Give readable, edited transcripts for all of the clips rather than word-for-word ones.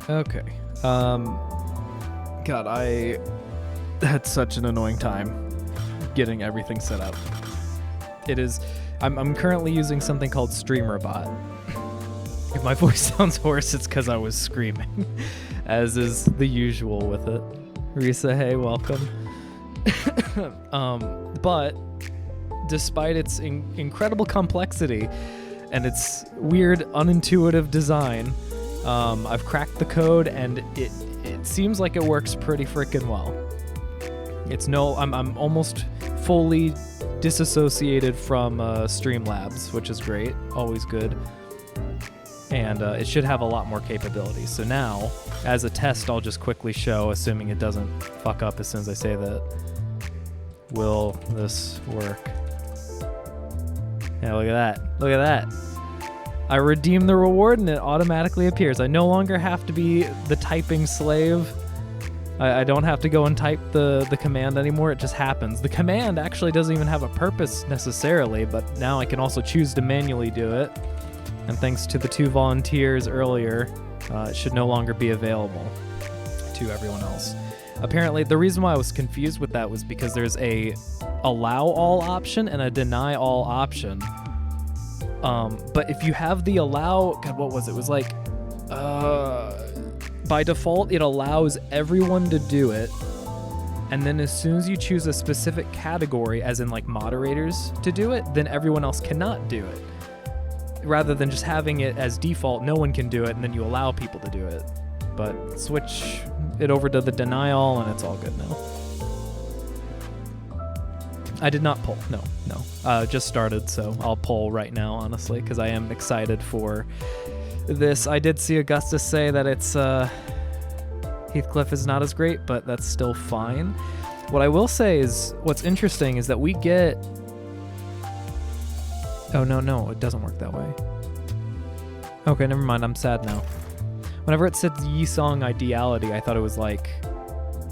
Okay. God, I had such an annoying time getting everything set up. It is. I'm currently using something called StreamerBot. If my voice sounds hoarse, it's because I was screaming, as is the usual with it. Risa, hey, welcome. But despite its incredible complexity and its weird, unintuitive design, I've cracked the code, and it seems like it works pretty freaking well. I'm almost fully disassociated from Streamlabs, which is great, always good. And it should have a lot more capabilities. So now, as a test, I'll just quickly show, assuming it doesn't fuck up as soon as I say that. Will this work? Yeah, look at that. Look at that. I redeem the reward and it automatically appears. I no longer have to be the typing slave. I don't have to go and type the command anymore. It just happens. The command actually doesn't even have a purpose necessarily, but now I can also choose to manually do it. And thanks to the 2 volunteers earlier, it should no longer be available to everyone else. Apparently, the reason why I was confused with that was because there's a allow all option and a deny all option. But if you have the allow, God, what was it? It was like, by default, it allows everyone to do it. And then as soon as you choose a specific category, as in like moderators to do it, then everyone else cannot do it. Rather than just having it as default, no one can do it, and then you allow people to do it. But switch it over to the denial, and it's all good now. I did not pull. No. Just started, so I'll pull right now, honestly, because I am excited for this. I did see Augustus say that it's Heathcliff is not as great, but that's still fine. What I will say is, what's interesting is that we get... Oh, no, it doesn't work that way. Okay, never mind, I'm sad now. Whenever it said Yi-Song Ideality, I thought it was like,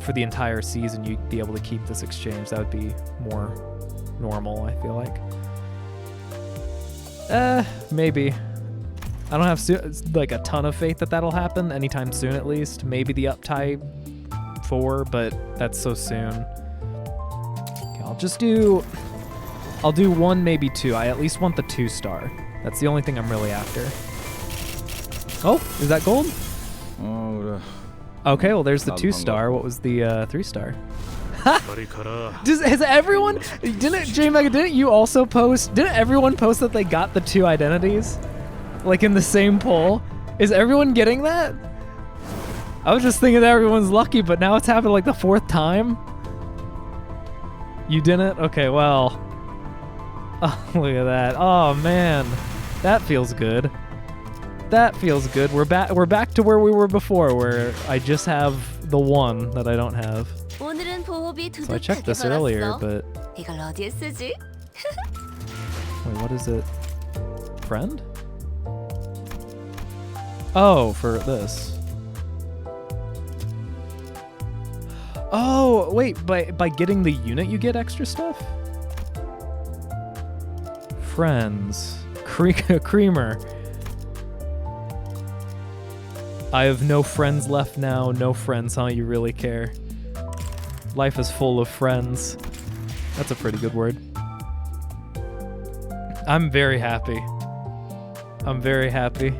for the entire season, you'd be able to keep this exchange. That would be more normal, I feel like. Maybe. I don't have like a ton of faith that that'll happen anytime soon, at least. Maybe the Uptie 4, but that's so soon. Okay, I'll do 1, maybe 2. I at least want the 2-star. That's the only thing I'm really after. Oh, is that gold? Okay, well, there's the 2-star. What was the 3-star? Has everyone... Didn't you also post... Didn't everyone post that they got the 2 identities? Like in the same poll? Is everyone getting that? I was just thinking that everyone's lucky, but now it's happened like the 4th time? You didn't? Okay, well... Oh, look at that. Oh, man. That feels good. That feels good. We're back to where we were before, where I just have the 1 that I don't have. So I checked this earlier, but... Wait, what is it? Friend? Oh, for this. Oh, wait, by getting the unit you get extra stuff? Friends. Creamer. I have no friends left now. No friends, huh? You really care. Life is full of friends. That's a pretty good word. I'm very happy. I'm very happy.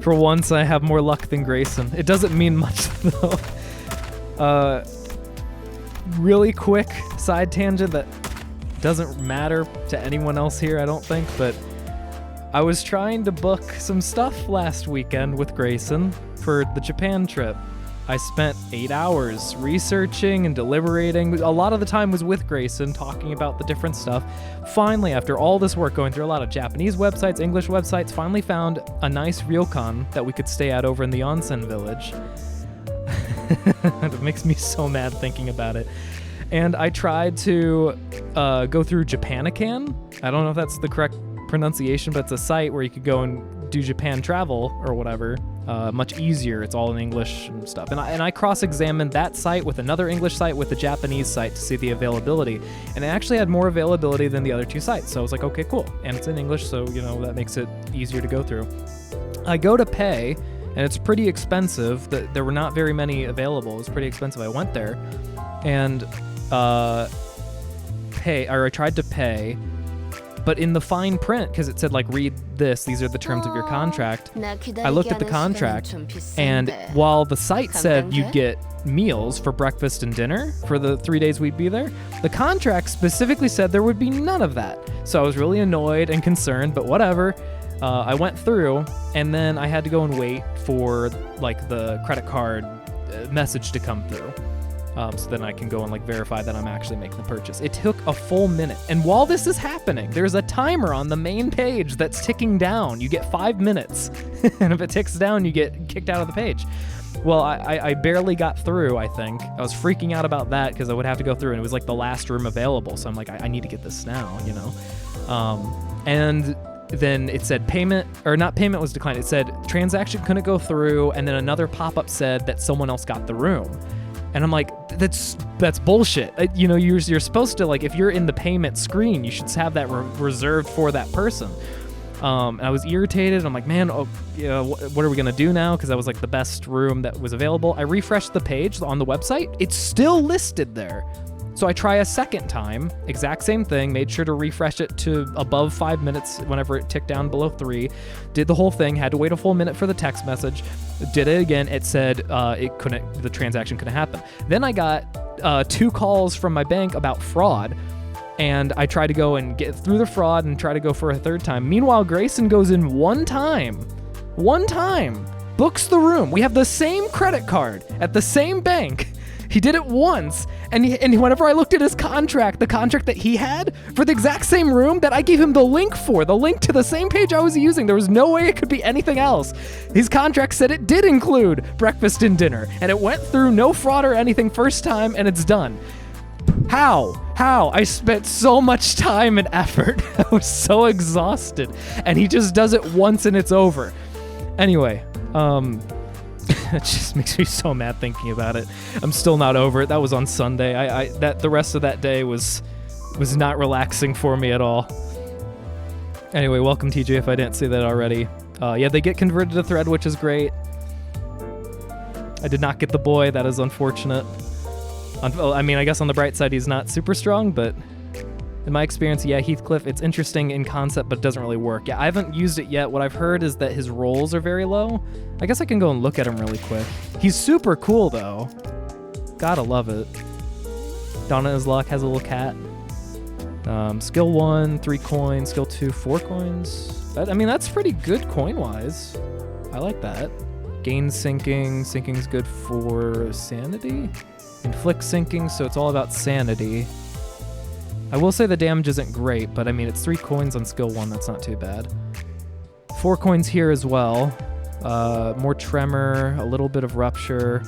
For once, I have more luck than Grayson. It doesn't mean much, though. Really quick side tangent that doesn't matter to anyone else here, I don't think, but I was trying to book some stuff last weekend with Grayson for the Japan trip. I spent 8 hours researching and deliberating. A lot of the time was with Grayson, talking about the different stuff. Finally, after all this work, going through a lot of Japanese websites, English websites, finally found a nice ryokan that we could stay at over in the onsen village. It makes me so mad thinking about it. And I tried to go through Japanican. I don't know if that's the correct pronunciation, but it's a site where you could go and do Japan travel or whatever. Much easier. It's all in English and stuff. And I cross-examined that site with another English site with the Japanese site to see the availability. And it actually had more availability than the other 2 sites. So I was like, okay, cool. And it's in English, so, that makes it easier to go through. I go to pay, and it's pretty expensive. There were not very many available. It was pretty expensive. I went there, and I tried to pay, but in the fine print, because it said like, read this, these are the terms of your contract. I looked at the contract, and while the site said you'd get meals for breakfast and dinner for the 3 days we'd be there, the contract specifically said there would be none of that. So I was really annoyed and concerned, but whatever. I went through, and then I had to go and wait for like the credit card message to come through. So then I can go and like verify that I'm actually making the purchase. It took a full minute. And while this is happening, there's a timer on the main page that's ticking down. You get 5 minutes. And if it ticks down, you get kicked out of the page. Well, I barely got through, I think. I was freaking out about that because I would have to go through, and it was like the last room available. So I'm like, I need to get this now, you know? And then it said payment was declined. It said transaction couldn't go through, and then another pop-up said that someone else got the room. And I'm like, that's bullshit. You know, you're supposed to, like, if you're in the payment screen, you should have that reserved for that person. And I was irritated. I'm like, man, what are we gonna do now? Because that was like the best room that was available. I refreshed the page on the website. It's still listed there. So I try a second time, exact same thing, made sure to refresh it to above 5 minutes whenever it ticked down below 3. Did the whole thing, had to wait a full minute for the text message. Did it again, it said the transaction couldn't happen. Then I got 2 calls from my bank about fraud, and I tried to go and get through the fraud and try to go for a third time. Meanwhile, Grayson goes in one time, books the room. We have the same credit card at the same bank. He did it once, and whenever I looked at his contract, the contract that he had for the exact same room that I gave him the link to the same page I was using, there was no way it could be anything else. His contract said it did include breakfast and dinner, and it went through, no fraud or anything, first time, and it's done. How? I spent so much time and effort. I was so exhausted, and he just does it once and it's over. Anyway, it just makes me so mad thinking about it. I'm still not over it. That was on Sunday. The rest of that day was not relaxing for me at all. Anyway, welcome TJ if I didn't say that already. Yeah, they get converted to thread, which is great. I did not get the boy. That is unfortunate. I mean, I guess on the bright side, he's not super strong, but in my experience, yeah, Heathcliff, it's interesting in concept, but it doesn't really work. Yeah, I haven't used it yet. What I've heard is that his rolls are very low. I guess I can go and look at him really quick. He's super cool, though. Gotta love it. Donna is luck, has a little cat. Skill 1, 3 coins. Skill 2, 4 coins. I mean, that's pretty good coin-wise. I like that. Gain sinking. Sinking's good for sanity. Inflict sinking, so it's all about sanity. I will say the damage isn't great, but I mean, it's 3 coins on skill 1. That's not too bad. 4 coins here as well. More tremor, a little bit of rupture.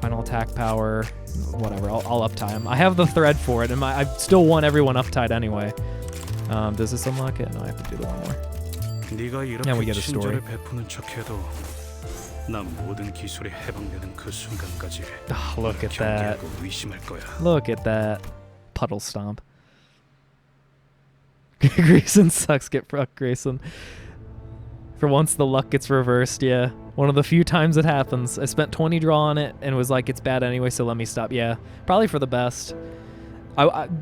Final attack power. Whatever, I'll uptie him. I have the thread for it, and I still want everyone uptied anyway. Does this unlock it? No, I have to do the one more. And we get a story. Oh, look at that. Look at that. Puddle stomp. Grayson sucks. Get fucked, Grayson. For once, the luck gets reversed, yeah. One of the few times it happens. I spent 20 draw on it and was like, it's bad anyway, so let me stop. Yeah, probably for the best.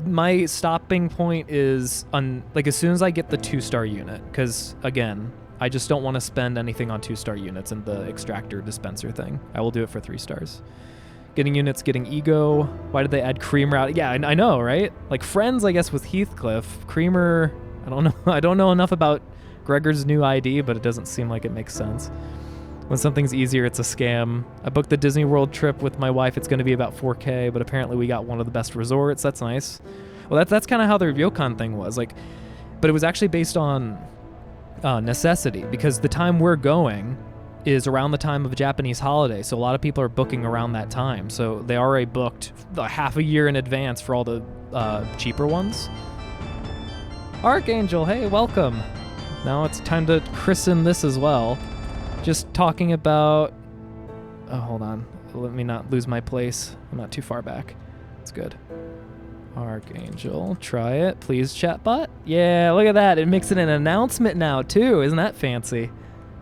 My stopping point is, like, as soon as I get the 2-star unit, because, again, I just don't want to spend anything on 2-star units in the extractor dispenser thing. I will do it for 3 stars. Getting units, getting ego. Why did they add Creamer out? Yeah, I know, right? Like, friends, I guess, with Heathcliff. Creamer, I don't know. I don't know enough about Gregor's new ID, but it doesn't seem like it makes sense. When something's easier, it's a scam. I booked the Disney World trip with my wife. It's going to be about 4K, but apparently we got one of the best resorts. That's nice. Well, that's kind of how the Ryokan thing was. Like, but it was actually based on necessity, because the time we're going is around the time of a Japanese holiday, so a lot of people are booking around that time. So they already booked half a year in advance for all the cheaper ones. Archangel, hey, welcome. Now it's time to christen this as well. Just talking about... Oh, hold on. Let me not lose my place. I'm not too far back. It's good. Archangel, try it. Please, chatbot. Yeah, look at that. It makes it an announcement now, too. Isn't that fancy?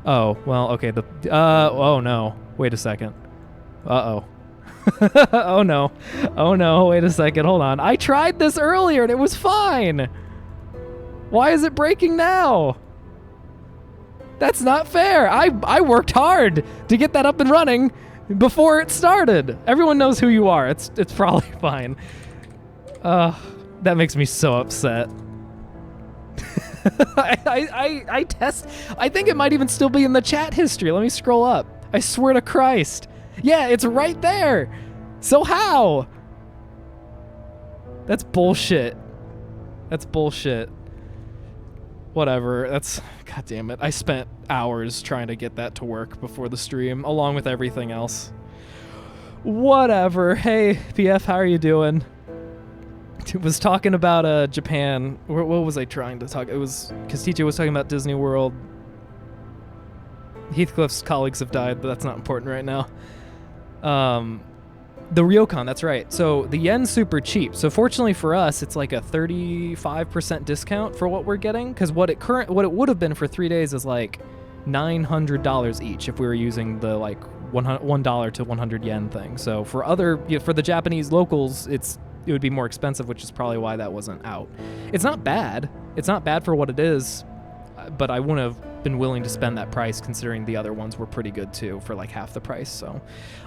Oh, well, okay. Oh no. Wait a second. Uh-oh. Oh no. Oh no. Wait a second. Hold on. I tried this earlier and it was fine. Why is it breaking now? That's not fair. I worked hard to get that up and running before it started. Everyone knows who you are. It's probably fine. That makes me so upset. I test. I think it might even still be in the chat history. Let me scroll up. I swear to Christ. Yeah, it's right there. So how? That's bullshit. That's bullshit. Whatever. That's... God damn it. I spent hours trying to get that to work before the stream, along with everything else. Whatever. Hey, PF, how are you doing? Was talking about Japan. What was I trying to talk? It was because TJ was talking about Disney World. Heathcliff's colleagues have died, but that's not important right now. The Ryokan, that's right. So the yen's super cheap. So fortunately for us, it's like a 35% discount for what we're getting. Because what it would have been for 3 days is like $900 each if we were using the like $1 to 100 yen thing. So for for the Japanese locals, it would be more expensive, which is probably why that wasn't out. It's not bad. It's not bad for what it is, but I wouldn't have been willing to spend that price considering the other ones were pretty good too for like half the price. So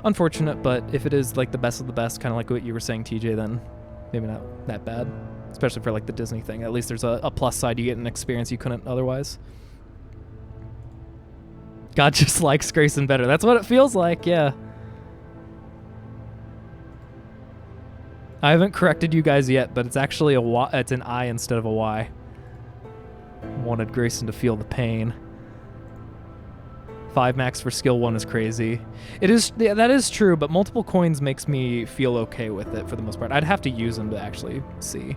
unfortunate, but if it is like the best of the best, kind of like what you were saying, TJ, then maybe not that bad, especially for like the Disney thing. At least there's a plus side. You get an experience you couldn't otherwise. God just likes Grayson better. That's what it feels like. Yeah. I haven't corrected you guys yet, but it's actually it's an I instead of a Y. Wanted Grayson to feel the pain. 5 max for skill 1 is crazy. It is, yeah, that is true, but multiple coins makes me feel okay with it for the most part. I'd have to use them to actually see.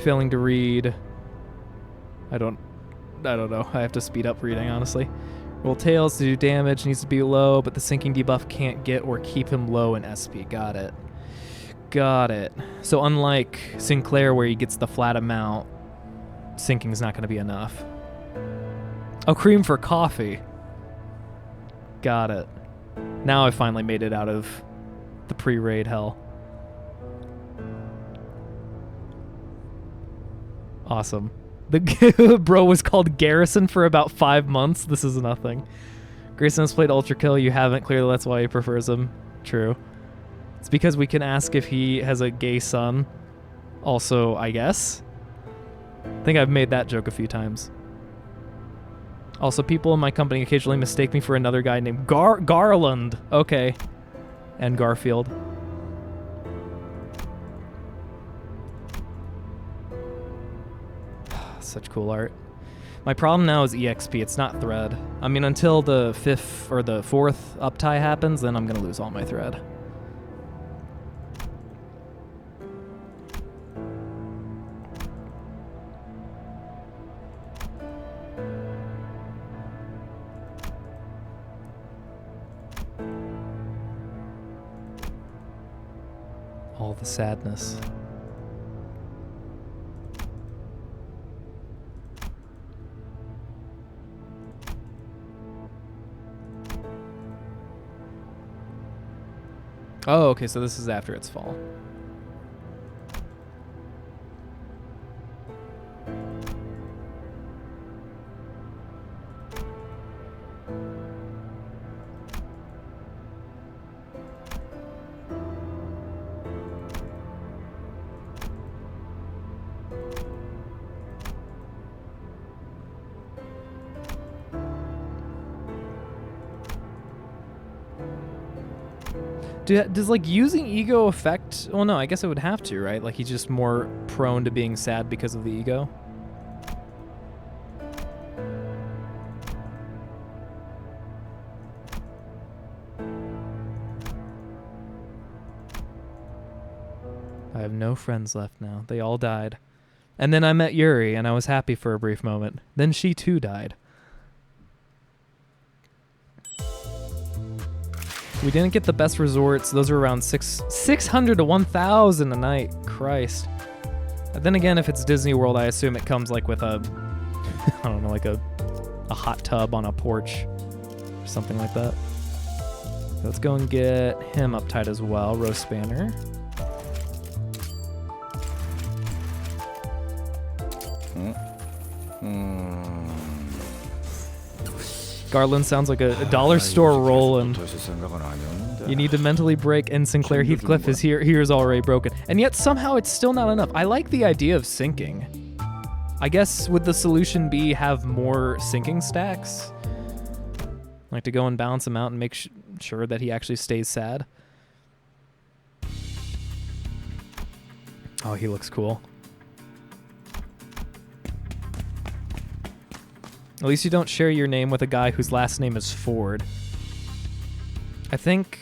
Failing to read. I don't know. I have to speed up reading, honestly. Roll tails to do damage, needs to be low, but the sinking debuff can't get or keep him low in SP. Got it. Got it. So unlike Sinclair where he gets the flat amount, sinking's not going to be enough. Oh, cream for coffee. Got it. Now I finally made it out of the pre-raid hell. Awesome. The bro was called Garrison for about 5 months. This is nothing. Grayson has played Ultra Kill. You haven't. Clearly that's why he prefers him. True. It's because we can ask if he has a gay son. Also, I guess. I think I've made that joke a few times. Also, people in my company occasionally mistake me for another guy named Garland. Okay. And Garfield. Such cool art. My problem now is EXP. It's not thread. I mean, until the 5th or the 4th uptie happens, then I'm going to lose all my thread. All the sadness. Oh, okay, so this is after its fall. Does like using ego affect? Well, no, I guess it would have to, right? Like he's just more prone to being sad because of the ego. I have no friends left now. They all died. And then I met Yuri, and I was happy for a brief moment. Then she too died. We didn't get the best resorts. Those are around 600 to 1,000 a night. Christ. And then again, if it's Disney World, I assume it comes like with a, I don't know, like a a hot tub on a porch or something like that. Let's go and get him uptight as well, roast spanner. Garland sounds like a dollar store roll, and you need to mentally break, and Sinclair Heathcliff is here. Here is already broken. And yet somehow it's still not enough. I like the idea of sinking. I guess would the solution be have more sinking stacks? Like to go and balance him out and make sure that he actually stays sad. Oh, he looks cool. At least you don't share your name with a guy whose last name is Ford. I think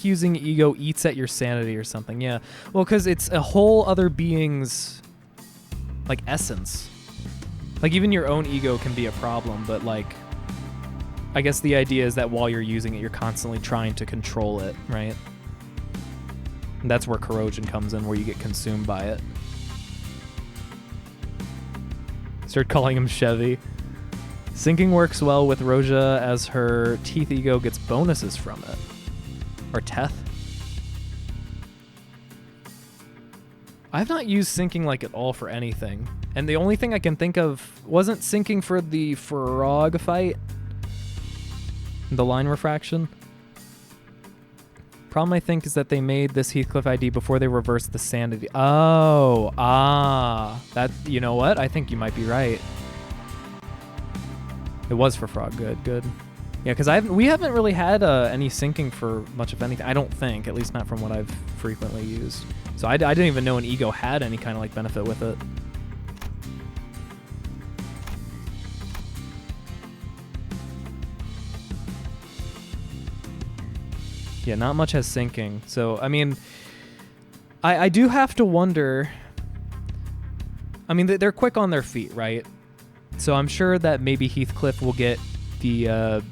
using ego eats at your sanity or something. Yeah. Well, because it's a whole other being's like essence. Like even your own ego can be a problem, but like I guess the idea is that while you're using it, you're constantly trying to control it, right? And that's where corrosion comes in, where you get consumed by it. Start calling him Chevy. Syncing works well with Roja as her teeth ego gets bonuses from it. Or Teth. I've not used syncing like at all for anything. And the only thing I can think of wasn't syncing for the frog fight. The line refraction. Problem I think is that they made this Heathcliff ID before they reversed the sanity. Oh, that, you know what? I think you might be right. It was for frog. Good. Yeah, because we haven't really had any syncing for much of anything. I don't think, at least not from what I've frequently used. So I didn't even know an ego had any kind of like benefit with it. Yeah, not much has syncing. So I mean, I do have to wonder. I mean, they're quick on their feet, right? So I'm sure that maybe Heathcliff will get the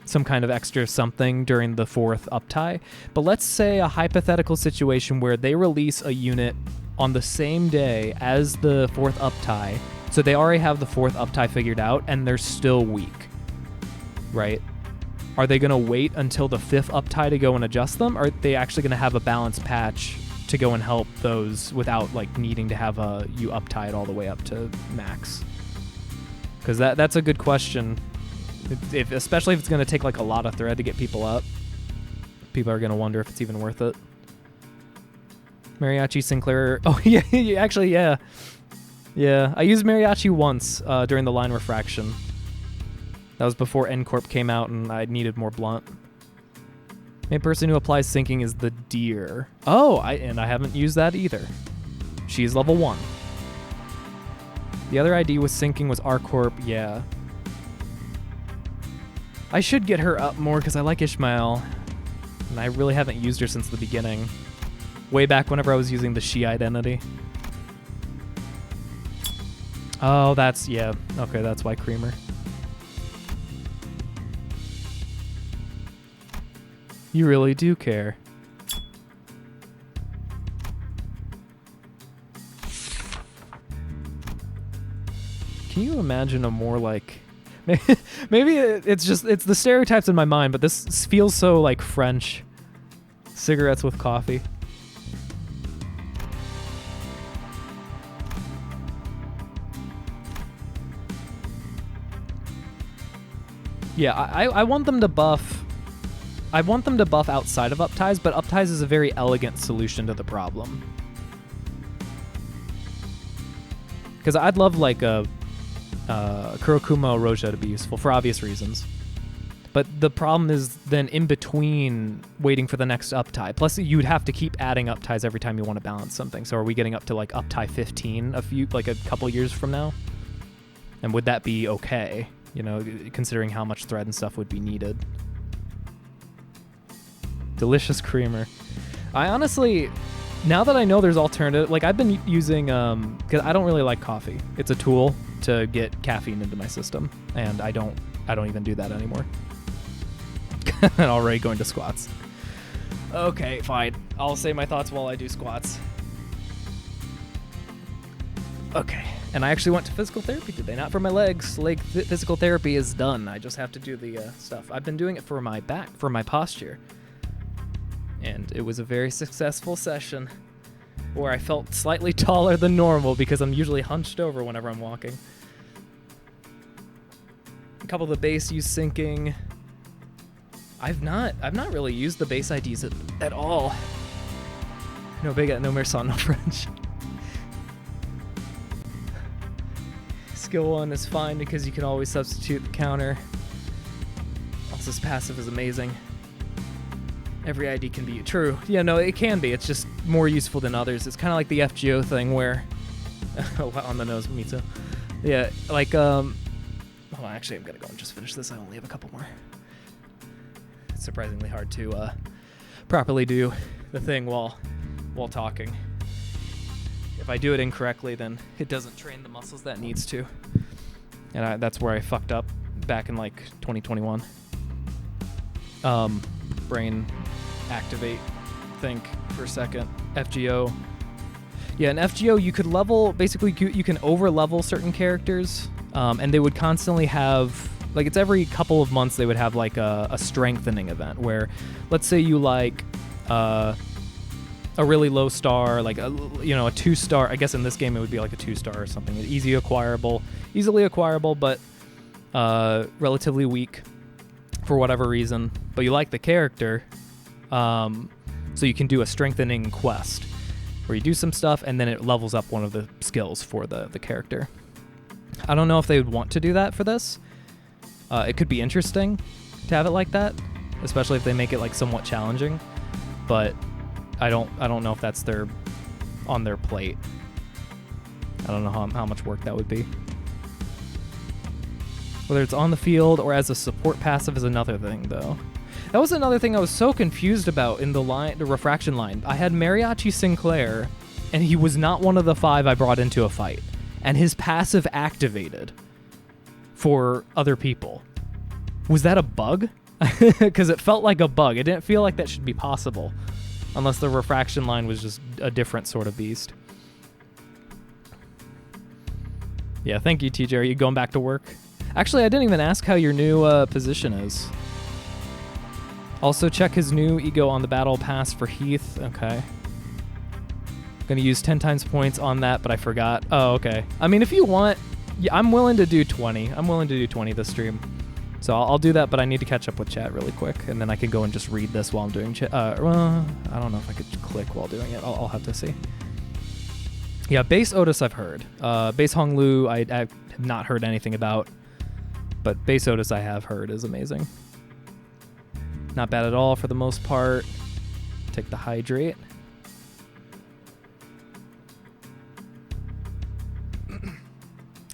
some kind of extra something during the 4th uptie. But let's say a hypothetical situation where they release a unit on the same day as the 4th uptie. So they already have the 4th uptie figured out and they're still weak, right? Are they going to wait until the 5th uptie to go and adjust them? Or are they actually going to have a balance patch to go and help those without like needing to have you uptie it all the way up to max? Because that's a good question. Especially if it's going to take like a lot of thread to get people up. People are going to wonder if it's even worth it. Mariachi Sinclair. Oh, yeah, actually, yeah. Yeah, I used Mariachi once during the line refraction. That was before N-Corp came out and I needed more blunt. Main person who applies syncing is the deer. Oh, and I haven't used that either. She's level 1. The other ID with syncing was R-Corp, yeah. I should get her up more because I like Ishmael. And I really haven't used her since the beginning. Way back whenever I was using the She identity. Oh, yeah. Okay, that's why Creamer. You really do care. Can you imagine a more like... Maybe it's the stereotypes in my mind, but this feels so like French. Cigarettes with coffee. Yeah, I want them to buff... I want them to buff outside of upties, but upties is a very elegant solution to the problem. Because I'd love like a Kurokuma Roja to be useful for obvious reasons. But the problem is then in between waiting for the next uptie. Plus you'd have to keep adding upties every time you want to balance something. So are we getting up to like uptie 15 a couple years from now? And would that be okay? You know, considering how much thread and stuff would be needed. Delicious creamer. I honestly, now that I know there's alternative, like I've been using, because I don't really like coffee. It's a tool to get caffeine into my system, and I don't even do that anymore. Already going to squats. Okay, fine. I'll say my thoughts while I do squats. Okay, and I actually went to physical therapy today, not for my legs. Physical therapy is done. I just have to do the stuff. I've been doing it for my back, for my posture. And it was a very successful session where I felt slightly taller than normal because I'm usually hunched over whenever I'm walking. A couple of the base use syncing. I've not really used the base IDs at all. No big, no merson, no French. Skill 1 is fine because you can always substitute the counter. Also, this passive is amazing. Every ID can be true. Yeah, no, it can be. It's just more useful than others. It's kind of like the FGO thing where... on the nose, me too. Yeah, like, hold on, actually, I'm going to go and just finish this. I only have a couple more. It's surprisingly hard to properly do the thing while talking. If I do it incorrectly, then it doesn't train the muscles that it needs to. And that's where I fucked up back in like 2021. Brain activate, think for a second. FGO. Yeah, in FGO you could level, basically you can over level certain characters, and they would constantly have, like it's every couple of months they would have like a strengthening event where, let's say you like, a really low star, like a 2-star. I guess in this game it would be like a 2-star or something. Easily acquirable, but relatively weak for whatever reason. But you like the character, so you can do a strengthening quest where you do some stuff and then it levels up one of the skills for the character. I don't know if they would want to do that for this. It could be interesting to have it like that, especially if they make it like somewhat challenging, but I don't know if that's on their plate. I don't know how much work that would be. Whether it's on the field or as a support passive is another thing, though. That was another thing I was so confused about in the refraction line. I had Mariachi Sinclair, and he was not one of the 5 I brought into a fight, and his passive activated for other people. Was that a bug? Because it felt like a bug. It didn't feel like that should be possible. Unless the refraction line was just a different sort of beast. Yeah, thank you, TJ. Are you going back to work? Actually, I didn't even ask how your new position is. Also, check his new ego on the battle pass for Heath. Okay. Gonna use 10 times points on that, but I forgot. Oh, okay. I mean, if you want... Yeah, I'm willing to do 20. I'm willing to do 20 this stream. So I'll do that, but I need to catch up with chat really quick, and then I can go and just read this while I'm doing chat. Well, I don't know if I could click while doing it. I'll have to see. Yeah, base Otis I've heard. Base Honglu I have not heard anything about, but base Otis I have heard is amazing. Not bad at all for the most part. Take the hydrate.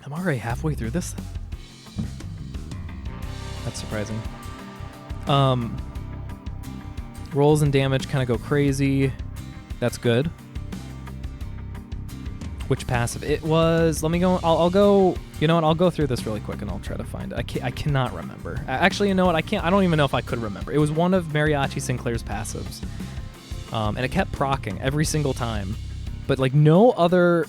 I'm already halfway through this. That's surprising. Rolls and damage kind of go crazy. That's good. Which passive? It was... Let me go... I'll go... You know what? I'll go through this really quick and I'll try to find it. I cannot remember. Actually, you know what? I don't even know if I could remember. It was one of Mariachi Sinclair's passives. And it kept proccing every single time. But like no other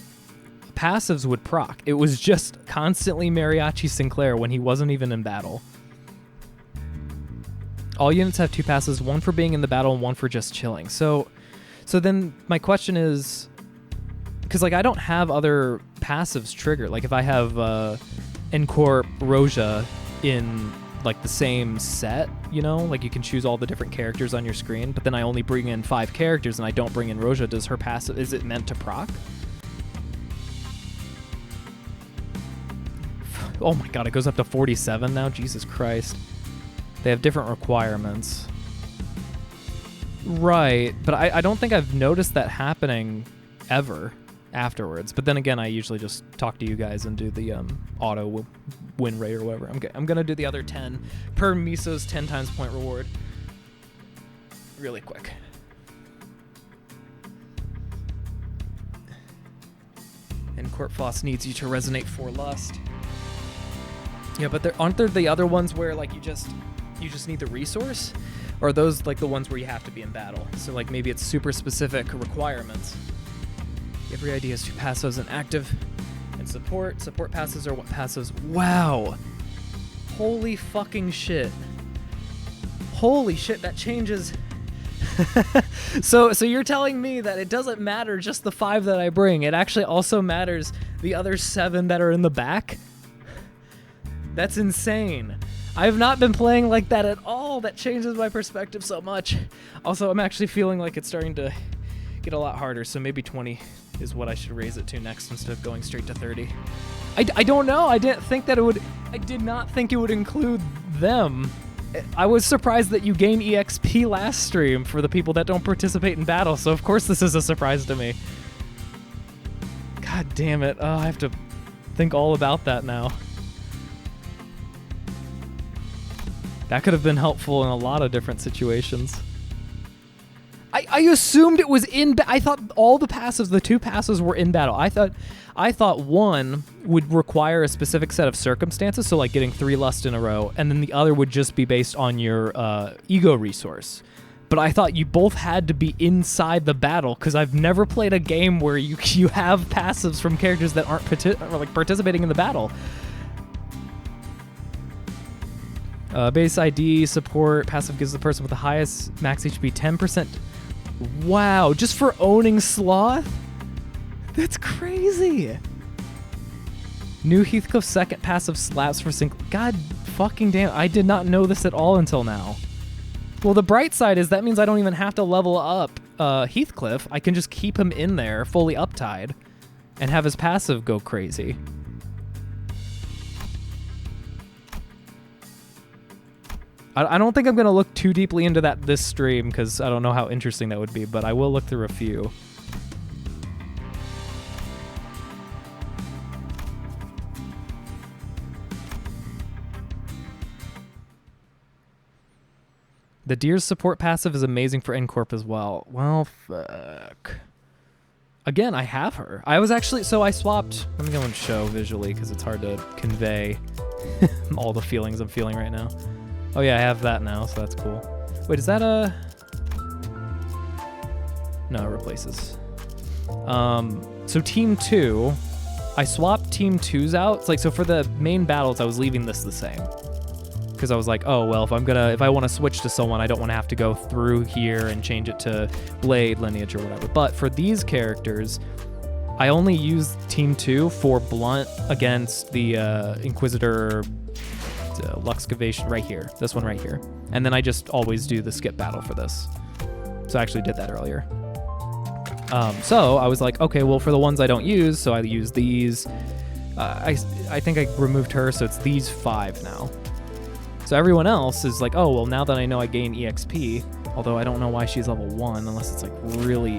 passives would proc. It was just constantly Mariachi Sinclair when he wasn't even in battle. All units have 2 passes, one for being in the battle and one for just chilling. So then my question is, because like I don't have other passives triggered. Like if I have Incorp Roja in like the same set, you know, like you can choose all the different characters on your screen, but then I only bring in 5 characters and I don't bring in Roja. Does her passive, is it meant to proc? Oh my god, it goes up to 47 now? Jesus Christ. They have different requirements. Right, but I don't think I've noticed that happening ever afterwards. But then again, I usually just talk to you guys and do the auto win rate or whatever. I'm going to do the other 10 per Miso's 10 times point reward really quick. And Court Floss needs you to resonate for lust. Yeah, but aren't there the other ones where like you just need the resource? Or are those like the ones where you have to be in battle? So like maybe it's super specific requirements. Every idea has 2 passives and active. And support passes are what passives. Wow. Holy fucking shit. Holy shit, that changes. So you're telling me that it doesn't matter just the 5 that I bring. It actually also matters the other 7 that are in the back? That's insane. I've not been playing like that at all. That changes my perspective so much. Also, I'm actually feeling like it's starting to get a lot harder, so maybe 20 is what I should raise it to next instead of going straight to 30. I don't know. I didn't think that it would. I did not think it would include them. I was surprised that you gain EXP last stream for the people that don't participate in battle, so of course this is a surprise to me. God damn it. Oh, I have to think all about that now. That could have been helpful in a lot of different situations. I assumed it was in. I thought all the passives, the 2 passives, were in battle. I thought one would require a specific set of circumstances, so like getting 3 lust in a row, and then the other would just be based on your ego resource. But I thought you both had to be inside the battle, because I've never played a game where you have passives from characters that aren't participating in the battle. Base ID support passive gives the person with the highest max HP 10%. Wow, just for owning Sloth? That's crazy. New Heathcliff second passive slaps for sync. God fucking damn, I did not know this at all until now. Well, the bright side is that means I don't even have to level up Heathcliff. I can just keep him in there fully uptied and have his passive go crazy. I don't think I'm going to look too deeply into that this stream because I don't know how interesting that would be, but I will look through a few. The Deer's support passive is amazing for N-Corp as well. Well, fuck. Again, I have her. I was actually, so I swapped. Let me go and show visually because it's hard to convey all the feelings I'm feeling right now. Oh yeah, I have that now, so that's cool. Wait, is that a... No, it replaces. So Team 2, I swapped Team 2's out. It's like, so for the main battles, I was leaving this the same. Because I was like, oh, well, if I want to switch to someone, I don't want to have to go through here and change it to Blade, Lineage, or whatever. But for these characters, I only use Team 2 for Blunt against the Inquisitor... Luxcavation right here, this one right here, and then I just always do the skip battle for this. So I actually did that earlier. So I was like, okay, well, for the ones I don't use, so I use these. I think I removed her, so it's these 5 now. So everyone else is like, oh, well, now that I know I gain EXP, although I don't know why she's level 1 unless it's like really,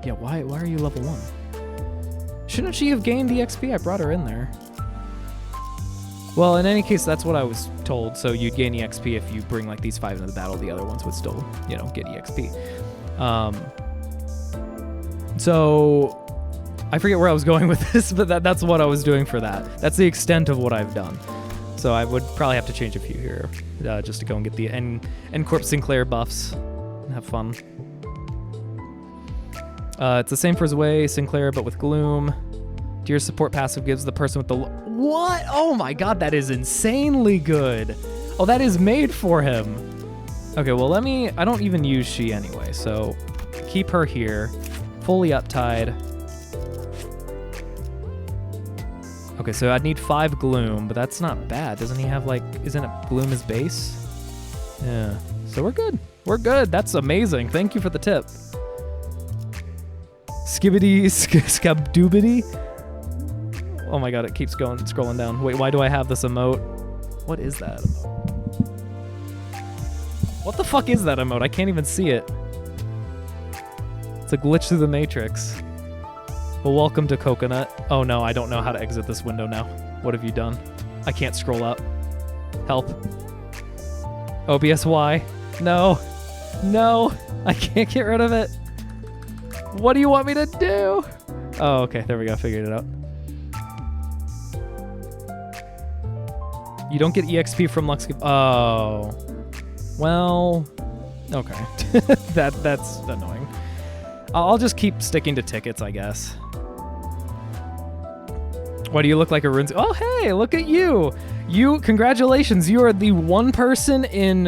yeah. Why are you level 1? Shouldn't she have gained EXP? I brought her in there. Well, in any case, that's what I was told. So you'd gain EXP if you bring like these 5 into the battle. The other ones would still, get EXP. So I forget where I was going with this, but that's what I was doing for that. That's the extent of what I've done. So I would probably have to change a few here just to go and get the N-Corp Sinclair buffs and have fun. It's the same for Zwei, Sinclair, but with Gloom. Deer support passive gives the person with the... What? Oh my god, that is insanely good. Oh, that is made for him. Okay, well, I don't even use she anyway, so keep her here. Fully uptied. Okay, so I'd need 5 Gloom, but that's not bad. Doesn't he have, like... Isn't it Gloom his base? Yeah. So we're good. We're good. That's amazing. Thank you for the tip. Skibbity, skabdoobity. Oh my god, it keeps scrolling down. Wait, why do I have this emote? What is that emote? What the fuck is that emote? I can't even see it. It's a glitch through the matrix. Well, welcome to Coconut. Oh no, I don't know how to exit this window now. What have you done? I can't scroll up. Help. OBSY. No. No. I can't get rid of it. What do you want me to do? Oh, okay. There we go. Figured it out. You don't get EXP from Lux. Oh. Well. Okay. That's annoying. I'll just keep sticking to tickets, I guess. Why do you look like a RuneScape? Oh, hey, look at you. Congratulations. You are the one person in,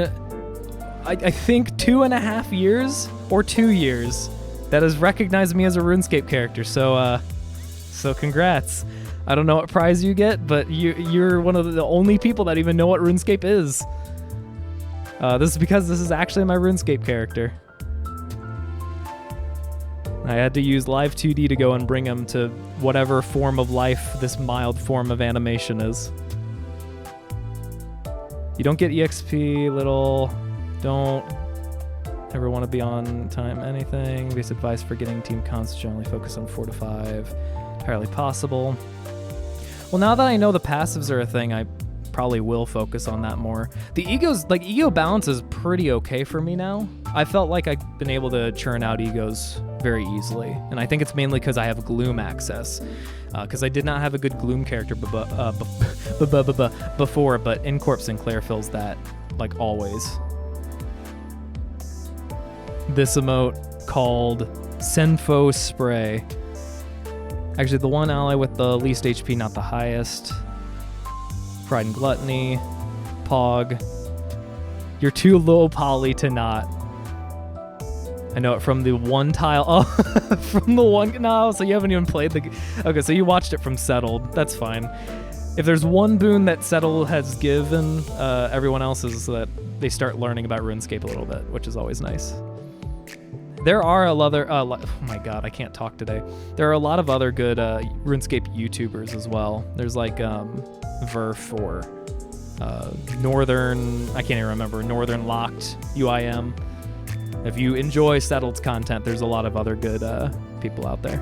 I think, 2.5 years or 2 years that has recognized me as a RuneScape character. So congrats. I don't know what prize you get, but you're one of the only people that even know what RuneScape is. This is because this is actually my RuneScape character. I had to use Live 2D to go and bring him to whatever form of life this mild form of animation is. You don't get EXP, little. Don't ever want to be on time anything. Base advice for getting team cons, generally focus on 4 to 5. Entirely possible. Well, now that I know the passives are a thing, I probably will focus on that more. The ego balance is pretty okay for me now. I felt like I've been able to churn out egos very easily, and I think it's mainly because I have Gloom access, because I did not have a good Gloom character before, but Incorp Sinclair fills that like always. This emote called Senfo Spray. Actually, the one ally with the least HP, not the highest. Pride and Gluttony, Pog. You're too low poly to not. I know it from the one tile. Oh, from the one. No, so you haven't even played the. Okay, so you watched it from Settled. That's fine. If there's one boon that Settled has given everyone else is that they start learning about RuneScape a little bit, which is always nice. There are a lot of oh my god, I can't talk today. There are a lot of other good RuneScape YouTubers as well. There's like Verf or Northern, I can't even remember, Northern Locked UIM. If you enjoy Settled's content, there's a lot of other good people out there.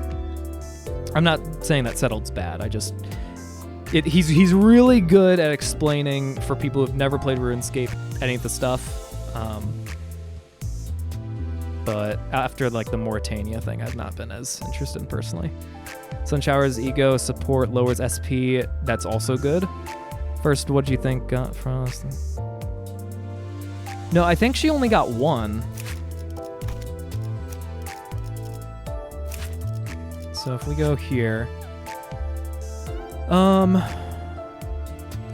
I'm not saying that Settled's bad. He's really good at explaining for people who've never played RuneScape any of the stuff. But after like the Mauritania thing, I've not been as interested in personally. Sunshower's ego support lowers SP. That's also good. First, what do you think from us? No, I think she only got one. So if we go here,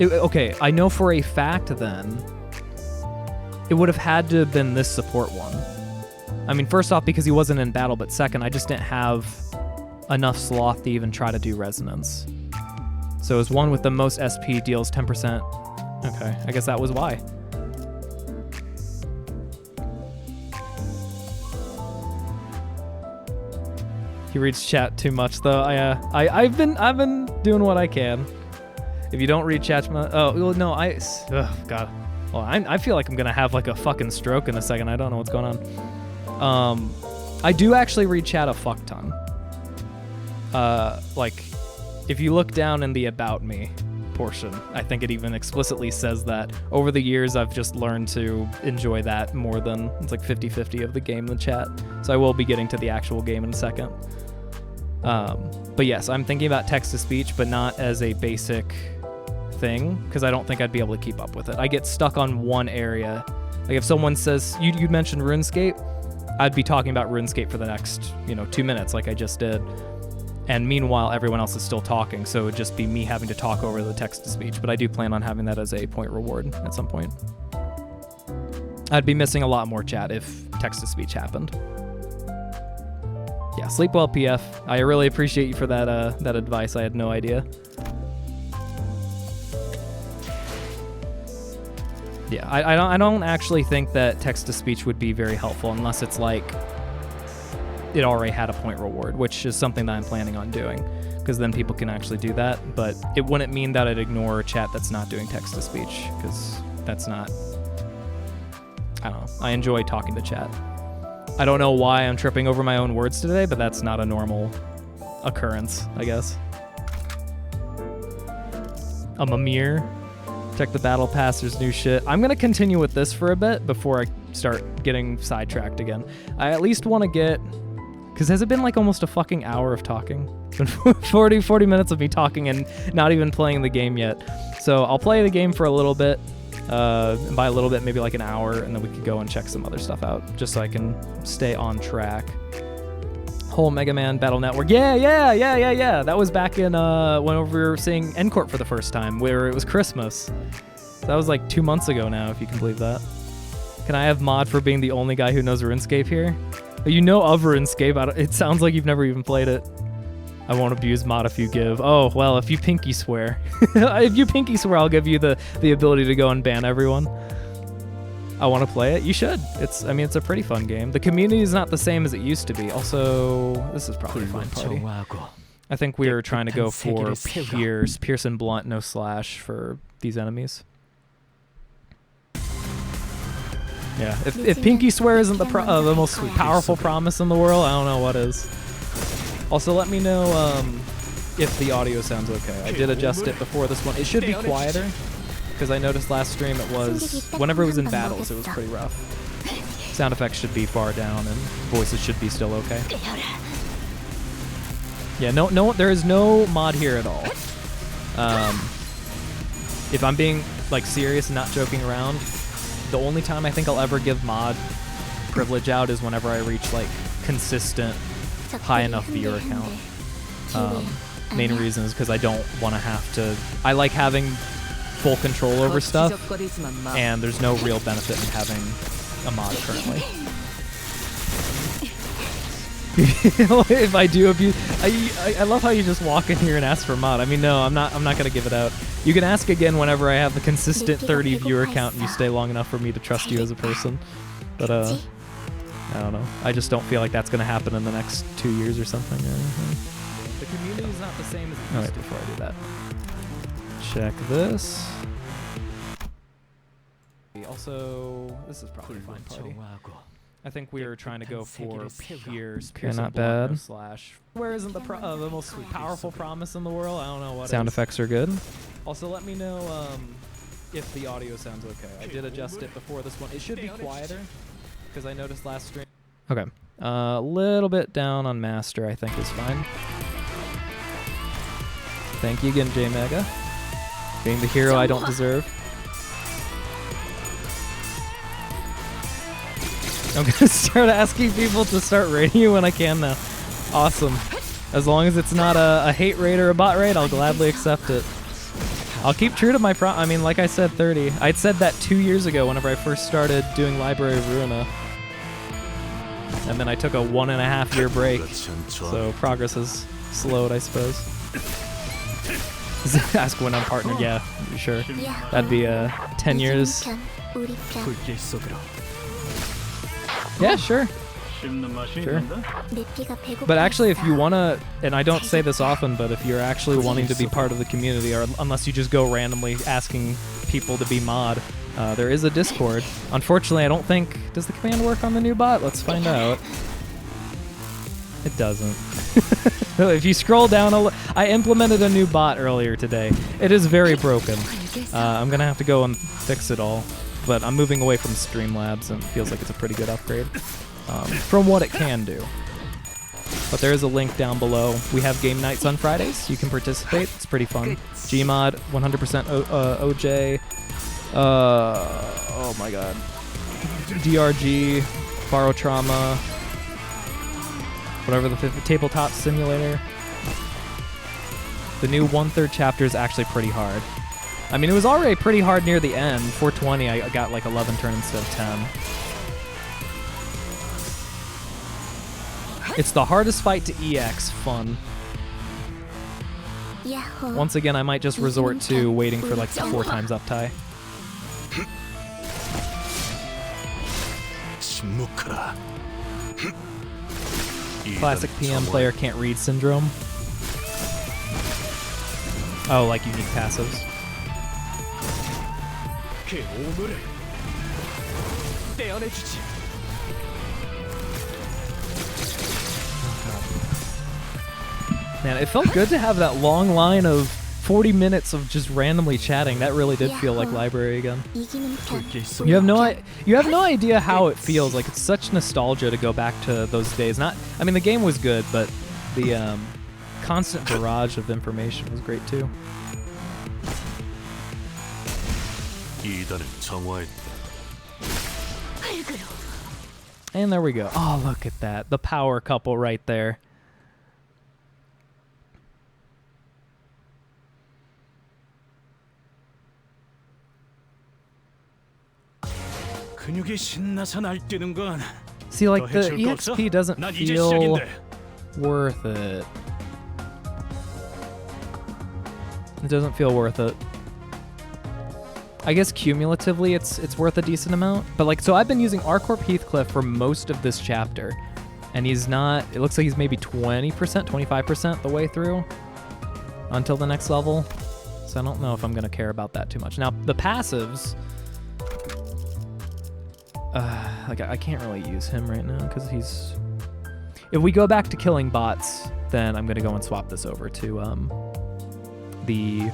okay, I know for a fact then it would have had to have been this support one. I mean, first off, because he wasn't in battle, but second, I just didn't have enough sloth to even try to do resonance. So it was one with the most SP, deals 10%. Okay, I guess that was why. He reads chat too much, though. I've been doing what I can. If you don't read chat, oh well, no, oh god. Well, I feel like I'm gonna have like a fucking stroke in a second. I don't know what's going on. I do actually read chat a fuck ton. Like, if you look down in the About Me portion, I think it even explicitly says that. Over the years, I've just learned to enjoy that more than, it's like 50-50 of the game in the chat. So I will be getting to the actual game in a second. But yes, I'm thinking about text-to-speech, but not as a basic thing, because I don't think I'd be able to keep up with it. I get stuck on one area. Like if someone says, you mentioned RuneScape, I'd be talking about RuneScape for the next, 2 minutes like I just did. And meanwhile, everyone else is still talking, so it would just be me having to talk over the text-to-speech. But I do plan on having that as a point reward at some point. I'd be missing a lot more chat if text-to-speech happened. Yeah, sleep well, PF. I really appreciate you for that advice. I had no idea. Yeah, I don't actually think that text-to-speech would be very helpful unless it's like it already had a point reward, which is something that I'm planning on doing, because then people can actually do that. But it wouldn't mean that I'd ignore a chat that's not doing text-to-speech, because that's not... I don't know. I enjoy talking to chat. I don't know why I'm tripping over my own words today, but that's not a normal occurrence, I guess. A Mimir. Check the battle pass, there's new shit. I'm going to continue with this for a bit before I start getting sidetracked again. I at least want to get... Because has it been like almost a fucking hour of talking? It's been 40 minutes of me talking and not even playing the game yet. So I'll play the game for a little bit. And by a little bit, maybe like an hour, and then we could go and check some other stuff out, just so I can stay on track. Whole Mega Man Battle Network. Yeah. That was back in when we were seeing Encore for the first time, where it was Christmas. That was like 2 months ago now, if you can believe that. Can I have mod for being the only guy who knows RuneScape here? You know of RuneScape. It sounds like you've never even played it. I won't abuse mod if you give. Oh, well, if you pinky swear. If you pinky swear, I'll give you the ability to go and ban everyone. I want to play it. You should. It's a pretty fun game. The community is not the same as it used to be. Also, this is probably a fine party. I think we were trying to go for Pierce and Blunt, no slash for these enemies. Yeah, if pinky swear isn't the most powerful promise in the world, I don't know what is. Also, let me know if the audio sounds okay. I did adjust it before this one. It should be quieter, because I noticed last stream it was, whenever it was in battles, it was pretty rough. Sound effects should be far down, and voices should be still okay. Yeah, no, there is no mod here at all. If I'm being like serious and not joking around, the only time I think I'll ever give mod privilege out is whenever I reach like consistent high enough viewer count. Main reason is because I don't want to have to. I like having full control over stuff, and there's no real benefit in having a mod currently. If I do abuse, I love how you just walk in here and ask for mod. I mean, no, I'm not gonna give it out. You can ask again whenever I have the consistent 30 viewer count and you stay long enough for me to trust you as a person. But I don't know. I just don't feel like that's gonna happen in the next 2 years or something. Or anything. The community is not the same as it used to. Before I do that, check this. Also, this is probably a fine party. I think we were trying to go for Pierce not bad. Slash. Where isn't the most powerful promise in the world? I don't know what. Sound effects are good. Also, let me know if the audio sounds okay. I did adjust it before this one. It should be quieter, because I noticed last stream. Okay, a little bit down on master, I think is fine. Thank you again, J Mega, being the hero I don't deserve. I'm gonna start asking people to start raiding you when I can now. Awesome. As long as it's not a hate raid or a bot raid, I'll gladly accept it. I'll keep true to my I mean, like I said, 30. I'd said that 2 years ago whenever I first started doing Library of Ruina. And then I took a 1.5 year break. So progress has slowed, I suppose. Ask when I'm partnered. Yeah, sure. That'd be 10 years. Yeah, sure. Sure. But actually, if you want to, and I don't say this often, but if you're actually wanting to be part of the community, or unless you just go randomly asking people to be mod, there is a Discord. Unfortunately, I don't think... Does the command work on the new bot? Let's find out. It doesn't. If you scroll down, I implemented a new bot earlier today. It is very broken. I'm going to have to go and fix it all. But I'm moving away from Streamlabs, and it feels like it's a pretty good upgrade from what it can do. But there is a link down below. We have game nights on Fridays. You can participate. It's pretty fun. Gmod, 100% OJ. Oh my god. DRG, Borrow Trauma, whatever the tabletop simulator. The new 1/3 chapter is actually pretty hard. I mean, it was already pretty hard near the end. 420, I got like 11 turns instead of 10. It's the hardest fight to EX. Fun. Once again, I might just resort to waiting for like the 4 times uptie. Classic PM player can't read syndrome. Oh, like unique passives. Man, it felt good to have that long line of 40 minutes of just randomly chatting. That really did feel like library again. You have no idea how it feels. Like, it's such nostalgia to go back to those days. I mean, the game was good, but the constant barrage of information was great too. And there we go. Oh, look at that. The power couple right there. 근육이 신나서 날뛰는 건 See, like, 더 the 해줄 거 없어? EXP doesn't 난 이제 feel 시작인데. worth it. It doesn't feel worth it. I guess cumulatively it's worth a decent amount, but like, so I've been using Arcorp Heathcliff for most of this chapter, and he's not, it looks like he's maybe 20%, 25% the way through until the next level, so I don't know if I'm gonna care about that too much. Now, the passives, like I can't really use him right now because he's, if we go back to killing bots, then I'm gonna go and swap this over to the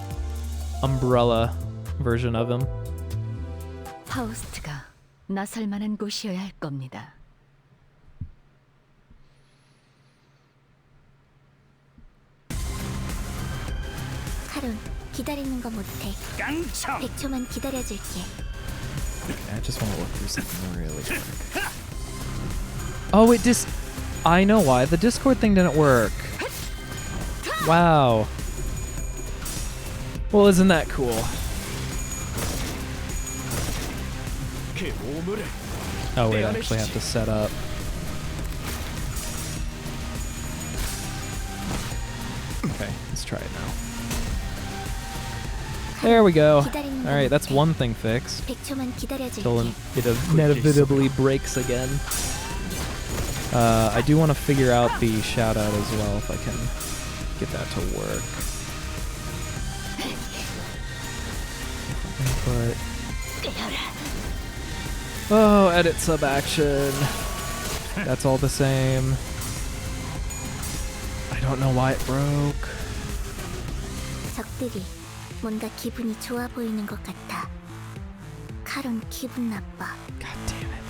umbrella version of him. 파우스트가 나설 만한 곳이어야 할 겁니다. 카론, 기다리는 거 못해. 깡총. 100초만 기다려줄게. I just want to look through something really quick. Oh, it just, I know why. The Discord thing didn't work. Wow. Well, isn't that cool? Oh wait, I actually have to set up. Okay, let's try it now. There we go. Alright, that's one thing fixed. 100초만 Till 기다려줄게. it inevitably breaks again. I do want to figure out the shout out as well if I can get that to work. Input. Oh, edit sub action. That's all the same. I don't know why it broke. 적들이 뭔가 기분이 좋아 보이는 것 같아. 카론 기분 나빠. God damn it.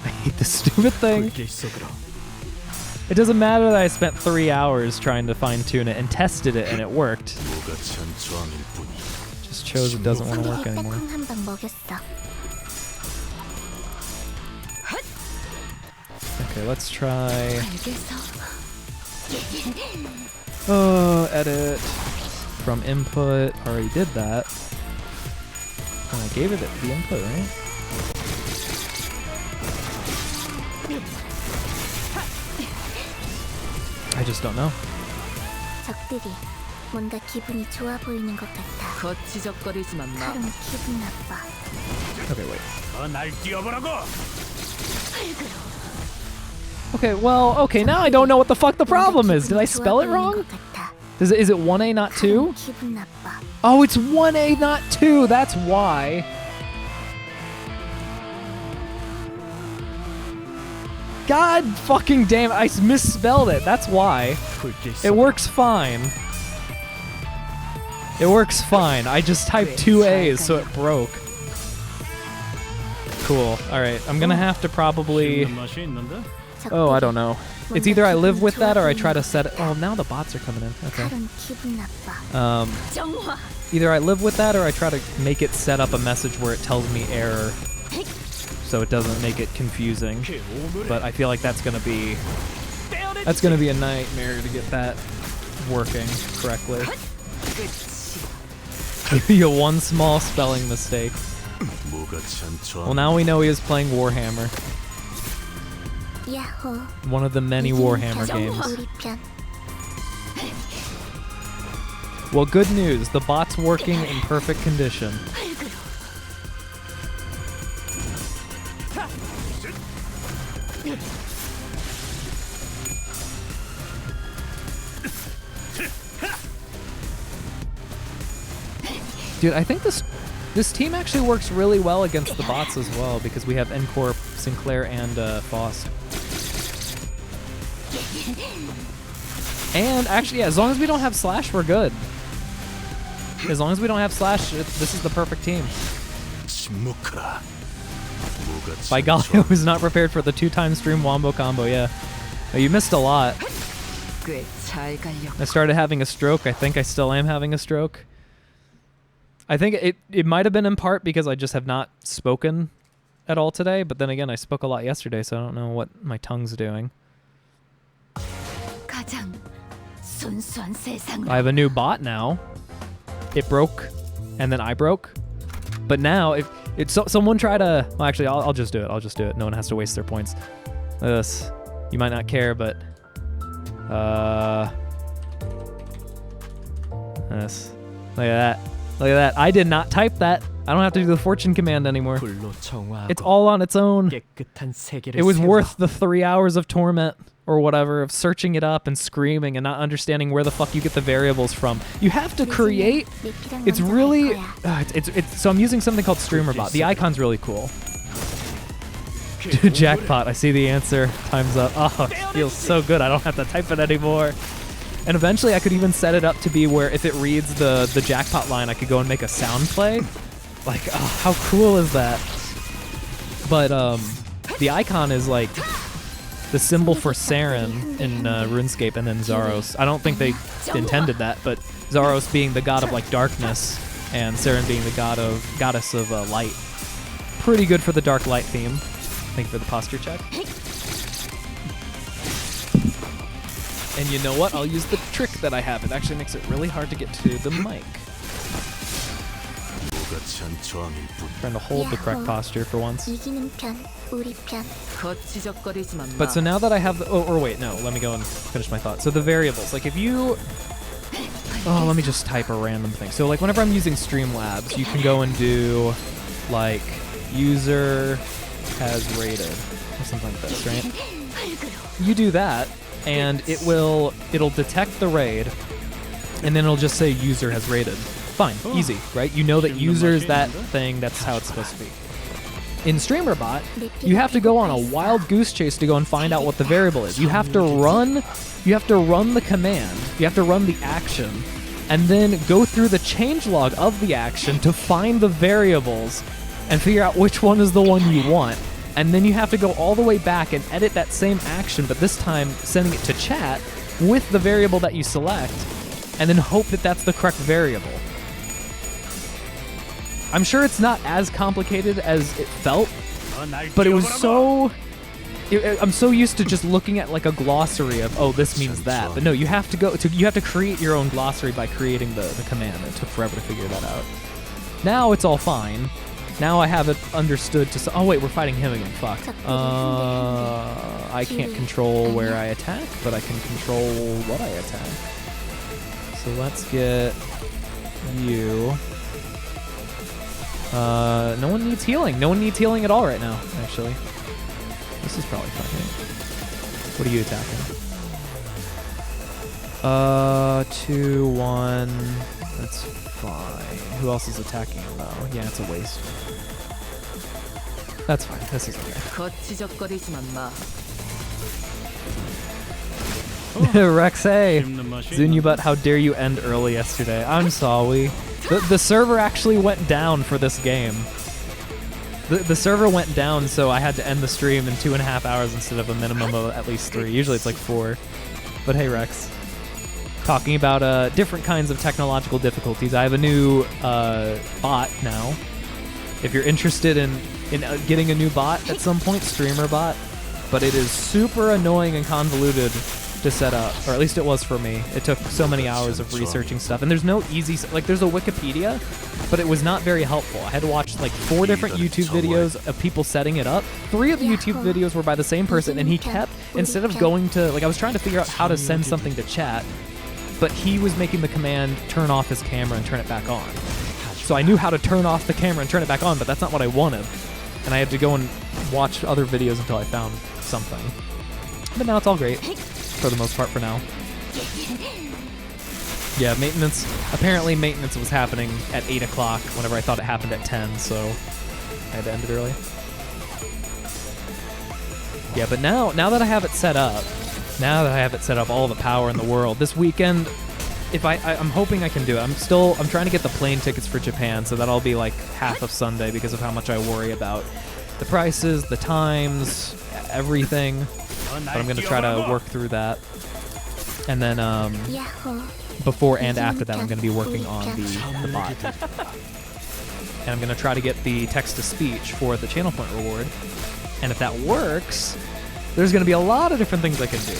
I hate this stupid thing. 게 있어 그럼. It doesn't matter that I spent 3 hours trying to fine tune it and tested it and it worked. 뭐가 천추함일 뿐이. Just chose it doesn't want to work 우리에게 anymore. 땅콩 한 방 먹였어. Okay, let's try. 알겠어. Oh, edit from input. Already did that. And I gave it the input, right? I just don't know. 적들이 뭔가 기분이 좋아 보이는 것 같아. 거치적거리지만 마. 카론 기분 나빠. Okay, wait. 더 날뛰어보라고. Okay, well, okay, now I don't know what the fuck the problem is. Did I spell it wrong? Is it 1A, not 2? 기분 나빠. Oh, it's 1A, not 2. That's why. God fucking damn, I misspelled it. That's why. It works fine. It works fine. I just typed 2 A's, so it broke. Cool. Alright, I'm gonna have to probably... 맛이 있는데? Oh, I don't know. It's either I live with that or I try to set it... Oh, now the bots are coming in. Okay. 카론 기분 나빠. 정화. Either I live with that or I try to make it set up a message where it tells me error so it doesn't make it confusing. But I feel like that's gonna be a nightmare to get that working correctly. You get one small spelling mistake. 뭐가 천추함. Well, now we know he is playing Warhammer. 야호. One of the many Warhammer games. 우리 편. Well, good news. The bot's working in perfect condition. Dude, I think this team actually works really well against the bots as well because we have Ncorp, Sinclair, and Faust. And actually, yeah, as long as we don't have Slash, we're good. As long as we don't have Slash, this is the perfect team. 침묵하라. 뭐가 By golly, I was not prepared for the 2-time stream wombo combo, yeah. Oh, you missed a lot. 꽤잘 갈려. I started having a stroke. I think I still am having a stroke. I think it might have been in part because I just have not spoken at all today, but then again, I spoke a lot yesterday, so I don't know what my tongue's doing. 가장 순수한 세상. I have a new bot now. It broke, and then I broke. But now, Someone try to. Well, actually, I'll just do it. I'll just do it. No one has to waste their points. This, you might not care, but this. Look at that. Look at that. I did not type that. I don't have to do the fortune command anymore. It's all on its own. It was worth the 3 hours of torment or whatever of searching it up and screaming and not understanding where the fuck you get the variables from. You have to create. It's really. So I'm using something called StreamerBot. The icon's really cool. Jackpot. I see the answer. Time's up. Oh, it feels so good. I don't have to type it anymore. And eventually I could even set it up to be where if it reads the jackpot line, I could go and make a sound play. Like, oh, how cool is that? But the icon is like the symbol for Saren in RuneScape and then Zaros. I don't think they intended that, but Zaros being the god of like darkness and Saren being the goddess of light. Pretty good for the dark light theme. Thank you for the posture check. And you know what? I'll use the trick that I have. It actually makes it really hard to get to the mic. Trying to hold the correct posture for once. But so now that I have the... or wait, no. Let me go and finish my thought. So the variables. Like if you... Oh, let me just type a random thing. So like whenever I'm using Streamlabs, you can go and do like user has rated or something like this, right? You do that and it'll detect the raid and then it'll just say user has rated. Fine, easy, right? You know that user is that thing, that's how it's supposed to be. In StreamerBot, you have to go on a wild goose chase to go and find out what the variable is. You have to run the command, you have to run the action, and then go through the changelog of the action to find the variables and figure out which one is the one you want. And then you have to go all the way back and edit that same action, but this time sending it to chat with the variable that you select, and then hope that that's the correct variable. I'm sure it's not as complicated as it felt, but it was so... I'm so used to just looking at like a glossary of, oh, this means that. But no, you have to create your own glossary by creating the command. It took forever to figure that out. Now it's all fine. Now I have it understood to... Oh, wait, we're fighting him again. Fuck. I can't control where I attack, but I can control what I attack. So let's get you... no one needs healing. No one needs healing at all right now, actually. This is probably fine. What are you attacking? 2, 1. That's fine. Who else is attacking him though? Yeah, it's a waste. That's fine. This is okay. Rex, hey! Zunubut, how dare you end early yesterday? I'm sorry. The server actually went down for this game. The server went down, so I had to end the stream in 2.5 hours instead of a minimum of at least 3. Usually it's like 4. But hey, Rex. Talking about different kinds of technological difficulties. I have a new bot now. If you're interested in getting a new bot at some point, StreamerBot. But it is super annoying and convoluted to set up, or at least it was for me. It took so many hours of researching stuff, and there's no easy, like there's a Wikipedia, but it was not very helpful. I had to watch like 4 different YouTube videos of people setting it up. 3 of the YouTube videos were by the same person, and he kept, instead of going to, like I was trying to figure out how to send something to chat, but he was making the command turn off his camera and turn it back on. So I knew how to turn off the camera and turn it back on, but that's not what I wanted. And I had to go and watch other videos until I found something. But now it's all great. For the most part for now. Yeah, maintenance. Apparently maintenance was happening at 8 o'clock whenever I thought it happened at 10, so I had to end it early. Yeah, but now that I have it set up, all the power in the world, this weekend, if I'm hoping I can do it. I'm trying to get the plane tickets for Japan, so that'll be like half of Sunday because of how much I worry about the prices, the times, everything. But I'm going to try to work through that. And then before and after that, I'm going to be working on the bot. And I'm going to try to get the text-to-speech for the channel point reward. And if that works, there's going to be a lot of different things I can do.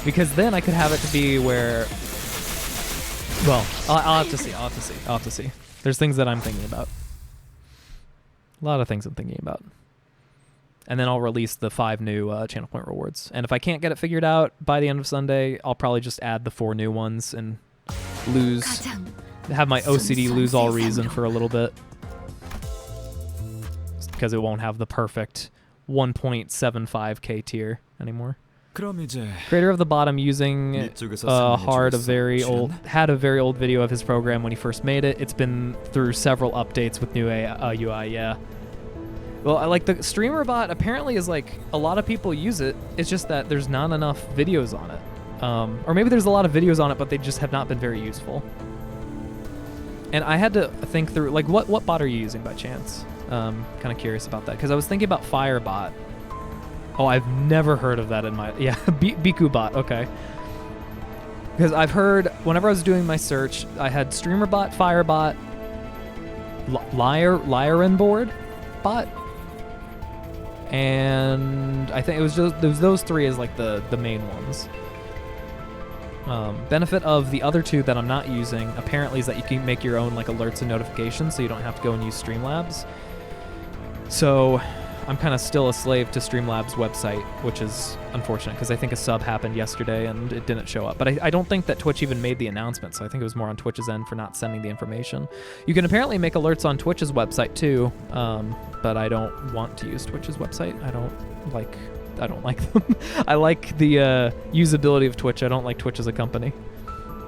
Because then I could have it to be where... Well, I'll have to see. There's things that I'm thinking about. A lot of things I'm thinking about. And then I'll release the 5 new channel point rewards. And if I can't get it figured out by the end of Sunday, I'll probably just add the 4 new ones and have my OCD lose all reason for a little bit. Because it won't have the perfect 1.75k tier anymore. Creator of the bottom using had a very old video of his program when he first made it. It's been through several updates with new UI, yeah. Well, I like the streamer bot apparently is like a lot of people use it. It's just that there's not enough videos on it. Or maybe there's a lot of videos on it, but they just have not been very useful. And I had to think through, like, what bot are you using by chance? Kind of curious about that, because I was thinking about Firebot. Oh, I've never heard of that in my... Yeah, Biku bot, okay. Because I've heard, whenever I was doing my search, I had StreamerBot, Firebot, Lyran board bot, and I think it was just those 3 as like the main ones. Benefit of the other 2 that I'm not using apparently is that you can make your own like alerts and notifications, so you don't have to go and use Streamlabs. So I'm kind of still a slave to Streamlabs' website, which is unfortunate because I think a sub happened yesterday and it didn't show up. But I don't think that Twitch even made the announcement, so I think it was more on Twitch's end for not sending the information. You can apparently make alerts on Twitch's website too, but I don't want to use Twitch's website. I don't like them. I like the usability of Twitch. I don't like Twitch as a company.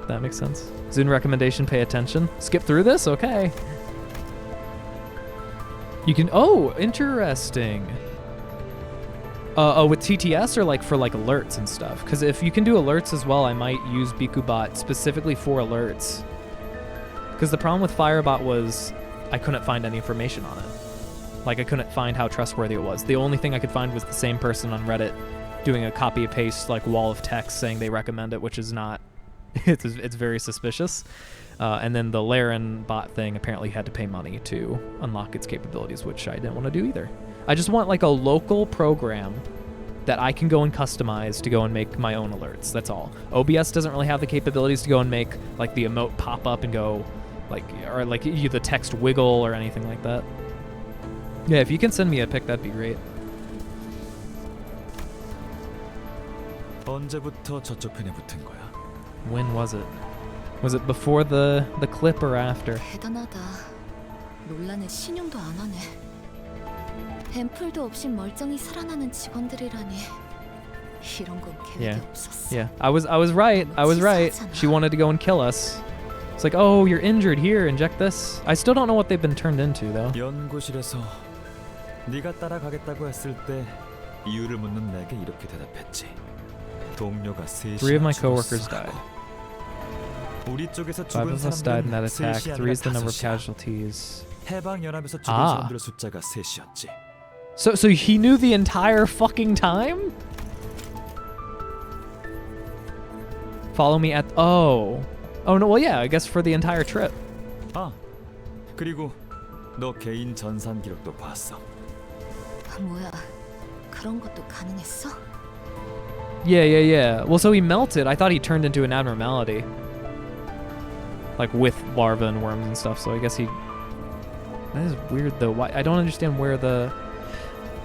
If that makes sense. Zune recommendation, pay attention. Skip through this? Okay. You can, oh, interesting. Oh, with TTS or like for like alerts and stuff? Because if you can do alerts as well, I might use BikuBot specifically for alerts. Because the problem with Firebot was I couldn't find any information on it. Like I couldn't find how trustworthy it was. The only thing I could find was the same person on Reddit doing a copy and paste like wall of text saying they recommend it, which is not, it's very suspicious. And then the Laren bot thing apparently had to pay money to unlock its capabilities, which I didn't want to do either. I just want like a local program that I can go and customize to go and make my own alerts. That's all. OBS doesn't really have the capabilities to go and make like the emote pop up and go like, or like the text wiggle or anything like that. Yeah, if you can send me a pic, that'd be great. 언제부터 저쪽 편에 붙은 거야? When was it? Was it before the clip or after? 대단하다. 논란에 신용도 안 하네. 앰플도 없이 멀쩡히 살아나는 직원들이라니. 이런 건 계획이 없었어. Yeah. I was right. She wanted to go and kill us. It's like, oh, you're injured. Here, inject this. I still don't know what they've been turned into, though. 연구실에서 네가 따라가겠다고 했을 때 이유를 묻는 내게 이렇게 대답했지. 동료가 3 of my coworkers died. 우리 쪽에서 5 죽은 of us died in that attack. 3 is the number of 5이야. casualties. 해방 연합에서 죽은 사람들의 숫자가 3이었지. So he knew the entire fucking time? Follow me at oh no, well yeah, I guess for the entire trip. 아, 그리고 너 개인 전산 기록도 봤어. 뭐야? 그런 것도 가능했어? Yeah. Well, so he melted. I thought he turned into an abnormality. Like with larvae and worms and stuff, so I guess he... That is weird though. Why? I don't understand where the...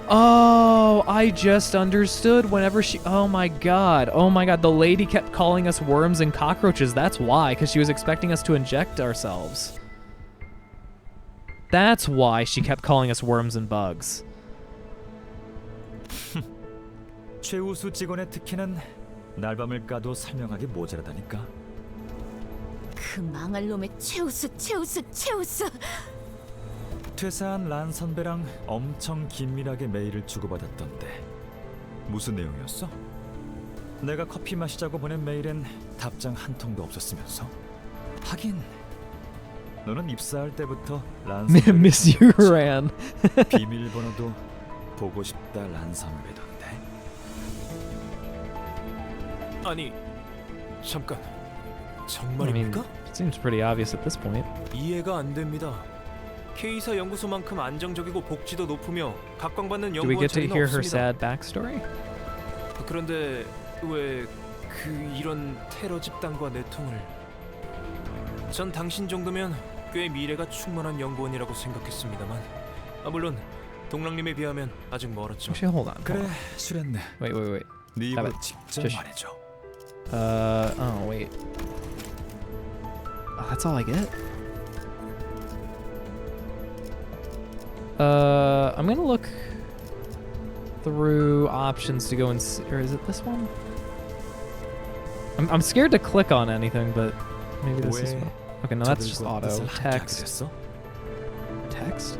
Oh, I just understood whenever she... Oh my god. The lady kept calling us worms and cockroaches. That's why, because she was expecting us to inject ourselves. That's why she kept calling us worms and bugs. 최우수 직원의 특혜는 날밤을 까도 설명하기 모자라다니까. 그 망할 놈의 최우수. 퇴사한 란 선배랑 엄청 긴밀하게 메일을 주고받았던데 무슨 내용이었어? 내가 커피 마시자고 보낸 메일엔 답장 한 통도 없었으면서. 하긴 너는 입사할 때부터 란 선배 Miss you, Ran. 비밀번호도 보고 싶다 란 선배던데. 아니, 잠깐. I mean, 정말입니까? it seems pretty obvious at this point. 이해가 안 됩니다. K사 연구소만큼 안정적이고 복지도 높으며 각광받는 Do we 연구원 get to 자리는 hear her 없습니다. sad backstory? 그런데 왜 이런 테러 집단과 내통을? 전 당신 정도면 꽤 미래가 충만한 연구원이라고 생각했습니다만 물론 동랑님에 비하면 아직 멀었죠. Actually, hold on. 그래, 슈렌네. Wait. 네 Have 입으로 it. 직접 Just- 말해줘. Oh, wait. Oh, that's all I get? I'm gonna look through options to go and see, or is it this one? I'm scared to click on anything, but maybe this is 왜 one. Okay, no, that's just 저들과 auto. 뜻을 함께 하게 Text. 됐어? Text?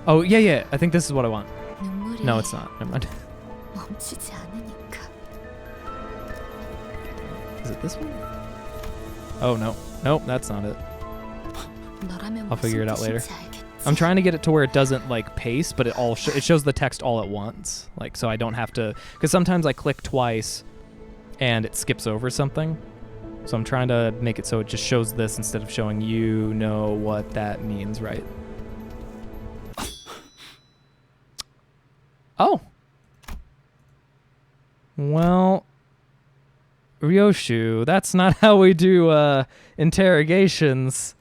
Oh, yeah. I think this is what I want. 눈물이 No, it's not. Never mind. 멈추지 않으니까. Is it this one? Oh, no. Nope, that's not it. 너라면 I'll figure it out later. 무슨 뜻인지 알겠지. I'm trying to get it to where it doesn't like paste, but it all it shows the text all at once. Like, so I don't have to, because sometimes I click twice and it skips over something. So I'm trying to make it so it just shows this instead of showing you know what that means, right? Oh. Well, Ryoshu, that's not how we do interrogations.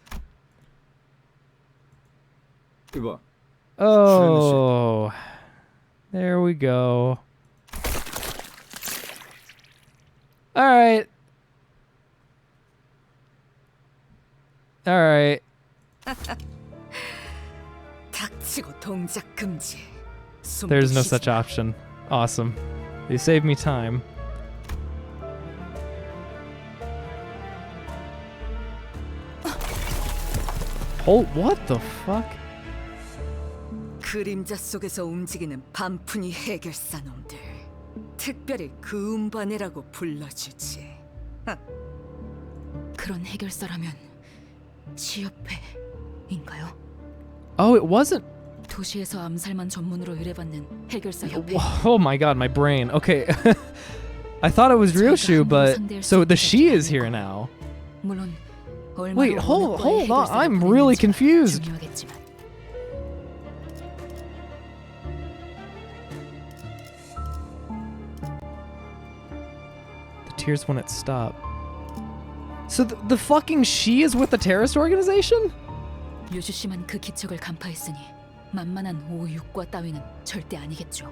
이봐, Oh, there we go. All right. 닥치고 동작 금지. There's no such option. Awesome. You saved me time. Oh, what the fuck? 그림자 속에서 움직이는 반푼이 해결사 놈들. 특별히 그 음반이라고 불러주지. 그런 해결사라면 시협회인가요? Oh, it wasn't. 도시에서 암살만 전문으로 의뢰받는 해결사 협회. Oh my god, my brain. Okay. I thought it was Ryoshu, but so the she is here now. 물론 얼마나 Wait, 어느 hold 과의 on. 해결사가 I'm really 보냈는지가 confused. 중요하겠지만. The tears when it stopped. So the fucking she is with the terrorist organization? 유주 씨만 그 기척을 간파했으니 만만한 오육과 따위는 절대 아니겠죠.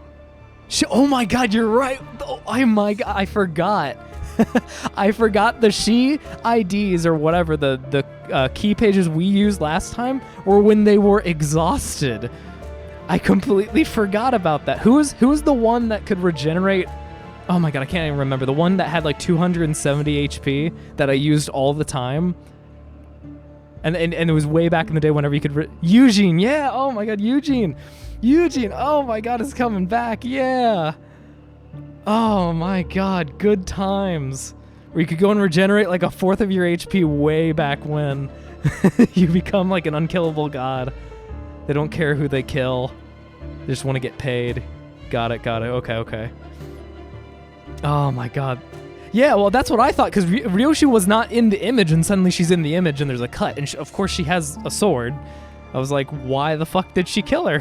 Oh my god, you're right. Oh my god, I forgot. I forgot the she IDs or whatever the key pages we used last time were when they were exhausted. I completely forgot about that. Who was the one that could regenerate? Oh my god, I can't even remember. The one that had like 270 HP that I used all the time. And it was way back in the day whenever you could Eugene, yeah. Oh my god, Eugene, oh my god, it's coming back, yeah. Oh my god, good times. Where you could go and regenerate like a fourth of your HP way back when. You become like an unkillable god. They don't care who they kill. They just want to get paid. Got it. Okay. Oh my god. Yeah, well, that's what I thought, because Ryoshu was not in the image, and suddenly she's in the image, and there's a cut. And of course, she has a sword. I was like, why the fuck did she kill her?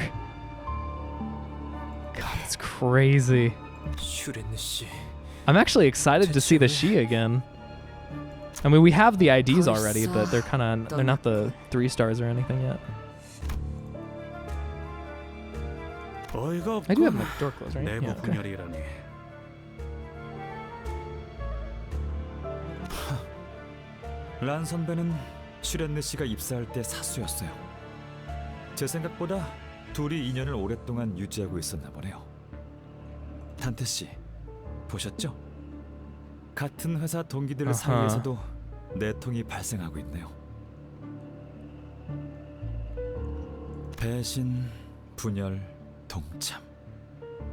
God, that's crazy. 슈렌느 씨. I'm actually excited to see the she again. I mean, we have the IDs already, but they're not the 3 stars or anything yet. 어이가 I do have 없군. my door closed, right? 내부 Yeah, okay. 분열이라니. 란 선배는 슈렌느 씨가 입사할 때 사수였어요. 제 생각보다 둘이 인연을 오랫동안 유지하고 있었나 보네요. 단테 씨, 보셨죠? 같은 회사 동기들 아하. 사이에서도 내통이 발생하고 있네요. 배신, 분열, 동참.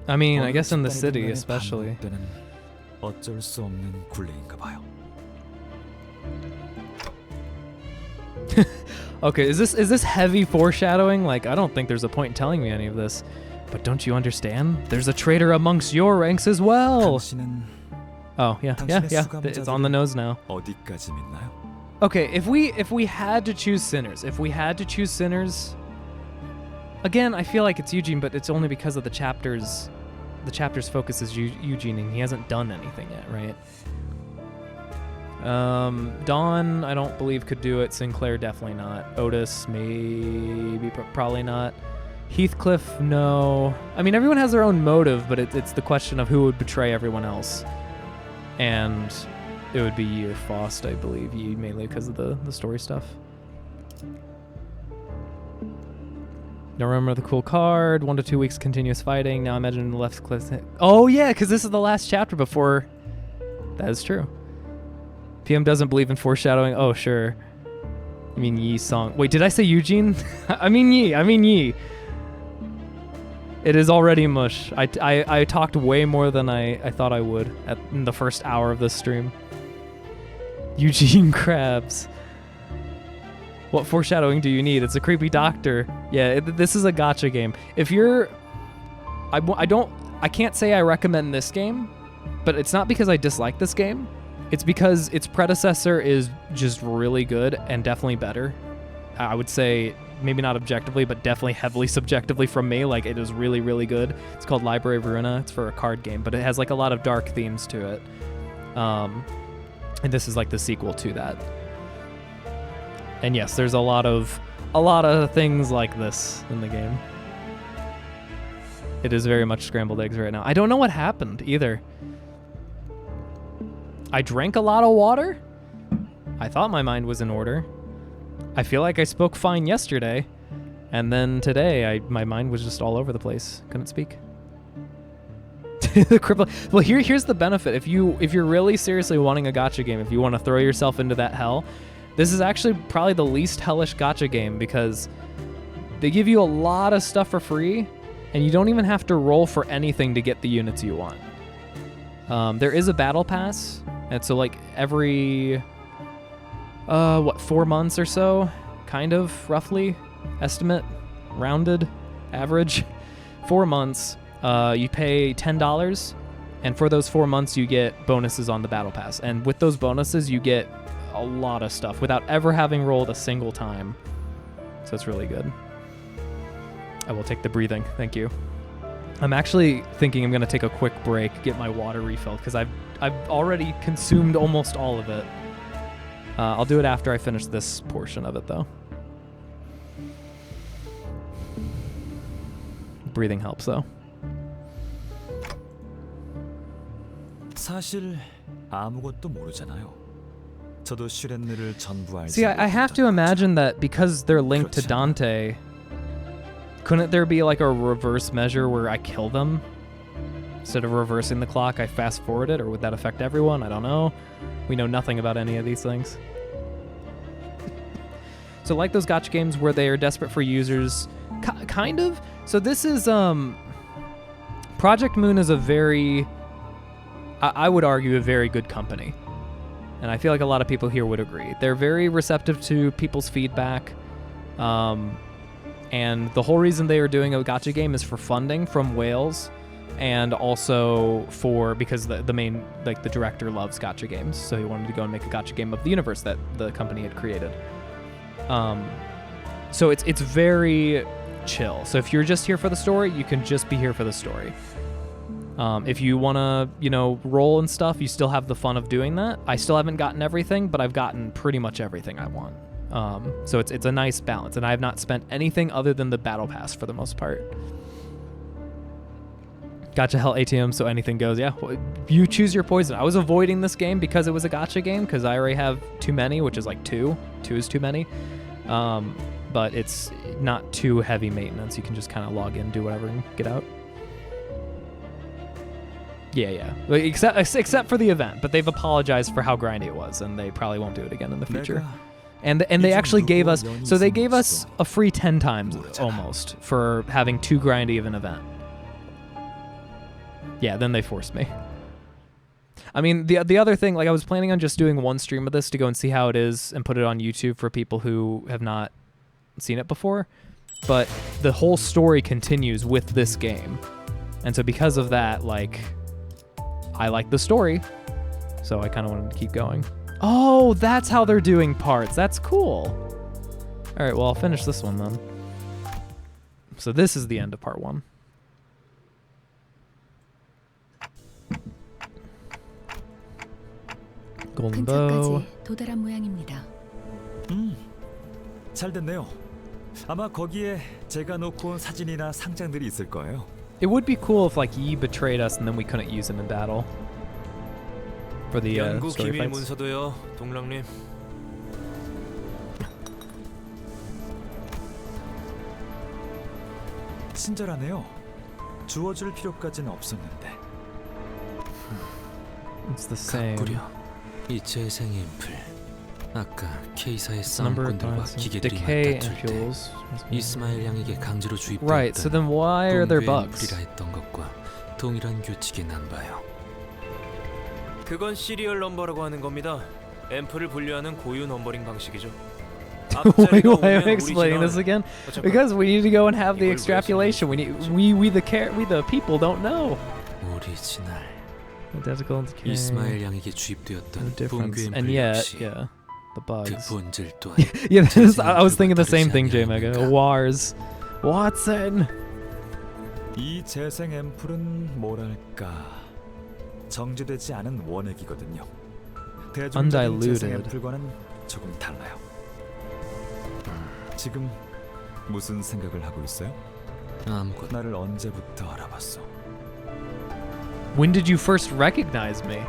I mean, I guess in the 어느 city, 집단이든 간에 especially. 반복되는 어쩔 수 없는 굴레인가 봐요. Okay, is this heavy foreshadowing? Like, I don't think there's a point in telling me any of this. But don't you understand? There's a traitor amongst your ranks as well. 당신은 Oh, yeah. It's on the nose now. 어디까지 믿나요? Okay, if we had to choose sinners, again, I feel like it's Eugene, but it's only because of the chapter's focus is Eugene, and he hasn't done anything yet, right? Dawn, I don't believe could do it. Sinclair, definitely not. Otis, maybe, probably not. Heathcliff, no. I mean, everyone has their own motive, but it's the question of who would betray everyone else. And it would be Yi or Faust, I believe. Yi mainly because of the story stuff. Don't remember the cool card. 1 to 2 weeks continuous fighting. Now imagine the left cliff. Oh yeah, because this is the last chapter before. That is true. PM doesn't believe in foreshadowing. Oh sure. You mean Yi song? Wait, did I say Eugene? I mean Yi. It is already mush. I talked way more than I thought I would in the first hour of this stream. Eugene Krabs. What foreshadowing do you need? It's a creepy doctor. Yeah, this is a gacha game. If you're... I can't say I recommend this game, but it's not because I dislike this game. It's because its predecessor is just really good and definitely better. I would say maybe not objectively, but definitely heavily subjectively from me. Like, it is really, really good. It's called Library of Ruina. It's for a card game, but it has like a lot of dark themes to it. And this is like the sequel to that. And yes, there's a lot of things like this in the game. It is very much scrambled eggs right now. I don't know what happened either. I drank a lot of water. I thought my mind was in order. I feel like I spoke fine yesterday, and then today my mind was just all over the place. Couldn't speak. The cripple. Well, here's the benefit. If you're really seriously wanting a gacha game, if you want to throw yourself into that hell, this is actually probably the least hellish gacha game because they give you a lot of stuff for free, and you don't even have to roll for anything to get the units you want. There is a battle pass, and so like every 4 months or so, kind of roughly, estimate, rounded, average, 4 months, you pay $10, and for those 4 months you get bonuses on the battle pass, and with those bonuses you get a lot of stuff without ever having rolled a single time. So it's really good. I will take the breathing. Thank you. I'm actually thinking I'm going to take a quick break, get my water refilled, because I've already consumed almost all of it. I'll do it after I finish this portion of it, though. Breathing helps, though. 사실 아무것도 모르잖아요. 저도 슈렌느를 전부 알지. See, I have to imagine that because they're linked to Dante, couldn't there be like a reverse measure where I kill them? Instead of reversing the clock, I fast forward it, or would that affect everyone? I don't know. We know nothing about any of these things. So like those gacha games where they are desperate for users, kind of. So this is, Project Moon is a very, I would argue, a very good company. And I feel like a lot of people here would agree. They're very receptive to people's feedback. And the whole reason they are doing a gacha game is for funding from Wales, and also because the main, like the director loves gacha games, so he wanted to go and make a gacha game of the universe that the company had created. So it's very chill. So if you're just here for the story, you can just be here for the story. If you want to, roll and stuff, you still have the fun of doing that. I still haven't gotten everything, but I've gotten pretty much everything I want. So it's a nice balance, and I have not spent anything other than the battle pass for the most part. Gacha Hell ATM, so anything goes. Yeah, you choose your poison. I was avoiding this game because it was a gacha game, because I already have too many, which is like 2. 2 is too many. But it's not too heavy maintenance. You can just kind of log in, do whatever, and get out. Yeah. Except for the event, but they've apologized for how grindy it was, and they probably won't do it again in the future. And they actually gave us, so they gave us a free 10 times almost for having too grindy of an event. Yeah, then they forced me. I mean, the other thing, like I was planning on just doing one stream of this to go and see how it is and put it on YouTube for people who have not seen it before, but the whole story continues with this game. And so because of that, like, I like the story, so I kind of wanted to keep going. Oh, that's how they're doing parts. That's cool. All right, well, I'll finish this one then. So this is the end of part 1. Golden bow. 근처까지 도달한 모양입니다. 잘 됐네요. 아마 거기에 제가 놓고 온 사진이나 상장들이 있을 거예요. It would be cool if like Yi betrayed us and then we couldn't use him in battle. For the 연구 story 기밀 fights. 문서도요, 동랑님. 친절하네요. 주워줄 필요까지는 없었는데. It's the same. 뿌려. 이 재생 앰플. 아까 K사의 Number of 싸움꾼들과 times 기계들이 decay 맞다툴 때 ampules. 이스마일 양에게 강제로 Right. So 주입되었던 then why are there 동괴의 bugs? 앰플이라 했던 것과 동일한 규칙이 난 봐요. 그건 시리얼 넘버라고 하는 겁니다. 앰플을 분류하는 고유 넘버링 방식이죠. Wait, 앞자리가 why am 오면 I explaining 오리지널. this again? 잠깐. Because we need to go and have the 이걸 왜 extrapolation. We need we the people don't know. 오리지널. Identical and decay. 이스마일 양에게 No 주입되었던 difference. 붕괴 And 앰플 yet, 역시 yeah, the 그 bugs. 본질 또한 Yeah, this, 재생 I was thinking the 앰플과 same 다르지 thing, J Mega. 않냐니까. Wars, Watson. 이 재생 앰플은 뭐랄까 정제되지 않은 원액이거든요. 대중적인 Undiluted. 재생 앰플과는 조금 달라요. 지금 무슨 생각을 하고 있어요? 아무것도. 나를 언제부터 알아봤어? When did you first recognize me?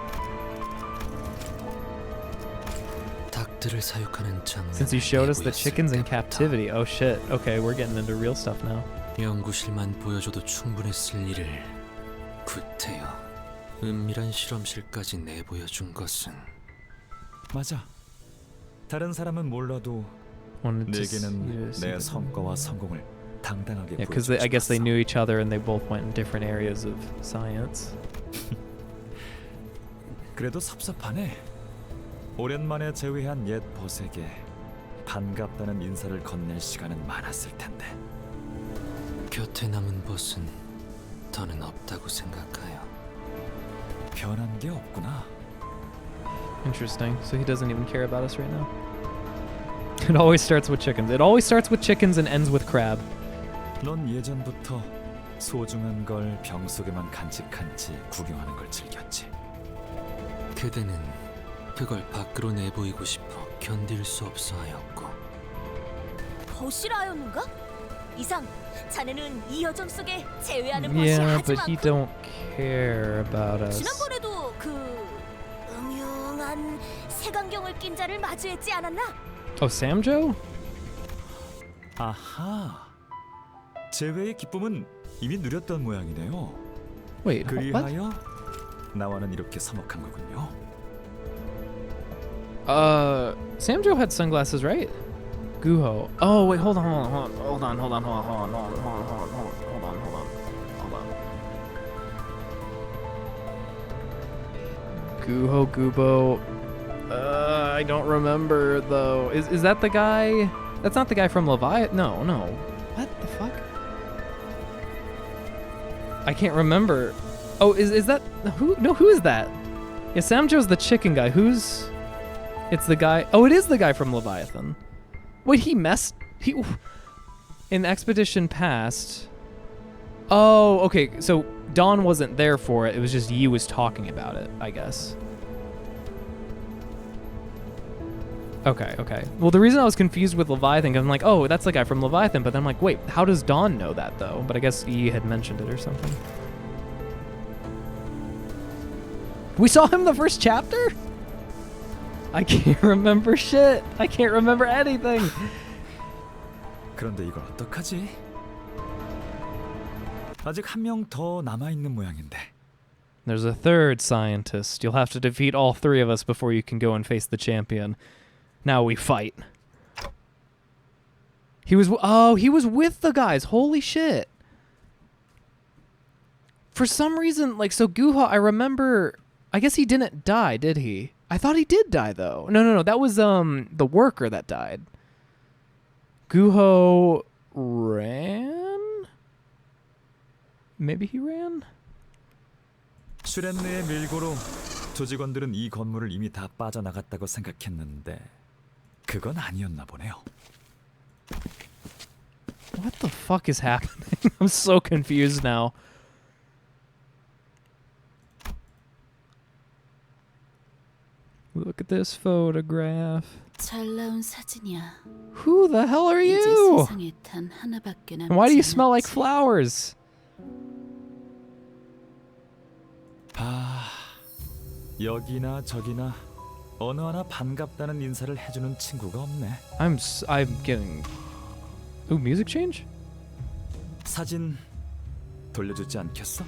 닭들을 사육하는 장면. Since you showed us the chickens in captivity. Oh shit. Okay, we're getting into real stuff now. 연구실만 보여줘도 충분했을 일을 구태여 은밀한 실험실까지 내보여준 것은 맞아. 다른 사람은 몰라도 Wanted to see 내게는 this. 내 성과와 성공을 당당하게 Yeah, because 보여주고 I guess they 싶었어. knew each other and they both went in different areas of science. 그래도 섭섭하네. 오랜만에 재회한 옛 벗에게 반갑다는 인사를 건넬 시간은 많았을 텐데. 곁에 남은 벗은 더는 없다고 생각하여. 변한 게 없구나. Interesting. So he doesn't even care about us right now. It always starts with chickens. It always starts with chickens and ends with crab. 넌 예전부터 소중한 걸 병 속에만 간직한 채 구경하는 걸 즐겼지. 그대는 그걸 밖으로 내보이고 싶어 견딜 수 없어 하였고. 거실하였는가? 이상, 자네는 이 여정 속에 제외하는 것이 Yeah, 아주 but he 많고 don't care about us. 지난번에도 그 음흉한 색안경을 낀 자를 마주했지 않았나? Oh, Samjo? 아하. 재회의 기쁨은 이미 누렸던 모양이네요. Wait, what? 그리하여 나와는 이렇게 서먹한 거군요. Samjo had sunglasses, right? Guho. Oh, wait, hold on. Guho, Gubo. I don't remember though. Is that the guy? That's not the guy from Leviathan. No. What the fuck? I can't remember. Oh, is that who? No, who is that? Yeah, Samjo's the chicken guy. Who's? It's the guy. Oh, it is the guy from Leviathan. Wait, he in Expedition Past. Oh, okay. So Dawn wasn't there for it. It was just Yi was talking about it, I guess. Okay. Well, the reason I was confused with Leviathan, 'cause I'm like, oh, that's the guy from Leviathan, but then I'm like, wait, how does Dawn know that though? But I guess Yi had mentioned it or something. We saw him the first chapter? I can't remember shit. I can't remember anything. 그런데 이걸 어떡하지? 아직 한 명 더 남아 있는 모양인데. There's a third scientist. You'll have to defeat all three of us before you can go and face the champion. Now we fight. He was with the guys. Holy shit. For some reason, like, so Guha, I remember, I guess he didn't die, did he? I thought he did die though. No. That was the worker that died. Guho ran? Maybe he ran? 슈렌느의 밀고로 조직원들은 이 건물을 이미 다 빠져나갔다고 생각했는데 그건 아니었나 보네요. What the fuck is happening? I'm so confused now. Look at this photograph. 잘 나온 사진이야. Who the hell are 이제 you? 세상에 단 하나밖에 남지 And why do you smell like 않았지. flowers? 여기나 저기나 어느 하나 반갑다는 인사를 해주는 친구가 없네. I'm getting. Ooh, music change? 사진 돌려주지 않겠어?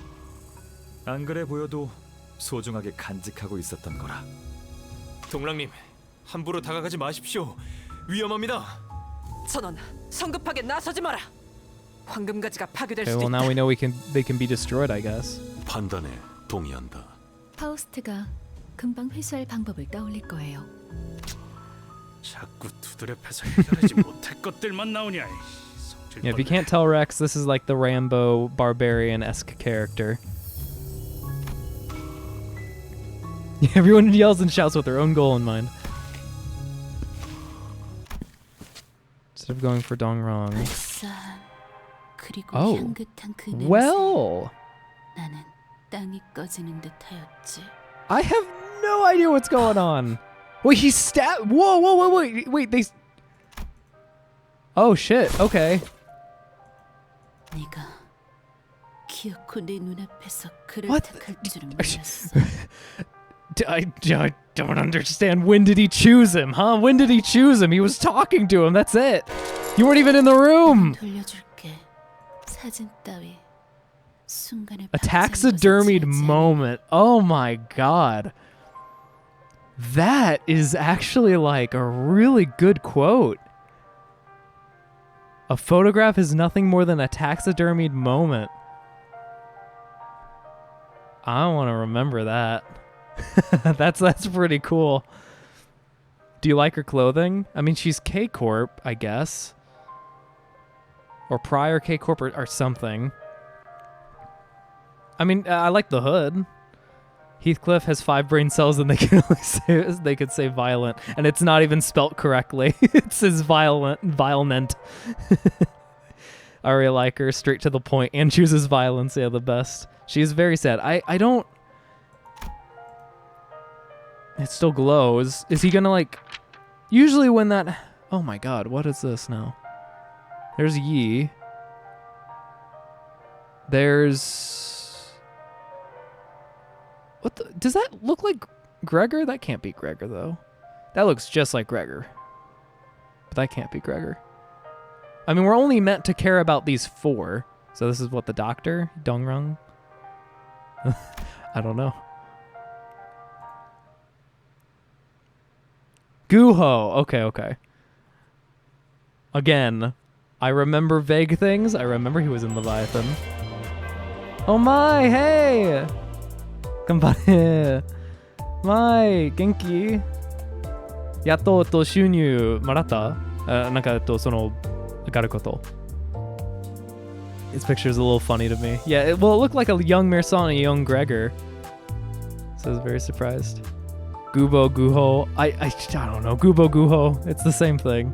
안 그래 보여도 소중하게 간직하고 있었던 거라. 동랑님, 함부로 다가가지 마십시오. 위험합니다. 선원, 성급하게 나서지 마라. 황금가지가 파괴될 Okay, 수도 well now 있다. we know they can be destroyed, I guess. 판단에 동의한다. 파우스트가 금방 회수할 방법을 떠올릴 거예요. 자꾸 두드려 패서 해결하지 못할 것들만 나오냐. Yeah, if you can't tell Rex, this is like the Rambo barbarian-esque character. Everyone yells and shouts with their own goal in mind. Instead of going for Dongrong. 알싸한 그리고 Oh. 향긋한 그 냄새. Well, 나는 땅이 꺼지는 듯하였지. I have no idea what's going on. Wait, he stabbed. Whoa, wait, they. Oh shit. Okay. 네가 기어코 내 눈앞에서 그를 What? 택할 줄은 몰랐어. I don't understand. When did he choose him, huh? When did he choose him? He was talking to him. That's it. You weren't even in the room. 돌려줄게. 사진 따위 순간을 A 박차는 taxidermied 것은 지나지 moment. Oh my god. That is actually like a really good quote. A photograph is nothing more than a taxidermied moment. I want to remember that. That's pretty cool. Do you like her clothing? I mean, she's K-Corp, I guess. Or prior K-Corp or something. I mean, I like the hood. Heathcliff has 5 brain cells and they could say violent, and it's not even spelt correctly. It says violent. I really like her, straight to the point, and chooses violence. Yeah, the best. She's very sad. I don't. It still glows. Is he gonna like? Usually when that. Oh my god, what is this now? There's Yi. There's. What the, does that look like Gregor? That can't be Gregor, though. That looks just like Gregor. But that can't be Gregor. I mean, we're only meant to care about these 4. So this is what, the doctor? Dongrung? I don't know. Guho. Okay. Again, I remember vague things. I remember he was in Leviathan. Oh my, hey! 頑張れ。My, 元気？やっと収入もらった？なんかそのがること。This picture is a little funny to me. Yeah, it looked like a young Mirsan and a young Gregor. So I was very surprised. Gubo, Guho. I don't know. Gubo, Guho. It's the same thing.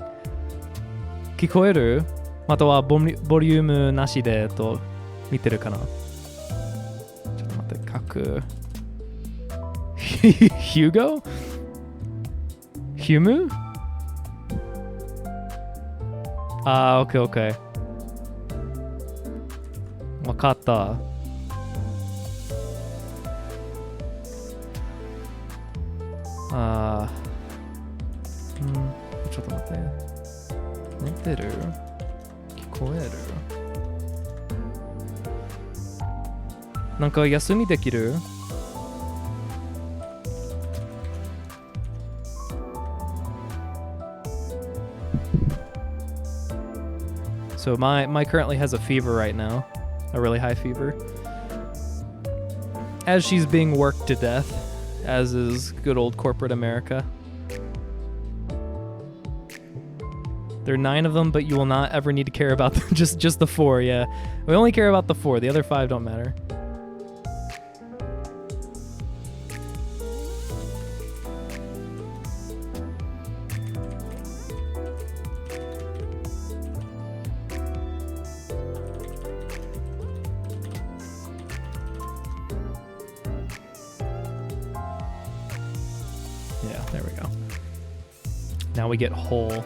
聞こえる？またはボリュームなしで見てるかな？ちょっと待って、書く。Hugo? Humu? Okay. わかった。ちょっと待って。寝てる？聞こえる？なんか休みできる？So my currently has a fever right now, a really high fever. As she's being worked to death, as is good old corporate America. There are 9 of them, but you will not ever need to care about them. just the 4, yeah. We only care about the 4. The other 5 don't matter. Yeah. There we go. Now we get whole.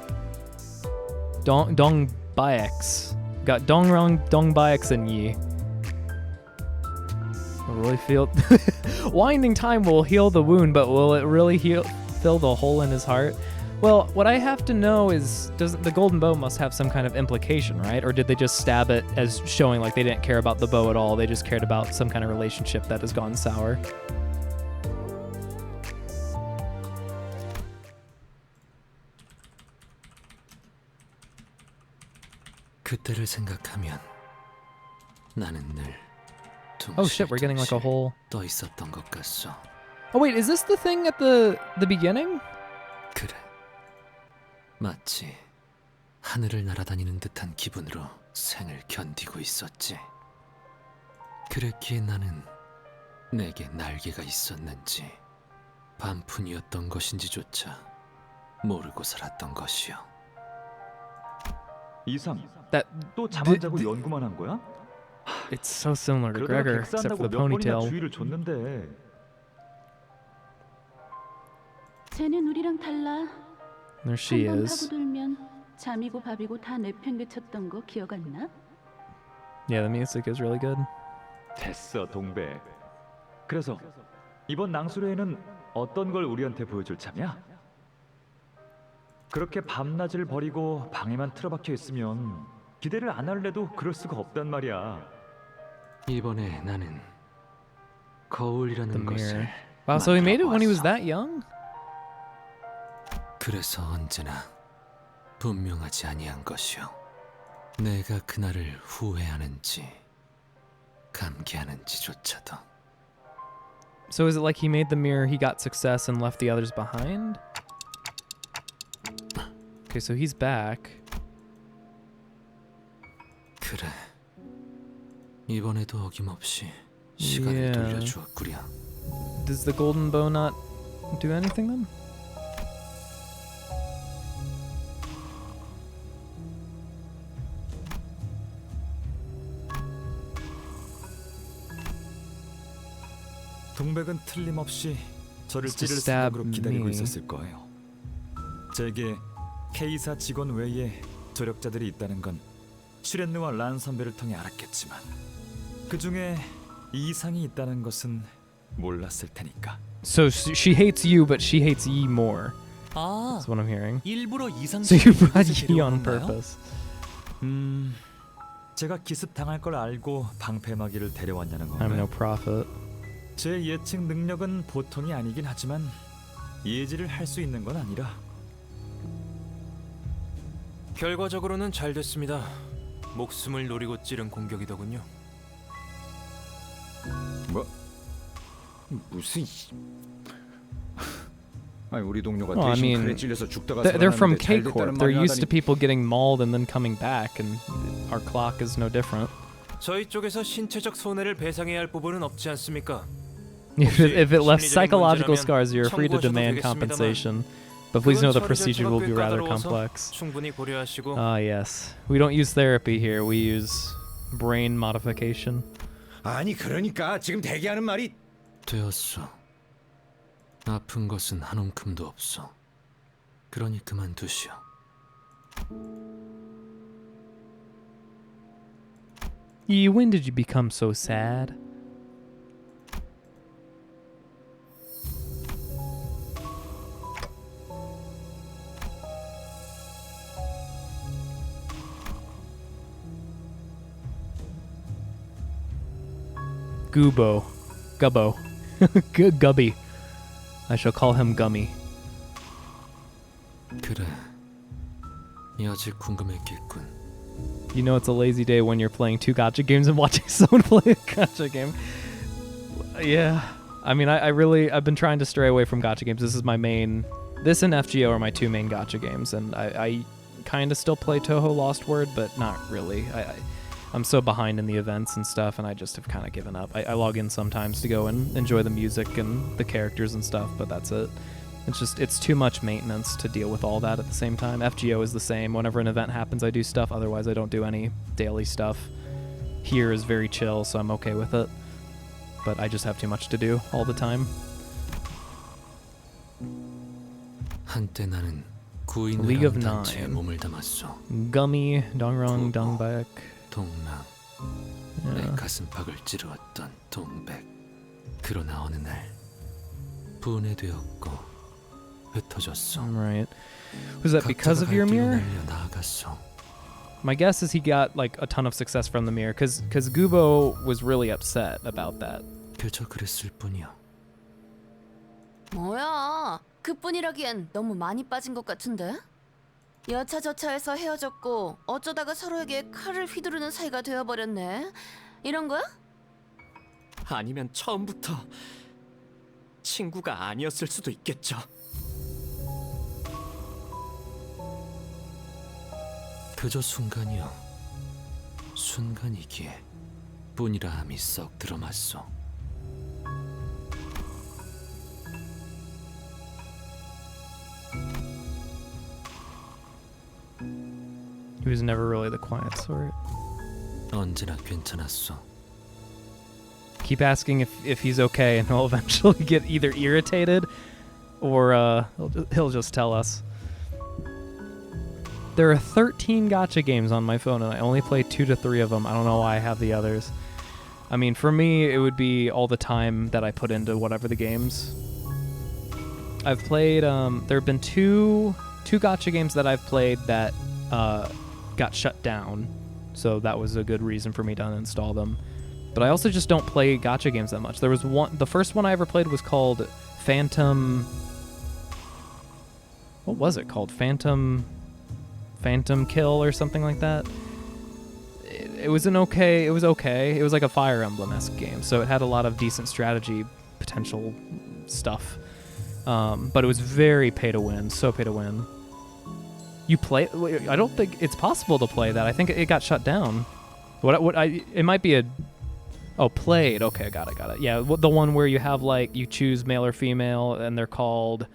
Dong Baix. Got Dongrong Dong Baix and Yi. I really feel winding time will heal the wound, but will it really fill the hole in his heart? Well, what I have to know is, does the golden bow must have some kind of implication, right? Or did they just stab it as showing like they didn't care about the bow at all? They just cared about some kind of relationship that has gone sour. 그때를 생각하면 나는 늘 Oh shit, we're getting like a whole... 떠 있었던 것 같소. Oh wait, is this the thing at the beginning? 그래. 마치 하늘을 날아다니는 듯한 기분으로 생을 견디고 있었지. 그랬기에 나는 내게 날개가 있었는지 반푼이었던 것인지조차 모르고 살았던 것이요. 이상. That 또 잠안 자고 연구만 한 거야? It's so similar to 그러다가 Gregor, except for 객사한다고 the 몇 번이나 ponytail. 주의를 줬는데. 쟤는 우리랑 달라. There she 한번 is. 파고들면 잠이고 밥이고 다 내팽개쳤던 거 기억 안 나? Yeah, the music is really good. 됐어, 동백. 그래서 이번 낭수회에는 어떤 걸 우리한테 보여줄 참이야? 그렇게 밤낮을 버리고 방에만 틀어박혀 있으면 기대를 안 할래도 그럴 수가 없단 말이야. 이번에 나는 The 거울이라는 mirror. 것을 Wow, so he made it when he was 만들어 that young? 그래서 언제나 분명하지 아니한 것이요. 내가 그날을 후회하는지 감기하는지조차도. So is it like he made the mirror, he got success and left the others behind? Okay, so he's back. 그래. 이번에도 어김없이 시간을 Yeah. 돌려주었구려. Does the golden bow not do anything then? 동백은 틀림없이 저를 Just to 찌를 stab 생각으로 기다리고 me. 있었을 거예요. 제게 K사 직원 외에 조력자들이 있다는 건 슈렌느와 란 선배를 통해 알았겠지만 그 중에 이상이 있다는 것은 몰랐을 테니까. So she hates you, but she hates Yi more. 아, That's what I'm hearing. 일부러 이상 So you brought Yi on purpose. 제가 기습 당할 걸 알고 방패막이를 데려왔냐는 I'm no 건가요? prophet. 제 예측 능력은 보통이 아니긴 하지만 예지를 할 수 있는 건 아니라. 결과적으로는 잘 됐습니다. 목숨을 노리고 찌른 공격이더군요. 뭐? 무슨? 아니 우리 동료가 Well, I 대신 mean, 칼에 찔려서 죽다가 they're from 살아났는데 잘 됐다는 K-Corp. They're 말이 used to 나다니. people getting mauled and then coming back, and our clock is no different. 저희 쪽에서 신체적 손해를 배상해야 할 부분은 없지 않습니까? If it left 심리적인 psychological 문제라면 scars, you're free to 청구하셔도 demand 되겠습니다만 compensation. But please know the 그건 처리 procedure will 절차가 be 꽤 rather 까다로워서 complex. 충분히 고려하시고 Ah, yes. We don't use therapy here. We use brain modification. 아니 그러니까 지금 대기하는 말이 되었어. 아픈 것은 한 움큼도 없어. 그러니 그만두시오. Yi, when did you become so sad? Gubbo. Gubby. I shall call him Gummy. 그래. 여직 궁금했겠군. You know it's a lazy day when you're playing 2 gacha games and watching someone play a gacha game. Yeah. I mean, I've been trying to stray away from gacha games. This is my main... This and FGO are my 2 main gacha games, and I kind of still play Touhou Lost Word, but not really. I'm so behind in the events and stuff, and I just have kind of given up. I log in sometimes to go and enjoy the music and the characters and stuff, but that's it. It's too much maintenance to deal with all that at the same time. FGO is the same. Whenever an event happens, I do stuff. Otherwise, I don't do any daily stuff. Here is very chill, so I'm okay with it. But I just have too much to do all the time. 한때 나는 League of 구인회랑 단체에 Nine. 몸을 담았어. Gummy, Dongrong, Dongbaek. 동랑 내 Yeah. 가슴팍을 찌르었던 동백. 그러나 어느 날 분해되었고 흩어졌어. Right. Was that because of your mirror? 날려 나아갔어. My guess is he got like a ton of success from the mirror, because Gubo was really upset about that. 그저 그랬을 뿐이야. 뭐야? 그뿐이라기엔 너무 많이 빠진 것 같은데? 여차저차해서 헤어졌고 어쩌다가 서로에게 칼을 휘두르는 사이가 되어버렸네. 이런 거야? 아니면 처음부터 친구가 아니었을 수도 있겠죠. 그저 순간이야. 순간이기에 뿐이라 함이 썩 들어맞소. He was never really the quiet sort. 언제나 괜찮았어. Keep asking if he's okay, and he'll eventually get either irritated or he'll just tell us. There are 13 gacha games on my phone, and I only play 2 to 3 of them. I don't know why I have the others. I mean, for me, it would be all the time that I put into whatever the games. I've played. There have been two gacha games that I've played that got shut down, so that was a good reason for me to uninstall them. But I also just don't play gacha games that much. There was one. The first one I ever played was called Phantom. What was it called? Phantom Kill or something like that. It was okay. It was okay. It was like a Fire Emblem-esque game, so it had a lot of decent strategy potential stuff. But it was very pay to win. So pay to win. You play? I don't think it's possible to play that. I think it got shut down. It might be a. Oh, played. Okay, got it. Yeah, the one where you have like you choose male or female, and they're called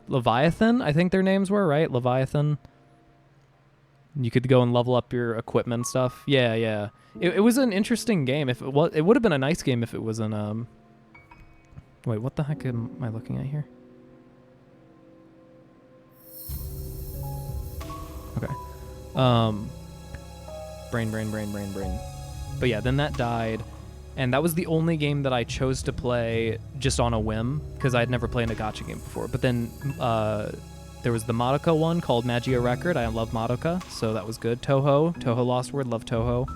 Leviathan. I think their names were right. Leviathan. You could go and level up your equipment and stuff. Yeah. It was an interesting game. If it would have been a nice game if it was an Wait, what the heck am I looking at here? Okay. Brain. But yeah, then that died. And that was the only game that I chose to play just on a whim, because I'd never played a gacha game before. But then there was the Madoka one called Magia Record. I love Madoka, so that was good. Toho Lost Word, loved Toho.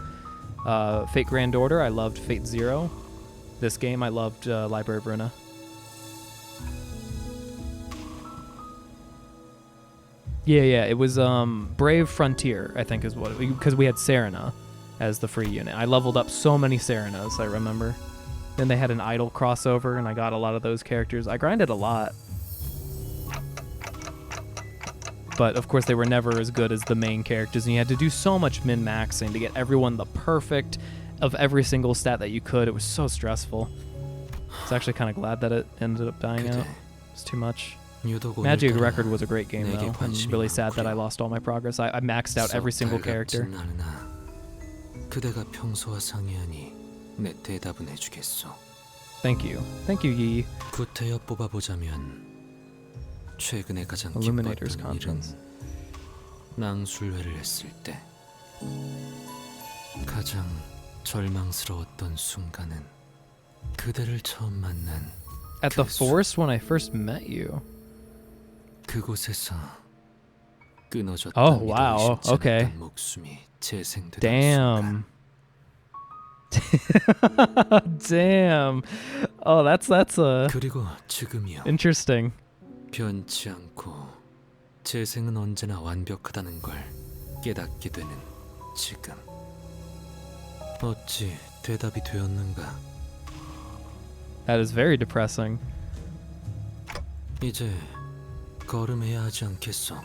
Fate Grand Order, I loved Fate Zero. This game, I loved Library of Runa. Yeah, it was Brave Frontier, I think is what, because we had Serena as the free unit. I leveled up so many Serenas, I remember. Then they had an idol crossover, and I got a lot of those characters. I grinded a lot. But of course they were never as good as the main characters, and you had to do so much min-maxing to get everyone the perfect of every single stat that you could. It was so stressful. I was actually kind of glad that it ended up dying out. It's too much. Magic Record was a great game though. I'm really sad that I lost all my progress. I maxed out every single character. 그대가 평소와 상이하니 내 대답은 해주겠소. Thank you, Yi. 구태여 뽑아보자면 최근에 가장 Illuminator's 기뻤던 일은 Conscience. 낭술회를 했을 때 가장 절망스러웠던 순간은 그대를 처음 만난 At the forest when I first met you. 그곳에서 끊어졌던 Oh wow, okay. 목숨이 재생되던 Damn. Damn. Oh, that's 그리고 지금이요. interesting. 변치 않고 재생은 언제나 완벽하다는 걸 깨닫게 되는 지금. 어찌 대답이 되었는가? That is very depressing. 이제 걸음해야 하지 않겠어.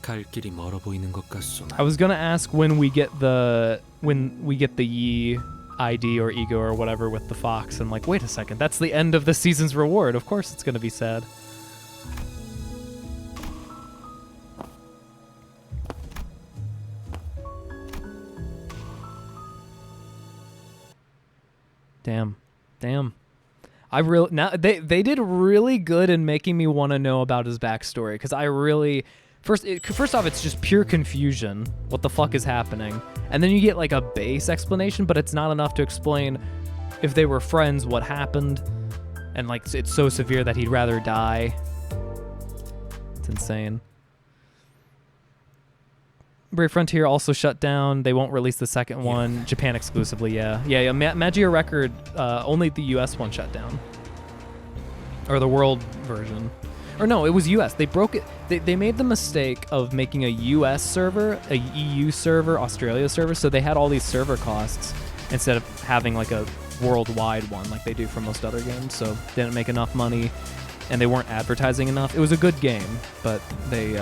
갈 길이 멀어 보이는 것 같소나. I was gonna ask when we get the Yi ID or ego or whatever with the fox, and like, wait a second, that's the end of the season's reward. Of course, it's gonna be sad. Damn. I really now they did really good in making me want to know about his backstory, because I really first off, it's just pure confusion. What the fuck is happening? And then you get like a base explanation, but it's not enough to explain if they were friends, what happened, and like it's so severe that he'd rather die. It's insane. Brave Frontier also shut down. They won't release the second one. Japan exclusively, yeah. Magia Record, only the US one shut down. Or the world version. Or no, it was US. They broke it. They made the mistake of making a US server, a EU server, Australia server, so they had all these server costs instead of having like a worldwide one like they do for most other games. So they didn't make enough money, and they weren't advertising enough. It was a good game, but they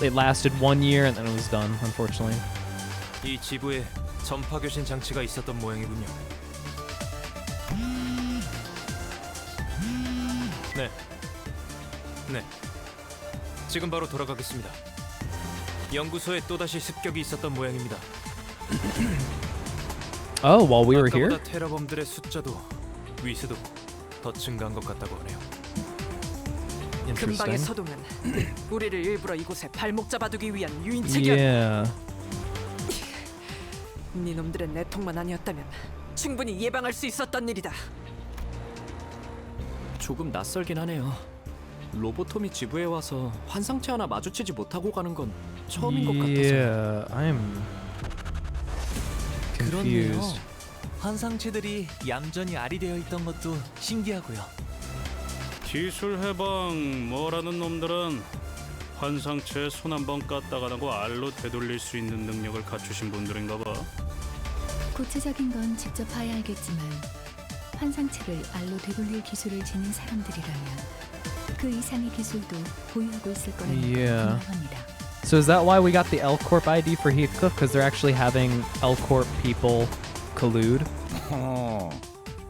it lasted 1 year and then it was done, unfortunately. 이 지부에 전파 교신 장치가 있었던 모양이군요. 네. 지금 바로 돌아가겠습니다. 연구소에 또다시 습격이 있었던 모양입니다. Oh, while we were here? 아까보다 테러범들의 숫자도 위수도 더 증가한 것 같다고 하네요. 근방의 서동은 우리를 일부러 이곳에 발목 잡아두기 위한 유인책이었다. Yeah. 네 놈들의 내통만 아니었다면 충분히 예방할 수 있었던 일이다. 조금 낯설긴 하네요. 로보톰이 지부에 와서 환상체 하나 마주치지 못하고 가는 건 처음인 것 같아서. Yeah, I'm confused. 환상체들이 얌전히 알이 되어 있던 것도 신기하고요. 기술 해방 뭐라는 놈들은 환상체에 손 한 번 까딱하고 알로 되돌릴 수 있는 능력을 갖추신 분들인가 봐. 구체적인 건 직접 봐야 알겠지만 환상체를 알로 되돌릴 기술을 지닌 사람들이라면 그 이상의 기술도 보유하고 있을 거라는 건 분명합니다. So is that why we got the L Corp ID for Heathcliff? Because they're actually having L Corp people collude?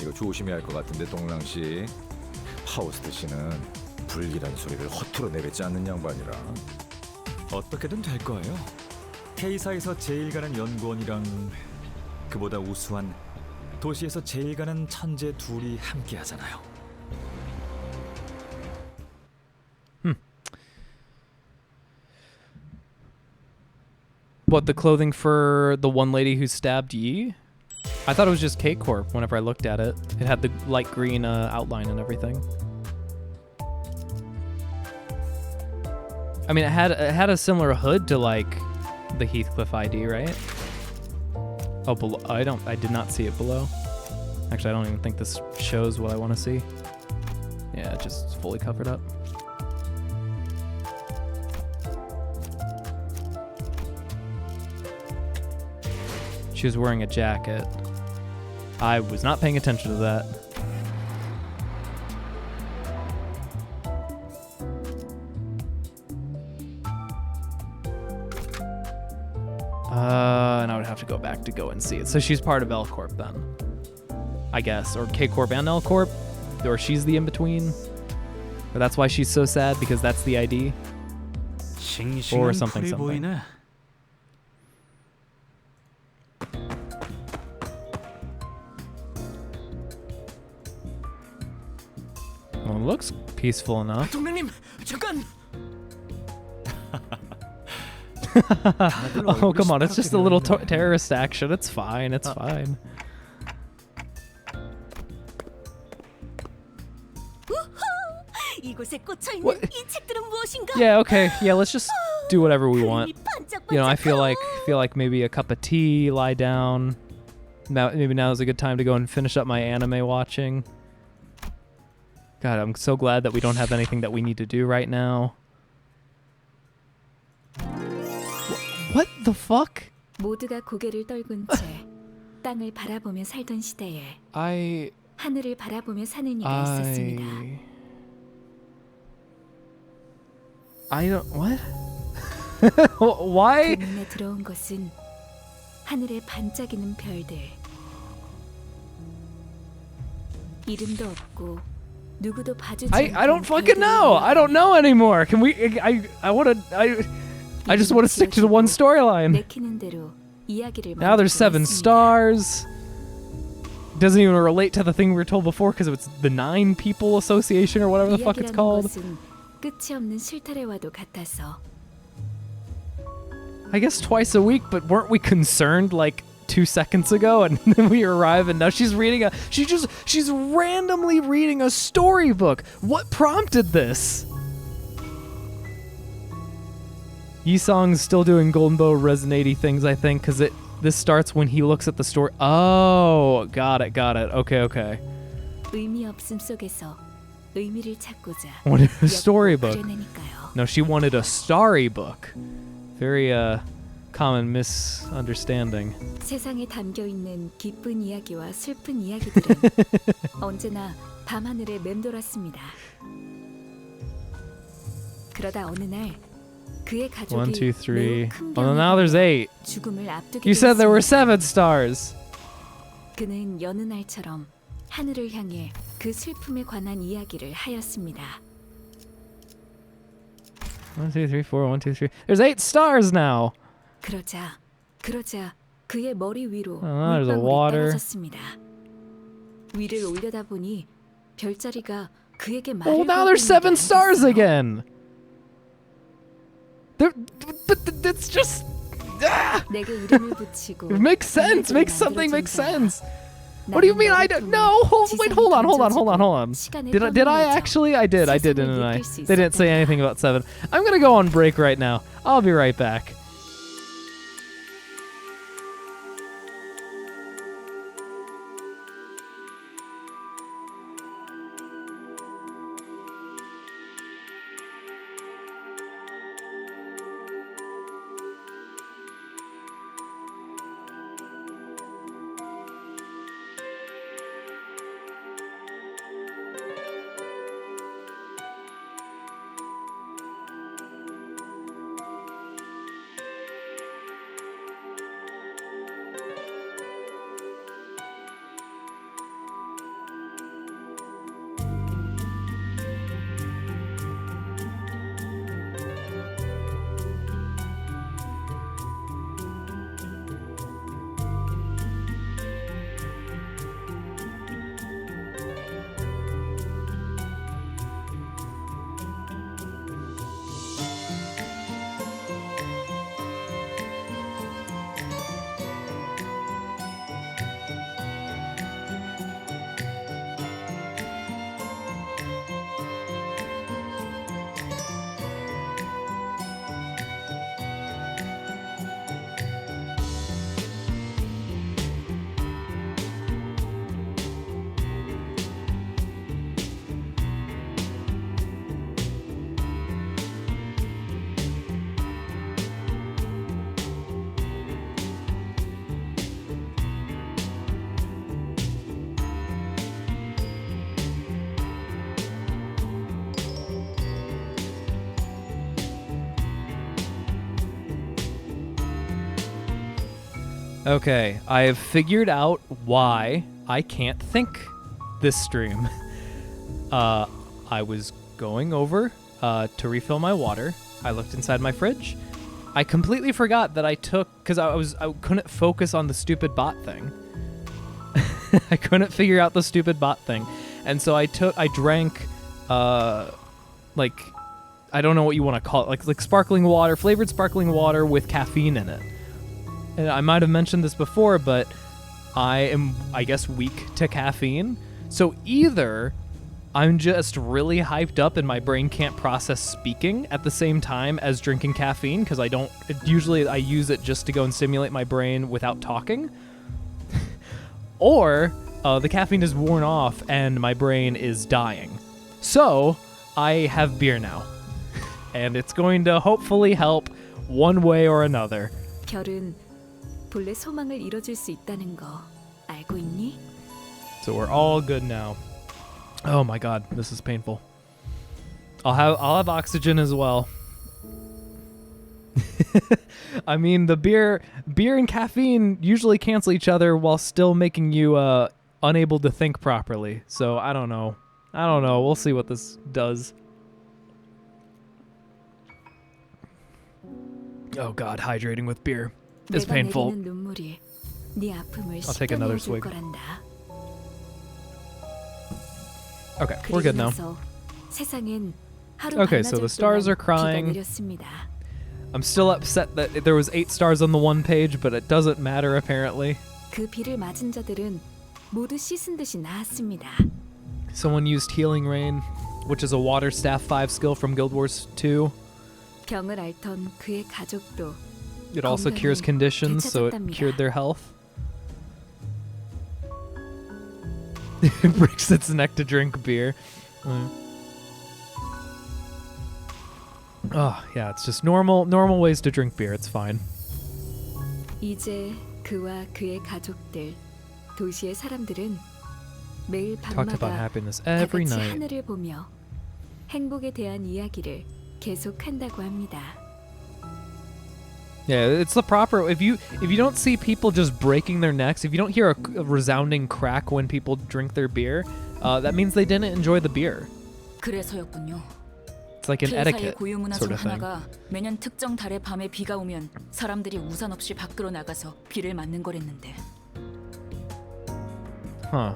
이거 조심해야 할 것 같은데, 동랑 씨. 파우스트 씨는 불길한 소리를 허투루 내뱉지 않는 양반이라. 어떻게든 될 거예요. K사에서 제일 가는 연구원이랑 그보다 우수한 도시에서 제일 가는 천재 둘이 함께 하잖아요. What, the clothing for the one lady who stabbed Yi? I thought it was just K Corp whenever I looked at it. It had the light green outline and everything. I mean, it had a similar hood to like the Heathcliff ID, right? Oh, below. I did not see it below. Actually, I don't even think this shows what I want to see. Yeah, it just fully covered up. She was wearing a jacket. I was not paying attention to that. And I would have to go back to go and see it. So she's part of L Corp then, I guess, or K Corp and L Corp, or she's the in-between. Or that's why she's so sad, because that's the ID. Or something. Well, it looks peaceful enough. 동맹님, 잠깐. Oh, come on. It's just a little terrorist action. It's fine. It's fine. What? Yeah, okay. Yeah, let's just do whatever we want. You know, I feel like maybe a cup of tea, lie down. Maybe now is a good time to go and finish up my anime watching. God, I'm so glad that we don't have anything that we need to do right now. What the fuck? 모두가 고개를 떨군 채 땅을 바라보며 살던 시대에 하늘을 바라보며 사는 이가 있었습니다. I don't what? Why? 그 눈에 들어온 것은 하늘에 반짝이는 별들. 이름도 없고 누구도 봐주지 I don't fucking know. I don't know anymore. Can we? I just want to stick to the one storyline. 내키는 대로 이야기를 Now there's 7 stars. doesn't even relate to the thing we were told before because it's the 9 People Association or whatever the fuck it's 이야기라는 called. 것은 끝이 없는 실타래와도 같아서. I guess twice a week, but weren't we concerned like 2 seconds ago? And then we arrive and now she's reading she's randomly reading a storybook. What prompted this? Yi-Song's still doing Golden Bow resonate-y things, I think, because this starts when he looks at the story. Oh, got it. Okay. 의미 없음 속에서 의미를 찾고자. Wanted a storybook. 그려내니까요. No, she wanted a storybook. Very common misunderstanding. 세상에 담겨 있는 기쁜 이야기와 슬픈 이야기들은 언제나 밤하늘에 맴돌았습니다. 그러다 어느 날 그의 가족이 1, 2, 3. 매우 큰 Well, 병에 now there's 8. 죽음을 앞두게 You said there were 되었습니다. 7 stars. 그는 여느 날처럼 하늘을 향해 그 슬픔에 관한 이야기를 하였습니다. 1, 2, 3, 4. 1, 2, 3. There's 8 stars now. 그러자 그의 머리 위로 there's a 물방울이 water. 떨어졌습니다. 위를 올려다보니 별자리가 그에게 말을 Oh, now 걸고 there's 있는 게 7 stars 아니었어요. again. But it's just. 내게 이름을 붙이고 It makes sense. Makes something make sense. What do you mean? I don't know. Wait, hold on. Did I actually? I did, didn't I? They didn't say anything about 7. I'm gonna go on break right now. I'll be right back. Okay, I have figured out why I can't think this stream. I was going over to refill my water. I looked inside my fridge. I completely forgot that I took, because I couldn't focus on the stupid bot thing. I couldn't figure out the stupid bot thing. And so I drank, like, I don't know what you want to call it, like sparkling water, flavored sparkling water with caffeine in it. And I might have mentioned this before, but I am, I guess, weak to caffeine. So either I'm just really hyped up and my brain can't process speaking at the same time as drinking caffeine, because usually I use it just to go and stimulate my brain without talking. Or the caffeine is worn off and my brain is dying. So I have beer now. And it's going to hopefully help one way or another. 별은 본래 소망을 이뤄줄 수 있다는 거 알고 있니? So we're all good now. Oh my god, this is painful. I'll have oxygen as well. I mean, the beer and caffeine usually cancel each other while still making you unable to think properly. So I don't know. We'll see what this does. Oh god, hydrating with beer is painful. 눈물이 네 아픔을 I'll take another 식혀내줄 swig. 거란다. Okay, we're good now. Okay, so the stars are crying. I'm still upset that there was 8 stars on the one page, but it doesn't matter apparently. 그 비를 맞은 자들은 모두 씻은 듯이 나았습니다. Someone used Healing Rain, which is a Water Staff 5 skill from Guild Wars 2. 병을 앓던 그의 가족도 It also cures conditions, so it cured their health. It breaks its neck to drink beer. Oh, yeah, it's just normal ways to drink beer. It's fine. 이제 그와 그의 가족들, 도시의 사람들은 매일 Talked about 밤마다 happiness 다 every 같이 night. 하늘을 보며 행복에 대한 이야기를 계속한다고 합니다. Yeah, it's the proper. If you don't see people just breaking their necks, if you don't hear a resounding crack when people drink their beer, that means they didn't enjoy the beer. 그래서였군요. It's like an etiquette 고유 문화 sort 중 of thing. 하나가 매년 특정 달의 밤에 비가 오면 사람들이 우산 없이 밖으로 나가서 비를 맞는 거랬는데. Huh.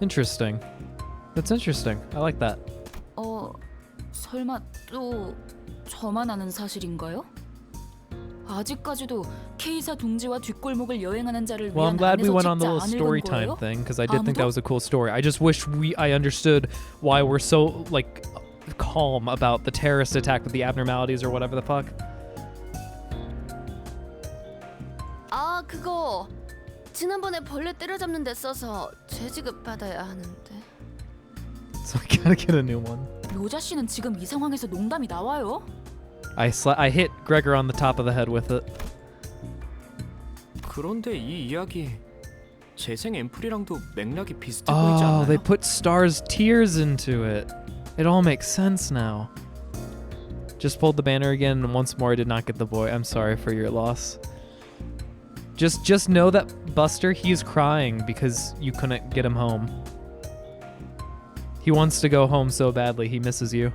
Interesting. That's interesting. I like that. 설마 또 저만 아는 사실인가요? 아직까지도 K사 둥지와 뒷골목을 여행하는 자를 Well, I'm 위한 glad we 안에서 went on 책자 the little 안 story 읽은 time 거예요? thing because I did think that 아무도? was a cool story. I just wish I understood why we're so like calm about the terrorist attack with the abnormalities or whatever the fuck. 아, 그거 지난번에 벌레 때려잡는 데 써서 재지급 받아야 하는데. So I gotta get a new one. 로자 씨는 지금 이 상황에서 농담이 나와요? I hit Gregor on the top of the head with it. 그런데 이 이야기 재생 앰플이랑도 맥락이 비슷해 보이지 않나요? Oh, they put Star's tears into it. It all makes sense now. Just pulled the banner again, and once more I did not get the boy. I'm sorry for your loss. Just know that Buster, he's crying because you couldn't get him home. He wants to go home so badly. He misses you.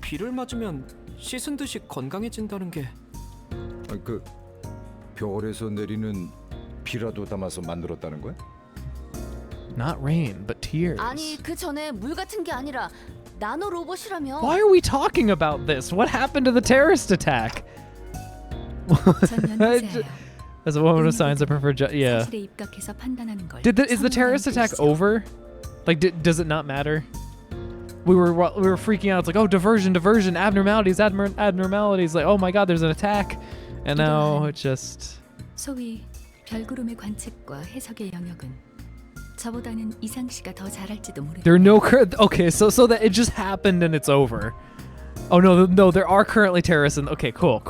비를 맞으면 씻은 듯이 건강해진다는 게 그 별에서 내리는 비라도 담아서 만들었다는 거야? Not rain, but tears. 아니, 그 전에 물 같은 게 아니라 나노 로봇이라며. Why are we talking about this? What happened to the terrorist attack? As a woman with science, I prefer. Yeah. 사실에 입각해서 판단하는 걸 Is the terrorist attack over? Like, does it not matter? We were freaking out. It's like, oh, diversion, abnormalities. Like, oh my God, there's an attack, and now it just. 소위 별구름의 관측과 해석의 영역은 저보다는 이상 씨가 더 잘할지도 모르겠네요. There are no okay, so that it just happened and it's over. Oh no, there are currently terrorists. Okay, cool.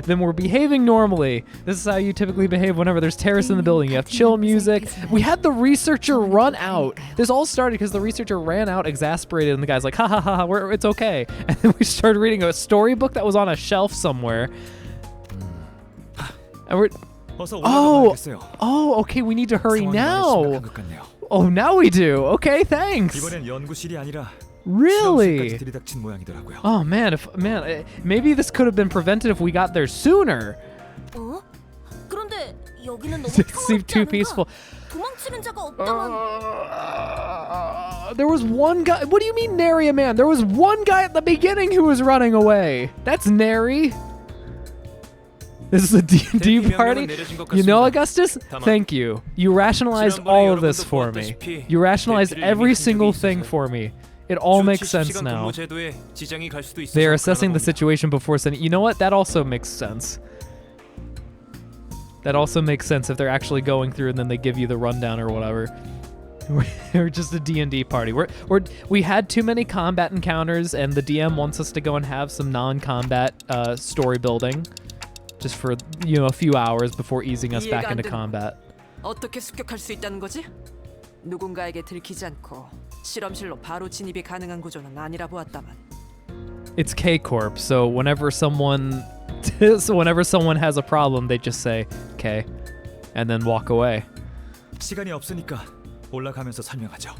Then we're behaving normally. This is how you typically behave whenever there's terrorists in the building. You have chill music. We had the researcher run out. This all started because the researcher ran out exasperated, and the guy's like, ha ha ha, it's okay. And then we started reading a storybook that was on a shelf somewhere. And we're okay, we need to hurry now. Oh, now we do. Okay, thanks. 이번엔 연구실이 아니라 Really? 들이닥친 모양이더라고요. Oh man, maybe this could have been prevented if we got there sooner. 그런데 여기는 너무 It seemed too peaceful. 도망치는 자가 없다만. There was one guy. What do you mean, nary a man? There was one guy at the beginning who was running away. That's nary. This is a D&D party? You know, Augustus? Thank you. You rationalized all of this for me. You rationalized every single thing for me. It all makes sense now. They are assessing the situation before sending. You know what? That also makes sense. That also makes sense if they're actually going through and then they give you the rundown or whatever. We're just a D&D party. We had too many combat encounters, and the DM wants us to go and have some non-combat story building, just for a few hours before easing us back into combat. 어떻게 습격할 수 있다는 거지? 누군가에게 들키지 않고 실험실로 바로 진입이 가능한 구조는 아니라 보았다만. It's K-Corp, so whenever someone has a problem, they just say K, and then walk away. 시간이 없으니까 올라가면서 설명하죠.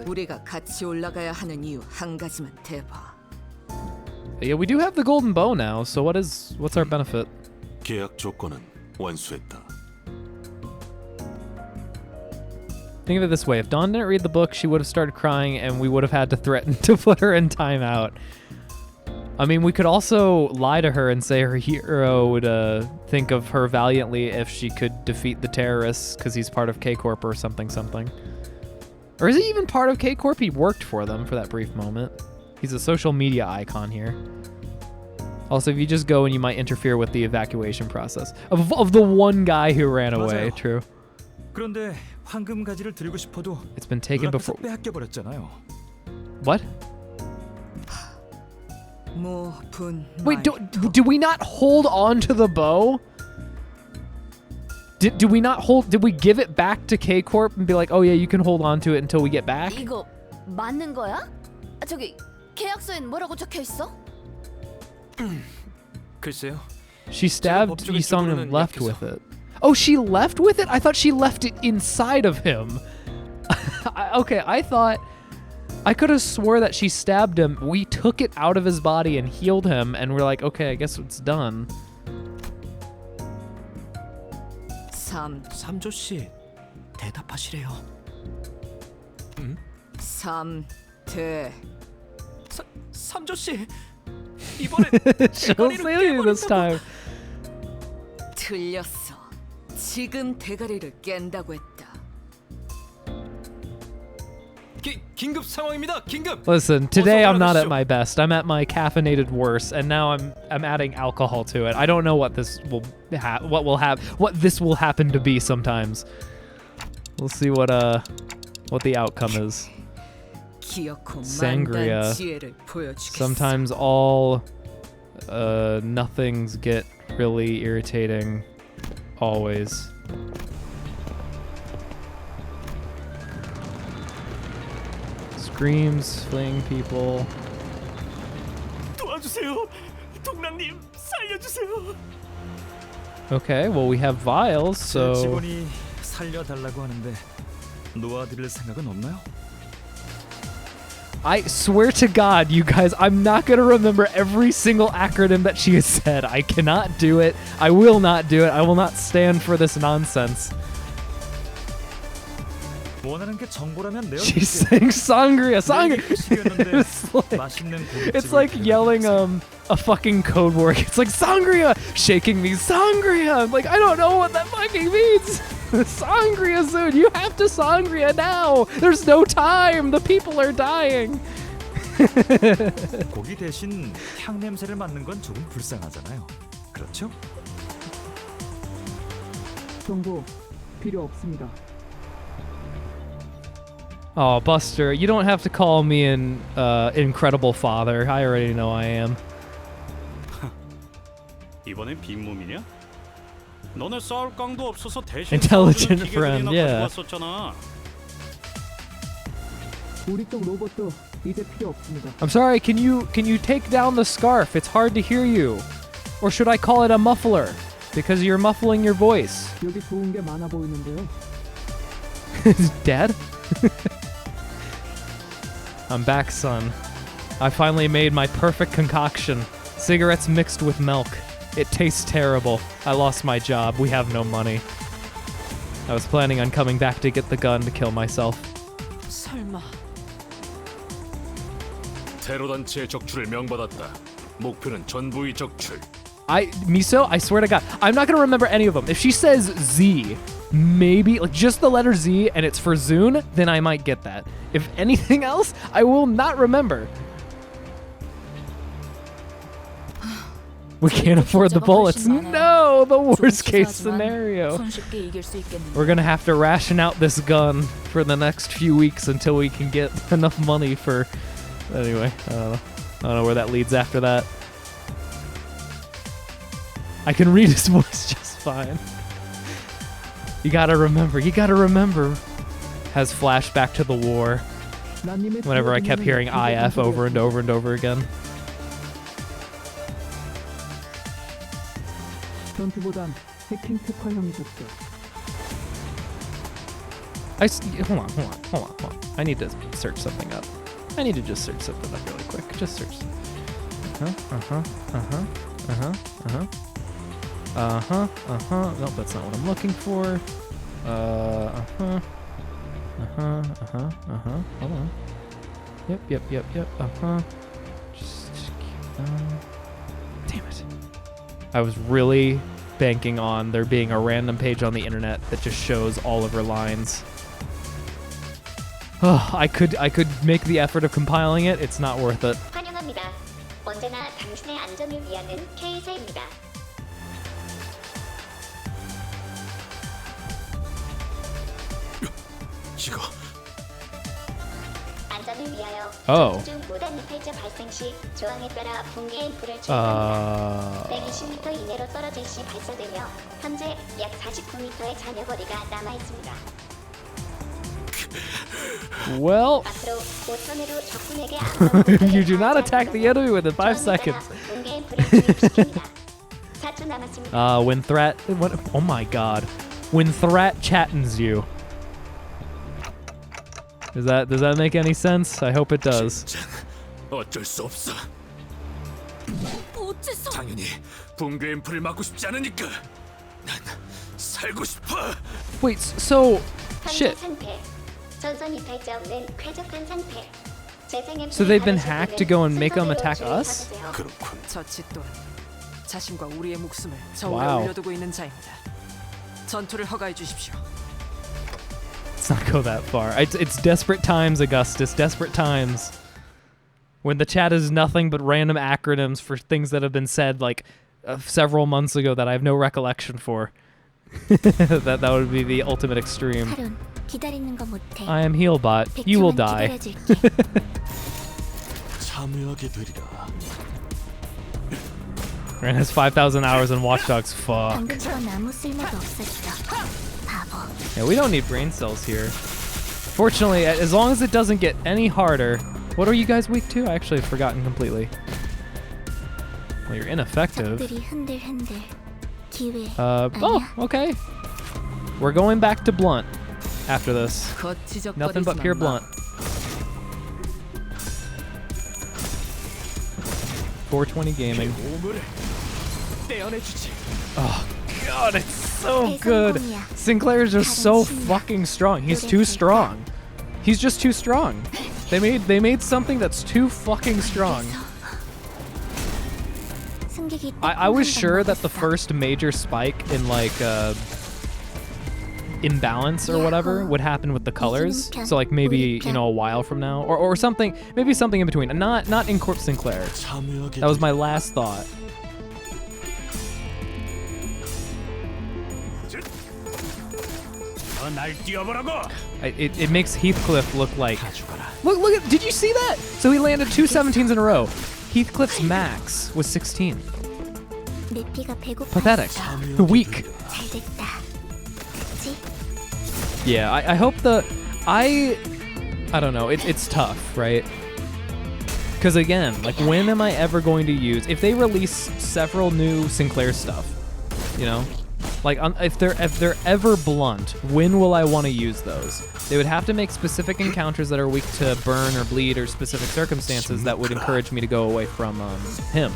우리가 같이 올라가야 하는 이유 한 가지만 대봐. Yeah, we do have the golden bow now, so what's our benefit? 계약 조건은 완수했다. Think of it this way. If Dawn didn't read the book, she would have started crying and we would have had to threaten to put her in timeout. I mean, we could also lie to her and say her hero would think of her valiantly if she could defeat the terrorists because he's part of K-Corp or something. Or is he even part of K-Corp? He worked for them for that brief moment. He's a social media icon here. Also, if you just go and you might interfere with the evacuation process of the one guy who ran away. 맞아요. True. 그런데 황금 가지를 드리고 싶어도 It's been taken before. 빼앗겨 버렸잖아요. What? Wait, do we not hold on to the bow? Did we not hold? Did we give it back to K-Corp and be like, oh yeah, you can hold on to it until we get back? 이거 맞는 거야? 저기 계약서엔 뭐라고 적혀 있어? 글쎄요. She stabbed Yisung and left with it. Oh, she left with it? I thought she left it inside of him. Okay, I thought... I could have swore that she stabbed him. We took it out of his body and healed him, and we're like, okay, I guess it's done. 삼조 씨, 대답하시래요. 삼조 씨, 이번에 She'll say you this time. 틀렸어. 지금 대가리를 깬다고 했다. 긴급 상황입니다. 긴급. Listen, today I'm not at my best. I'm at my caffeinated worst, and now I'm adding alcohol to it. I don't know what this will what this will happen to be sometimes. We'll see what the outcome is. Sangria. Sometimes all nothings get really irritating. Always. Screams, fleeing people. 도와주세요. 동남님 살려주세요. Okay, well we have vials, so. 직원이 살려달라고 하는데 놓아드릴 생각은 없나요? I swear to God, you guys, I'm not going to remember every single acronym that she has said. I cannot do it. I will not do it. I will not stand for this nonsense. 원하는 게 정보라면 내가 She's saying sangria. It's like yelling a fucking code word. It's like sangria, shaking me sangria. I'm like, I don't know what that fucking means. Sangria soon. You have to sangria now. There's no time. The people are dying. 고기 대신 향 냄새를 맡는 건 조금 불쌍하잖아요. 그렇죠? 정보 필요 없습니다. Oh, Buster, you don't have to call me an incredible father. I already know I am. 이번엔 빈몸이냐? 너네 싸울 깡도 없어서 대신 Intelligent friend, yeah. 왔었잖아. 우리 쪽 로봇도 이제 필요 없습니다. I'm sorry, can you take down the scarf? It's hard to hear you. Or should I call it a muffler? Because you're muffling your voice. 여기 좋은 게 많아 보이는데요. Dad? I'm back, son. I finally made my perfect concoction. Cigarettes mixed with milk. It tastes terrible. I lost my job. We have no money. I was planning on coming back to get the gun to kill myself. 설마. 테러 단체의 적출을 명받았다. 목표는 전부의 적출. Miso, I swear to God, I'm not gonna remember any of them. If she says Z, maybe like just the letter Z and it's for Zune, then I might get that. If anything else, I will not remember. We can't afford the bullets. No, the worst case scenario. We're gonna have to ration out this gun for the next few weeks until we can get enough money for. Anyway, I don't know where that leads after that. I can read his voice just fine. You gotta remember. Has flashback to the war. Whenever I kept hearing IF over and over and over again. 전투보단 해킹 특화형이셨죠. Hold on. I need to search something up. I need to just search something up really quick. Just search. Nope, that's not what I'm looking for. Hold on. Yep. Just keep going. Damn it. I was really banking on there being a random page on the internet that just shows all of her lines. Oh, I could make the effort of compiling it. It's not worth it. 환영합니다. 언제나 당신의 안전을 위하는 K사입니다. 이거 안전을 위하여 Oh. 중 무단 이탈자 발생 시 조항에 따라 붕괴의 불을 Uh. 120m 이내로 떨어질 시 발사되며 현재 약 49m의 잔여 거리가 남아 있습니다. Well, 앞으로 5천회로 적군에게 you do not attack the enemy within 5 seconds. 붕괴의 불을 주입시킵니다. 4초 남았습니다. When threat, oh my god, when threat chattens you. Does that make any sense? I hope it does. 어쩔 수 없어. 어째서? 당연히 붕괴의 불을 막고 싶지 않으니까. 난 살고 싶어. Wait, so shit. 상태. 전선 이탈자 없는 쾌적한 상태. So they've been hacked to go and make them attack us? 그렇군. 저치 또한 자신과 우리의 목숨을 저울에 Wow. 올려두고 있는 자입니다. 전투를 허가해 주십시오. Let's not go that far. It's desperate times, Augustus. Desperate times. When the chat is nothing but random acronyms for things that have been said like several months ago that I have no recollection for. that would be the ultimate extreme. 카론, 기다리는 거 못해. I am Healbot. You will die. 참여하게 되리라. Rand has 5,000 hours in Watch Dogs. Fuck. 방금 건 아무 쓸모도 없었어. 바보. Yeah, we don't need brain cells here. Fortunately, as long as it doesn't get any harder. What are you guys weak to? I actually have forgotten completely. Well, you're ineffective. 적들이 흔들흔들. 기회. Oh, okay. We're going back to blunt after this. Nothing but pure blunt. 420 gaming. Oh god, it's so good. Sinclair is just so fucking strong. He's too strong. He's just too strong. They made something that's too fucking strong. I was sure that the first major spike in like imbalance or whatever would happen with the colors. So like maybe, you know, a while from now or something, maybe something in between. Not in Corp Sinclair. That was my last thought. It makes Heathcliff look like look at, did you see that? So he landed 2 17s in a row. Heathcliff's max was 16. Pathetic. Weak. Yeah, I hope I don't know, it's tough, right? Because again, like when am I ever going to use, if they release several new Sinclair stuff, you know? Like, if they're ever blunt, when will I want to use those? They would have to make specific encounters that are weak to burn or bleed or specific circumstances that would encourage me to go away from him.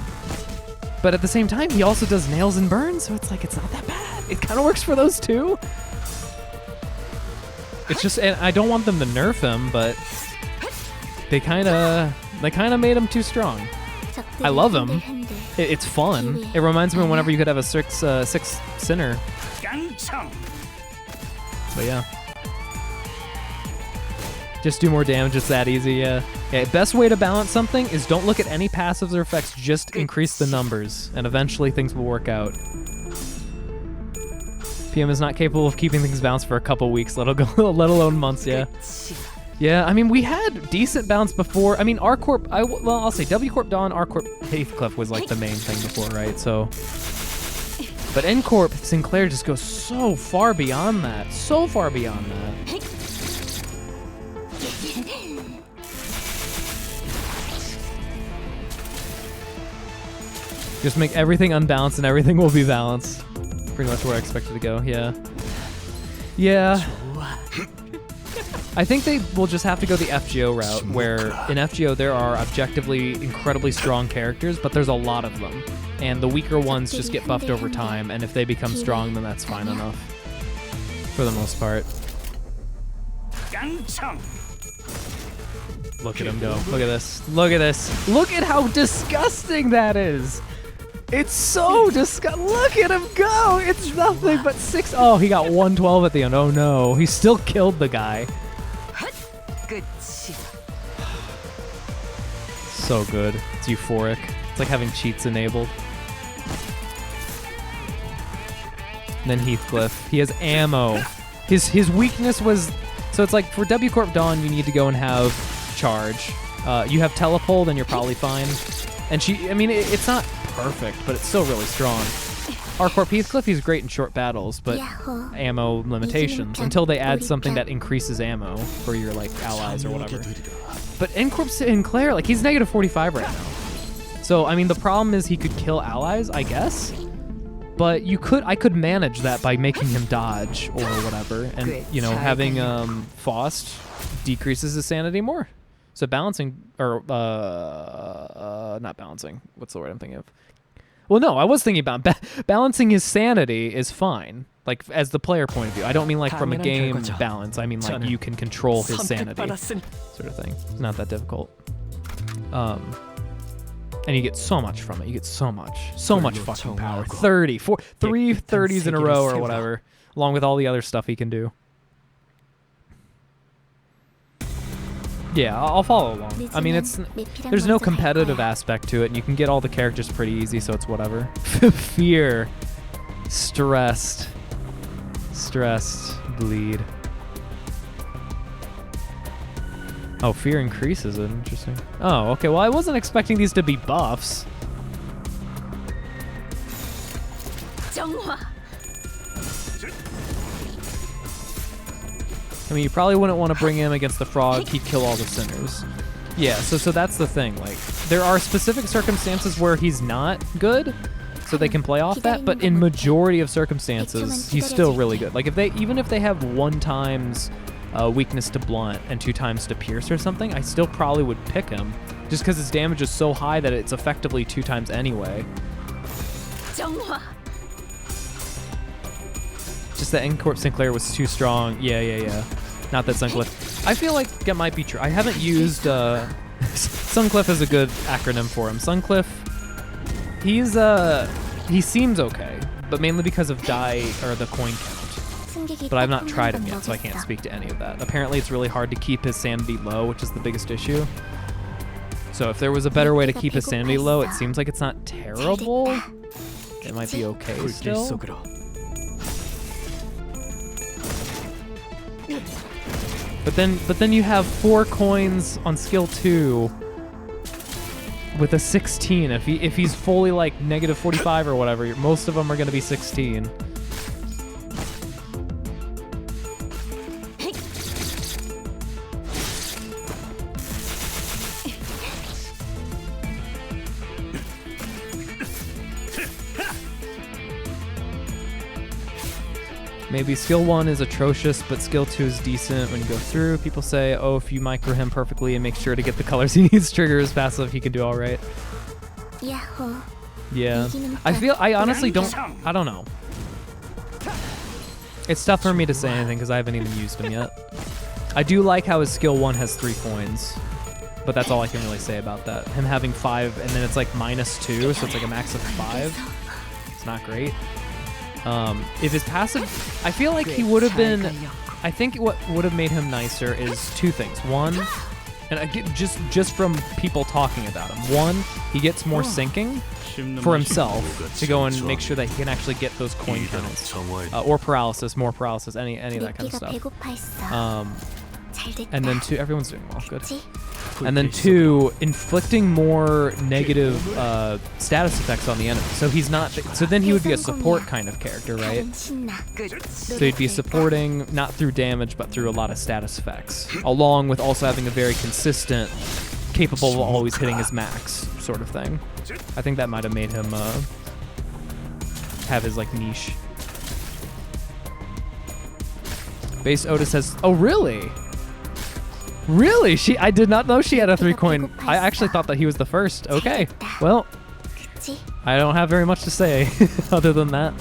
But at the same time, he also does nails and burns, so it's like, it's not that bad. It kind of works for those too. It's just, and I don't want them to nerf him, but they kind of made him too strong. I love him. It's fun. It reminds me of whenever you could have a six sinner. But yeah. Just do more damage, it's that easy, yeah. Best way to balance something is don't look at any passives or effects, just increase the numbers, and eventually things will work out. PM is not capable of keeping things balanced for a couple weeks, let alone months, yeah. Yeah, I mean, we had decent balance before. I mean, R-Corp, I'll say W-Corp Dawn, R-Corp Heathcliff was like the main thing before, right? So, but N-Corp Sinclair just goes so far beyond that. So far beyond that. Just make everything unbalanced and everything will be balanced. Pretty much where I expected to go, yeah. Yeah. I think they will just have to go the FGO route, where in FGO there are objectively incredibly strong characters, but there's a lot of them. And the weaker ones just get buffed over time, and if they become strong, then that's fine enough. For the most part. Look at him go. Look at this. Look at this. Look at how disgusting that is. It's so disgusting. Look at him go. It's nothing but 6. Oh, he got 112 at the end. Oh no. He still killed the guy. Good. So good. It's euphoric. It's like having cheats enabled. And then Heathcliff. He has ammo. His weakness was... So it's like for W Corp Dawn, you need to go and have charge. You have telepole, then you're probably fine. And she... I mean, it's not perfect, but it's still really strong. R Corp Heathcliff, he's great in short battles, but ammo limitations until they add something that increases ammo for your like allies or whatever. But N Corp Sinclair, like he's negative 45 right now. So I mean the problem is he could kill allies, I guess. But I could manage that by making him dodge or whatever, and you know having Faust decreases his sanity more. So balancing or not balancing. What's the word I'm thinking of? Well, no, I was thinking about balancing his sanity is fine, like as the player point of view. I don't mean like from a game balance. I mean like you can control his sanity, sort of thing. It's not that difficult. And you get so much from it. You get so much fucking power. 3 30s in a row or whatever, along with all the other stuff he can do. Yeah, I'll follow along. I mean, there's no competitive aspect to it, and you can get all the characters pretty easy, so it's whatever. Fear. Stressed. Bleed. Oh, fear increases it. Interesting. Oh, okay. Well, I wasn't expecting these to be buffs. I mean, you probably wouldn't want to bring him against the frog. He'd kill all the sinners. Yeah, so that's the thing. Like, there are specific circumstances where he's not good, so they can play off that. But in majority of circumstances, he's still really good. Like, even if they have 1 times weakness to blunt and 2 times to pierce or something, I still probably would pick him, just because his damage is so high that it's effectively 2 times anyway. Just that N Corp Sinclair was too strong. Yeah. Not that Suncliff. I feel like it might be true. I haven't used... Suncliff is a good acronym for him. Suncliff, he seems okay, but mainly because of die or the coin count. But I've not tried him yet, so I can't speak to any of that. Apparently it's really hard to keep his sanity low, which is the biggest issue. So if there was a better way to keep his sanity low, it seems like it's not terrible. It might be okay still. But then you have 4 coins on skill 2 with a 16. If he's fully like negative 45 or whatever, most of them are going to be 16. Maybe skill 1 is atrocious, but skill 2 is decent when you go through. People say, oh, if you micro him perfectly and make sure to get the colors he needs, trigger his passive, he can do all right. Yeah. I honestly don't know. It's tough for me to say anything because I haven't even used him yet. I do like how his skill 1 has 3 coins, but that's all I can really say about that. Him having 5, and then it's like -2, so it's like a max of 5. It's not great. If his passive, I feel like he would have been, I think what would have made him nicer is 2 things. 1, and again, just from people talking about him. 1, he gets more syncing for himself to go and make sure that he can actually get those coin counts. Or paralysis, more paralysis, any of that kind of stuff. And then 2, everyone's doing well, good. And then 2, inflicting more negative status effects on the enemy. So he's not, so then he would be a support kind of character, right? So he'd be supporting, not through damage, but through a lot of status effects. Along with also having a very consistent, capable of always hitting his max sort of thing. I think that might have made him have his like niche. Base Otis says, oh really? Really? I did not know she had a 3 coin. I actually thought that he was the first. Okay. Well, I don't have very much to say other than that.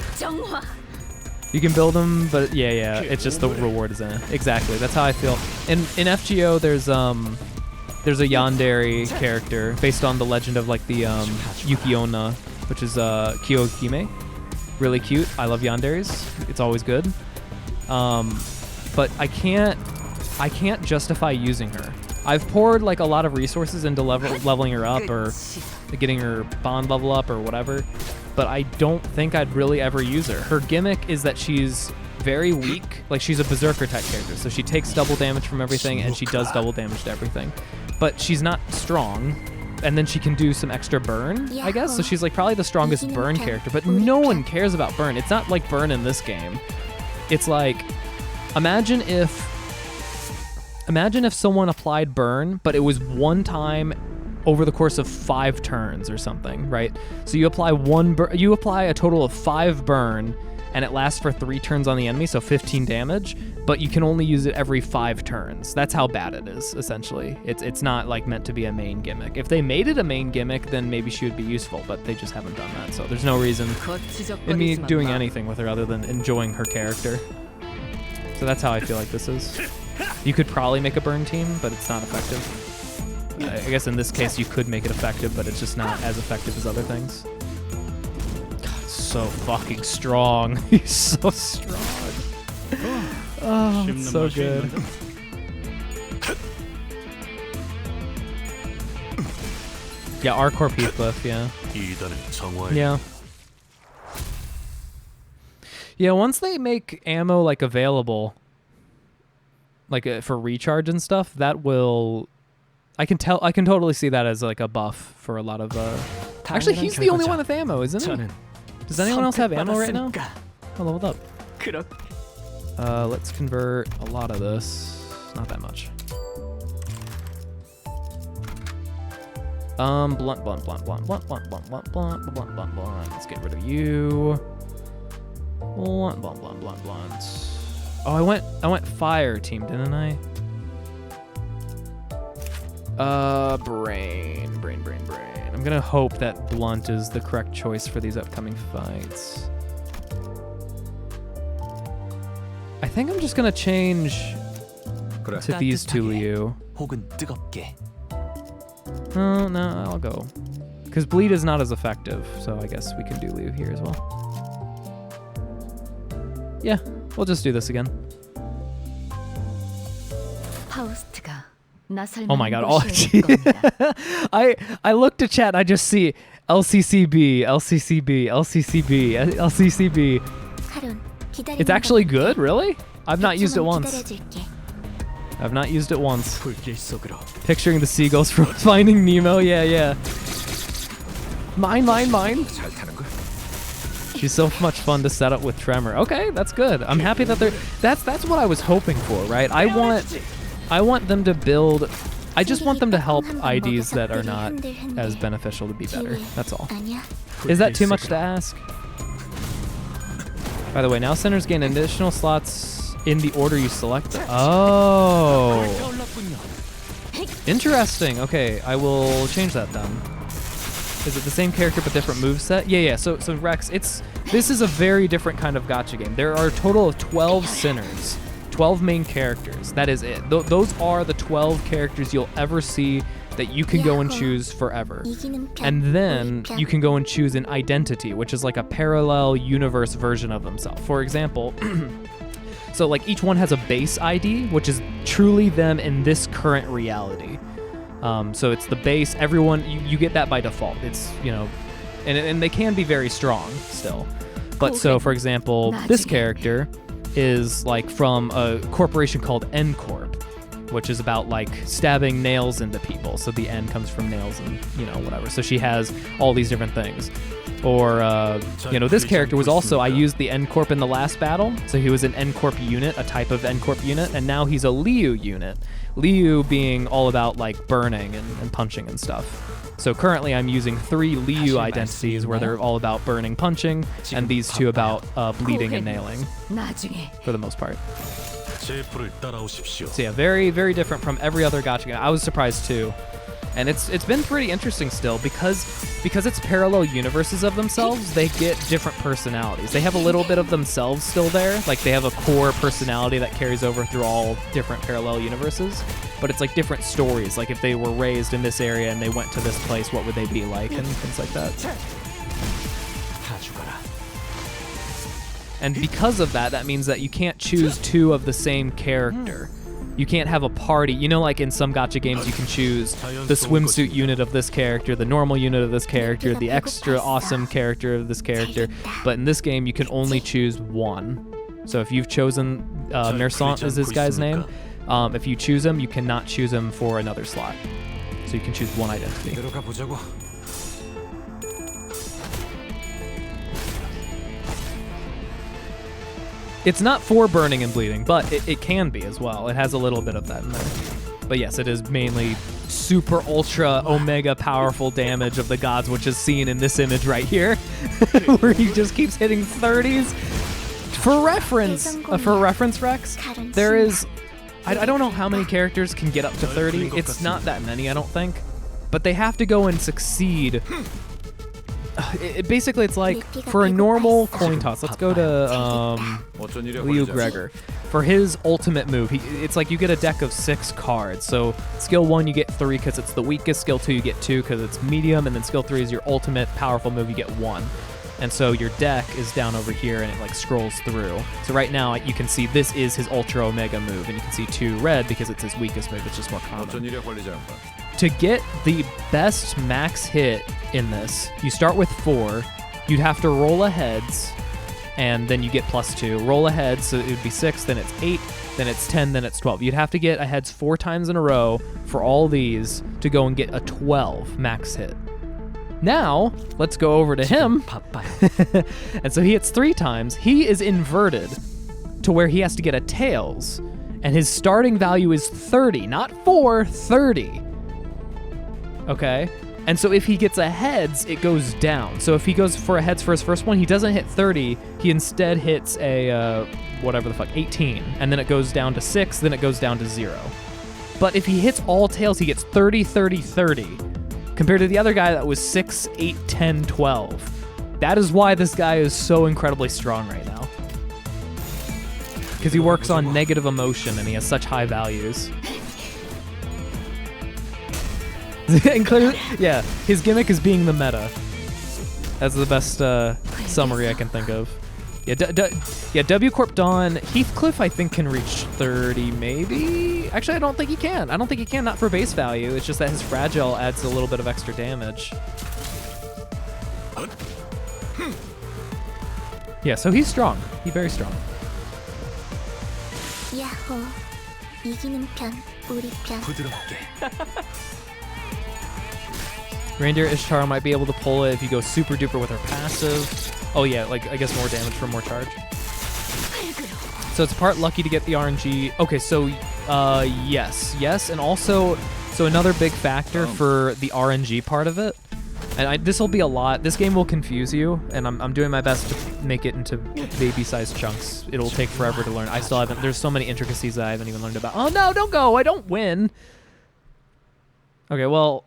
You can build them, but yeah, it's just the reward is in it. Exactly, that's how I feel. In FGO, there's a yandere character based on the legend of like the Yuki-onna, which is Kyohime. Really cute. I love yanderes. It's always good. But I can't justify using her. I've poured like a lot of resources into leveling her up or getting her bond level up or whatever, but I don't think I'd really ever use her. Her gimmick is that she's very weak. Like she's a berserker type character, so she takes double damage from everything and she does double damage to everything. But she's not strong, and then she can do some extra burn, I guess. So she's like probably the strongest burn character, but no one cares about burn. It's not like burn in this game. It's like, imagine if someone applied burn, but it was one time over the course of 5 turns or something, right? So you apply you apply a total of 5 burn, and it lasts for 3 turns on the enemy, so 15 damage, but you can only use it every 5 turns. That's how bad it is, essentially. It's not like meant to be a main gimmick. If they made it a main gimmick, then maybe she would be useful, but they just haven't done that, so there's no reason in me doing anything with her other than enjoying her character. So that's how I feel like this is. You could probably make a burn team, but it's not effective. I guess in this case you could make it effective, but it's just not as effective as other things. God, so fucking strong. He's so strong. Oh, it's so good. Yeah, R-Corp Heathcliff, yeah. Yeah. Yeah, once they make ammo like available, like for recharge and stuff, that will... I can totally see that as like a buff for a lot of... Actually, he's the only one with ammo, isn't he? Does anyone else have ammo right now? Oh, leveled up. Let's convert a lot of this. Not that much. Blunt. Let's get rid of you. Blunt. Oh, I went fire team, didn't I? Brain. I'm gonna hope that blunt is the correct choice for these upcoming fights. I think I'm just gonna change to these two Liu. Oh, no, I'll go. Because bleed is not as effective, so I guess we can do Liu here as well. Yeah, we'll just do this again. Oh my god, I looked at chat, I just see LCCB. It's actually good, really? I've not used it once. Picturing the seagulls from Finding Nemo, yeah. Mine. She's so much fun to set up with Tremor. Okay, that's good. I'm happy that they're... That's what I was hoping for, right? I want them to build... I just want them to help IDs that are not as beneficial to be better. That's all. Is that too much to ask? By the way, now centers gain additional slots in the order you select them. Oh. Interesting. Okay, I will change that then. Is it the same character but different moveset? Yeah. So Rex, this is a very different kind of gacha game. There are a total of 12 sinners. 12 main characters. That is it. Those are the 12 characters you'll ever see that you can go and choose forever. And then you can go and choose an identity, which is like a parallel universe version of themselves. For example, so like each one has a base ID, which is truly them in this current reality. So it's the base. Everyone, you get that by default. It's, you know, and they can be very strong still. But so, for example, this character is like from a corporation called N Corp, which is about like stabbing nails into people. So the N comes from nails and, you know, whatever. So she has all these different things. Or, you know, this character was also, I used the N Corp in the last battle. So he was an N Corp unit, a type of N Corp unit. And now he's a Liu unit. Liu being all about like burning and punching and stuff. So currently I'm using 3 Liu identities where they're all about burning, punching, and these 2 about bleeding and nailing, for the most part. So yeah, very, very different from every other gacha game. I was surprised too. And it's been pretty interesting still because it's parallel universes of themselves. They get different personalities. They have a little bit of themselves still there. Like they have a core personality that carries over through all different parallel universes. But it's like different stories. Like if they were raised in this area and they went to this place, what would they be like and things like that. And because of that, that means that you can't choose two of the same character. You can't have a party. You know, like in some gacha games, you can choose the swimsuit unit of this character, the normal unit of this character, the extra awesome character of this character. But in this game, you can only choose one. So if you've chosen Mersant is this guy's name, if you choose him, you cannot choose him for another slot. So you can choose one identity. It's not for burning and bleeding, but it can be as well. It has a little bit of that in there. But yes, it is mainly super ultra omega powerful damage of the gods, which is seen in this image right here, where he just keeps hitting 30s. For reference, Rex, there is, I don't know how many characters can get up to 30. It's not that many, I don't think. But they have to go and succeed. Basically, it's like for a normal coin toss. Let's go to Liu Gregor. For his ultimate move, it's like you get a deck of 6 cards. So skill 1, you get 3 because it's the weakest. Skill 2, you get 2 because it's medium. And then skill 3 is your ultimate powerful move. You get 1. And so your deck is down over here and it like scrolls through. So right now you can see this is his Ultra Omega move. And you can see 2 red because it's his weakest move. It's just more common. To get the best max hit in this, you start with 4. You'd have to roll a heads, and then you get +2. Roll a heads, so it would be 6, then it's 8, then it's 10, then it's 12. You'd have to get a heads 4 times in a row for all these to go and get a 12 max hit. Now, let's go over to him. And so he hits 3 times. He is inverted to where he has to get a tails, and his starting value is 30, not 4, 30. Okay, and so if he gets a heads, it goes down. So if he goes for a heads for his first one, he doesn't hit 30. He instead hits a, whatever the fuck, 18. And then it goes down to 6, then it goes down to 0. But if he hits all tails, he gets 30, 30, 30. Compared to the other guy that was 6, 8, 10, 12. That is why this guy is so incredibly strong right now. Because he works on negative emotion and he has such high values. And clearly, yeah, his gimmick is being the meta. That's the best summary I can think of. Yeah, W Corp Dawn, Heathcliff I think can reach 30 maybe? Actually, I don't think he can. I don't think he can, not for base value. It's just that his fragile adds a little bit of extra damage. Yeah, so he's strong. He's very strong. 야호, 이기는 편, 우리 편. Reindeer Ishtar might be able to pull it if you go super duper with her passive. Oh yeah, like I guess more damage for more charge. So it's part lucky to get the RNG. Okay, so yes, and also, so another big factor for the RNG part of it, and this will be a lot. This game will confuse you, and I'm doing my best to make it into baby-sized chunks. It'll take forever to learn. I still haven't. There's so many intricacies that I haven't even learned about. Oh no, don't go! I don't win. Okay, well.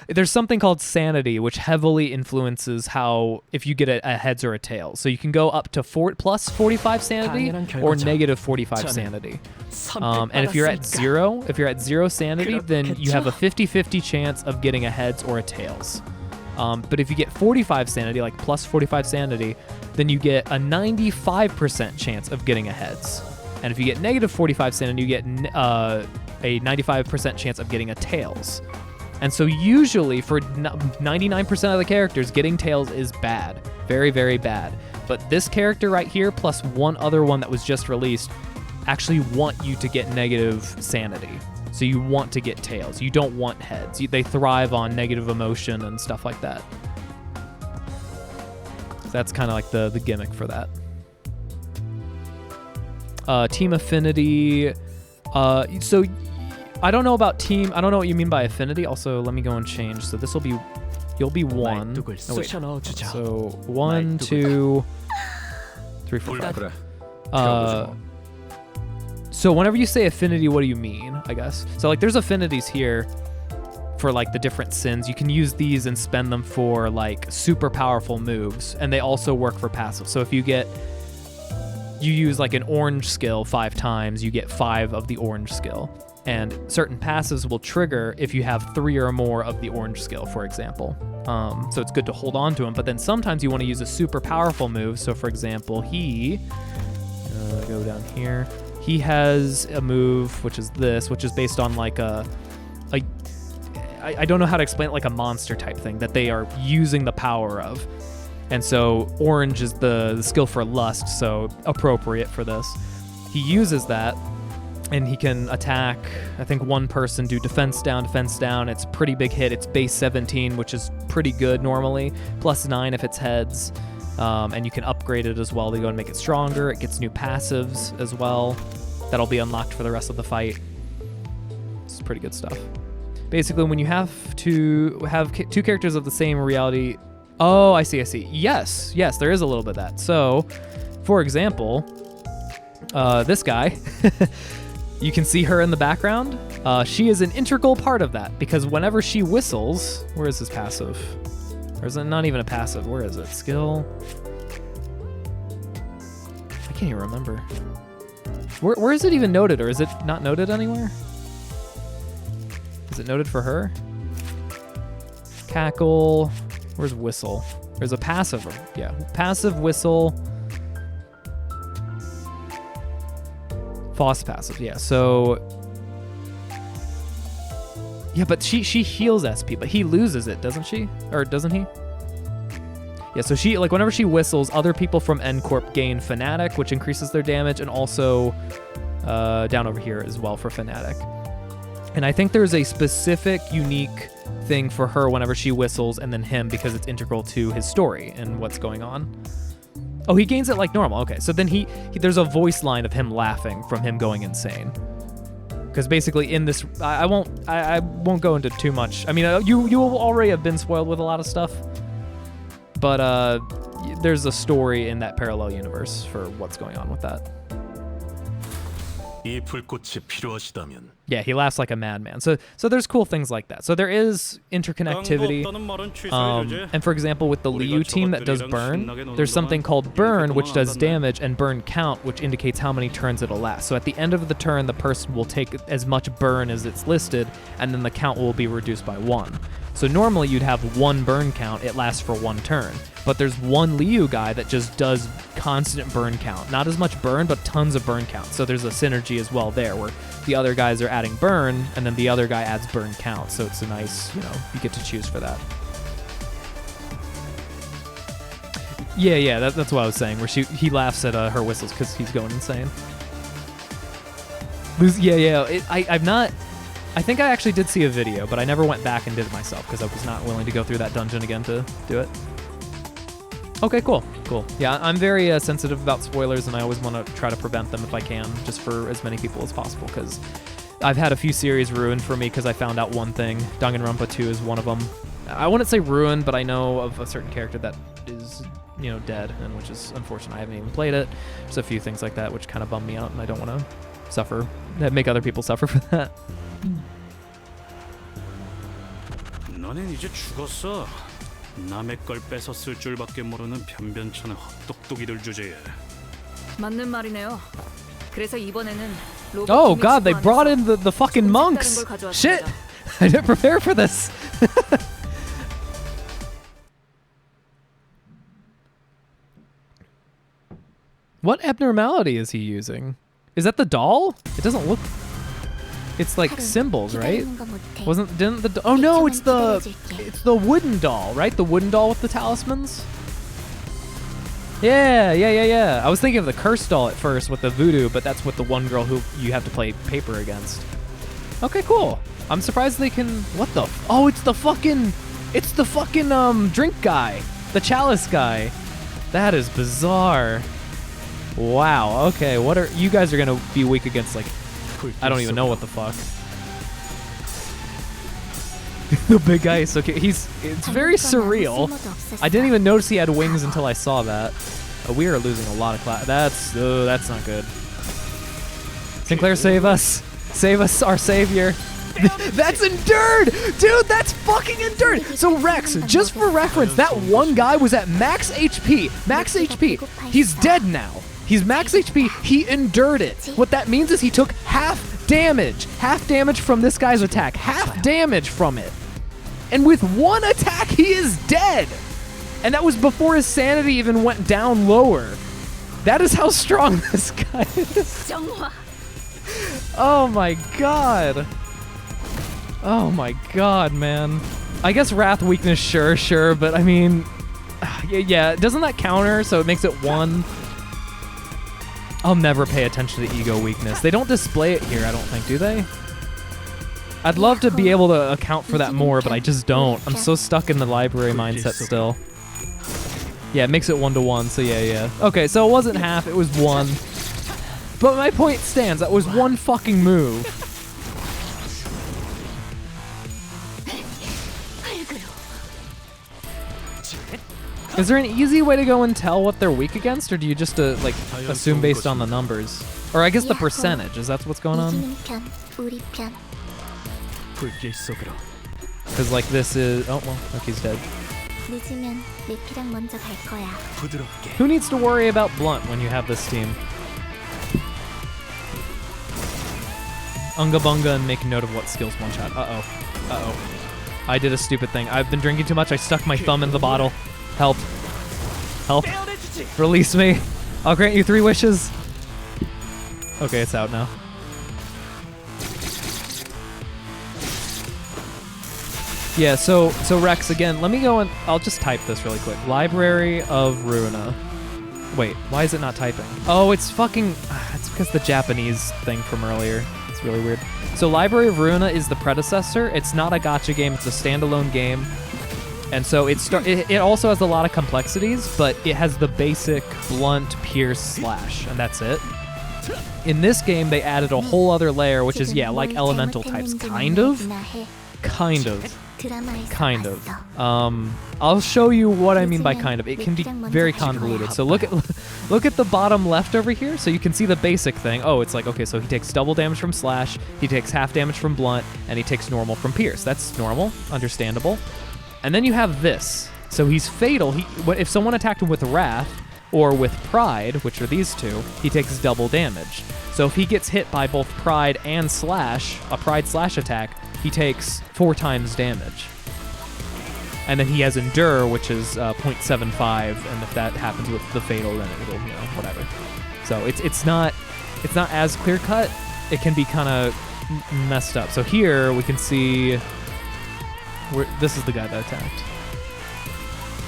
There's something called sanity, which heavily influences how if you get a heads or a tails. So you can go up to plus 45 sanity or negative 45 sanity. And if you're at zero sanity, then you have a 50-50 chance of getting a heads or a tails. But if you get 45 sanity, like plus 45 sanity, then you get a 95% chance of getting a heads. And if you get negative 45 sanity, you get a 95% chance of getting a tails. And so usually for 99% of the characters, getting tails is bad. Very, very bad. But this character right here, plus one other one that was just released, actually want you to get negative sanity. So you want to get tails. You don't want heads. They thrive on negative emotion and stuff like that. So that's kind of like the gimmick for that. Team affinity. So I don't know about team. I don't know what you mean by affinity. Also, let me go and change. So this will be, you'll be 1. Oh, wait. So 1, 2, 3, 4, 5. So whenever you say affinity, what do you mean? I guess. So like, there's affinities here. for like the different sins. You can use these and spend them for like super powerful moves, and they also work for passive. So if you use like an orange skill 5 times, you get 5 of the orange skill. And certain passives will trigger if you have 3 or more of the orange skill, for example. So it's good to hold on to them, but then sometimes you want to use a super powerful move. So for example, go down here. He has a move, which is this, which is based on like I don't know how to explain it, like a monster type thing that they are using the power of. And so orange is the skill for lust, so appropriate for this. He uses that, and he can attack, I think, one person, do defense down. It's a pretty big hit. It's base 17, which is pretty good normally, plus 9 if it's heads. And you can upgrade it as well to go and make it stronger. It gets new passives as well. That'll be unlocked for the rest of the fight. It's pretty good stuff. Basically, when you have to have 2 characters of the same reality... Oh, I see. Yes, there is a little bit of that. So, for example, this guy... You can see her in the background. She is an integral part of that, because whenever she whistles... Where is his passive? Or is it not even a passive? Where is it? Skill? I can't even remember. Where is it even noted, or is it not noted anywhere? Is it noted for her? Cackle. Where's whistle? There's a passive. Yeah, passive, whistle. Foss passive, yeah. So, yeah, but she heals SP, but he loses it, doesn't she? Or doesn't he? Yeah, so she, like, whenever she whistles, other people from N Corp gain Fanatic, which increases their damage, and also down over here as well for Fanatic. And I think there's a specific, unique thing for her whenever she whistles, and then him, because it's integral to his story and what's going on. Oh, he gains it like normal. Okay, so then he there's a voice line of him laughing from him going insane. Because basically in this, I won't go into too much. I mean, you will already have been spoiled with a lot of stuff, but there's a story in that parallel universe for what's going on with that. Yeah, he laughs like a madman. So there's cool things like that. So there is interconnectivity. And for example, with the Liu team that does burn, there's something called burn, which does damage, and burn count, which indicates how many turns it'll last. So at the end of the turn, the person will take as much burn as it's listed, and then the count will be reduced by 1. So normally you'd have 1 burn count, it lasts for 1 turn. But there's one Liu guy that just does constant burn count. Not as much burn, but tons of burn count. So there's a synergy as well there, where the other guys are adding burn, and then the other guy adds burn count. So it's a nice, you get to choose for that. Yeah, that's what I was saying, where he laughs at her whistles because he's going insane. I think I actually did see a video, but I never went back and did it myself because I was not willing to go through that dungeon again to do it. Okay, cool. Yeah, I'm very sensitive about spoilers, and I always want to try to prevent them if I can, just for as many people as possible, because I've had a few series ruined for me because I found out one thing. Danganronpa 2 is one of them. I wouldn't say ruined, but I know of a certain character that is, dead, and which is unfortunate. I haven't even played it. There's a few things like that which kind of bum me out, and I don't want to make other people suffer for that. 너는 이제 죽었어. 남의 걸 뺏었을 줄밖에 모르는 변변찮은 헛똑똑이들 주제에. 맞는 말이네요. 그래서 이번에는 Oh god, they brought in the fucking monks. Shit. I didn't prepare for this. What abnormality is he using? Is that the doll? It doesn't look. It's like symbols, right? Oh no, it's the wooden doll, right? The wooden doll with the talismans? Yeah. I was thinking of the cursed doll at first with the voodoo, but that's with the one girl who you have to play paper against. Okay, cool. I'm surprised they can. What the? Oh, it's the fucking drink guy, the chalice guy. That is bizarre. Wow. Okay, you guys are gonna be weak against, like, I don't even know what the fuck. The big guy is so cute. It's very surreal. I didn't even notice he had wings until I saw that. We are losing a lot of class. That's not good. Sinclair, save us. Save us, our savior. That's endured! Dude, that's fucking endured! So Rex, just for reference, that one guy was at max HP. Max HP. He's dead now. He's max HP. He endured it. What that means is he took half damage. Half damage from this guy's attack. Half damage from it. And with one attack, he is dead. And that was before his sanity even went down lower. That is how strong this guy is. Oh my god. Oh my god, man. I guess Wrath weakness, sure, but I mean, yeah, doesn't that counter, so it makes it 1? I'll never pay attention to ego weakness. They don't display it here, I don't think, do they? I'd love to be able to account for that more, but I just don't. I'm so stuck in the library mindset still. Yeah, it makes it 1-to-1, so yeah. Okay, so it wasn't half, it was 1. But my point stands, that was one fucking move. Is there an easy way to go and tell what they're weak against, or do you just like assume based on the numbers? Or I guess the percentage, is that what's going on? Because like this is, oh well, look, he's dead. Who needs to worry about blunt when you have this team? Unga bunga and make note of what skills one shot. Uh-oh. I did a stupid thing. I've been drinking too much. I stuck my thumb in the bottle. Help. Help. Release me. I'll grant you 3 wishes. Okay, it's out now. Yeah, so Rex, again, let me go and I'll just type this really quick. Library of Ruina. Wait, why is it not typing? Oh, it's fucking, it's because the Japanese thing from earlier. It's really weird. So Library of Ruina is the predecessor. It's not a gacha game, it's a standalone game. And so it also has a lot of complexities, but it has the basic blunt, pierce, slash, and that's it. In this game, they added a whole other layer, which is, yeah, like elemental types, kind of. I'll show you what I mean by kind of. It can be very convoluted. So look at the bottom left over here. So you can see the basic thing. Oh, it's like, okay, so he takes double damage from slash, he takes half damage from blunt, and he takes normal from pierce. That's normal, understandable. And then you have this. So he's fatal. If someone attacked him with Wrath or with Pride, which are these two, he takes double damage. So if he gets hit by both Pride and slash, a Pride slash attack, he takes 4 times damage. And then he has Endure, which is 0.75, and if that happens with the fatal, then it'll, whatever. So it's not as clear cut. It can be kind of messed up. So here we can see this is the guy that attacked.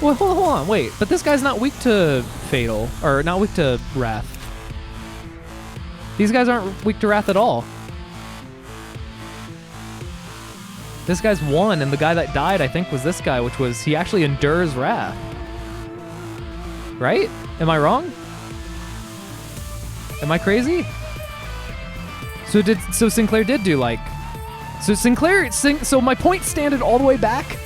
Well, hold on, wait. But this guy's not weak to fatal, or not weak to Wrath. These guys aren't weak to Wrath at all. This guy's 1, and the guy that died, I think, was this guy, which was, he actually endures Wrath. Right? Am I wrong? Am I crazy? So Sinclair did do, like... So my point standed all the way back.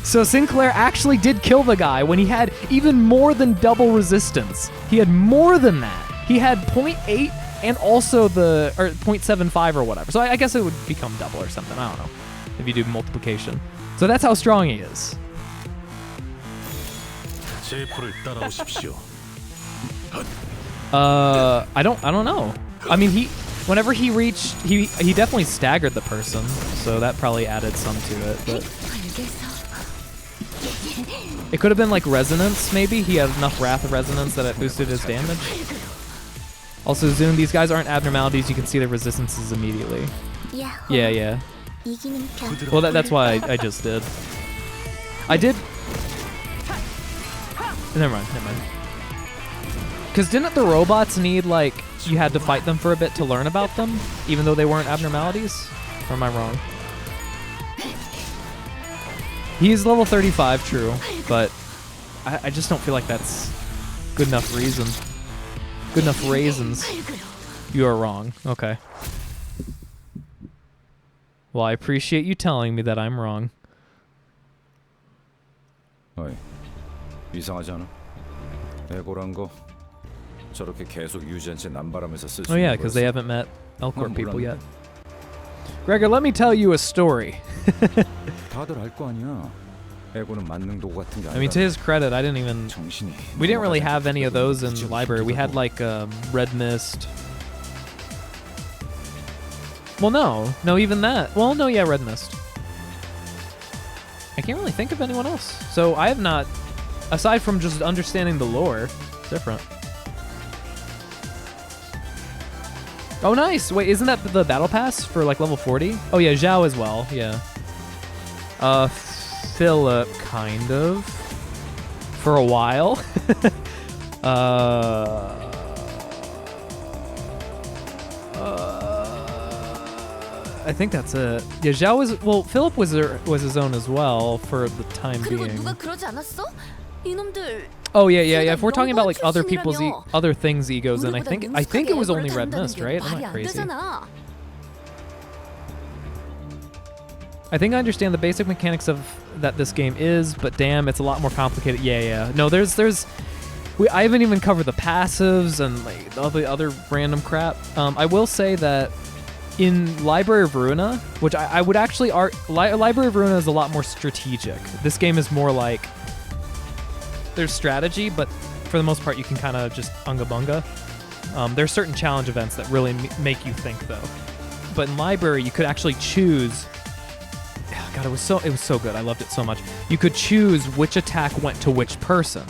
So Sinclair actually did kill the guy when he had even more than double resistance. He had more than that. He had 0.8 and also or 0.75 or whatever. So I guess it would become double or something. I don't know. If you do multiplication. So that's how strong he is. I don't know. I mean, whenever he reached, he definitely staggered the person, so that probably added some to it. But it could have been like resonance, maybe. He had enough Wrath of Resonance that it boosted his damage. Also, Zoom, these guys aren't abnormalities. You can see the resistances immediately. Yeah. Well, that's why I just did. I did. Never mind. Because didn't the robots need, like, you had to fight them for a bit to learn about them, even though they weren't abnormalities? Or am I wrong? He's level 35, true, but I just don't feel like that's good enough reason. Good enough raisins. You are wrong. Okay. Well, I appreciate you telling me that I'm wrong. 어이, 이상하지 않아? 애고란 거 저렇게 계속 유지한 채 남발하면서 쓸 수 있는 거였어. Oh yeah, because they haven't met Elcor people yet. Gregor, let me tell you a story. 다들 알 거 아니야. 에고는 만능 도구 같은 게 아니라. I mean, to his credit, we didn't really have any of those in library. We had like Red Mist. Well, no, even that. Well, no, yeah, Red Mist. I can't really think of anyone else. So I have not, aside from just understanding the lore, different. Oh, nice. Wait, isn't that the battle pass for like level 40? Oh yeah, Zhao as well. Yeah. Philip, kind of. For a while. I think that's it. Yeah, Zhao was, well, Philip was his own as well for the time being. 누가 그러지 않았어? 이놈들. Oh yeah. If we're talking about like other people's other things egos, then I think it was only Red Mist, right? I'm not crazy. I think I understand the basic mechanics of that this game is, but damn, it's a lot more complicated. Yeah. No, I haven't even covered the passives and like all the other random crap. I will say that in Library of Ruina, which I would actually Library of Ruina is a lot more strategic. This game is more like there's strategy, but for the most part you can kind of just unga bunga. There's certain challenge events that really make you think though. But in Library you could actually choose. God, it was so good. I loved it so much. You could choose which attack went to which person.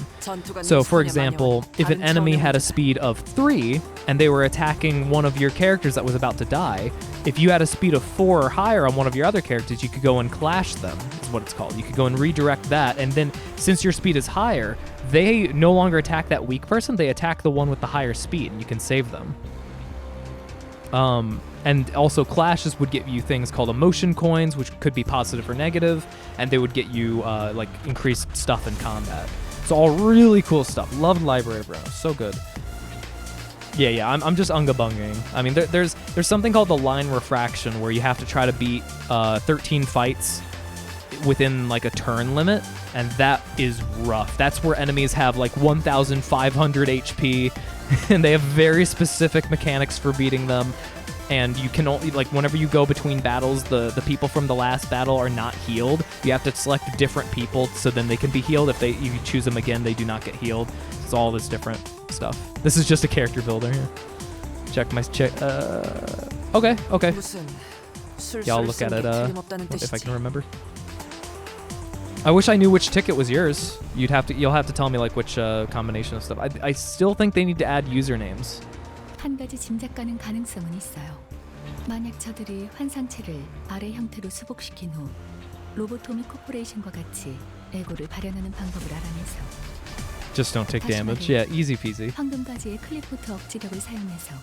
So, for example, if an enemy had a speed of 3 and they were attacking one of your characters that was about to die, if you had a speed of 4 or higher on one of your other characters, you could go and clash them, is what it's called. You could go and redirect that, and then since your speed is higher, they no longer attack that weak person, they attack the one with the higher speed, and you can save them. And also clashes would get you things called emotion coins, which could be positive or negative, and they would get you like increased stuff in combat. So all really cool stuff. Loved Library of Ruina, so good. Yeah. I'm just unga bunging. I mean, there's something called the line refraction where you have to try to beat 13 fights within like a turn limit, and that is rough. That's where enemies have like 1,500 HP, and they have very specific mechanics for beating them. And you can only, like, whenever you go between battles, the people from the last battle are not healed. You have to select different people so then they can be healed. If you choose them again, they do not get healed. It's all this different stuff. This is just a character builder here. Check. Okay. Yeah, I'll look at it if I can remember. I wish I knew which ticket was yours. You'll have to tell me like which combination of stuff. I still think they need to add usernames. 한 가지 짐작 가능 가능성은 있어요. 만약 저들이 환상체를 알의 형태로 수복시킨 후 로보토미 코퍼레이션과 같이 에고를 발현하는 방법을 알아내서 Just don't take damage. Yeah, easy peasy. 황금가지의 클리포트 억지력을 사용해서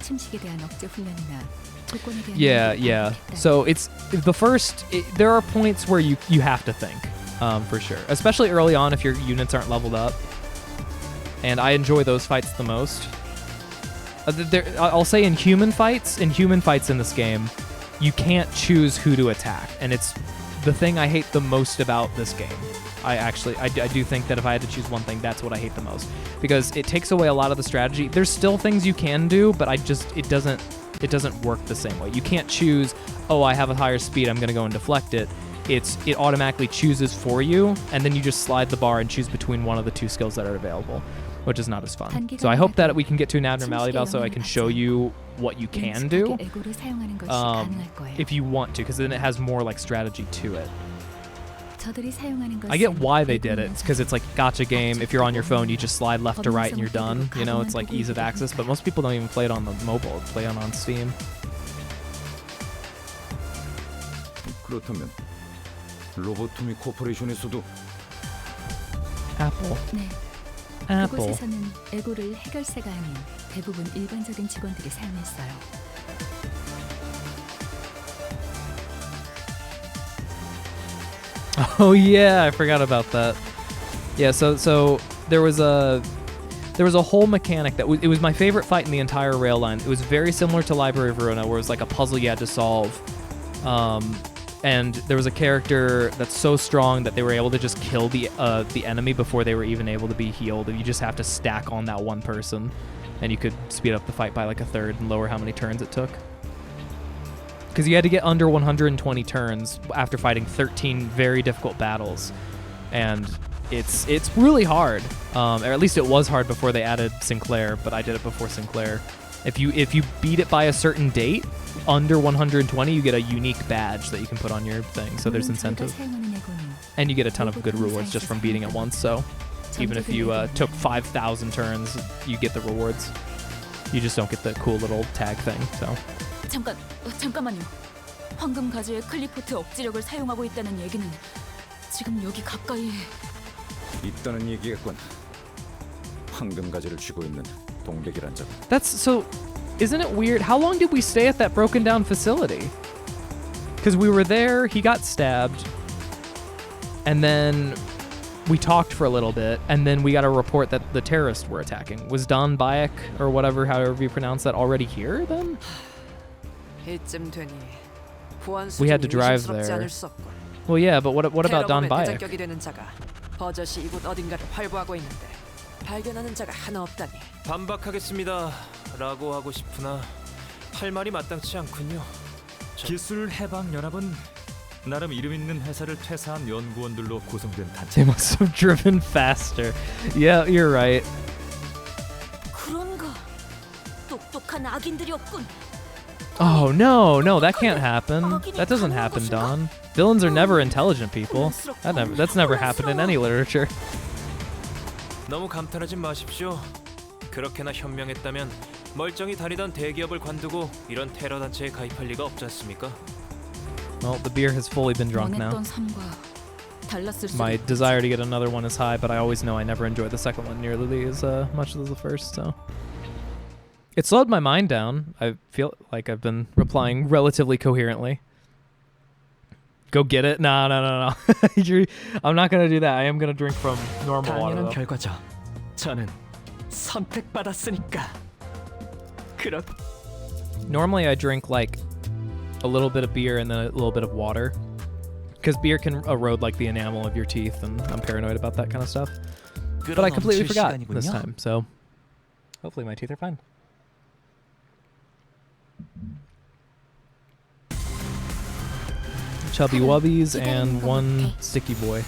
침식에 대한 억제 훈련이나 조건에 대한 Yeah. So it's the first. There are points where you have to think, for sure. Especially early on if your units aren't leveled up. And I enjoy those fights the most. I'll say in human fights in this game, you can't choose who to attack, and it's the thing I hate the most about this game. I do think that if I had to choose one thing, that's what I hate the most, because it takes away a lot of the strategy. There's still things you can do, but it doesn't work the same way. You can't choose, oh, I have a higher speed, I'm gonna go and deflect it. It automatically chooses for you, and then you just slide the bar and choose between one of the two skills that are available, which is not as fun. So I hope that we can get to an abnormality so I can show you what you can do if you want to, because then it has more like strategy to it. I get why they did it. It's because it's like gacha game. If you're on your phone, you just slide left to right and you're done. You know, it's like ease of access, but most people don't even play it on the mobile. Play it on Steam. 그렇다면 로보토미 코퍼레이션에서도 Apple. 그곳에서는 에고를 해결사가 아닌 대부분 일반적인 직원들이 사용했어요. Oh yeah, I forgot about that. Yeah, so there was a whole mechanic that it was my favorite fight in the entire rail line. It was very similar to Library of Ruina, where it was like a puzzle you had to solve. And there was a character that's so strong that they were able to just kill the enemy before they were even able to be healed. You just have to stack on that one person, and you could speed up the fight by like a third and lower how many turns it took. because you had to get under 120 turns after fighting 13 very difficult battles, and it's really hard. Or at least it was hard before they added Sinclair, but I did it before Sinclair. If you beat it by a certain date, under 120, you get a unique badge that you can put on your thing. So there's incentive, and you get a ton of good rewards just from beating it once. So even if you took 5,000 turns, you get the rewards. You just don't get the cool little tag thing. So. 잠깐만요. 황금 가지의 클리포트 억지력을 사용하고 있다는 얘기는 지금 여기 가까이에 있다는 얘기겠군. 황금 가지를 쥐고 있는 동백이란 점. That's so. Isn't it weird? How long did we stay at that broken down facility? Because we were there, he got stabbed, and then we talked for a little bit, and then we got a report that the terrorists were attacking. Was Don Bayek, or whatever, however you pronounce that, already here then? We had to drive there. Well, yeah, but what about Don Bayek? 버젓이 이곳 어딘가를 활보하고 있는데 발견하는 자가 하나 없다니. 반박하겠습니다라고 하고 싶으나 할 말이 마땅치 않군요. 기술 해방 연합은 나름 이름 있는 회사를 퇴사한 연구원들로 구성된 단체. They must have driven faster. Yeah, you're right. 그런가? 똑똑한 악인들이 없군. Oh no, that can't happen. That doesn't happen, Don. Villains are never intelligent people. That's never happened in any literature. 너무 감탄하지 마십시오. 그렇게나 현명했다면 멀쩡히 다니던 대기업을 관두고 이런 테러 단체에 가입할 리가 없지 않습니까? Well, the beer has fully been drunk now. My desire to get another one is high, but I always know I never enjoyed the second one nearly as much as the first, so. It slowed my mind down. I feel like I've been replying relatively coherently. Go get it? No. I'm not going to do that. I am going to drink from normal water. 당연한 결과죠. 저는 선택받았으니까. Normally I drink like a little bit of beer and then a little bit of water, because beer can erode like the enamel of your teeth, and I'm paranoid about that kind of stuff. But I completely forgot this time, so hopefully my teeth are fine. Chubby wubbies and one sticky boy.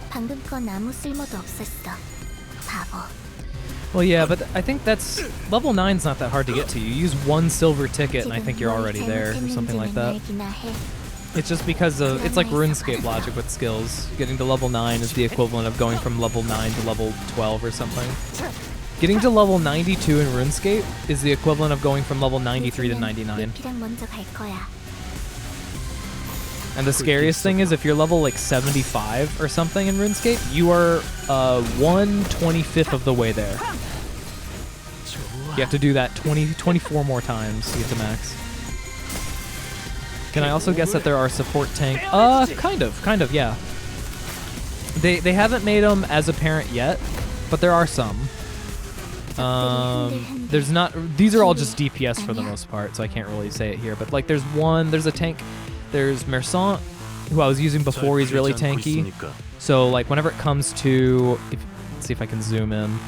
방금 건 아무 쓸모도 없었어. 바보. Well, yeah, but I think that's level 9's not that hard to get to. You use one silver ticket and I think you're already there or something like that. It's just because of, it's like RuneScape logic with skills. Getting to level 9 is the equivalent of going from level 9 to level 12 or something. Getting to level 92 in RuneScape is the equivalent of going from level 93 to 99. And the scariest thing is if you're level like 75 or something in RuneScape, you are 1/25th of the way there. You have to do that 24 more times to get to max. Can I also guess that there are support tank? Kind of, yeah. They haven't made them as apparent yet, but there are some. There's not. These are all just DPS for the most part, so I can't really say it here. But like, there's a tank. There's Mersant, who I was using before. He's really tanky. So like, whenever it comes to, let's see if I can zoom in.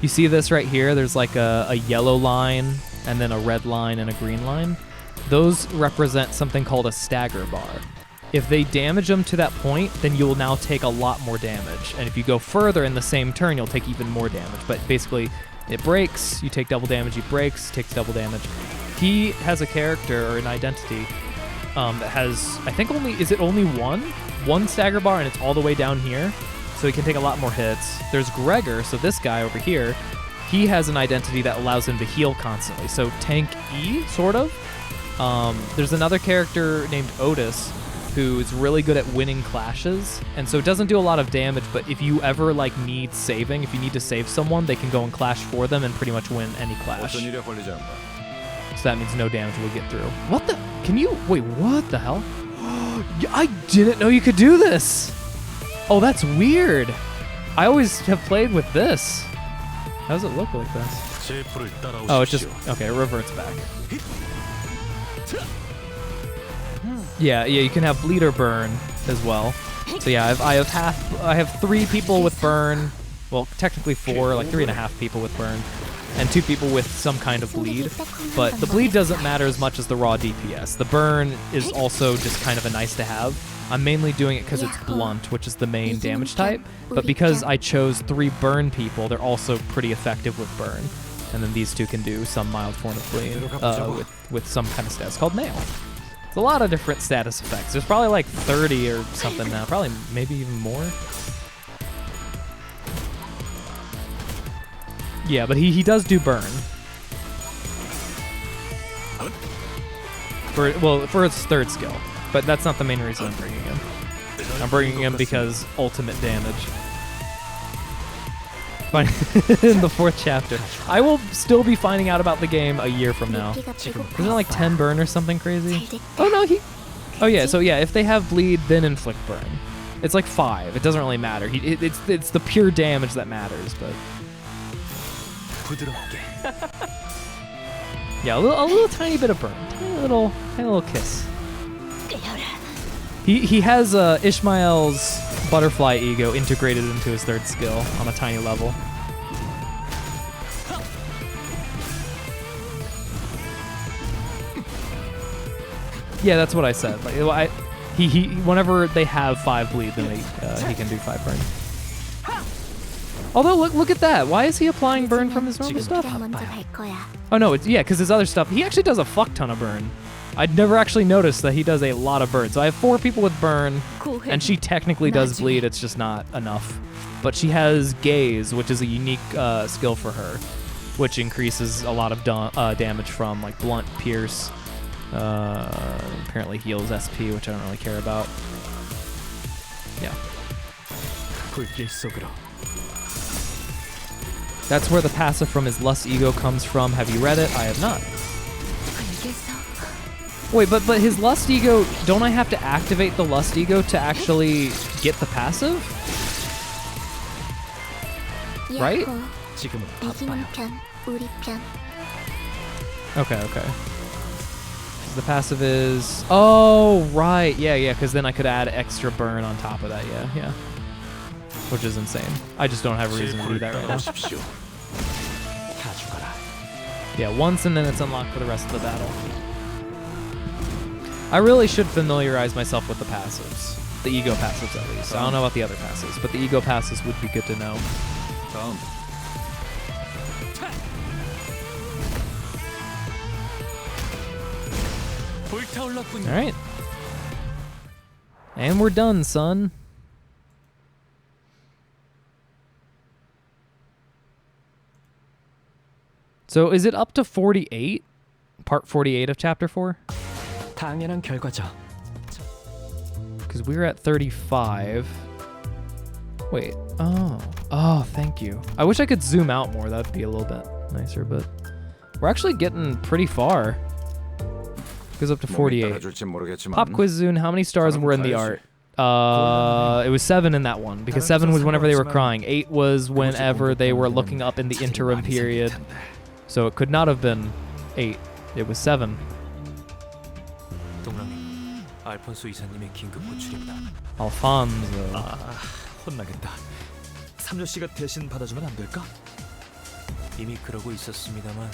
You see this right here? There's like a yellow line, and then a red line, and a green line. Those represent something called a stagger bar. If they damage them to that point, then you will now take a lot more damage. And if you go further in the same turn, you'll take even more damage. But basically, it breaks, you take double damage, he breaks, takes double damage. He has a character or an identity that has, I think only one stagger bar, and it's all the way down here. So he can take a lot more hits. There's Gregor, so this guy over here, he has an identity that allows him to heal constantly. So tank E, sort of. There's another character named Otis, who's really good at winning clashes, and so it doesn't do a lot of damage, but if you ever like need saving, if you need to save someone, they can go and clash for them and pretty much win any clash. So that means no damage will get through. What the? Wait, what the hell? I didn't know you could do this! Oh, that's weird! I always have played with this. How does it look like this? Oh, it just, okay, it reverts back. Yeah, you can have bleed or burn as well. So yeah, I have 3 people with burn, well, technically 4, like 3.5 people with burn, and 2 people with some kind of bleed. But the bleed doesn't matter as much as the raw DPS. The burn is also just kind of a nice to have. I'm mainly doing it because it's blunt, which is the main damage type. But because I chose 3 burn people, they're also pretty effective with burn. And then these 2 can do some mild form of bleed with some kind of status called nail. It's a lot of different status effects. There's probably like 30 or something now. Probably maybe even more. Yeah, but he does do burn. For his 3rd skill. But that's not the main reason I'm bringing him. I'm bringing him because ultimate damage. In the 4th chapter. I will still be finding out about the game a year from now. Isn't it like 10 burn or something crazy? Oh no, oh yeah, so yeah, if they have bleed, then inflict burn. It's like 5. It doesn't really matter. It's the pure damage that matters, but... Yeah, a little tiny bit of burn. Tiny little kiss. He has Ishmael's butterfly ego integrated into his 3rd skill on a tiny level. Yeah, that's what I said. Like, he whenever they have 5 bleed, then he can do 5 burn. Although look at that. Why is he applying burn from his normal stuff? Oh no, it's because his other stuff. He actually does a fuck ton of burn. I'd never actually noticed that he does a lot of burn. So I have 4 people with burn, and she technically does bleed. It's just not enough. But she has gaze, which is a unique skill for her, which increases a lot of damage from like blunt, pierce. Apparently heals SP, which I don't really care about. Yeah. That's where the passive from his Lust Ego comes from. Have you read it? I have not. Wait, but his Lust Ego, don't I have to activate the Lust Ego to actually get the passive? Right? Okay. The passive is... Oh, right. Yeah, because then I could add extra burn on top of that. Yeah. Which is insane. I just don't have a reason to do that right now. Yeah, once and then it's unlocked for the rest of the battle. I really should familiarize myself with the passives. The ego passives, at least. I don't know about the other passives, but the ego passives would be good to know. Alright. And we're done, son. So is it up to 48? Part 48 of Chapter 4? 당연한 결과죠. Because we were at 35. Wait. Oh, thank you. I wish I could zoom out more. That would be a little bit nicer, but we're actually getting pretty far. Goes up to 48. Pop quiz Zune, how many stars were in the art? It was 7 in that one, because 7 was whenever they were crying. 8 was whenever they were looking up in the interim period. So it could not have been 8. It was 7. 알폰소 이사님의 긴급 호출입니다. Alfonso. 혼나겠다. 삼조 씨가 대신 받아주면 안 될까? 이미 그러고 있었습니다만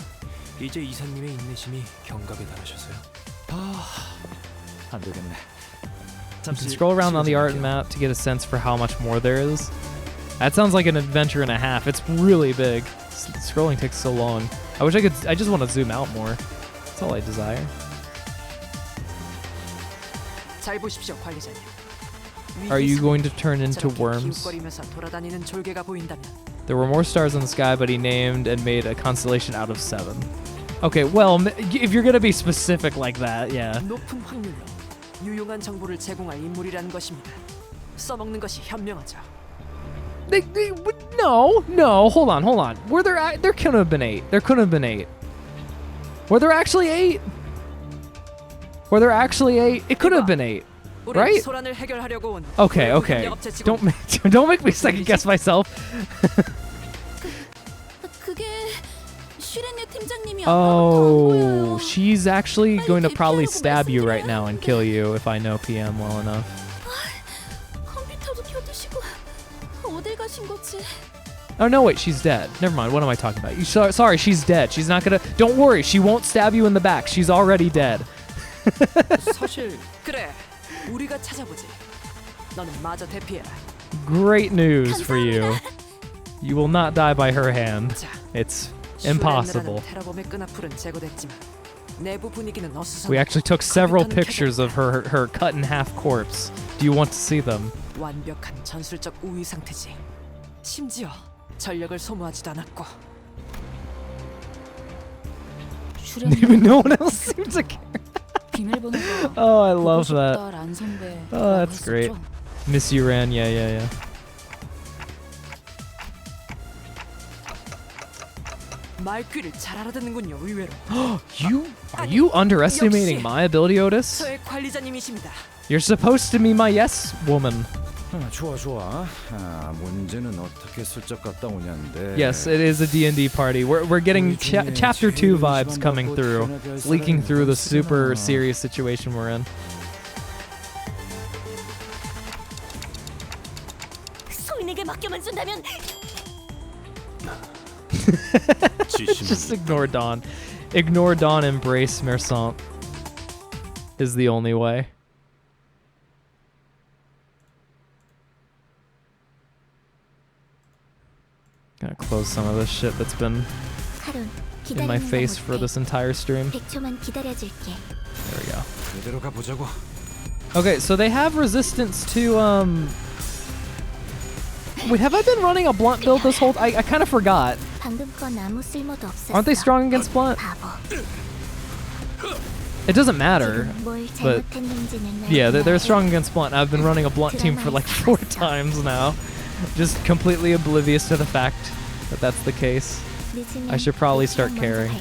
이제 이사님의 인내심이 경각에 달하셔서요. 안 되겠네. You can scroll around on the art map to get a sense for how much more there is. That sounds like an adventure and a half. It's really big. Scrolling takes so long. I wish I could. I just want to zoom out more. That's all I desire. 잘 보십시오, 관리자님. Are you going to turn into worms? 힘거리면서 돌아다니는 졸개가 보인다면. There were more stars in the sky, but he named and made a constellation out of 7. Okay, well, if you're gonna be specific like that, yeah. 높은 확률로 유용한 정보를 제공할 인물이라는 것입니다. 써먹는 것이 현명하죠. No, hold on. There couldn't have been 8. There couldn't have been 8. Were there actually 8? Were there actually 8? It could have been 8, right? Okay. Don't make me second guess myself. Oh, she's actually going to probably stab you right now and kill you if I know PM well enough. Oh no, wait, she's dead. Never mind. What am I talking about? Sorry, she's dead. She's not gonna. Don't worry, she won't stab you in the back. She's already dead. 사실 그래, 우리가 찾아보지. 너는 마저 대피해라. Great news for you. You will not die by her hand. It's impossible. 테러범의 끈앞풀은 제거됐지만 내부 분위기는 어수선해. We actually took several pictures of her cut in half corpse. Do you want to see them? 완벽한 전술적 우위 상태지. 심지어 전력을 소모하지도 않았고. Even no one else seems to care. Oh, I love that. Oh, that's great. Miss you, Ran. Yeah. 말귀를 잘 알아듣는군요, 의외로. Are you underestimating my ability, Otis? 저의 관리자님이십니다. You're supposed to be my yes woman. 좋아. 문제는 어떻게 슬쩍 갔다 오냐인데. Yes, it is a D&D party. We're getting chapter 2 vibes coming through. It's leaking through the super serious situation we're in. 소인에게 맡겨만 준다면 Just ignore Dawn. Ignore Dawn, embrace Mersant is the only way. Gonna close some of this shit that's been in my face for this entire stream. There we go. Okay, so they have resistance to wait, have I been running a blunt build this whole? I kind of forgot. Aren't they strong against blunt? It doesn't matter, but yeah, they're strong against blunt. I've been running a blunt team for like 4 times now, just completely oblivious to the fact that that's the case. I should probably start carrying.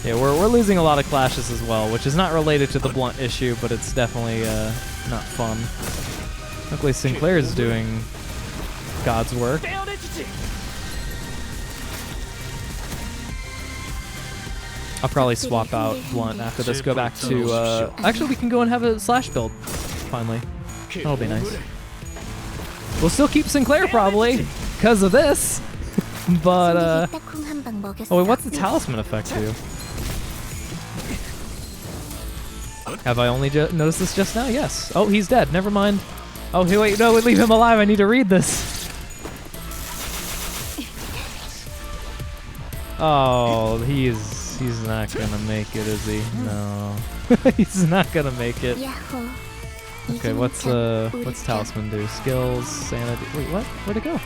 Yeah, we're losing a lot of clashes as well, which is not related to the blunt issue, but it's definitely not fun. Luckily, Sinclair is doing God's work. I'll probably swap out blunt after this. Go back to actually, we can go and have a slash build finally. That'll be nice. We'll still keep Sinclair probably because of this, but oh wait, what's the talisman effect do? Have I only noticed this just now? Yes. Oh, he's dead. Never mind. Oh, hey, wait, no, leave him alive. I need to read this. Oh, he's not gonna make it, is he? No, he's not gonna make it. Okay, what's talisman do? Skills, sanity. Wait, what? Where'd it go?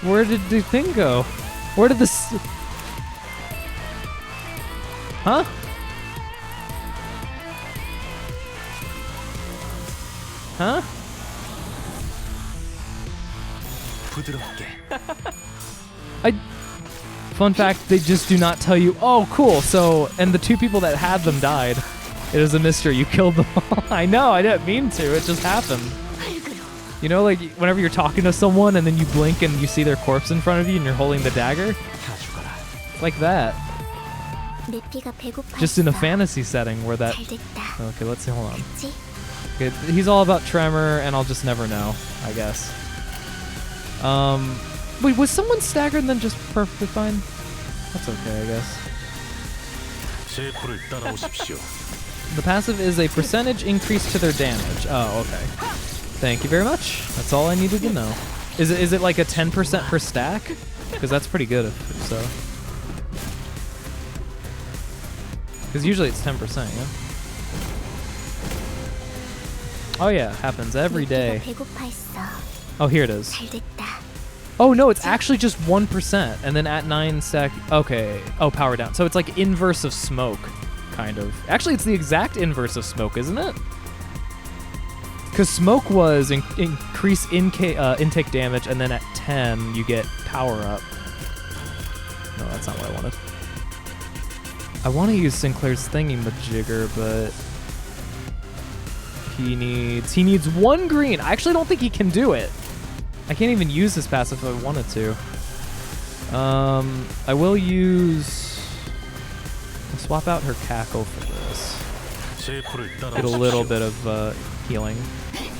Where did the thing go? Where did this? Huh? Huh? Fun fact, they just do not tell you. Oh, cool. So, and the 2 people that had them died. It is a mystery. You killed them all. I know. I didn't mean to. It just happened. You know, like whenever you're talking to someone and then you blink and you see their corpse in front of you and you're holding the dagger? Like that. Just in a fantasy setting where that... Okay, let's see. Hold on. Okay, he's all about tremor, and I'll just never know, I guess. Wait, was someone staggered and then just perfectly fine? That's okay, I guess. The passive is a percentage increase to their damage. Oh, okay. Thank you very much. That's all I needed to know. Is it like a 10% per stack? Because that's pretty good if so. Because usually it's 10%, yeah? Oh yeah, happens every day. Oh, here it is. Oh no, it's actually just 1%, and then at 9 stack. Okay. Oh, power down. So it's like inverse of smoke, kind of. Actually, it's the exact inverse of smoke, isn't it? Because smoke was increase intake damage, and then at 10 you get power up. No, that's not what I wanted. I want to use Sinclair's thingy-majigger, but he needs 1 green. I actually don't think he can do it. I can't even use his passive if I wanted to. I will swap out her cackle for this. Get a little bit of healing.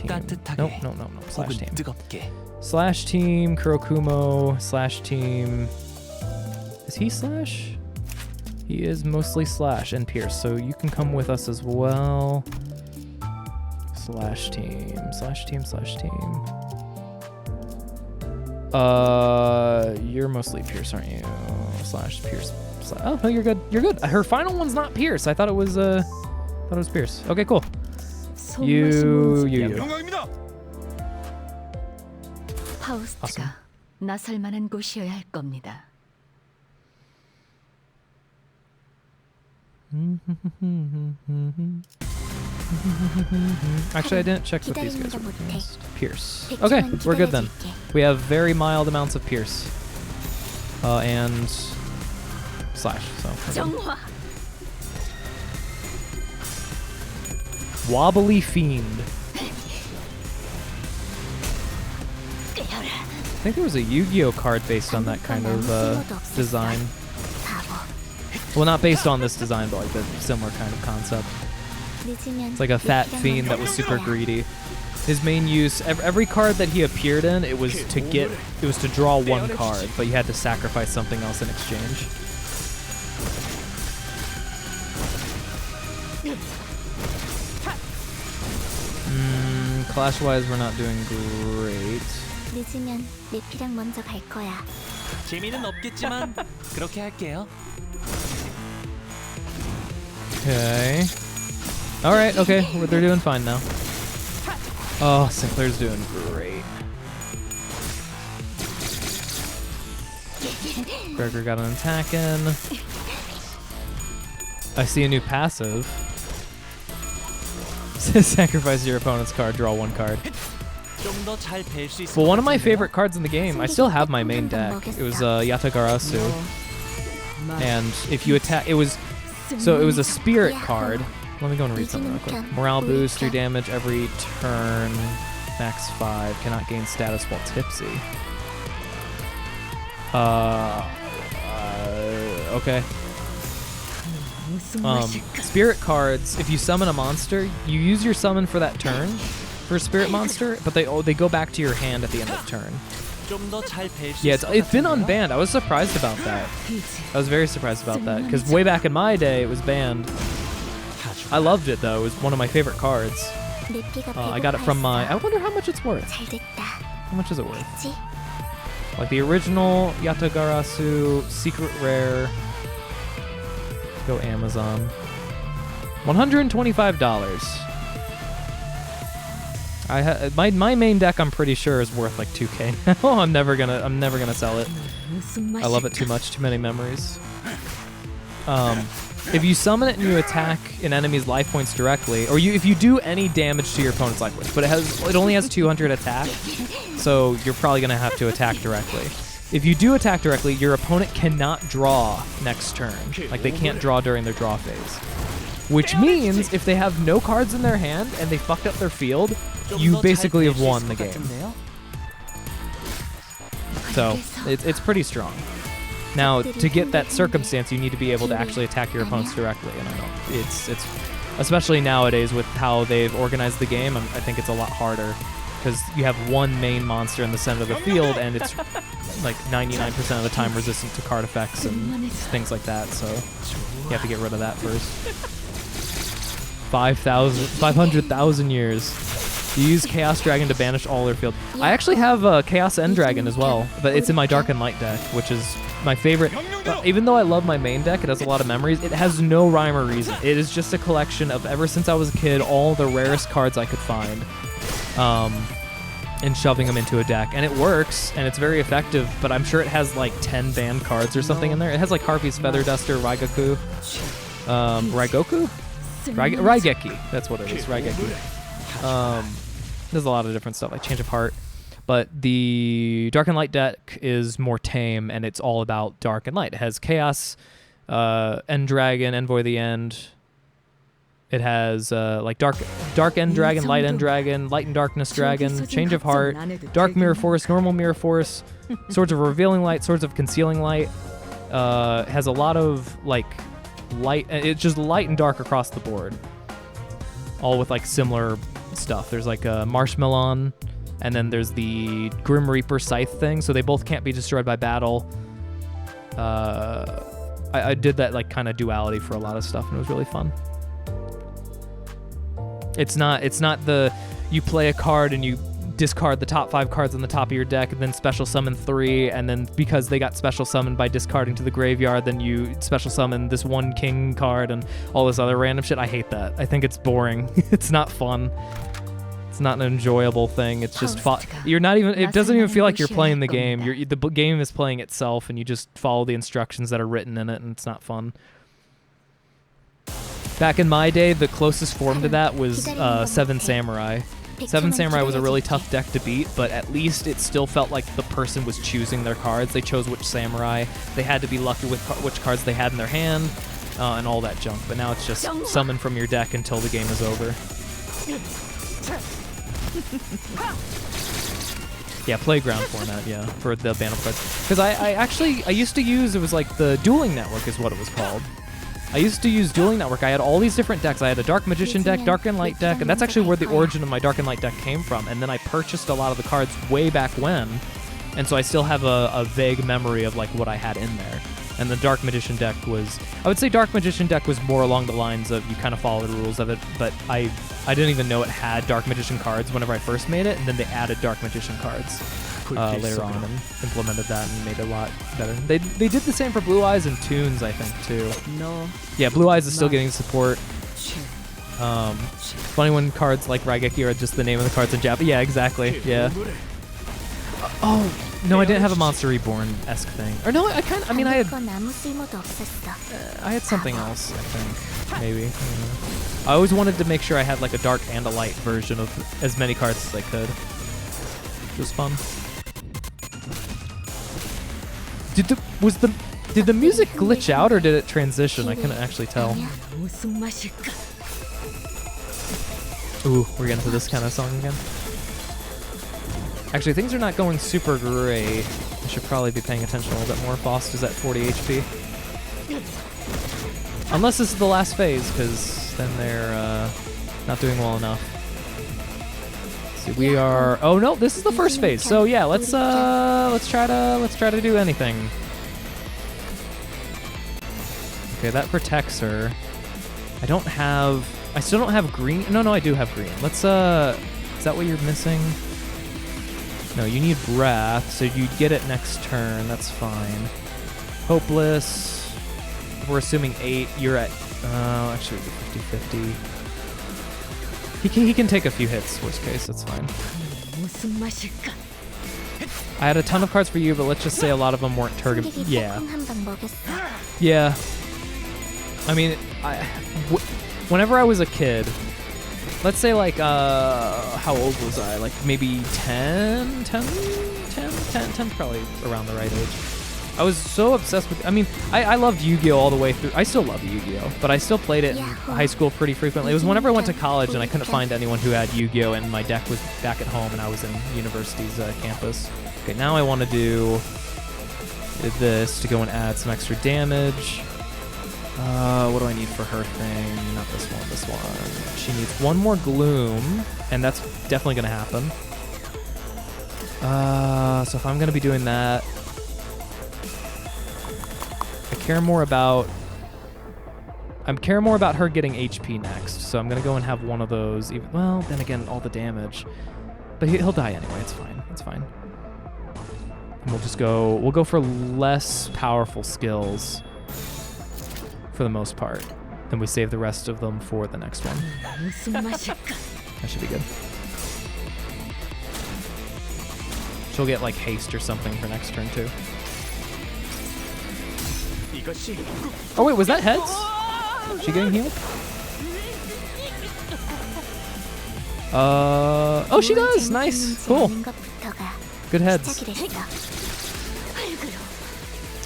team. 따뜻하게 Nope, no. Slash 혹은 team. 뜨겁게. Slash team, Kurokumo, slash team. Is he slash? He is mostly slash and Pierce, so you can come with us as well. Slash team. You're mostly Pierce, aren't you? Slash Pierce. Oh, no, you're good. You're good. Her final one's not Pierce. I thought it was Pierce. Okay, cool. You. 파우스트가 나설 만한 곳이어야 할 겁니다. Actually, I didn't check what these guys were against. Pierce. Okay, we're good then. We have very mild amounts of Pierce. And slash, so. Okay. Wobbly Fiend. I think there was a Yu-Gi-Oh card based on that kind of design. Well, not based on this design, but like the similar kind of concept. It's like a fat fiend that was super greedy. His main use, every card that he appeared in, it was to draw one card, but you had to sacrifice something else in exchange. Clash-wise, we're not doing great. 늦으면 내피랑 먼저 갈 거야. 재미는 없겠지만 그렇게 할게요. Okay. Alright, okay. Well, they're doing fine now. Oh, Sinclair's doing great. Gregor got an attack in. I see a new passive. Sacrifice your opponent's card, draw one card. Well, one of my favorite cards in the game, I still have my main deck. It was Yatagarasu. And if you attack, it was a spirit card. Let me go and read something real quick. Morale boost, 3 damage every turn, max 5, cannot gain status while tipsy. Okay. Spirit cards, if you summon a monster, you use your summon for that turn for a spirit monster, but they go back to your hand at the end of the turn. Yeah, it's been unbanned. I was surprised about that. I was very surprised about that, because way back in my day, it was banned. I loved it, though. It was one of my favorite cards. I got it from my... I wonder how much it's worth. How much is it worth? Like the original Yatagarasu, secret rare. Go Amazon. $125. My main deck, I'm pretty sure, is worth like 2K now. I'm never gonna sell it. I love it too much. Too many memories. If you summon it and you attack an enemy's life points directly, or if you do any damage to your opponent's life points, but it only has 200 attack, so you're probably gonna have to attack directly. If you do attack directly, your opponent cannot draw next turn. Like they can't draw during their draw phase. Which means if they have no cards in their hand and they fucked up their field, you basically have won the game. So it's pretty strong. Now, to get that circumstance, you need to be able to actually attack your opponents directly, and I know it's especially nowadays with how they've organized the game. I think it's a lot harder because you have one main monster in the center of the field, and it's like 99% of the time resistant to card effects and things like that. So you have to get rid of that first. 500,000 years. You use Chaos Dragon to banish all their field. I actually have a Chaos End Dragon as well, but it's in my Dark and Light deck, which is my favorite. Even though I love my main deck, it has a lot of memories, it has no rhyme or reason. It is just a collection of, ever since I was a kid, all the rarest cards I could find, and shoving them into a deck. And it works, and it's very effective, but I'm sure it has like 10 banned cards or something in there. It has like Harpy's Feather Duster, Raigoku, Raigeki, that's what it is, Raigeki. There's a lot of different stuff, like Change of Heart. But the Dark and Light deck is more tame, and it's all about Dark and Light. It has Chaos, End Dragon, Envoy of the End. It has like Dark End Dragon, Light End Dragon, Light and Darkness Dragon, Change of Heart, Dark Mirror Force, Normal Mirror Force, Swords of Revealing Light, Swords of Concealing Light. It has a lot of like light. It's just light and dark across the board, all with like similar stuff. There's like a Marshmallow, and then there's the Grim Reaper Scythe thing, so they both can't be destroyed by battle. I did that like kind of duality for a lot of stuff, and it was really fun. It's not the you play a card and you discard the top 5 cards on the top of your deck and then special summon 3, and then because they got special summoned by discarding to the graveyard, then you special summon this one king card and all this other random shit. I hate that. I think it's boring. It's not fun. It's not an enjoyable thing. It's just you're not even. It doesn't even feel like you're playing the game. The game is playing itself, and you just follow the instructions that are written in it, and it's not fun. Back in my day, the closest form to that was 7 Samurai. 7 Samurai was a really tough deck to beat, but at least it still felt like the person was choosing their cards. They chose which Samurai. They had to be lucky with which cards they had in their hand, and all that junk. But now it's just summon from your deck until the game is over. Yeah, Playground format, yeah, for the ban of cards. Because I used to use, it was like the Dueling Network is what it was called. I used to use Dueling Network. I had all these different decks. I had a Dark Magician deck, Dark and Light deck, and that's actually where the origin of my Dark and Light deck came from. And then I purchased a lot of the cards way back when, and so I still have a vague memory of like what I had in there. And the Dark Magician deck was, I would say Dark Magician deck was more along the lines of you kind of follow the rules of it, but I didn't even know it had Dark Magician cards whenever I first made it, and then they added Dark Magician cards later on and implemented that and made it a lot better. They did the same for Blue Eyes and Toons, I think, too. No. Yeah, Blue Eyes is still getting support. Funny when cards like Raigeki are just the name of the cards in Japanese. Yeah, exactly. Yeah. Oh, no, I didn't have a Monster Reborn-esque thing. Or no, I had something else, I think. Maybe. I always wanted to make sure I had like a dark and a light version of as many cards as I could. It was fun. Did the music glitch out or did it transition? I couldn't actually tell. Ooh, we're getting to this kind of song again. Actually, things are not going super great. I should probably be paying attention a little bit more. Faust is at 40 HP. Unless this is the last phase, because then they're not doing well enough. See, we are. Oh no, this is the first phase. So yeah, let's try to do anything. Okay, that protects her. I still don't have green. No, I do have green. Let's is that what you're missing? No, you need Wrath, so you get it next turn. That's fine. Hopeless. We're assuming 8. You're at. Actually, 50-50. He can take a few hits. Worst case, that's fine. I had a ton of cards for you, but let's just say a lot of them weren't target. Yeah. Yeah. I mean, whenever I was a kid, let's say like, how old was I? Like maybe 10, probably around the right age. I was so obsessed with, I mean, I loved Yu-Gi-Oh all the way through. I still love Yu-Gi-Oh, but I still played it in high school pretty frequently. It was whenever I went to college and I couldn't find anyone who had Yu-Gi-Oh and my deck was back at home and I was in university's campus. Okay, now I want to do this to go and add some extra damage. What do I need for her thing? Not this one, this one. She needs one more gloom, and that's definitely going to happen. So if I'm going to be doing that, I care more about her getting HP next. So I'm going to go and have one of those. Well, then again, all the damage. But he'll die anyway. It's fine. It's fine. And we'll go for less powerful skills for the most part. Then we save the rest of them for the next one. That should be good. She'll get like haste or something for next turn too. Oh wait, was that heads? Is she getting healed? Oh, she does. Nice. Cool. Good heads.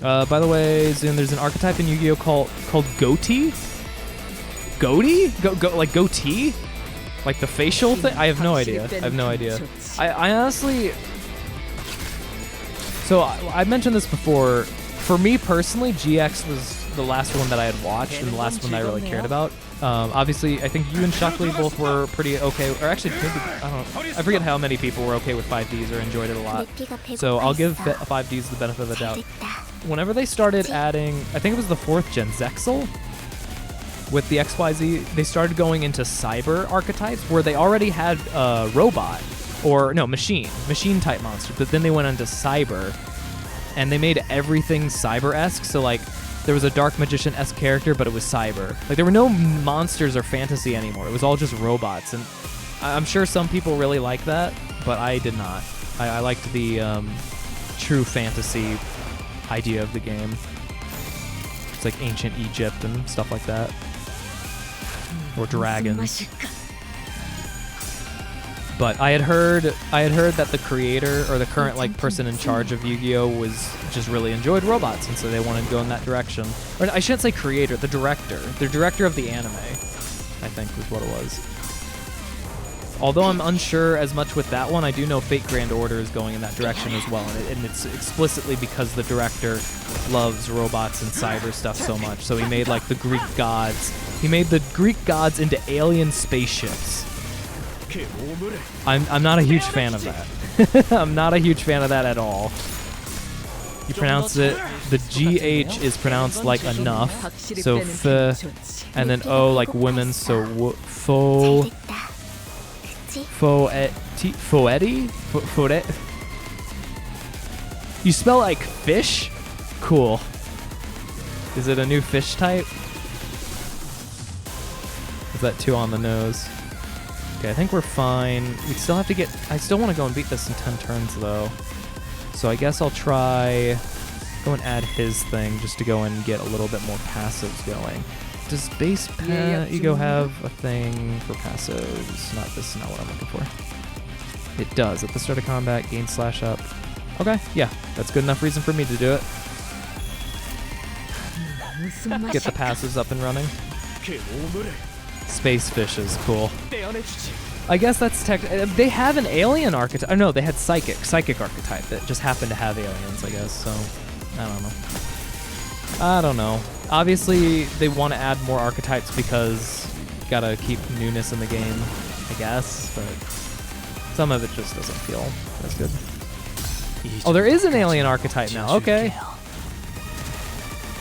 By the way, Zoom, there's an archetype in Yu-Gi-Oh called goatee. Goatee? Like goatee? Like the facial thing? I have no idea. I honestly... So I mentioned this before. For me personally, GX was the last one that I had watched and the last one that I really cared about. Obviously, I think you and Shockley both were pretty okay. Or actually, maybe, I don't know. I forget how many people were okay with 5Ds or enjoyed it a lot. So I'll give 5Ds the benefit of the doubt. Whenever they started adding, I think it was the 4th gen Zexal with the XYZ, they started going into cyber archetypes where they already had robot or no machine type monster, but then they went into cyber and they made everything cyber-esque. So like there was a dark magician-esque character, but it was cyber. Like there were no monsters or fantasy anymore. It was all just robots, and I'm sure some people really like that, but I did not. I liked the true fantasy idea of the game. It's like ancient Egypt and stuff like that, or dragons. But I had heard that the creator or the current like person in charge of Yu-Gi-Oh was just really enjoyed robots, and so they wanted to go in that direction. Or I shouldn't say creator, the director of the anime, I think was what it was. Although I'm unsure as much with that one, I do know Fate Grand Order is going in that direction as well, and it's explicitly because the director loves robots and cyber stuff so much. So he made like the Greek gods. He made the Greek gods into alien spaceships. I'm not a huge fan of that. I'm not a huge fan of that at all. You pronounce it, the GH is pronounced like enough, so f, and then O like women, so foeti? You spell like fish? Cool. Is it a new fish type? Is that too on the nose? Okay, I think we're fine. We still have to get... I still want to go and beat this in 10 turns, though. So I guess I'll try... Go and add his thing just to go and get a little bit more passives going. Does base Ego have a thing for passives? This is not what I'm looking for. It does. At the start of combat, gain slash up. Okay, yeah. That's good enough reason for me to do it. Get the passives up and running. Space fish is cool. I guess that's they have an alien archetype. Oh no, they had psychic archetype that just happened to have aliens, I guess. So I don't know. Obviously, they want to add more archetypes because gotta keep newness in the game, I guess. But some of it just doesn't feel as good. Oh, there is an alien archetype now. Okay.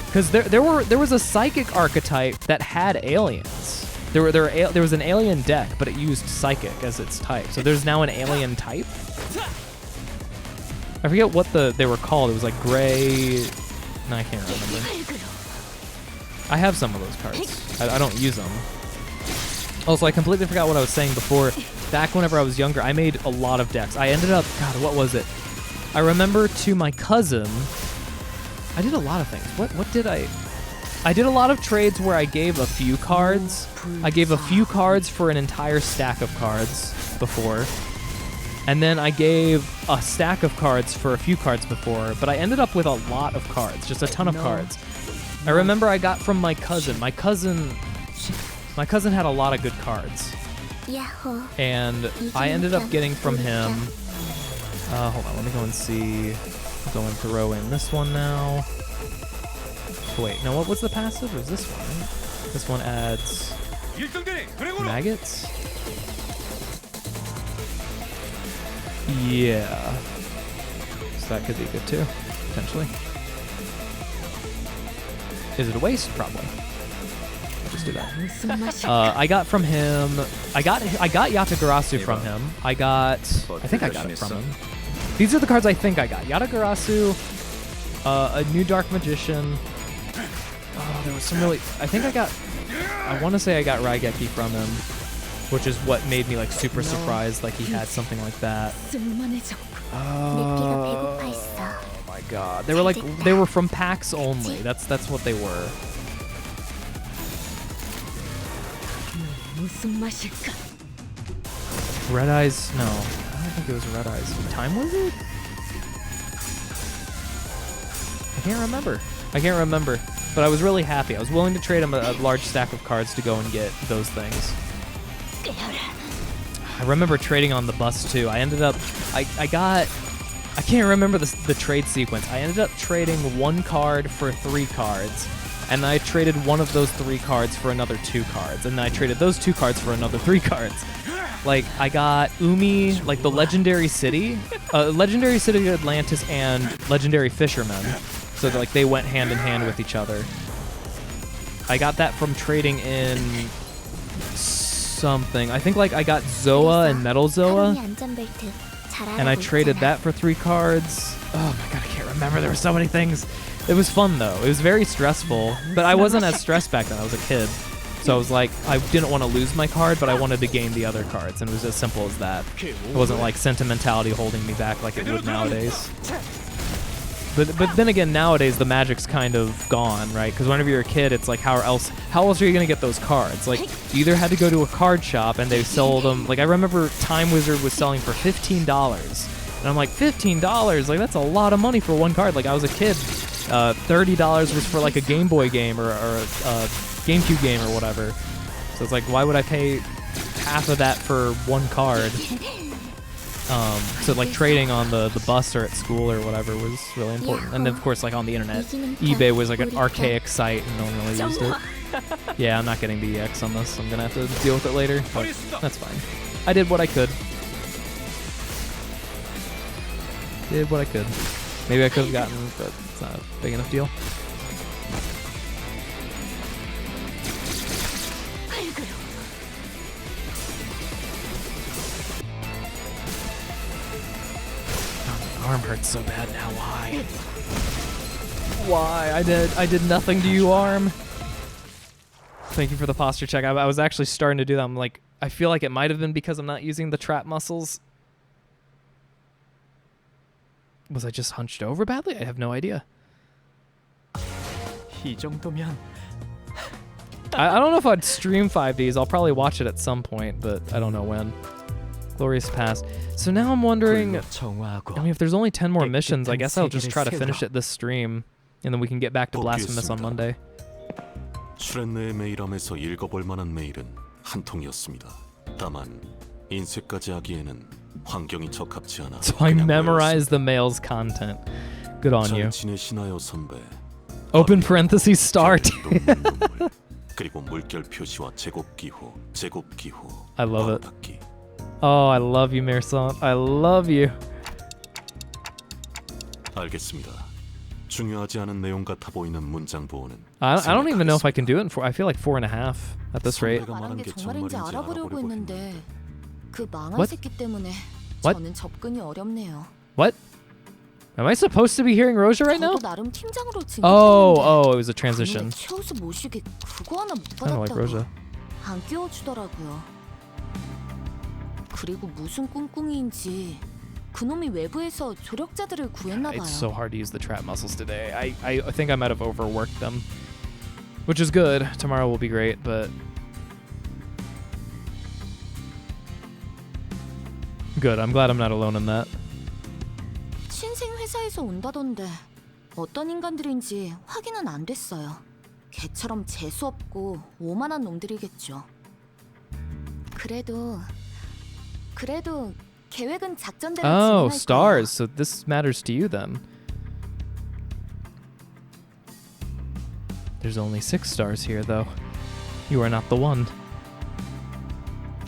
Because there was a psychic archetype that had aliens. There was an alien deck, but it used psychic as its type. So there's now an alien type. I forget what they were called. It was like gray. No, I can't remember. I have some of those cards. I don't use them. Also, I completely forgot what I was saying before. Back whenever I was younger, I made a lot of decks. I ended up, God, what was it? I remember to my cousin, I did a lot of things. What did I? I did a lot of trades where I gave a few cards. I gave a few cards for an entire stack of cards before. And then I gave a stack of cards for a few cards before, but I ended up with a lot of cards, just a ton of cards. I remember I got from my cousin. My cousin had a lot of good cards. And I ended up getting from him... hold on, let me go and see. I'll go and throw in this one now. Wait, no, what was the passive? It was this one, right? This one adds... maggots? Yeah. So that could be good too, potentially. Is it a waste? Probably. I'll just do that. I got from him. I got Yatagarasu from him. I think I got it from him. These are the cards I think I got. Yatagarasu, a new Dark Magician. Oh, there was some really. I want to say I got Raigeki from him, which is what made me like super surprised. Like he had something like that. Oh my god! They were from packs only. That's what they were. Red Eyes? No, I don't think it was Red Eyes. Time Wizard? I can't remember. But I was really happy. I was willing to trade him a large stack of cards to go and get those things. I remember trading on the bus too. I ended up, I can't remember the trade sequence. I ended up trading one card for 3 cards. And I traded one of those 3 cards for another 2 cards. And then I traded those 2 cards for another 3 cards. Like, I got Umi, like the Legendary City. Legendary City of Atlantis and Legendary Fisherman. So like they went hand in hand with each other. I got that from trading in something. I think like I got Zoa and Metal Zoa. And I traded that for 3 cards. Oh my god, I can't remember. There were so many things. It was fun though. It was very stressful. But I wasn't as stressed back then. I was a kid. So I was like, I didn't want to lose my card, but I wanted to gain the other cards. And it was as simple as that. It wasn't like sentimentality holding me back like it would nowadays. But then again, nowadays the magic's kind of gone, right? Because whenever you're a kid, it's like how else are you gonna get those cards? Like you either had to go to a card shop and they sold them. Like I remember Time Wizard was selling for $15, and I'm like $15, like that's a lot of money for one card. Like I was a kid, $30 was for like a Game Boy game or a GameCube game or whatever. So it's like why would I pay half of that for one card? So like trading on the bus or at school or whatever was really important. And then of course like on the internet, eBay was like an archaic site and no one really used it. Yeah, I'm not getting the EX on this. I'm gonna have to deal with it later, but that's fine. I did what I could. Maybe I could have gotten, but it's not a big enough deal. Arm hurts so bad now. Why? I did nothing to you, arm. Thank you for the posture check. I was actually starting to do that. I'm like, I feel like it might have been because I'm not using the trap muscles. Was I just hunched over badly? I have no idea. I don't know if I'd stream 5Ds. I'll probably watch it at some point, but I don't know when. Glorious Past. So now I'm wondering, I mean, if there's only 10 more missions, I guess I'll just try to finish it this stream, and then we can get back to Blasphemous on Monday. 슈렌네의 메일함에서 읽어볼 만한 메일은 한 통이었습니다. 다만 인쇄까지 하기에는 환경이 적합치 않아. So I memorized the mail's content. Good on you. 지내시나요 선배? Open parentheses start. 그리고 물결 표시와 제곱 기호. I love it. Oh, I love you, Mersant. I love you. 알겠습니다. 중요하지 않은 내용 같아 보이는 문장 보호는. I don't even know if I can do it in 4. I feel like 4.5 at this rate. 말한 게 정말인지 알아보려고 했는데 그 망할 새끼 때문에 저는 접근이 어렵네요. What? Am I supposed to be hearing Roja right now? 저도 나름 팀장으로 Oh, it was a transition. 최우수 모시게 그거 하나 못 Kind of like Roja. 안 끼워주더라고요. 그리고 무슨 꿍꿍이인지 그놈이 외부에서 조력자들을 구했나 봐요. It's so hard to use the trap muscles today. I think I might have overworked them. which is good. Tomorrow will be great, but good. I'm glad I'm not alone in that. 신생 회사에서 온다던데 어떤 인간들인지 확인은 안 됐어요. 개처럼 재수 없고 오만한 놈들이겠죠. 그래도 계획은 작전대로 진행할 Oh, 거예요. stars. So this matters to you then. There's only 6 stars here, though. You are not the one.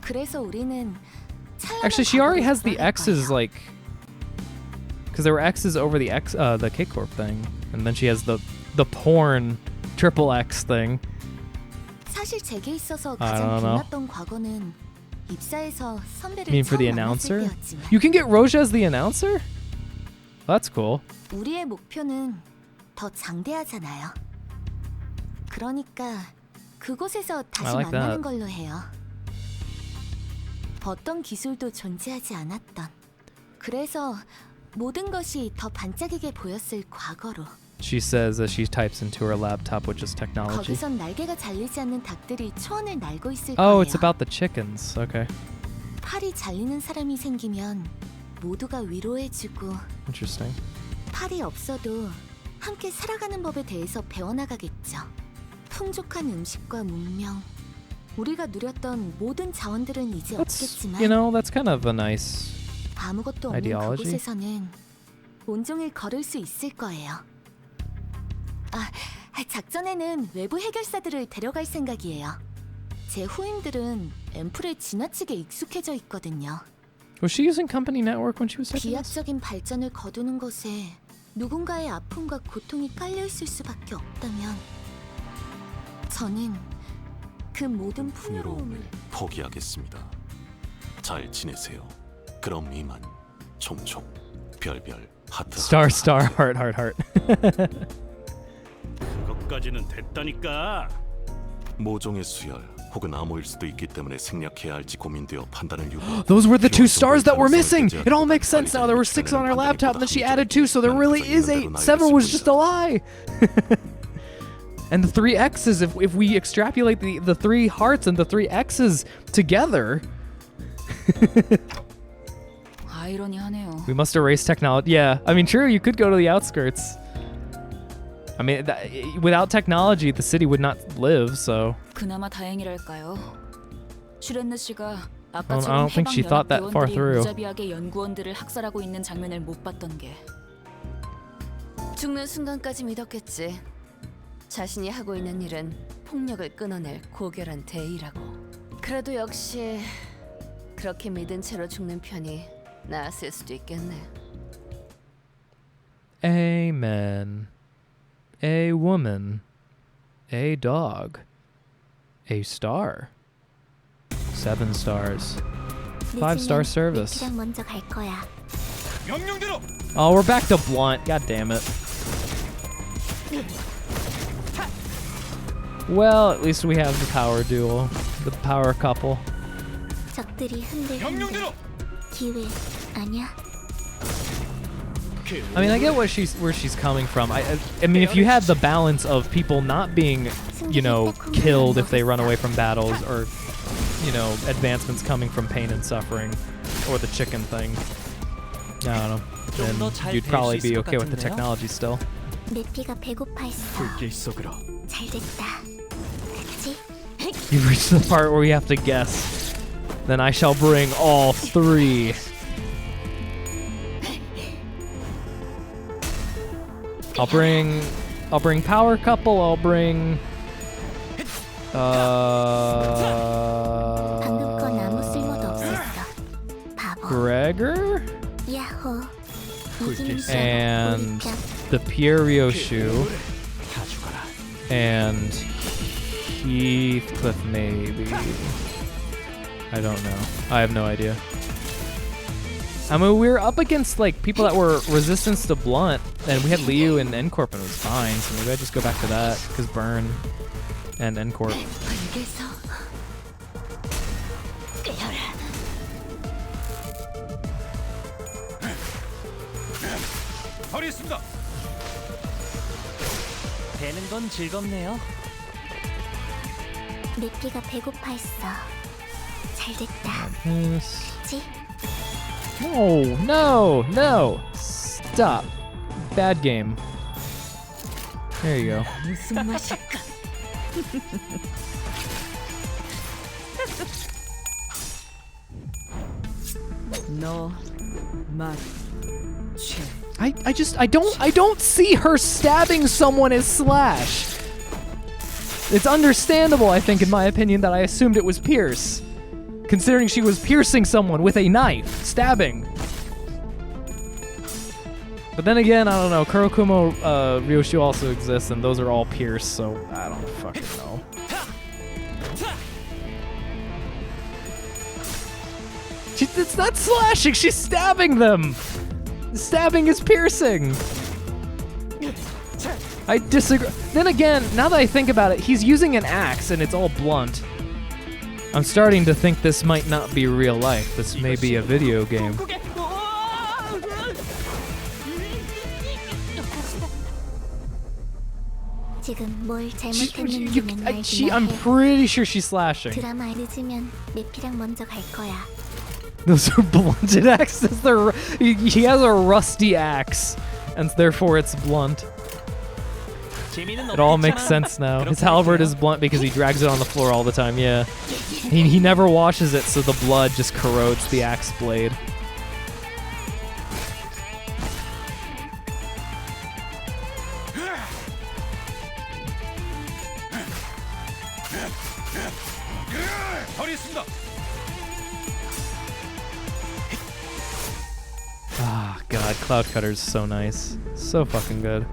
그래서 우리는 Actually, she already has the X's, like, because there were X's over the the K-Corp thing, and then she has the porn triple X thing. 사실 제게 있어서 I 가장 don't know. 빛났던 과거는 입사에서 선배를 You mean for the 처음 만났을 announcer? 때였지만 You can get Roja as the announcer? That's cool. 우리의 목표는 더 장대하잖아요. 그러니까 그곳에서 다시 I like 만나는 that. 걸로 해요. 어떤 기술도 존재하지 않았던. 그래서 모든 것이 더 반짝이게 보였을 과거로. She says as she types into her laptop, which is technology. 거기선 날개가 잘리지 않는 닭들이 초원을 날고 있을 Oh, 거예요. it's about the chickens. Okay. 팔이 잘리는 사람이 생기면 모두가 위로해주고 Interesting. 팔이 없어도 함께 살아가는 법에 대해서 배워나가겠죠. 풍족한 음식과 문명, 우리가 누렸던 모든 자원들은 이제 없겠지만 That's kind of a nice 아무것도 없는 ideology. 그곳에서는 온종일 걸을 수 있을 거예요. 작전에는 외부 해결사들을 데려갈 생각이에요. 제 후임들은 앰플에 지나치게 익숙해져 있거든요. Was she using company network when she was typing this? 비약적인 발전을 거두는 것에 누군가의 아픔과 고통이 깔려 있을 수밖에 없다면 저는 그 모든 풍요로움을 포기하겠습니다. 잘 지내세요. 그럼 이만 총총 별별 하트. Star, heart, heart. 그것까지는 됐다니까. 모종의 수혈 혹은 암호일 수도 있기 때문에 생략해야 할지 고민되어 판단을 유보. Those were the 2 stars that were missing. It all makes sense now. There were 6 on her laptop, and then she added 2, so there really is 8. 7 was just a lie. And the 3 X's, if we extrapolate the 3 hearts and the 3 X's together. 아이러니하네요. We must erase technology. Yeah, I mean, true, you could go to the outskirts. I mean, without technology, the city would not live, so. 그나마 다행이랄까요. 슈렌느 씨가 I 아까처럼 don't think she thought that far 해방 through. 무자비하게 연구원들을 학살하고 있는 장면을 못 봤던 게 죽는 순간까지 믿었겠지. 자신이 하고 있는 일은 폭력을 끊어낼 고결한 대의라고. 그래도 역시 그렇게 믿은 채로 죽는 편이 나았을 수도 있겠네. Amen. A woman. A dog. A star. 7 stars. 5-star service. 리키랑 먼저 갈 거야. 명령대로. Oh, we're back to blunt. God damn it. Well, at least we have the power duel. The power couple. 적들이 흔들흔들. 기회 아니야? I mean, I get where she's coming from. I mean, if you had the balance of people not being, killed if they run away from battles, or, advancements coming from pain and suffering, or the chicken thing, I don't know, then you'd probably be okay with the technology still. 내 피가 배고파 있어. 잘 됐다. 그치? You've reached the part where we have to guess. Then I shall bring all 3. I'll bring power couple. I'll bring 방금 건 아무 쓸모도 없었어. 바보. Gregor 야호. 이기는 줄 and 우리 편. the Pierre-Ryoshu and Heathcliff maybe. I don't know. I have no idea. I mean, we were up against people that were resistance to blunt, and we had Liu and N-Corp, and it was fine. So maybe I just go back to that because Burn and N-Corp. 되는 건 즐겁네요. 내 피가 배고파했어. 잘됐다. 그치? No. Stop. Bad game. There you go. 무슨 맛일까? 너 맛. I don't see her stabbing someone as Slash. It's understandable, I think, in my opinion, that I assumed it was Pierce, considering she was piercing someone with a knife, stabbing. But then again, I don't know. Kurokumo Ryoshu also exists, and those are all Pierce, so I don't fucking know. It's not slashing, she's stabbing them! Stabbing is piercing! I disagree. Then again, now that I think about it, he's using an axe and it's all blunt. I'm starting to think this might not be real life. This may be a video game. 지금 뭘 잘못했는지는 알지 I'm pretty sure she's slashing. 드라마에 늦으면 내 피랑 먼저 갈 거야. Those are blunted axes. He has a rusty axe, and therefore it's blunt. It all makes sense now. His halberd is blunt because he drags it on the floor all the time, yeah. He never washes it, so the blood just corrodes the axe blade. Ah, God, Cloud Cutter's so nice. So fucking good.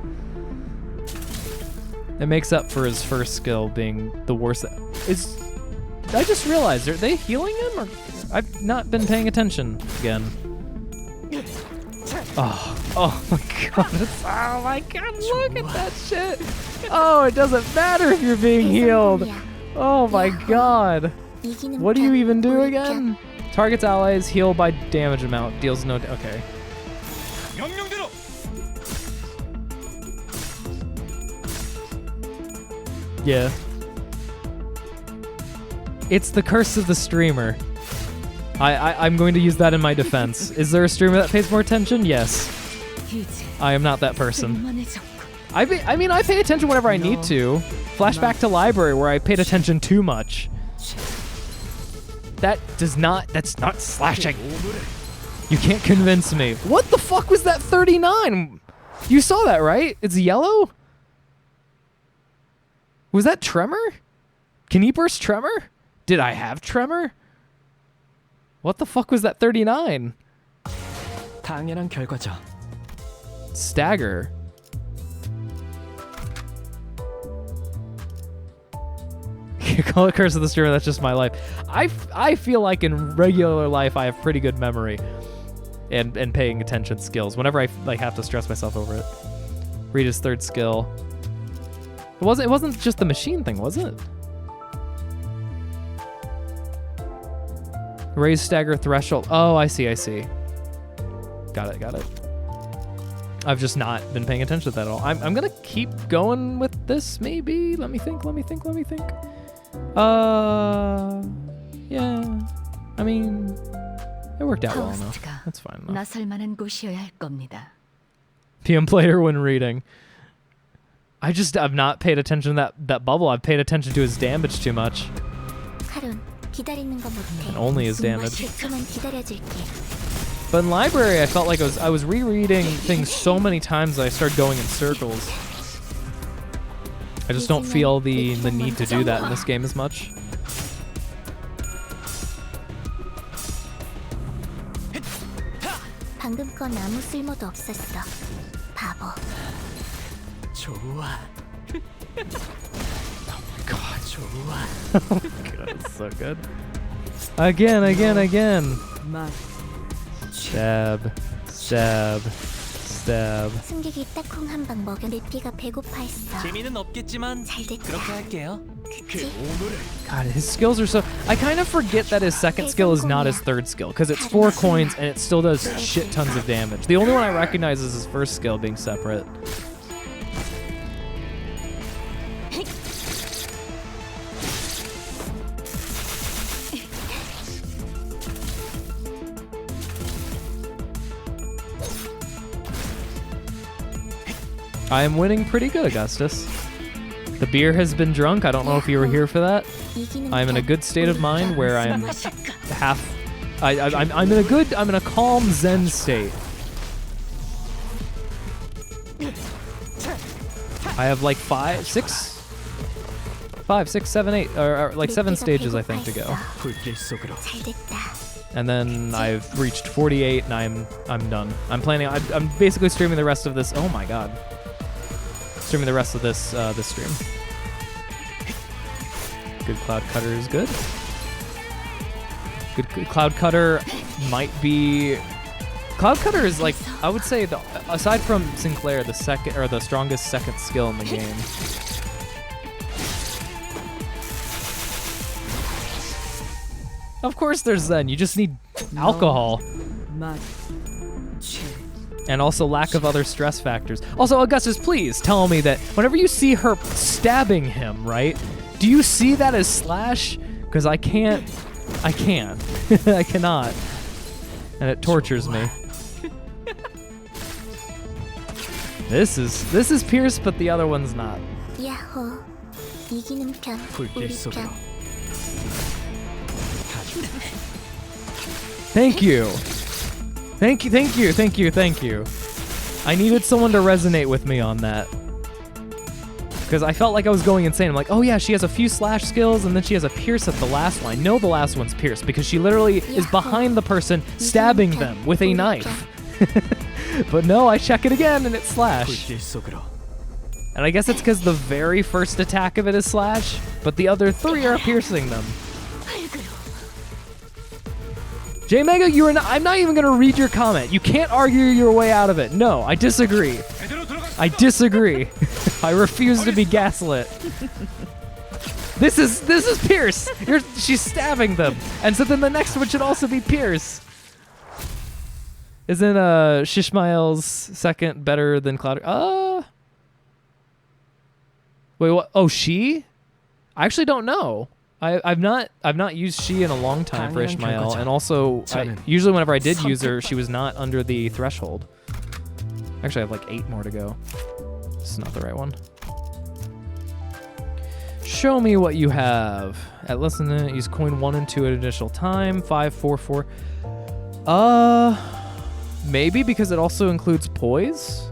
It makes up for his first skill being the worst. I just realized, are they healing him? Or I've not been paying attention again. Oh my God. Oh my God, look at that shit. Oh, it doesn't matter if you're being healed. Oh my God. What do you even do again? Targets allies, heal by damage amount, deals no... Okay. Yeah. It's the curse of the streamer. I'm going to use that in my defense. Is there a streamer that pays more attention? Yes. I am not that person. I mean, I pay attention whenever I need to. Flashback to library where I paid attention too much. That's not slashing. You can't convince me. What the fuck was that 39? You saw that, right? It's yellow? Was that Tremor? Can he burst Tremor? Did I have Tremor? What the fuck was that 39? 당연한 결과죠. Stagger. You call it Curse of the Streamer, that's just my life. I feel like in regular life I have pretty good memory and paying attention skills whenever I have to stress myself over it. Read his third skill. It wasn't just the machine thing, was it? Raise stagger threshold. Oh, I see. Got it. I've just not been paying attention to that at all. I'm gonna keep going with this, maybe. Let me think. Yeah. I mean, it worked out well enough. That's fine enough. 나설 만한 곳이어야 할 겁니다. PM player when reading. I've not paid attention to that bubble. I've paid attention to his damage too much. And only his damage. But in library, I felt like I was rereading things so many times that I started going in circles. I just don't feel the need to do that in this game as much. 방금 건 아무 쓸모도 없었어. 바보. 좋아. God. Oh my God, it's so good. Again. Stab. 승객이 딱콩 한 방 먹여 내 피가 배고파했어. 재미는 없겠지만 그렇게 할게요. God, his skills are so... I kind of forget that his second skill is not his third skill, because it's 4 coins and it still does shit tons of damage. The only one I recognize is his first skill being separate. I am winning pretty good, Augustus. The beer has been drunk. I don't know if you were here for that. I'm in a good state of mind where I'm I'm in a calm Zen state. I have like 5, 6, 7, 8, or like 7 stages I think to go. And then I've reached 48 and I'm done. I'm basically streaming the rest of this. Oh my god. Streaming the rest of this this stream. Good Cloud Cutter is good. Good Cloud Cutter might be. Cloud Cutter is like, I would say, aside from Sinclair, the second or the strongest second skill in the game. Of course, there's Zen. You just need alcohol. And also lack of other stress factors. Also, Augustus, please tell me that whenever you see her stabbing him, right? Do you see that as slash? Because I can't. I cannot. And it tortures me. This is Pierce, but the other one's not. Thank you. Thank you. I needed someone to resonate with me on that. Because I felt like I was going insane. I'm like, oh yeah, she has a few slash skills, and then she has a pierce at the last one. I know the last one's pierce, because she literally is behind the person, stabbing them with a knife. But no, I check it again, and it's slash. And I guess it's because the very first attack of it is slash, but the other 3 are piercing them. J Mega, I'm not even gonna read your comment. You can't argue your way out of it. No, I disagree. I refuse to be gaslit. This is Pierce. She's stabbing them, and so then the next one should also be Pierce. Isn't Shishmael's second better than Cloud? Wait, what? Oh, she? I actually don't know. I've not used she in a long time for Ishmael, and also usually whenever I did use her, she was not under the threshold. Actually, I have like 8 more to go. This is not the right one. Show me what you have. Listen to use coin 1 and 2 at additional time. 5, 4, 4. Maybe because it also includes poise,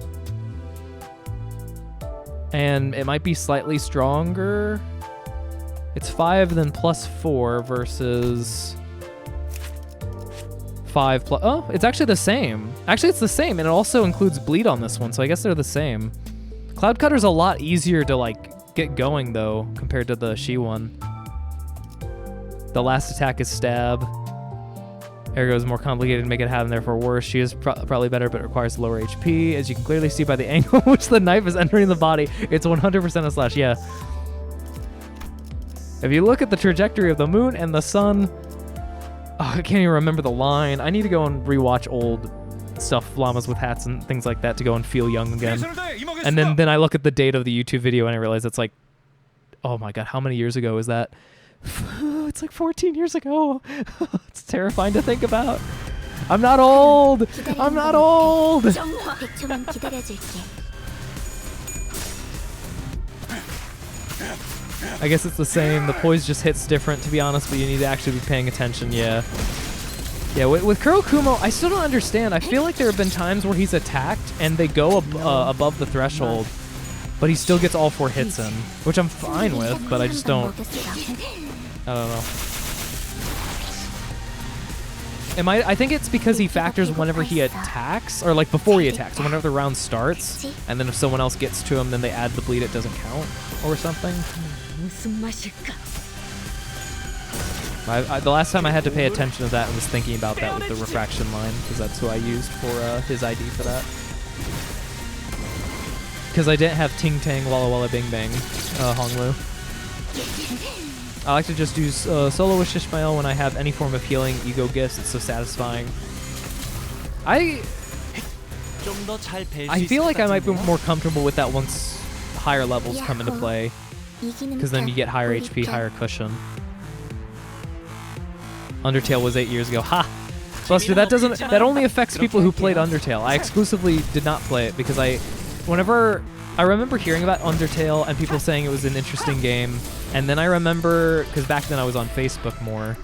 and it might be slightly stronger. It's 5 then plus 4 versus 5 plus... Oh, it's actually the same. Actually, it's the same, and it also includes bleed on this one, so I guess they're the same. Cloud Cutter's a lot easier to, like, get going, though, compared to the She one. The last attack is stab. Ergo is more complicated to make it happen, therefore worse. She is probably better, but it requires lower HP. As you can clearly see by the angle in which the knife is entering the body, it's 100% a slash, yeah. If you look at the trajectory of the moon and the sun... Oh, I can't even remember the line. I need to go and rewatch old stuff, llamas with hats and things like that, to go and feel young again. And then I look at the date of the YouTube video and I realize it's like... Oh my god, how many years ago is that? It's like 14 years ago. It's terrifying to think about. I'm not old. I'm not old. I guess it's the same. The poise just hits different, to be honest, but you need to actually be paying attention. Yeah. Yeah, with Kurokumo, I still don't understand. I feel like there have been times where he's attacked and they go above the threshold, but he still gets all 4 hits in, which I'm fine with, but I just don't... I don't know. I think it's because he factors whenever he attacks, or like before he attacks, so whenever the round starts, and then if someone else gets to him, then they add the bleed, it doesn't count, or something. The last time I had to pay attention to that and was thinking about that with the refraction line, because that's who I used for his ID for that. Because I didn't have Ting Tang Walla Walla Bing Bang Honglu. I like to just do solo with Shishmael when I have any form of healing ego gifts. It's so satisfying. I feel like I might be more comfortable with that once higher levels come into play, because then you get higher HP, higher cushion. Undertale was 8 years ago. Ha! Buster, that only affects people who played Undertale. I exclusively did not play it because whenever I remember hearing about Undertale and people saying it was an interesting game, and then I remember, because back then I was on Facebook more.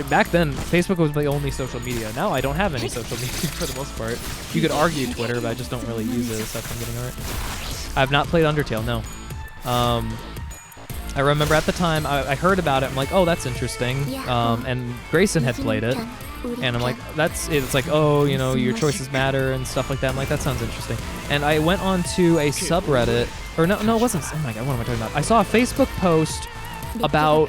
Back then, Facebook was my only social media. Now I don't have any social media for the most part. You could argue Twitter, but I just don't really use it, aside from getting art. I have not played Undertale, no. I remember at the time, I heard about it, I'm like, oh, that's interesting. And Grayson had played it, and I'm like, it's like, oh, you know, your choices matter and stuff like that. I'm like, that sounds interesting. And I went on to a subreddit, or no, it wasn't, oh my god, what am I talking about? I saw a Facebook post about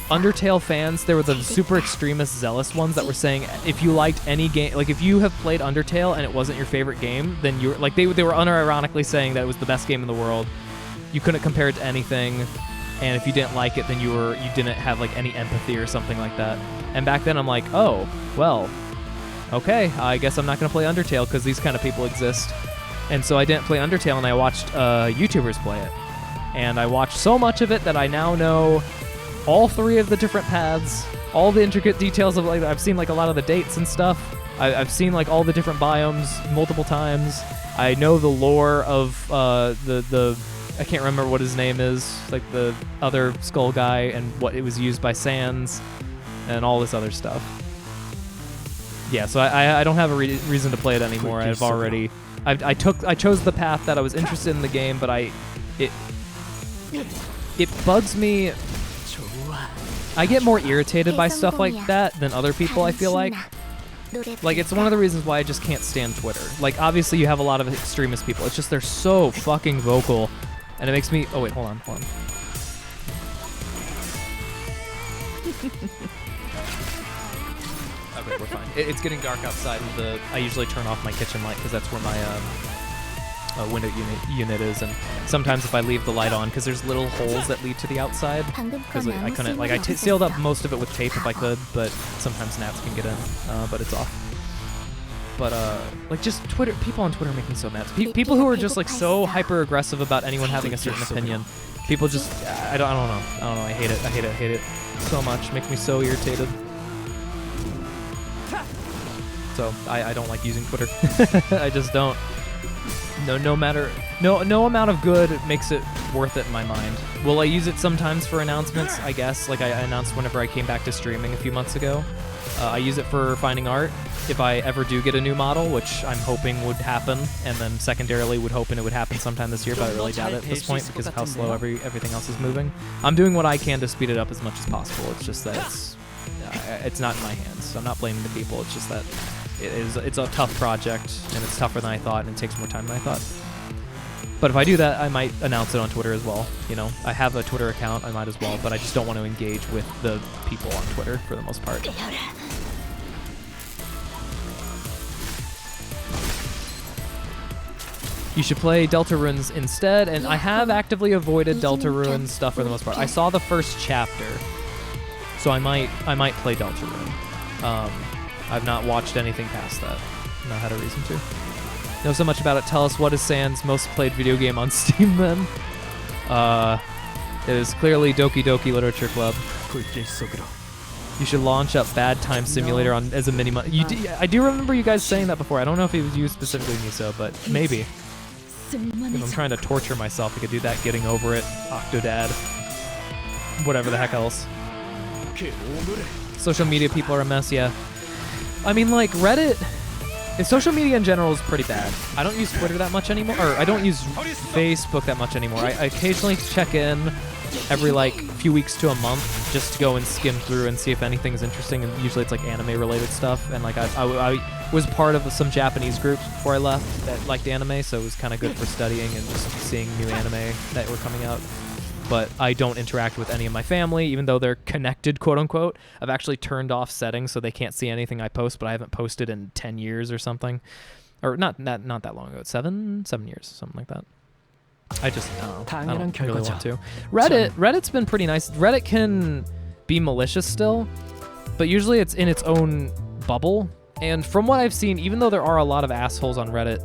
Undertale fans. There were the super extremist zealous ones that were saying if you liked any game, like if you have played Undertale and it wasn't your favorite game, then you're like, they were unironically saying that it was the best game in the world. You couldn't compare it to anything, and if you didn't like it, then you didn't have like any empathy or something like that. And back then I'm like, oh, well, okay, I guess I'm not gonna play Undertale because these kind of people exist. And so I didn't play Undertale, and I watched YouTubers play it. And I watched so much of it that I now know all 3 of the different paths, all the intricate details of, like, I've seen like a lot of the dates and stuff. I've seen like all the different biomes multiple times. I know the lore of the I can't remember what his name is, like the other skull guy, and what it was used by Sans, and all this other stuff. Yeah, so I don't have a reason to play it anymore. I've already I chose the path that I was interested in the game, but it bugs me. I get more irritated by stuff like that than other people, I feel like. Like, it's one of the reasons why I just can't stand Twitter. Like, obviously you have a lot of extremist people. It's just they're so fucking vocal, and it makes me... Oh, wait, hold on. Okay, we're fine. It's getting dark outside, and I usually turn off my kitchen light because that's where my window unit is, and sometimes if I leave the light on, because there's little holes that lead to the outside, because I couldn't, like, I sealed up most of it with tape if I could, but sometimes gnats can get in, but it's off. But like, just Twitter, people on Twitter make me so mad. People who are just like so hyper aggressive about anyone having a certain opinion. People just, I don't know. I hate it so much. Makes me so irritated. So I don't like using Twitter. I just don't. No amount of good makes it worth it in my mind. Will I use it sometimes for announcements? I guess. Like I announced whenever I came back to streaming a few months ago. I use it for finding art. If I ever do get a new model, which I'm hoping would happen, and then secondarily hoping it would happen sometime this year, but I really doubt it at this point because of how slow everything else is moving. I'm doing what I can to speed it up as much as possible. It's just that it's not in my hands. I'm not blaming the people. It's just that it's a tough project, and it's tougher than I thought, and it takes more time than I thought. But if I do that, I might announce it on Twitter as well. You know, I have a Twitter account, I might as well, but I just don't want to engage with the people on Twitter for the most part. You should play Deltarune's instead, and I have actively avoided Deltarune stuff for the most part. I saw the first chapter, so I might play Deltarune. I've not watched anything past that. Not had a reason to. Know so much about it. Tell us, what is Sans' most played video game on Steam then? It is clearly Doki Doki Literature Club. You should launch up Bad Time Simulator as a mini. I do remember you guys saying that before. I don't know if it was you specifically, Miso, but maybe. If I'm trying to torture myself, I could do that. Getting Over It, Octodad, whatever the heck else. Social media people are a mess, yeah. I mean, like, Reddit, social media in general is pretty bad. I don't use Twitter that much anymore, or I don't use Facebook that much anymore. I occasionally check in every, like, few weeks to a month just to go and skim through and see if anything's interesting, and usually it's, like, anime-related stuff, and, like, I was part of some Japanese groups before I left that liked anime, so it was kind of good for studying and just seeing new anime that were coming out. But I don't interact with any of my family, even though they're connected, quote unquote. I've actually turned off settings so they can't see anything I post, but I haven't posted in 10 years or something. Or not that long ago, 7 years, something like that. I don't really want to. Reddit's been pretty nice. Reddit can be malicious still, but usually it's in its own bubble. And from what I've seen, even though there are a lot of assholes on Reddit,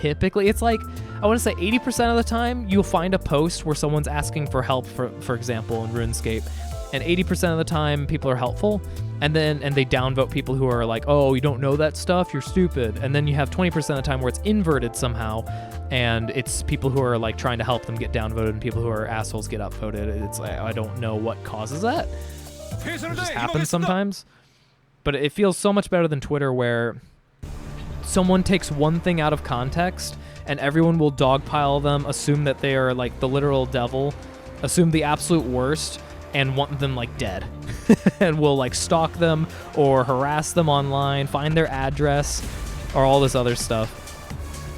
typically it's like, I want to say 80% of the time you'll find a post where someone's asking for help, for example, in RuneScape, and 80% of the time people are helpful, and they downvote people who are like, oh, you don't know that stuff, you're stupid. And then you have 20% of the time where it's inverted somehow, and it's people who are like trying to help them get downvoted, and people who are assholes get upvoted. It's like, I don't know what causes that. It just happens sometimes. But it feels so much better than Twitter, where someone takes one thing out of context and everyone will dogpile them, assume that they are like the literal devil, assume the absolute worst, and want them like dead. And will like stalk them or harass them online, find their address, or all this other stuff.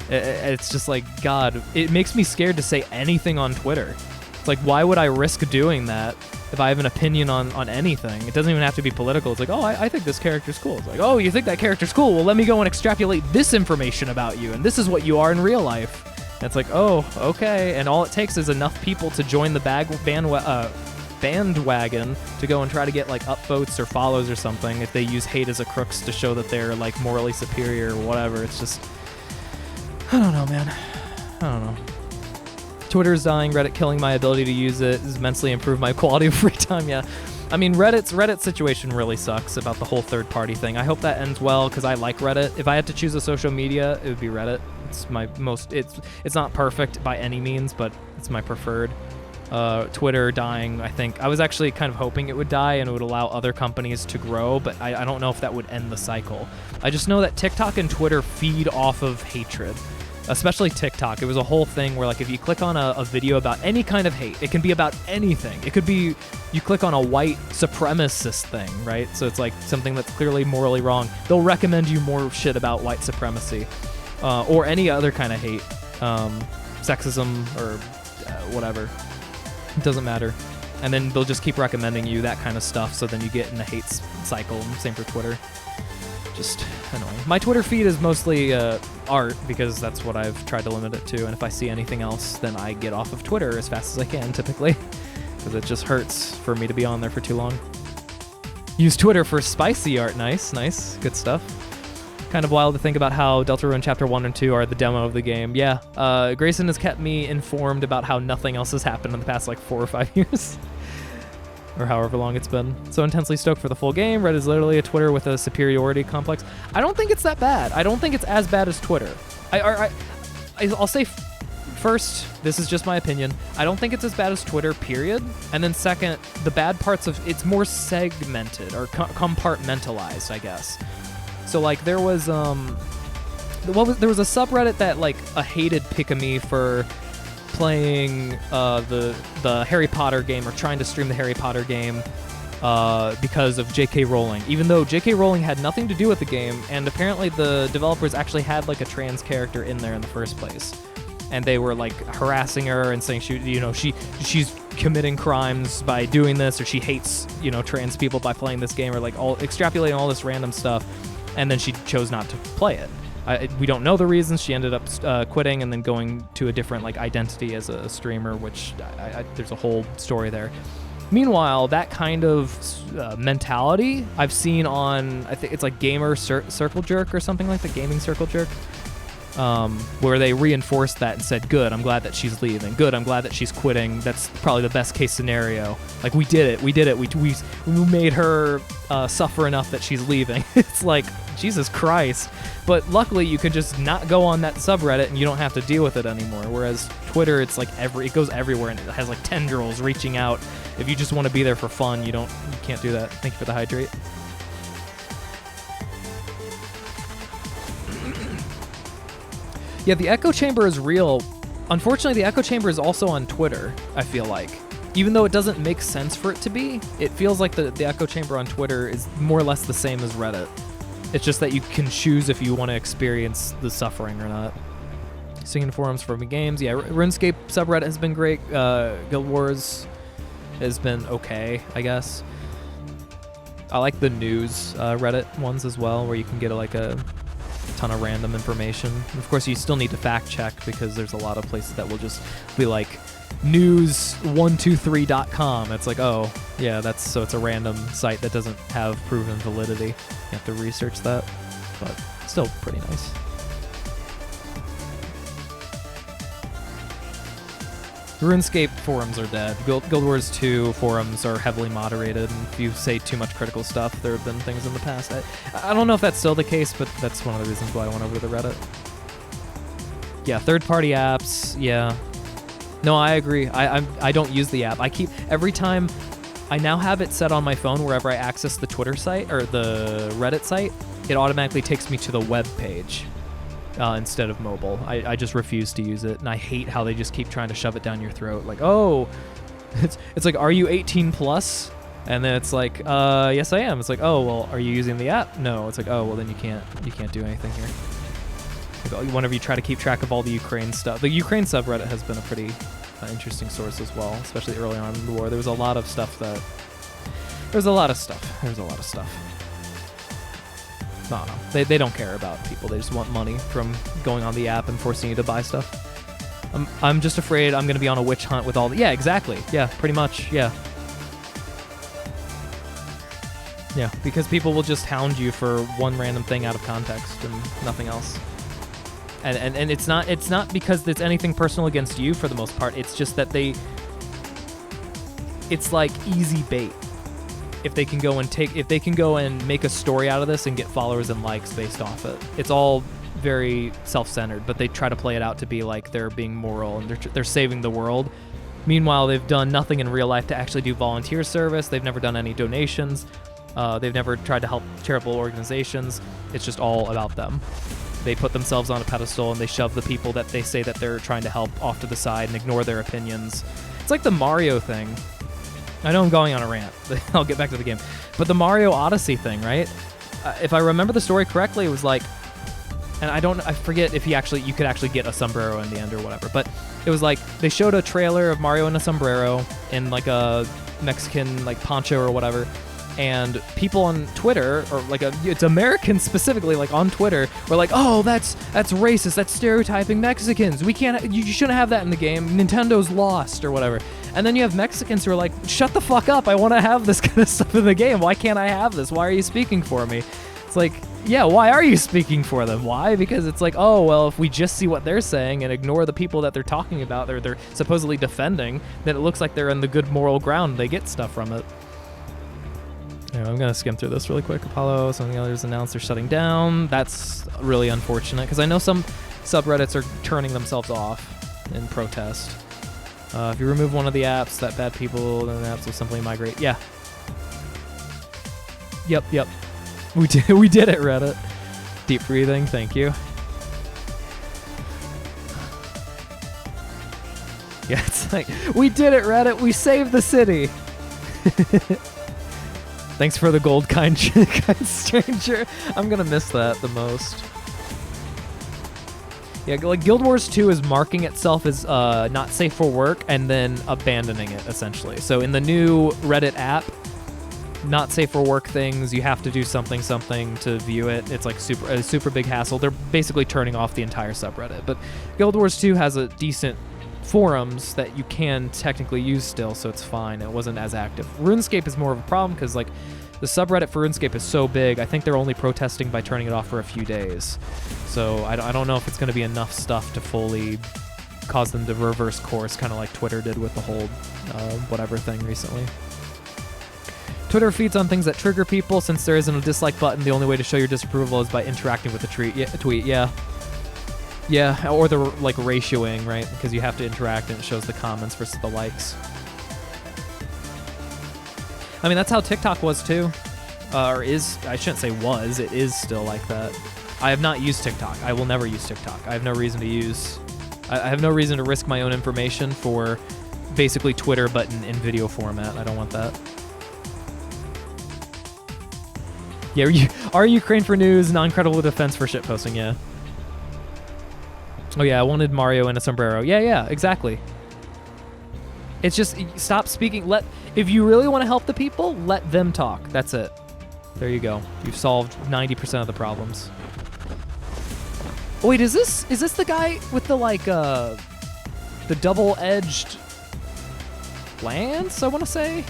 It's just like, God, it makes me scared to say anything on Twitter. It's like, why would I risk doing that if I have an opinion on anything? It doesn't even have to be political. It's like, oh, I think this character's cool. It's like, oh, you think that character's cool? Well, let me go and extrapolate this information about you, and this is what you are in real life. And it's like, oh, okay. And all it takes is enough people to join the bandwagon to go and try to get like upvotes or follows or something if they use hate as a crux to show that they're like morally superior or whatever. It's just, I don't know, man. I don't know. Twitter's dying, Reddit killing my ability to use it, has immensely improved my quality of free time, yeah. I mean, Reddit's situation really sucks about the whole third-party thing. I hope that ends well, because I like Reddit. If I had to choose a social media, it would be Reddit. It's my most, it's not perfect by any means, but it's my preferred. Twitter dying, I think. I was actually kind of hoping it would die and it would allow other companies to grow, but I don't know if that would end the cycle. I just know that TikTok and Twitter feed off of hatred. Especially TikTok. It was a whole thing where like if you click on a video about any kind of hate, it can be about anything. It could be you click on a white supremacist thing, right? So it's like something that's clearly morally wrong. They'll recommend you more shit about white supremacy or any other kind of hate, sexism or whatever. It doesn't matter. And then they'll just keep recommending you that kind of stuff, so then you get in a hate cycle. Same for Twitter. Just annoying. My Twitter feed is mostly art, because that's what I've tried to limit it to, and if I see anything else, then I get off of Twitter as fast as I can, typically, because it just hurts for me to be on there for too long. Use Twitter for spicy art. Nice, good stuff. Kind of wild to think about how Deltarune Chapter 1 and 2 are the demo of the game. Yeah, Grayson has kept me informed about how nothing else has happened in the past like 4 or 5 years. Or however long it's been. So intensely stoked for the full game. Reddit is literally a Twitter with a superiority complex. I don't think it's that bad. I don't think it's as bad as Twitter. I'll say first, this is just my opinion, I don't think it's as bad as Twitter, period. And then second, the bad parts of it's more segmented or compartmentalized, I guess. So like there was there was a subreddit that like hated Pikami for playing the Harry Potter game, or trying to stream the Harry Potter game because of J.K. Rowling, even though J.K. Rowling had nothing to do with the game, and apparently the developers actually had like a trans character in there in the first place, and they were like harassing her and saying she's committing crimes by doing this, or she hates trans people by playing this game, or like all extrapolating all this random stuff, and then she chose not to play it. We don't know the reasons. She ended up quitting and then going to a different like identity as a streamer, which there's a whole story there. Meanwhile, that kind of mentality I've seen on, I think it's like Gamer Circle Jerk or something like that, Gaming Circle Jerk, where they reinforced that and said, good, I'm glad that she's leaving. Good, I'm glad that she's quitting. That's probably the best case scenario. Like, we did it. We made her suffer enough that she's leaving. It's like, Jesus Christ. But luckily, you could just not go on that subreddit and you don't have to deal with it anymore. Whereas Twitter, it's like it goes everywhere, and it has like tendrils reaching out. If you just want to be there for fun, you can't do that. Thank you for the hydrate. Yeah, the echo chamber is real. Unfortunately, the echo chamber is also on Twitter, I feel like. Even though it doesn't make sense for it to be, it feels like the echo chamber on Twitter is more or less the same as Reddit. It's just that you can choose if you want to experience the suffering or not. Singing forums for games. Yeah, RuneScape subreddit has been great. Guild Wars has been okay, I guess. I like the news Reddit ones as well, where you can get like a ton of random information. And of course, you still need to fact check, because there's a lot of places that will just be like news123.com. It's like, oh yeah, it's a random site that doesn't have proven validity. You have to research that, but still pretty nice. RuneScape forums are dead. Guild Wars 2 forums are heavily moderated, and if you say too much critical stuff, there have been things in the past. I don't know if that's still the case, but that's one of the reasons why I went over to the Reddit. Yeah, third-party apps, yeah. No, I agree. I don't use the app. Every time, I now have it set on my phone wherever I access the Twitter site, or the Reddit site, it automatically takes me to the web page. Instead of mobile. I just refuse to use it, and I hate how they just keep trying to shove it down your throat. Like, oh, it's like, are you 18 plus? And then it's like, yes I am. It's like, oh, well, are you using the app? No. It's like, oh, well, then you can't do anything here. Like, whenever you try to keep track of all the Ukraine stuff, the Ukraine subreddit has been a pretty interesting source as well, especially early on in the war. There was a lot of stuff. No, they don't care about people. They just want money from going on the app and forcing you to buy stuff. I'm just afraid I'm going to be on a witch hunt with all the... Yeah, exactly. Yeah, pretty much. Yeah. Yeah, because people will just hound you for one random thing out of context and nothing else. And it's not because it's anything personal against you for the most part. It's just that it's like easy bait. If they can go and make a story out of this and get followers and likes based off it. It's all very self-centered, but they try to play it out to be like they're being moral and they're saving the world. Meanwhile, they've done nothing in real life to actually do volunteer service. They've never done any donations. They've never tried to help charitable organizations. It's just all about them. They put themselves on a pedestal and they shove the people that they say that they're trying to help off to the side and ignore their opinions. It's like the Mario thing. I know I'm going on a rant. I'll get back to the game. But the Mario Odyssey thing, right? If I remember the story correctly, it was like, and I forget if you could actually get a sombrero in the end or whatever, but it was like they showed a trailer of Mario in a sombrero in like a Mexican like poncho or whatever, and people on Twitter, or like it's Americans specifically, like on Twitter, were like, oh, that's racist, that's stereotyping Mexicans, you shouldn't have that in the game, Nintendo's lost or whatever. And then you have Mexicans who are like, shut the fuck up, I want to have this kind of stuff in the game, why can't I have this, why are you speaking for me? It's like, yeah, why are you speaking for them? Why? Because it's like, oh, well, if we just see what they're saying and ignore the people that they're talking about, they're supposedly defending, then it looks like they're in the good moral ground, they get stuff from it. Anyway, I'm going to skim through this really quick. Apollo, something others announced they're shutting down. That's really unfortunate, because I know some subreddits are turning themselves off in protest. If you remove one of the apps that bad people, then the apps will simply migrate. Yeah. Yep. We did it, Reddit. Deep breathing, thank you. Yeah, it's like, we did it, Reddit. We saved the city. Thanks for the gold, kind stranger. I'm gonna miss that the most. Yeah, like Guild Wars 2 is marking itself as not safe for work and then abandoning it, essentially. So in the new Reddit app, not safe for work things, you have to do something to view it. It's like a super big hassle. They're basically turning off the entire subreddit. But Guild Wars 2 has a decent forums that you can technically use still, so it's fine. It wasn't as active. RuneScape is more of a problem because like the subreddit for RuneScape is so big. I think they're only protesting by turning it off for a few days. So I don't know if it's going to be enough stuff to fully cause them to reverse course, kind of like Twitter did with the whole whatever thing recently. Twitter feeds on things that trigger people. Since there isn't a dislike button, the only way to show your disapproval is by interacting with the tweet. Yeah, or the like ratioing, right? Because you have to interact and it shows the comments versus the likes. I mean, that's how TikTok was too. Or is, I shouldn't say was, it is still like that. I have not used TikTok. I will never use TikTok. I have no reason to risk my own information for basically Twitter but in video format. I don't want that. Yeah, are Ukraine for news, non-credible defense for shitposting, yeah. Oh yeah, I wanted Mario in a sombrero. Yeah, exactly. It's just, stop speaking. If you really want to help the people, let them talk. That's it. There you go. You've solved 90% of the problems. Oh, wait, is this the guy with the like the double-edged lance, I want to say?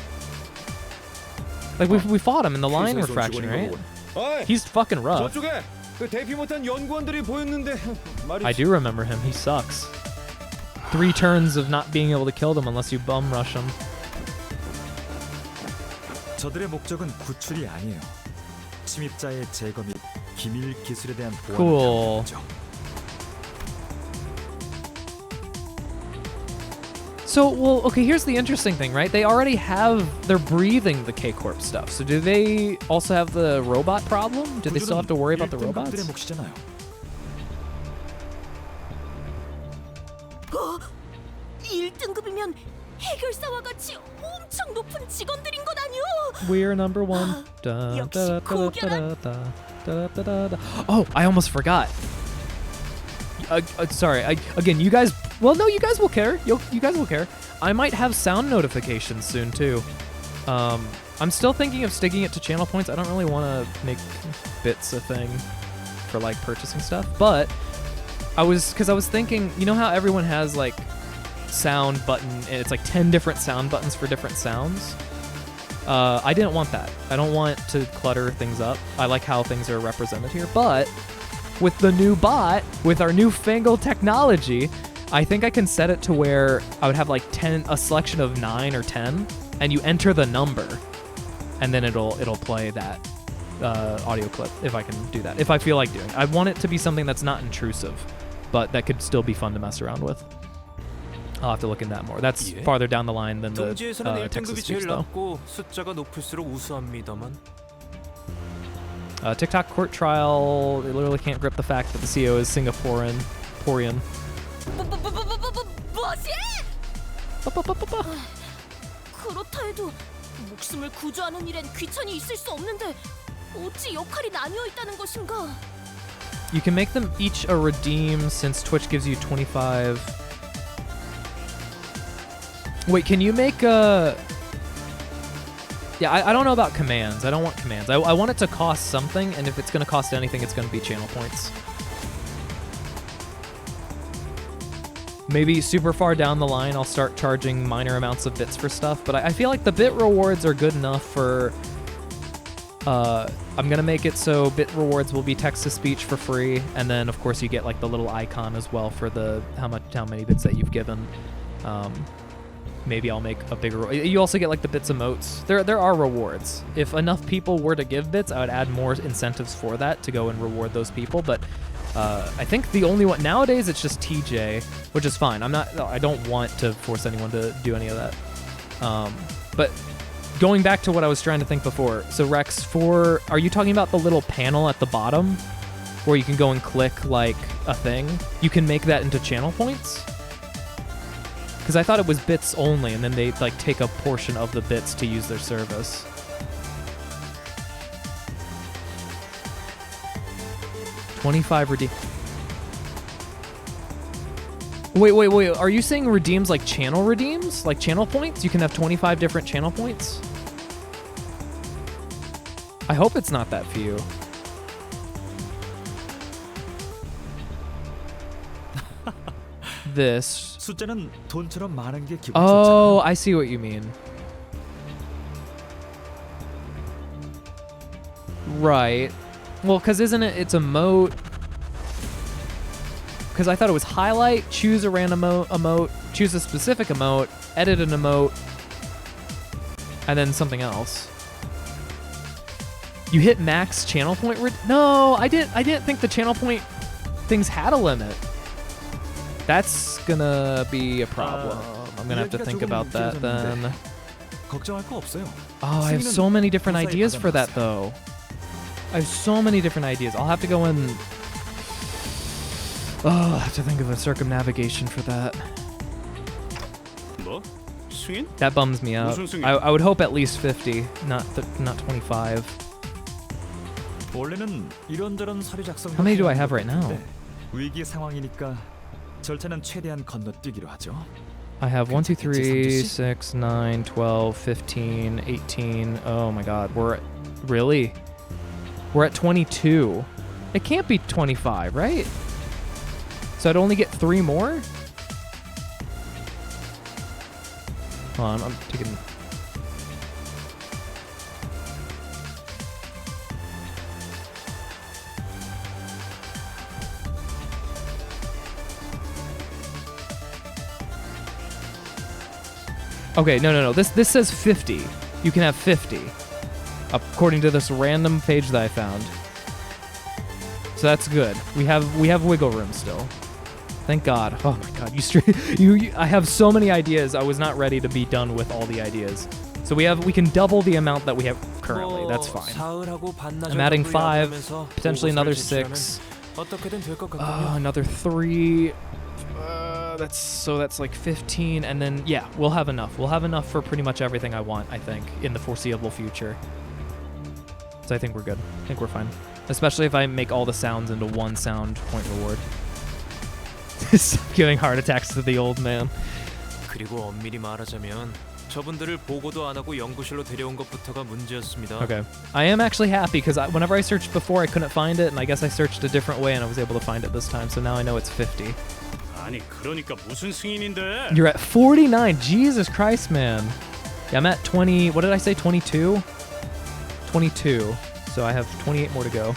Like we fought him in the line refraction, right? He's fucking rough. I do remember him. He sucks. 3 turns of not being able to kill them unless you bum rush them. 저들의 목적은 구출이 아니에요. 침입자의 제거 및 기밀 기술에 대한 보안을 Cool. 죠 So, well, okay, here's the interesting thing, right? They already have, they're breathing the K-Corp stuff. So do they also have the robot problem? Do they still have to worry about the robots? 1등급이면 해결사와 같이 엄청 높은 직원들인 것 아니오? We're number 1. Da, da, da, da, da, da, da. Oh, I almost forgot. Sorry, again, you guys, well, no, you guys will care. You guys will care. I might have sound notifications soon, too. I'm still thinking of sticking it to channel points. I don't really want to make bits a thing for, like, purchasing stuff. But because I was thinking, you know how everyone has, like, sound button, and it's like 10 different sound buttons for different sounds? I didn't want that. I don't want to clutter things up. I like how things are represented here. But with the new bot, with our newfangled technology, I think I can set it to where I would have like a selection of 9 or 10, and you enter the number, and then it'll play that audio clip if I can do that. If I feel like doing it. I want it to be something that's not intrusive, but that could still be fun to mess around with. I'll have to look into that more. That's farther down the line than the Texas speech, though. 숫자가 높을수록 우수합니다만. TikTok court trial, they literally can't grip the fact that the CEO is Singaporean. 뭐지? 그렇다 해도 목숨을 구조하는 일엔 귀천이 있을 수 없는데 어찌 역할이 나뉘어 있다는 것인가? You can make them each a redeem since Twitch gives you 25. Wait, can you make a... Yeah, I don't know about commands. I don't want commands. I want it to cost something, and if it's going to cost anything, it's going to be channel points. Maybe super far down the line, I'll start charging minor amounts of bits for stuff, but I feel like the bit rewards are good enough for... I'm going to make it so bit rewards will be text-to-speech for free, and then, of course, you get like the little icon as well for the how many bits that you've given. Maybe I'll make a bigger... You also get like the bits emotes. There are rewards. If enough people were to give bits, I would add more incentives for that to go and reward those people. But I think the only one... Nowadays, it's just TJ, which is fine. I don't want to force anyone to do any of that. But going back to what I was trying to think before. So Rex, are you talking about the little panel at the bottom where you can go and click like a thing? You can make that into channel points? Because I thought it was bits only, and then they like take a portion of the bits to use their service. $25 redeem. Wait. Are you saying redeems like channel redeems? Like channel points? You can have 25 different channel points? I hope it's not that few. This. 숫자는 돈처럼 많은 게 기분 Oh, 좋잖아. I see what you mean. Right. Well, because isn't it's emote? Because I thought it was highlight, choose a random emote, choose a specific emote, edit an emote, and then something else. You hit max channel point. No, I didn't think the channel point things had a limit. That's gonna be a problem. I'm gonna have to think about that then. 걱정할 거 없어요. Oh, I have so many different ideas for that though. I have so many different ideas. I'll have to go and... Oh, I have to think of a circumnavigation for that. 뭐? 승인? That bums me out. 무슨 승인? I would hope at least 50, not 25. 원래는 이런저런 서류 작성. How many do I have right now? 위기 상황이니까 절차는 최대한 건너뛰기로 하죠. I have 1, 2, 3, 6, 9, 12, 15, 18. Oh my god, really? We're at 22. It can't be 25, right? So I'd only get 3 more? Hold on, I'm taking... Okay, no. This says 50. You can have 50, according to this random page that I found. So that's good. We have wiggle room still. Thank God. Oh my God, I have so many ideas. I was not ready to be done with all the ideas. So we can double the amount that we have currently. That's fine. I'm adding 5, potentially another 6. Another 3. That's like 15, and then yeah, we'll have enough. We'll have enough for pretty much everything I want, I think, in the foreseeable future. So I think we're good. I think we're fine. Especially if I make all the sounds into one sound point reward. Stop giving heart attacks to the old man. 그리고 엄밀히 말하자면 저분들을 보고도 안 하고 연구실로 데려온 것부터가 문제였습니다. Okay. I am actually happy because whenever I searched before I couldn't find it, and I guess I searched a different way and I was able to find it this time, so now I know it's 50. 아니 그러니까 무슨 승인인데? You're at 49. Jesus Christ, man. Yeah, I'm at 20. What did I say? 22? 22. So I have 28 more to go.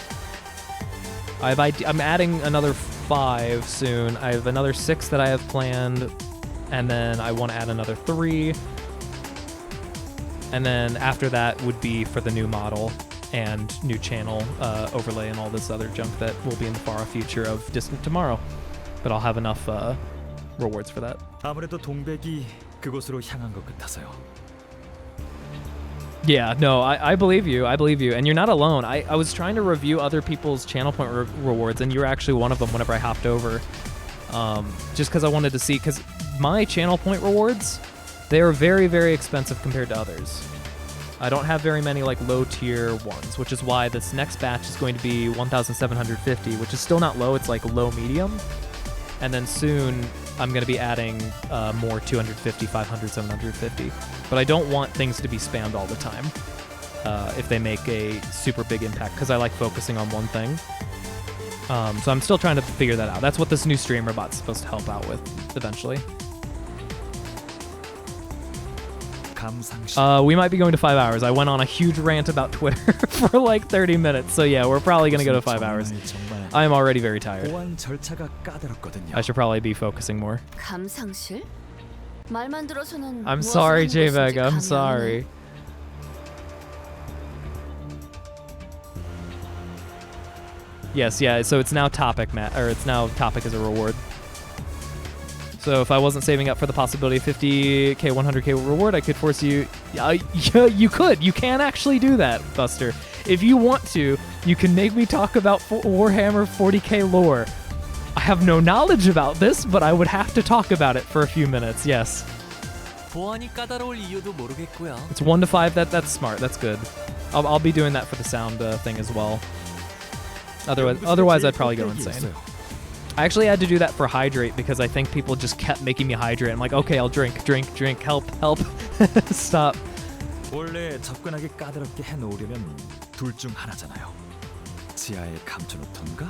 I'm adding another 5 soon. I have another 6 that I have planned, and then I want to add another 3. And then after that would be for the new model and new channel overlay and all this other junk that will be in the far future of Distant Tomorrow. But I'll have enough rewards for that. 아무래도 동백이 그곳으로 향한 것 같아서요. Yeah, no, I believe you. I believe you. And you're not alone. I was trying to review other people's channel point rewards, and you were actually one of them whenever I hopped over. Just because I wanted to see, because my channel point rewards, they are very, very expensive compared to others. I don't have very many like low tier ones, which is why this next batch is going to be 1,750, which is still not low. It's like low medium. And then soon I'm going to be adding more 250, 500, 750. But I don't want things to be spammed all the time if they make a super big impact, because I like focusing on one thing. So I'm still trying to figure that out. That's what this new streamer bot's supposed to help out with eventually. We might be going to 5 hours. I went on a huge rant about Twitter for like 30 minutes. So yeah, we're probably going to go to 5 hours. I am already very tired. I should probably be focusing more. 감상실? 말만 들어서는 I'm sorry, J-Vega. I'm sorry. Yes, yeah, so it's now topic, it's now topic as a reward. So if I wasn't saving up for the possibility of 50k, 100k reward, I could force you... you could. You can actually do that, Buster. If you want to, you can make me talk about Warhammer 40k lore. I have no knowledge about this, but I would have to talk about it for a few minutes, yes. 보안이 까다로울 이유도 모르겠고요. It's 1 to 5, that's smart, that's good. I'll be doing that for the sound thing as well. Otherwise I'd probably go insane. I actually had to do that for hydrate because I think people just kept making me hydrate. I'm like, okay, I'll drink, help. Stop. 원래 접근하기 까다롭게 해놓으려면 둘 중 하나잖아요. 지하에 감춰놓던가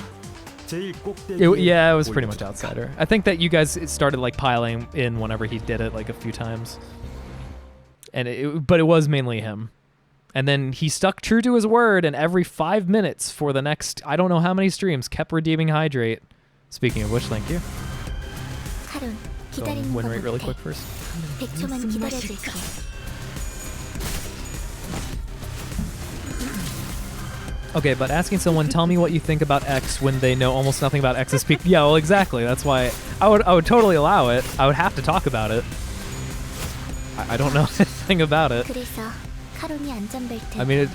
제일 꼭대기에 yeah, it was pretty much outsider. I think that you guys started like piling in whenever he did it like a few times. But it was mainly him. And then he stuck true to his word, and every 5 minutes for the next, I don't know how many streams, kept redeeming hydrate. Speaking of which, thank you. Win rate really quick first. Okay, but asking someone, tell me what you think about X when they know almost nothing about X's peak. Yeah, well, exactly. That's why I would totally allow it. I would have to talk about it. I don't know anything about it. I mean,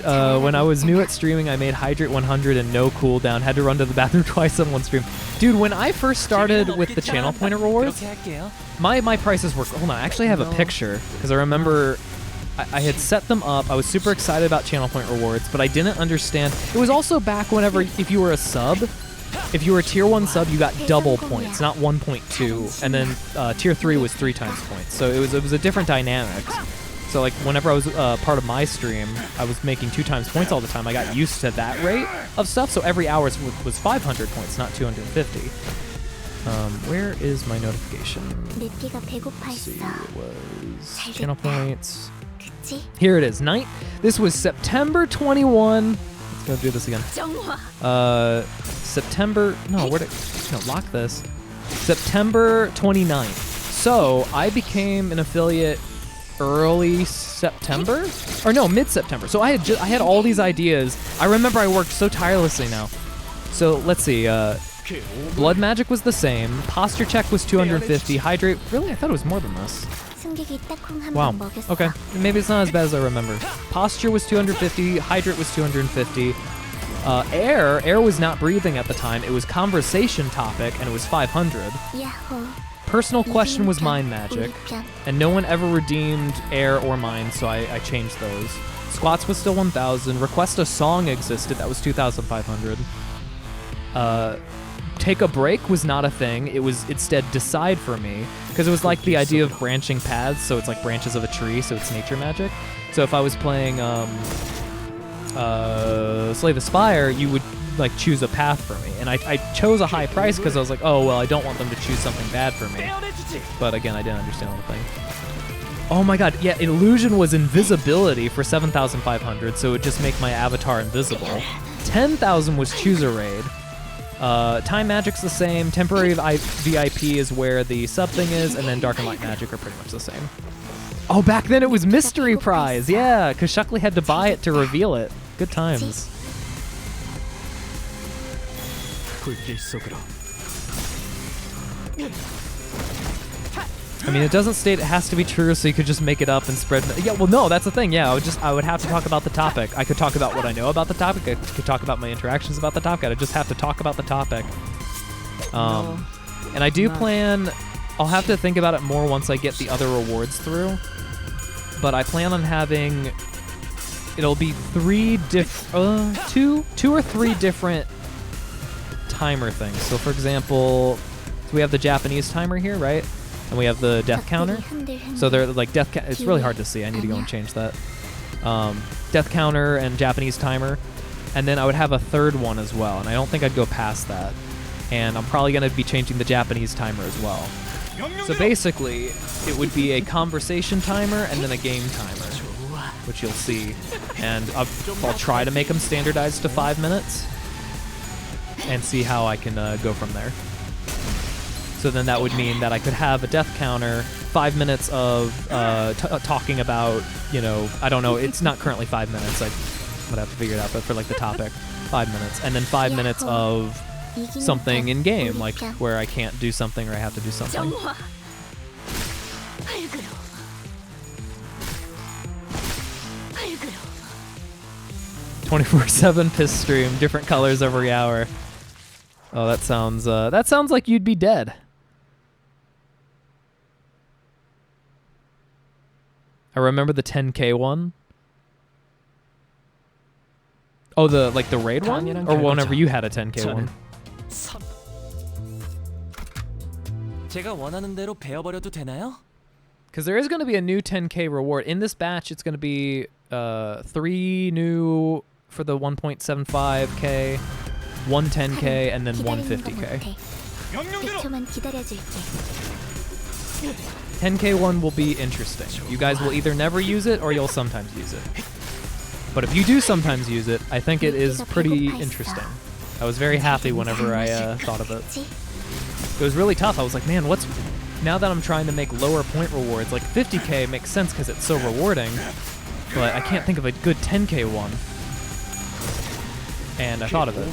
when I was new at streaming, I made Hydrate 100 and no cooldown. Had to run to the bathroom twice on one stream. Dude, when I first started with the channel pointer rewards, my prices were... Hold on, I actually have a picture. Because I remember I had set them up. I was super excited about channel point rewards, but I didn't understand. It was also back whenever, if you were a sub, if you were a tier 1 sub, you got double points, not 1.2. And then tier 3 was 3 times points. So it was a different dynamic. So like whenever I was part of my stream, I was making 2 times points all the time. I got used to that rate of stuff. So every hour was 500 points, not 250. Where is my notification? Let's see, it was channel points. Here it is. This was September 21. Let's go do this again. September. No, lock this. September 29th. So I became an affiliate early September, or no, mid-September. So I had all these ideas. I remember I worked so tirelessly now. So let's see. Blood magic was the same. Posture check was 250. Hydrate. Really, I thought it was more than this. Wow. Okay. Maybe it's not as bad as I remember. Posture was 250. Hydrate was 250. Air was not breathing at the time. It was conversation topic, and it was 500. Personal question was mind magic, and no one ever redeemed air or mind, so I changed those. Squats was still 1,000. Request a song existed. That was 2,500. Take a break was not a thing. It was instead decide for me, because it was like the idea of branching paths, so it's like branches of a tree, so it's nature magic. So if I was playing Slay the Spire, you would like choose a path for me, and I chose a high price because I was like, oh well, I don't want them to choose something bad for me. But again, I didn't understand the thing. Oh my god, yeah, illusion was invisibility for 7,500, so it would just make my avatar invisible. 10,000 was choose a raid. Time magic's the same. Temporary VIP is where the sub thing is, and then dark and light magic are pretty much the same. Oh, back then it was mystery prize, yeah, because Shuckley had to buy it to reveal it. Good times. I mean, it doesn't state it has to be true, so you could just make it up and spread. Yeah, well, no, that's the thing. Yeah, I would have to talk about the topic. I could talk about what I know about the topic. I could talk about my interactions about the topic. I'd just have to talk about the topic. And I do plan. I'll have to think about it more once I get the other rewards through. But I plan on having. It'll be two or three different timer things. So, for example, we have the Japanese timer here, right? And we have the death counter. So they're like it's really hard to see. I need to go and change that. Death counter and Japanese timer. And then I would have a third one as well. And I don't think I'd go past that. And I'm probably going to be changing the Japanese timer as well. So basically, it would be a conversation timer and then a game timer, which you'll see. And I'll try to make them standardized to 5 minutes and see how I can go from there. So then that would mean that I could have a death counter, 5 minutes of talking about, I don't know, it's not currently 5 minutes. I would have to figure it out, but for like the topic, 5 minutes. And then 5 minutes of something in game, like where I can't do something or I have to do something. 24/7 piss stream, different colors every hour. Oh, that sounds like you'd be dead. I remember the 10K one. Oh, the raid one, or whenever you had a 10K one. 제가 원하는 대로 베어버려도 되나요? Because there is going to be a new 10K reward in this batch. It's going to be 3 new for the 1.75K, 110K, and then 150K. 10K one will be interesting. You guys will either never use it or you'll sometimes use it. But if you do sometimes use it, I think it is pretty interesting. I was very happy whenever I thought of it. It was really tough. I was like, man, now that I'm trying to make lower point rewards, like 50K makes sense because it's so rewarding, but I can't think of a good 10K one. And I thought of it.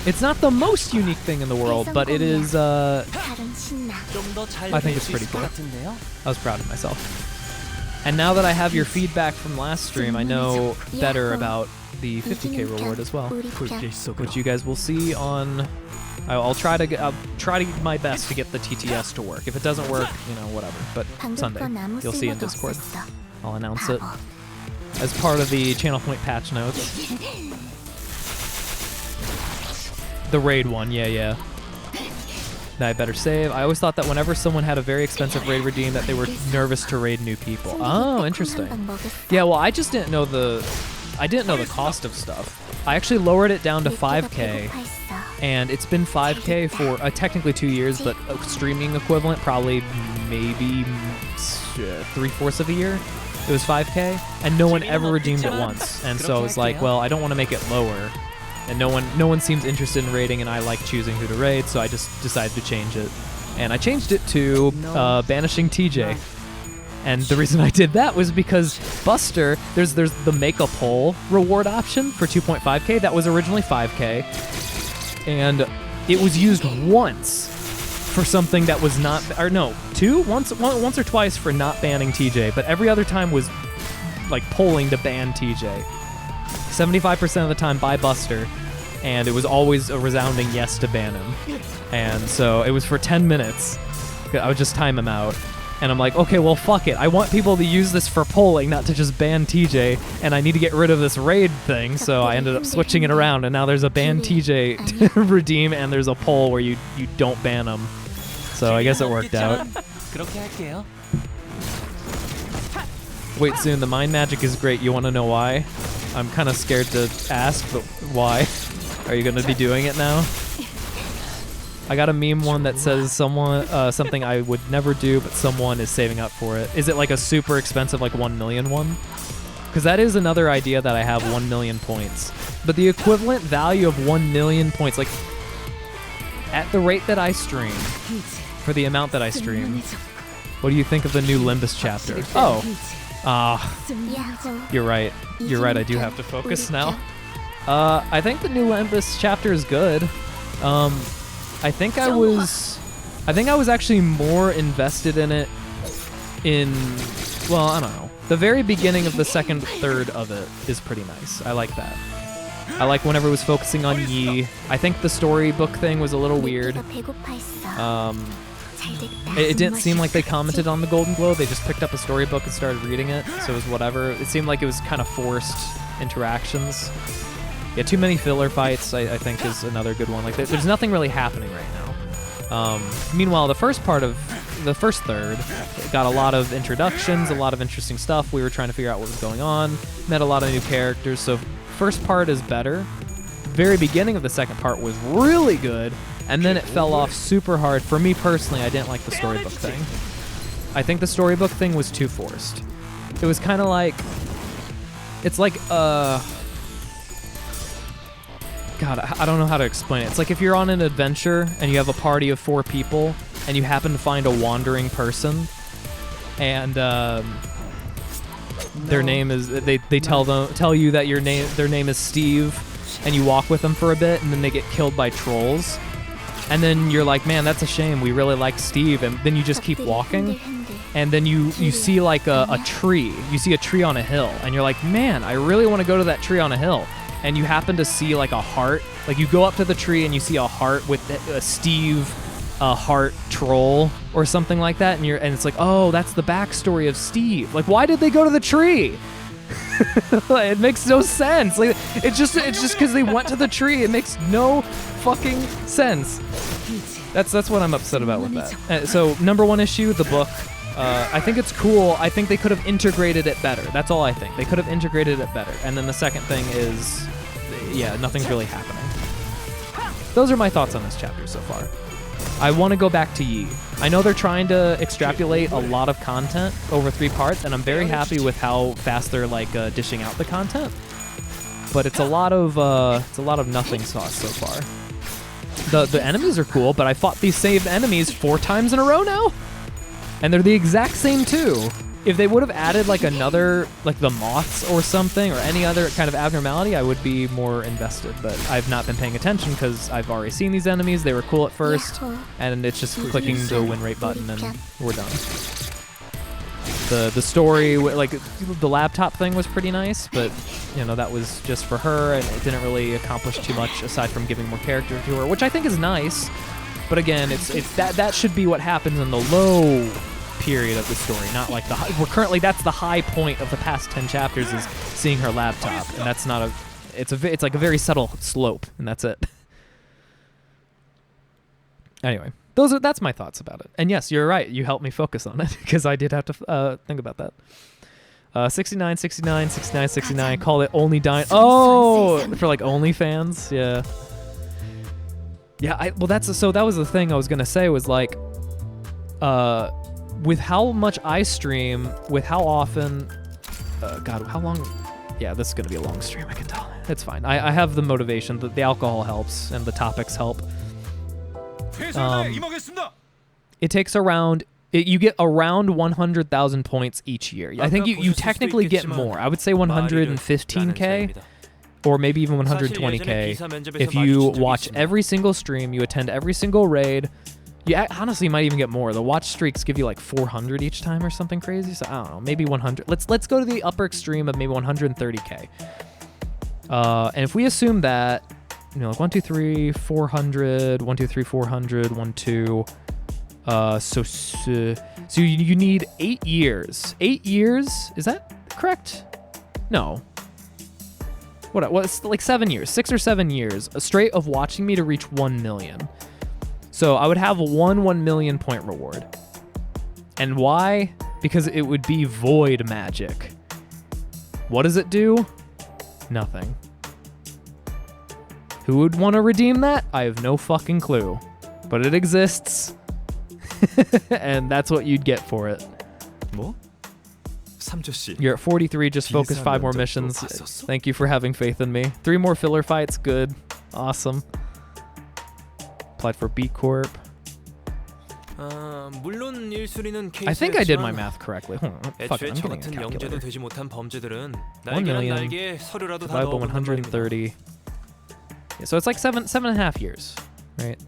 It's not the most unique thing in the world, but it is, I think it's pretty cool. I was proud of myself. And now that I have your feedback from last stream, I know better about the 50K reward as well, which you guys will see on. I'll try to get my best to get the TTS to work. If it doesn't work, whatever. But Sunday, you'll see in Discord. I'll announce it as part of the Channel Point patch notes. The raid one, yeah. Now I better save. I always thought that whenever someone had a very expensive raid redeem that they were nervous to raid new people. Oh, interesting. Yeah, well, I just didn't know the cost of stuff. I actually lowered it down to 5K, and it's been 5K for technically 2 years, but streaming equivalent probably maybe 3/4 of a year. It was 5K, and no one ever redeemed it once. And so I was like, well, I don't want to make it lower. And no one seems interested in raiding, and I like choosing who to raid, so I just decided to change it. and I changed it to banishing TJ. And the reason I did that was because Buster, there's the make a poll reward option for 2.5k that was originally 5k, and it was used once for something that was not, or no, once or twice for not banning TJ, but every other time was like polling to ban TJ. 75% of the time by Buster, and it was always a resounding yes to ban him. And so it was for 10 minutes. I would just time him out. And I'm like, okay, well, fuck it. I want people to use this for polling, not to just ban TJ, and I need to get rid of this raid thing, so I ended up switching it around, and now there's a ban TJ redeem, and there's a poll where you don't ban them. So I guess it worked out. Wait, Soon, the mind magic is great. You want to know why? I'm kind of scared to ask, but why? Are you going to be doing it now? I got a meme one that says something I would never do, but someone is saving up for it. Is it like a super expensive, like 1 million one? Because that is another idea that I have, 1 million points. But the equivalent value of 1 million points, like at the rate that I stream, for the amount that I stream, what do you think of the new Limbus chapter? You're right. You're right, I do have to focus now. I think the new Limbus chapter is good. I think I was actually more invested in it well, I don't know. The very beginning of the second third of it is pretty nice. I like that. I like whenever it was focusing on Yi. I think the storybook thing was a little weird. It didn't seem like they commented on the Golden Globe. They just picked up a storybook and started reading it, so it was whatever. It seemed like it was kind of forced interactions. Yeah, too many filler fights, I think, is another good one. Like, there's nothing really happening right now. Meanwhile, the first third, got a lot of introductions, a lot of interesting stuff. We were trying to figure out what was going on, met a lot of new characters, so first part is better. Very beginning of the second part was really good, and then it fell off super hard. For me personally, I didn't like the storybook thing. I think the storybook thing was too forced. It was kind of like, it's like, God, I don't know how to explain it. It's like if you're on an adventure and you have a party of 4 people and you happen to find a wandering person, and their name is they tell you that their name is Steve, and you walk with them for a bit, and then they get killed by trolls, and then you're like, man, that's a shame. We really like Steve, and then you just keep walking, and then you see like a tree. You see a tree on a hill, and you're like, man, I really want to go to that tree on a hill. And you happen to see like a heart, like you go up to the tree and you see a heart with a Steve heart troll or something like that, and it's like, oh, that's the backstory of Steve. Like, why did they go to the tree? It makes no sense. Like, it's just because they went to the tree. It makes no fucking sense. That's what I'm upset about with that. So number 1 issue, the book. I think it's cool. I think they could have integrated it better. That's all I think. They could have integrated it better. And then the second thing is, yeah, nothing's really happening. Those are my thoughts on this chapter so far. I want to go back to Yi. I know they're trying to extrapolate a lot of content over 3 parts, and I'm very happy with how fast they're like dishing out the content. But it's a lot of nothing sauce so far. The enemies are cool, but I fought these same enemies 4 times in a row now. And they're the exact same too. If they would have added like another, like the moths or something, or any other kind of abnormality, I would be more invested. But I've not been paying attention because I've already seen these enemies. They were cool at first, and it's just clicking the win rate button and we're done. The story, like the laptop thing was pretty nice, but you know, that was just for her, and it didn't really accomplish too much aside from giving more character to her, which I think is nice. But again, it's that should be what happens in the low period of the story, not like the high. We're currently, that's the high point of the past 10 chapters is seeing her laptop, and that's not it's like a very subtle slope, and that's it. Anyway, that's my thoughts about it. And yes, you're right. You helped me focus on it because I did have to think about that. 69, 69, 69, 69. Call it only dying. Oh, for like OnlyFans. Yeah. Yeah. Well, that was the thing I was gonna say was like, with how much I stream, with how often, God, how long? Yeah, this is gonna be a long stream. I can tell. It's fine. I have the motivation. The alcohol helps, and the topics help. It takes around. You get around 100,000 points each year. I think you technically get more. I would say 115k, or maybe even 120k if you watch every single stream, you attend every single raid. You honestly might even get more. The watch streaks give you like 400 each time or something crazy. So I don't know, maybe 100. Let's go to the upper extreme of maybe 130k. And if we assume that, you know, like 1, 2, 3, 400, 1, 2, 3, 400, 1, 2. So you need 8 years. 8 years? Is that correct? No. What's like 7 years, 6 or 7 years straight of watching me to reach 1 million. So I would have 1 million point reward. And why? Because it would be void magic. What does it do? Nothing. Who would want to redeem that? I have no fucking clue. But it exists. And that's what you'd get for it. 뭐? 3조씨. You're at 43, just focus 5 more missions. Thank you for having faith in me. 3 more filler fights, good. Awesome. Applied for B Corp. 물론 1순위는 I think I did my math correctly. Fuck it, 애초에 I'm 저 getting a 같은 영재도 calculator. 되지 못한 범죄들은 1 날개란 million 날개에 서류라도 다 divided by 넣어본단 말입니다. 130. Yeah, so it's like 7.5 years, right?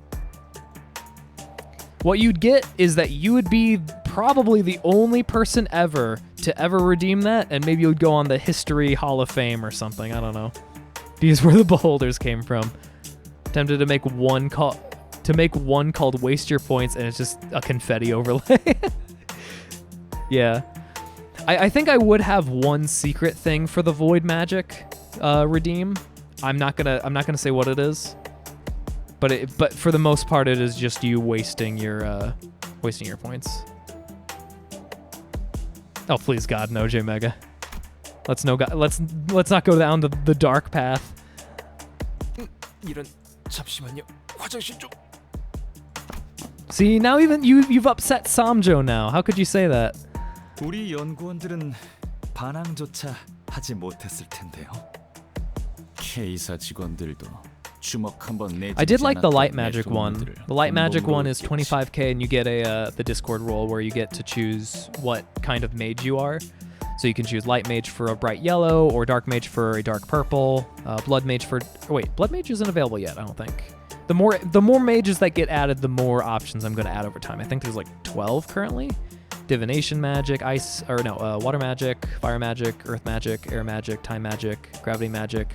What you'd get is that you would be probably the only person ever to ever redeem that, and maybe you'd go on the History Hall of Fame or something. I don't know. These were the beholders came from. Tempted to make one called Waste Your Points, and it's just a confetti overlay. Yeah. I think I would have one secret thing for the Void Magic redeem. I'm not gonna say what it is. But for the most part, it is just you wasting your points. Oh please God, no, J Mega. Let's not go down the dark path. 이런 잠시만요. 화장실 좀. See, now even you've upset Samjo now. How could you say that? 우리 연구원들은 반항조차 하지 못했을 텐데요. K사 직원들도 주먹 한번 내주지 I did like the 않았던 light 내 magic one. 조언들을 The light magic one 온몸으로 is 25k, and you get the Discord roll where you get to choose what kind of mage you are. So you can choose light mage for a bright yellow, or dark mage for a dark purple, blood mage for. Wait, blood mage isn't available yet, I don't think. The more mages that get added, the more options I'm going to add over time. I think there's like 12 currently. Divination magic, water magic, fire magic, earth magic, air magic, time magic, gravity magic.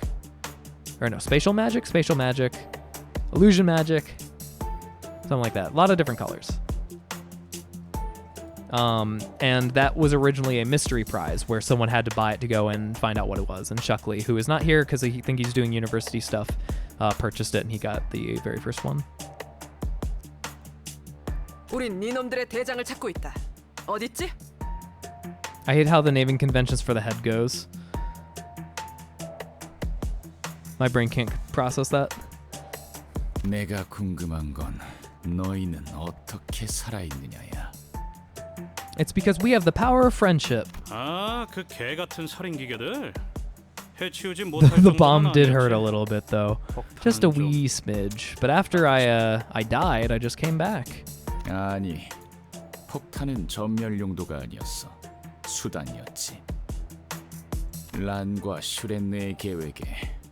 Spatial magic, illusion magic, something like that. A lot of different colors. And that was originally a mystery prize where someone had to buy it to go and find out what it was. And Shuckley, who is not here because I think he's doing university stuff, purchased it and he got the very first one. 우린 니놈들의 대장을 찾고 있다. 어딨지? I hate how the naming conventions for the head goes. My brain can't process that. 내가 궁금한 건 너희는 어떻게 살아있느냐야. It's because we have the power of friendship. 아, 그 개 같은 살인 기계들. 해치우지 못할 The 정도는 bomb did 아니었지. hurt a little bit though. Just a wee smidge. But after I died, I just came back. 아니, 폭탄은 전멸 용도가 아니었어. 수단이었지. 란과 슈렌느의 계획에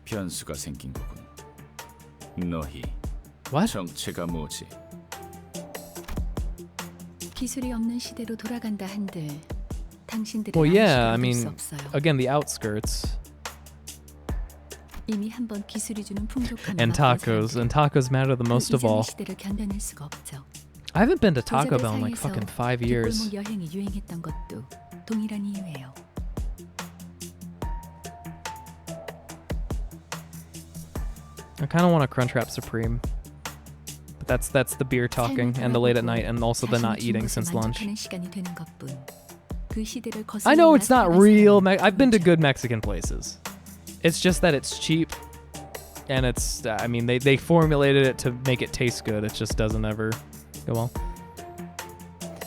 변수가 생긴 거군. 너희 정체가 뭐지? 기술이 없는 시대로 돌아간다 한들 당신들의 Well, yeah, I 안식을 얻을 수 mean, 없어요. again, the outskirts. 이미 한번 기술이 주는 풍족함을 And tacos. And tacos matter the most of all. 시대를 견뎌낼 수가 없죠. I haven't been to Taco 부자들 Bell in like 사이에서 fucking 5 years. 뒷골목 여행이 유행했던 것도 동일한 이유예요. I kind of want a Crunchwrap Supreme. But that's the beer talking and the late at night and also the not eating since lunch. 시간이 되는 것뿐. 그 시대를 I know 거슬러 it's not real. I've been to good Mexican places. It's just that it's cheap. And it's, I mean, they formulated it to make it taste good. It just doesn't ever go well.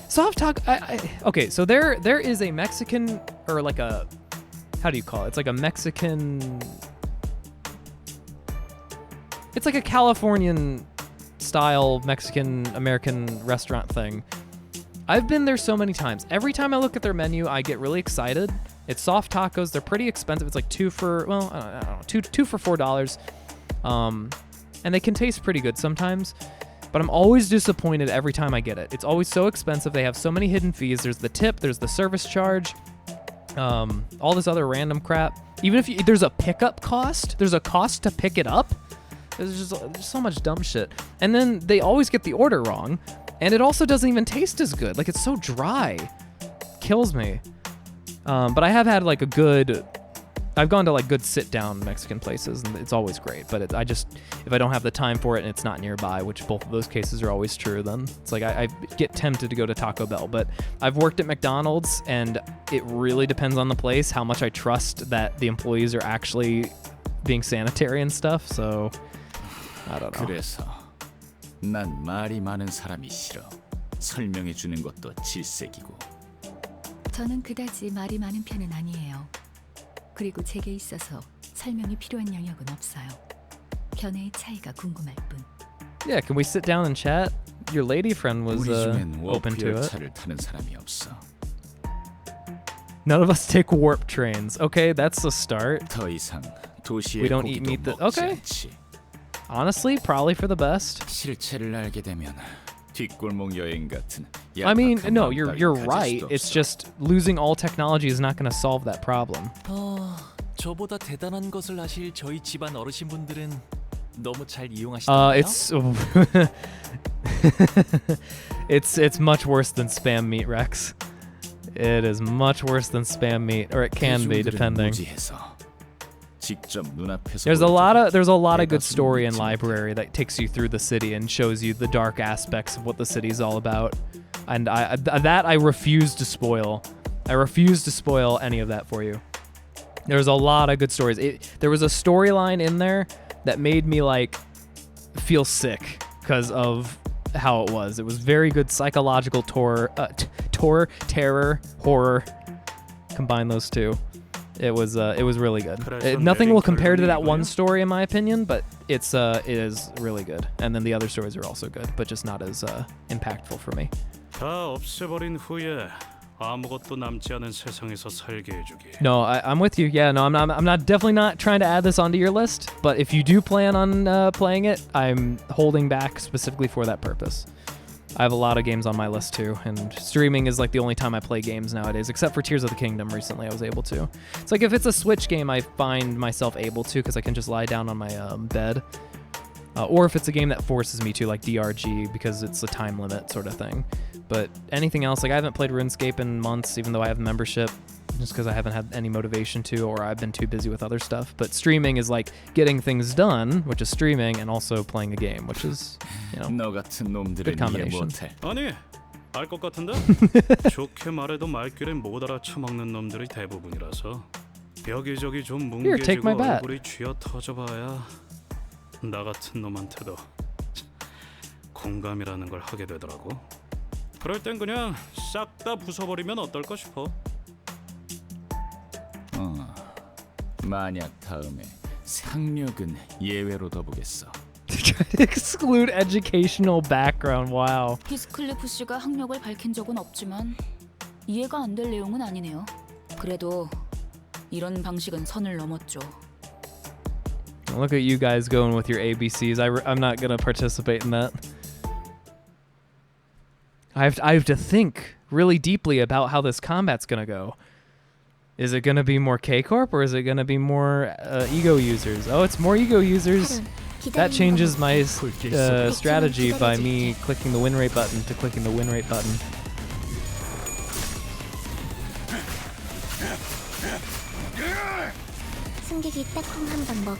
Soft talk. Okay, so there is a Mexican, or like a, how do you call it? It's like a Mexican. It's like a Californian style Mexican American restaurant thing. I've been there so many times. Every time I look at their menu, I get really excited. It's soft tacos. They're pretty expensive. It's like two for $4. And they can taste pretty good sometimes. But I'm always disappointed every time I get it. It's always so expensive. They have so many hidden fees. There's the tip. There's the service charge. All this other random crap. Even if there's a pickup cost, there's a cost to pick it up. There's just so much dumb shit. And then they always get the order wrong. And it also doesn't even taste as good. Like, it's so dry. Kills me. But I have had like I've gone to like good sit-down Mexican places, and it's always great. But if I don't have the time for it and it's not nearby, which both of those cases are always true, then it's like I get tempted to go to Taco Bell. But I've worked at McDonald's, and it really depends on the place how much I trust that the employees are actually being sanitary and stuff. So I don't know. 그래서 난 말이 많은 사람이 싫어. 설명해 주는 것도 질색이고. 저는 그다지 말이 많은 편은 아니에요. 그리고 제게 있어서 설명이 필요한 영역은 없어요. 견해의 차이가 궁금할 뿐. Yeah, can we sit down and chat? Your lady friend was open to it. 차를 타는 사람이 없어. None of us take warp trains. Okay, that's a start. 더 이상 도시의 We don't eat meat. Okay. Honestly, probably for the best. 실체를 알게 되면 뒷골목 여행 같은. I mean, no, you're right. It's just losing all technology is not going to solve that problem. 저보다 대단한 것을 아실 저희 집안 어르신분들은 너무 잘 이용하시더라고요. It's much worse than spam meat, Rex. It is much worse than spam meat, or it can be, depending. There's a lot of good story in library that takes you through the city and shows you the dark aspects of what the city is all about, and I refuse to spoil. I refuse to spoil any of that for you. There's a lot of good stories. There was a storyline in there that made me like feel sick because of how it was. It was very good psychological terror, horror. Combine those two. It was really good. Nothing will compare to that one story in my opinion, but it is really good. And then the other stories are also good, but just not as impactful for me. 다 없애버린 후에 아무것도 남지 않은 세상에서 살게 해주기. No, I'm with you. Yeah, no, I'm definitely not trying to add this onto your list. But if you do plan on playing it, I'm holding back specifically for that purpose. I have a lot of games on my list too, and streaming is like the only time I play games nowadays, except for Tears of the Kingdom. Recently, I was able to. It's like if it's a Switch game, I find myself able to because I can just lie down on my bed. Or if it's a game that forces me to, like DRG, because it's a time limit sort of thing. But anything else, like I haven't played RuneScape in months, even though I have a membership, just because I haven't had any motivation to, or I've been too busy with other stuff. But streaming is like getting things done, which is streaming, and also playing a game, which is, good combination. 아니, 알 것 같은데? 좋게 말해도 말귀를 못 알아쳐먹는 놈들이 대부분이라서 여기저기 좀 뭉개지고 얼굴이 쥐어 터져봐야 나 같은 놈한테도 공감이라는 걸 하게 되더라고. 그럴 땐 그냥 싹 다 부숴버리면 어떨까 싶어. 만약 다음에 학력은 예외로 더 보겠어. Exclude educational background. Wow. 히스클리프 씨가 학력을 밝힌 적은 없지만 이해가 안 될 내용은 아니네요. 그래도 이런 방식은 선을 넘었죠. Look at you guys going with your ABCs. I'm not gonna participate in that. I have to think really deeply about how this combat's gonna go. Is it gonna be more K-Corp or is it gonna be more Ego users? Oh, it's more Ego users. That changes my strategy by me clicking the win rate button to clicking the win rate button.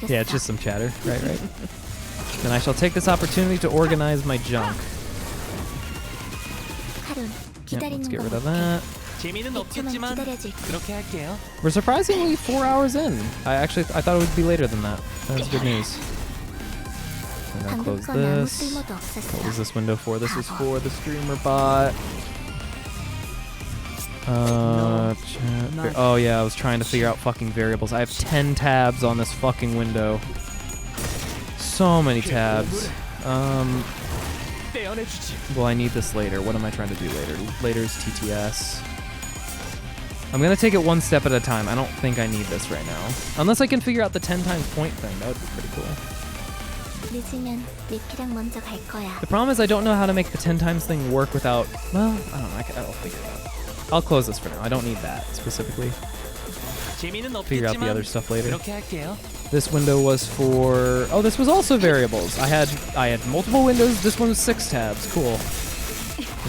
Yeah, it's just some chatter. Right. Then I shall take this opportunity to organize my junk. Yep, let's get rid of that. 재미는 없겠지만 그렇게 할게요. We're surprisingly 4 hours in. I thought it would be later than that. That's good news. And I'll close this. What was this window for? This is for the streamer bot. Oh yeah, I was trying to figure out fucking variables. I have 10 tabs on this fucking window. So many tabs. Well, I need this later. What am I trying to do later? Later's TTS. I'm gonna take it one step at a time. I don't think I need this right now. Unless I can figure out the 10 times point thing. That would be pretty cool. 늦으면 리키랑 먼저 갈 거야. The problem is I don't know how to make the 10 times thing work without... Well, I don't know. I'll figure it out. I'll close this for now. I don't need that specifically. Figure out the other stuff later. This window was for... Oh, this was also variables. I had multiple windows. This one was 6 tabs. Cool.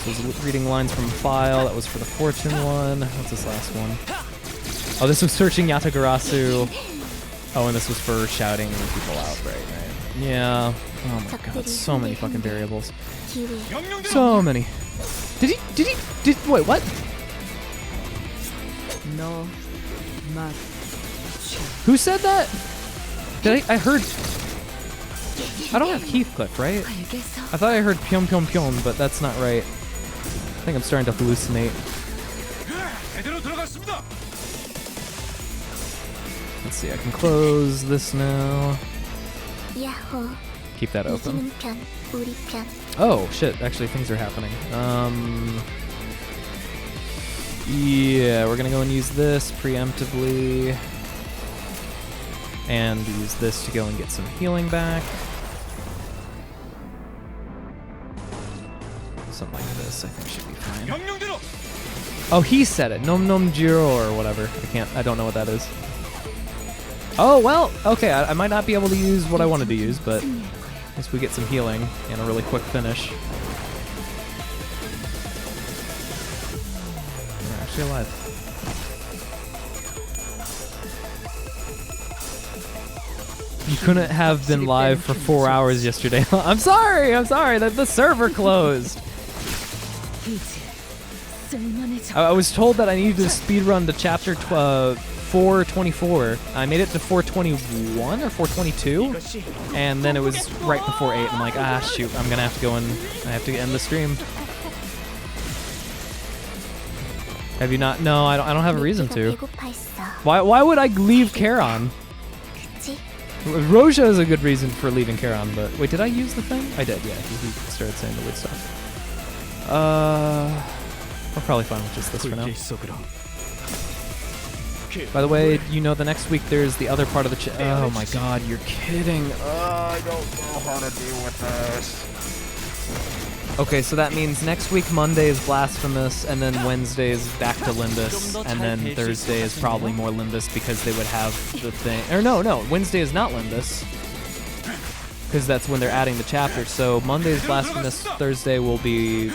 This was reading lines from file. That was for the fortune one. What's this last one? Oh, this was searching Yatagarasu. Oh, and this was for shouting people out, right? Yeah. Oh my god, so many fucking variables. So many. Wait, what? No. Who said that? I heard... I don't have Heathcliff, right? I thought I heard Pyom Pyom Pyom, but that's not right. I think I'm starting to hallucinate. Let's see, I can close this now. Keep that open. Oh, shit, actually things are happening. Yeah, we're gonna go and use this preemptively. And use this to go and get some healing back. Something like this, I think should be fine. Oh, he said it. Nom nom jiro or whatever. I don't know what that is. Oh, well, okay, I might not be able to use what I wanted to use, but at least we get some healing and a really quick finish. We're actually alive. You couldn't have been live for 4 hours yesterday. I'm sorry, that the server closed. I was told that I needed to speedrun to chapter 424. I made it to 421 or 422, and then it was right before 8. I'm like, ah, shoot, I'm gonna have to go and I have to end the stream. Have you not? No, I don't have a reason to. Why would I leave Charon? Roja is a good reason for leaving Charon, but wait, did I use the thing? I did, yeah. He started saying the weird stuff. We're probably fine with just this for now. By the way, you know, the next week there's the other part of the oh my god, you're kidding. I don't know how to deal with this. Okay, so that means next week Monday is Blasphemous, and then Wednesday is back to Limbus, and then Thursday is probably more Limbus because they would have the thing. Or no, Wednesday is not Limbus, because that's when they're adding the chapter. So Monday is Blasphemous, Thursday will be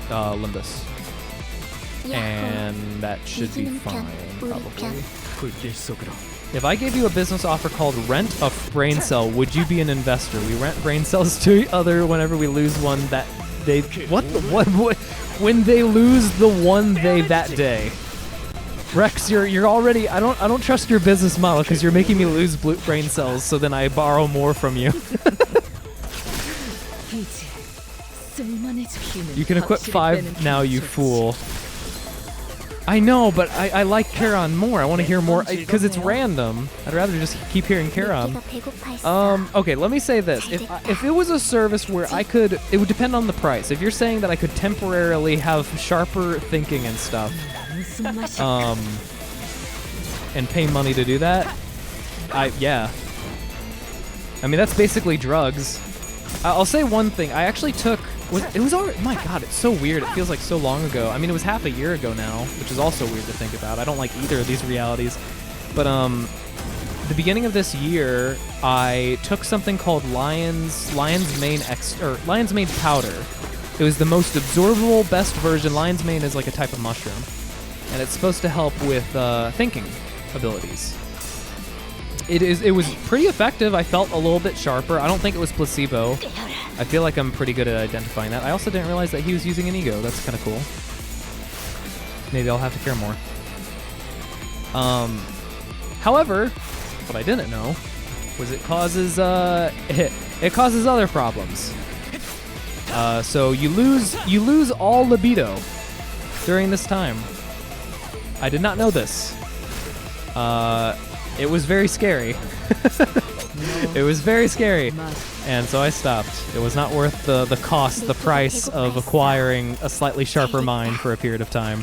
Limbus. And that should be fine, probably. If I gave you a business offer called Rent a Brain Cell, would you be an investor? We rent brain cells to each other whenever we lose one that they... What? When they lose the one that day. Rex, you're already... I don't trust your business model because you're making me lose brain cells, so then I borrow more from you. You can equip 5 now, you fool. I know, but I like Charon more. I want to hear more because it's random. I'd rather just keep hearing Charon. Okay, let me say this. If it was a service where I could, it would depend on the price. If you're saying that I could temporarily have sharper thinking and stuff, and pay money to do that, yeah. I mean, that's basically drugs. I'll say one thing. I actually took... It was already... My god, it's so weird. It feels like so long ago. I mean, it was half a year ago now, which is also weird to think about. I don't like either of these realities. But, the beginning of this year, I took something called Lion's Mane Powder. It was the most absorbable, best version. Lion's Mane is like a type of mushroom. And it's supposed to help with thinking abilities. It was pretty effective. I felt a little bit sharper. I don't think it was placebo. I feel like I'm pretty good at identifying that. I also didn't realize that he was using an ego. That's kind of cool. Maybe I'll have to care more. However, what I didn't know was it causes it causes other problems. So you lose all libido during this time. I did not know this. It was very scary. It was very scary, and so I stopped. It was not worth the cost, the price of acquiring a slightly sharper mind for a period of time.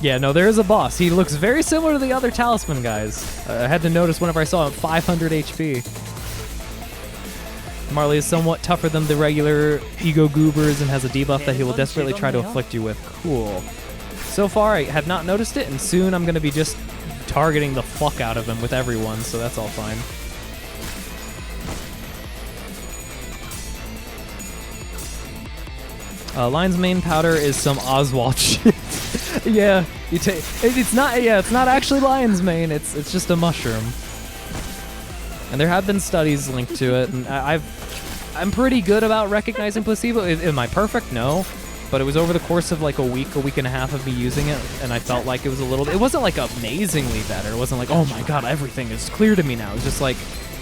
Yeah, no, there is a boss. He looks very similar to the other talisman guys. I had to notice whenever I saw him, 500 HP. Marley is somewhat tougher than the regular ego goobers and has a debuff that he will desperately try to afflict you with. Cool. So far, I have not noticed it, and soon I'm going to be just targeting the fuck out of him with everyone, so that's all fine. Lion's Mane powder is some Oswald shit. Yeah, you take. It's not. Yeah, it's not actually lion's mane. It's just a mushroom. And there have been studies linked to it, and I'm pretty good about recognizing placebo. Am I perfect? No, but it was over the course of like a week and a half of me using it, and I felt like it was a little. It wasn't like amazingly better. It wasn't like, oh my god, everything is clear to me now. It was just like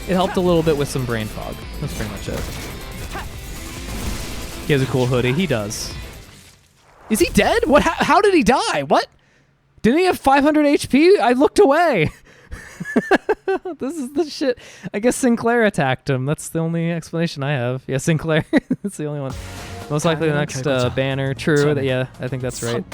it helped a little bit with some brain fog. That's pretty much it. He has a cool hoodie. He does. Is he dead? What? How did he die? What? Didn't he have 500 HP? I looked away. This is the shit. I guess Sinclair attacked him. That's the only explanation I have. Yeah, Sinclair. That's the only one. Most likely the next banner. True. Yeah, I think that's right.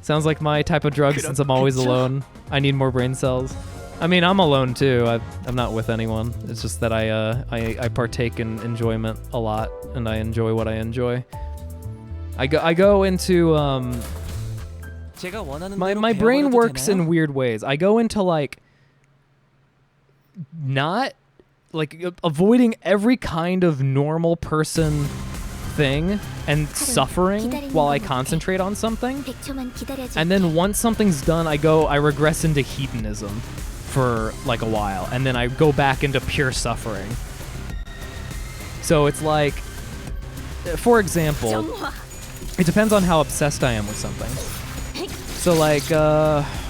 Sounds like my type of drug since I'm always alone. I need more brain cells. I mean, I'm alone too. I'm not with anyone. It's just that I partake in enjoyment a lot, and I enjoy what I enjoy. I go into my brain works in weird ways. I go into like not like avoiding every kind of normal person thing and suffering while I concentrate on something. And then once something's done, I regress into hedonism for like a while, and then I go back into pure suffering. So it's like, for example, it depends on how obsessed I am with something. So like,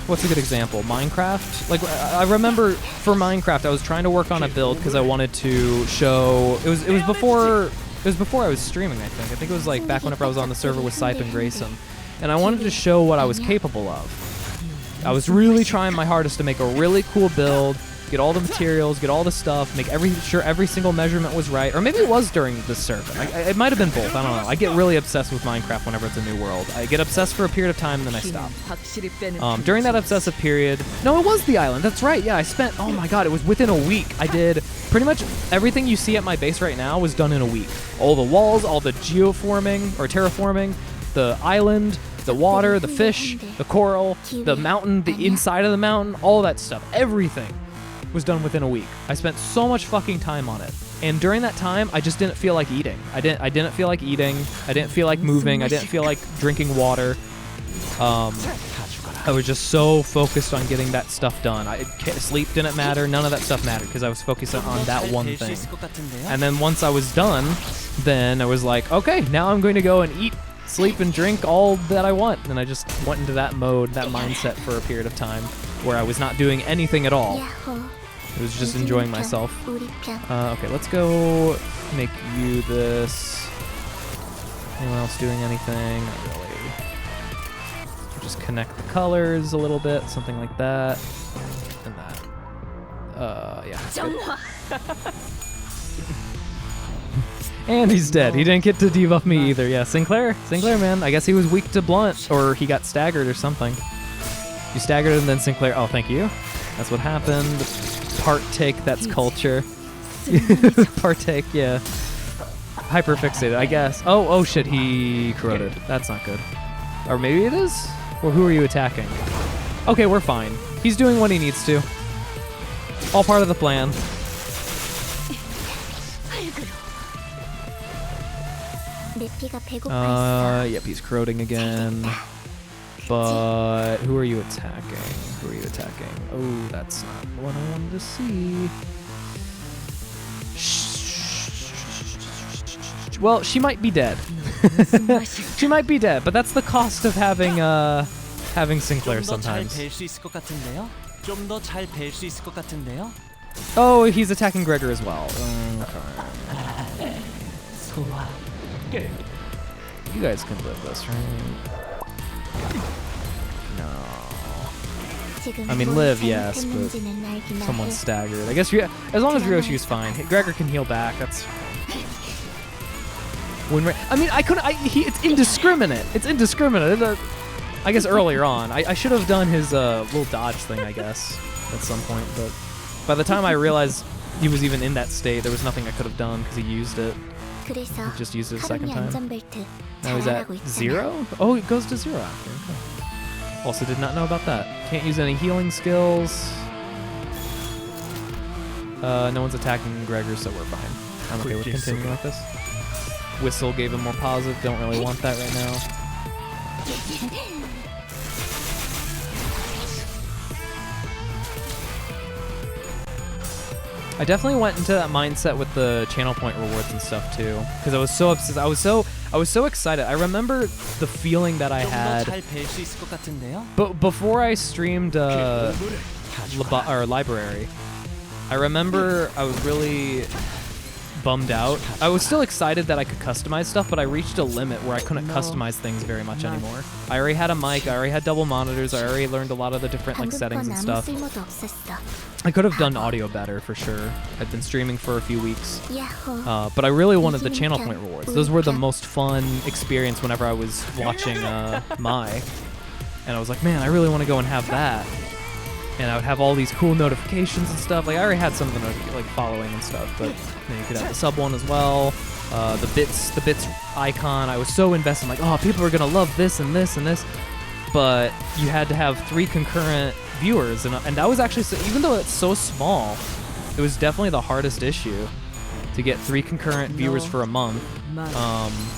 what's a good example? Minecraft? Like, I remember for Minecraft, I was trying to work on a build because I wanted to show. It was before I was streaming. I think it was like back whenever I was on the server with Sipe and Grayson, and I wanted to show what I was capable of. I was really trying my hardest to make a really cool build, get all the materials, get all the stuff, make sure every single measurement was right. Or maybe it was during the server. It might have been both. I don't know. I get really obsessed with Minecraft whenever it's a new world. I get obsessed for a period of time, and then I stop. During that obsessive period... No, it was the island. That's right. Yeah, I spent... Oh my god, it was within a week. I did... Pretty much everything you see at my base right now was done in a week. All the walls, all the geoforming, or terraforming, the island... The water, the fish, the coral, the mountain, the inside of the mountain, all that stuff. Everything was done within a week. I spent so much fucking time on it. And during that time, I just didn't feel like eating. I didn't feel like eating. I didn't feel like moving. I didn't feel like drinking water. I was just so focused on getting that stuff done. Sleep didn't matter. None of that stuff mattered because I was focused on that one thing. And then once I was done, then I was like, okay, now I'm going to go and eat, sleep, and drink all that I want. And I just went into that mode, that mindset for a period of time where I was not doing anything at all. I was just enjoying myself. Okay, let's go make you this. Anyone else doing anything? Not really. Just connect the colors a little bit, something like that. And that. Yeah. And he's dead. He didn't get to debuff me either. Yeah, Sinclair, man. I guess he was weak to blunt, or he got staggered or something. You staggered and then Sinclair. Oh, thank you. That's what happened. Partake, that's culture. Partake, yeah. Hyperfixated, I guess. Oh shit, he corroded. That's not good. Or maybe it is? Well, who are you attacking? Okay, we're fine. He's doing what he needs to. All part of the plan. Yep, he's corroding again. But who are you attacking? Oh, that's not what I wanted to see. Well, she might be dead. She might be dead, but that's the cost of having Sinclair sometimes. Oh, he's attacking Gregor as well. Okay. You guys can live this, right? No. I mean, live, yes, but someone's staggered. I guess as long as Ryoshi's fine. Gregor can heal back. That's. I mean, it's indiscriminate. It's indiscriminate. I guess earlier on, I should have done his little dodge thing, I guess, at some point. But by the time I realized he was even in that state, there was nothing I could have done because he used it. He just used it a second time. Now he's at 0? Oh, it goes to 0 after. Okay. Also did not know about that. Can't use any healing skills. No one's attacking Gregor, so we're fine. I'm okay with continuing like this. Whistle gave him more positive. Don't really want that right now. I definitely went into that mindset with the channel point rewards and stuff too, because I was so obsessed. I was so excited. I remember the feeling that I had. But before I streamed Library, I remember I was really bummed out. I was still excited that I could customize stuff, but I reached a limit where I couldn't customize things very much anymore. I already had a mic, I already had double monitors, I already learned a lot of the different like settings and stuff. I could have done audio better for sure. I've been streaming for a few weeks, but I really wanted the channel point rewards. Those were the most fun experience whenever I was watching Mai, and I was like, man, I really want to go and have that. And I would have all these cool notifications and stuff. Like I already had some of the like following and stuff, but you could have the sub one as well. The bits icon. I was so invested. I'm like, oh, people are gonna love this and this and this. But you had to have 3 concurrent viewers, and that was actually even though it's so small, it was definitely the hardest issue to get 3 concurrent viewers for a month.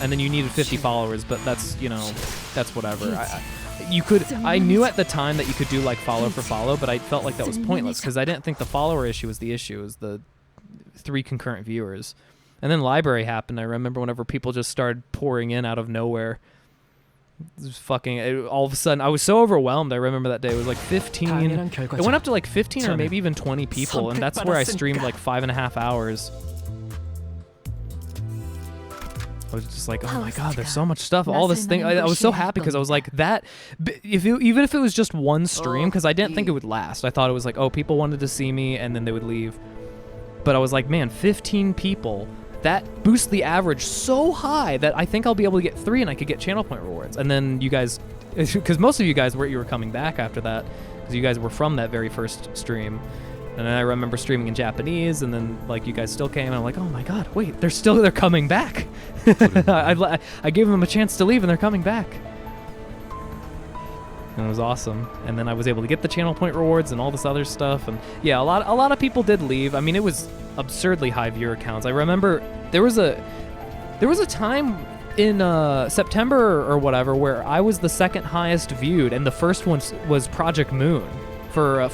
And then you needed 50 followers, but that's that's whatever. I knew at the time that you could do like follow for follow, but I felt like that was pointless because I didn't think the follower issue was the issue. It was the 3 concurrent viewers. And then Library happened. I remember whenever people just started pouring in out of nowhere. It was all of a sudden, I was so overwhelmed. I remember that day. It was like 15. It went up to like 15 or maybe even 20 people, and that's where I streamed like 5.5 hours. I was just like, oh my god, there's so much stuff, all this thing. I was so happy because I was like, that, even if it was just one stream, because I didn't think it would last. I thought it was like, oh, people wanted to see me and then they would leave. But I was like, man, 15 people, that boosts the average so high that I think I'll be able to get 3 and I could get channel point rewards. And then you guys, because most of you guys you were coming back after that, because you guys were from that very first stream. And then I remember streaming in Japanese, and then like you guys still came, and I'm like, oh my god, wait, they're coming back. I gave them a chance to leave, and they're coming back. And it was awesome. And then I was able to get the channel point rewards and all this other stuff. And yeah, a lot of people did leave. I mean, it was absurdly high viewer counts. I remember there was a time in September or whatever where I was the second highest viewed, and the first one was Project Moon for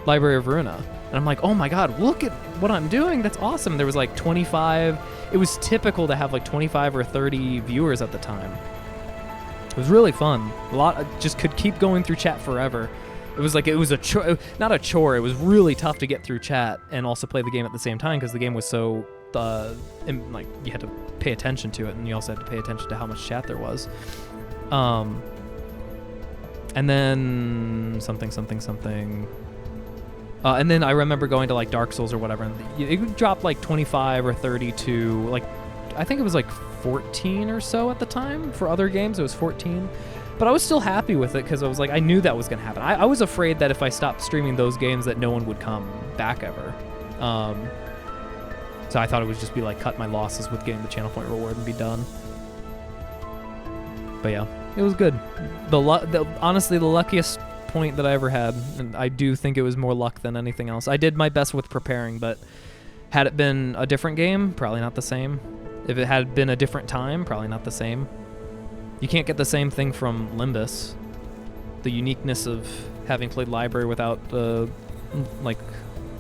Library of Ruina. And I'm like, oh my god, look at what I'm doing. That's awesome. There was like 25. It was typical to have like 25 or 30 viewers at the time. It was really fun. Just could keep going through chat forever. It was a chore, not a chore. It was really tough to get through chat and also play the game at the same time because the game was so like you had to pay attention to it, and you also had to pay attention to how much chat there was. And then something. And then I remember going to like Dark Souls or whatever, and it dropped like 25 or 30 to like, I think it was like 14 or so at the time. For other games, it was 14. But I was still happy with it because I was like, I knew that was going to happen. I was afraid that if I stopped streaming those games that no one would come back ever. So I thought it would just be like cut my losses with getting the channel point reward and be done. But yeah, it was good. Honestly, the luckiest point that I ever had, and I do think it was more luck than anything else. I did my best with preparing, but had it been a different game, probably not the same. If it had been a different time, probably not the same. You can't get the same thing from Limbus. The uniqueness of having played Library without the like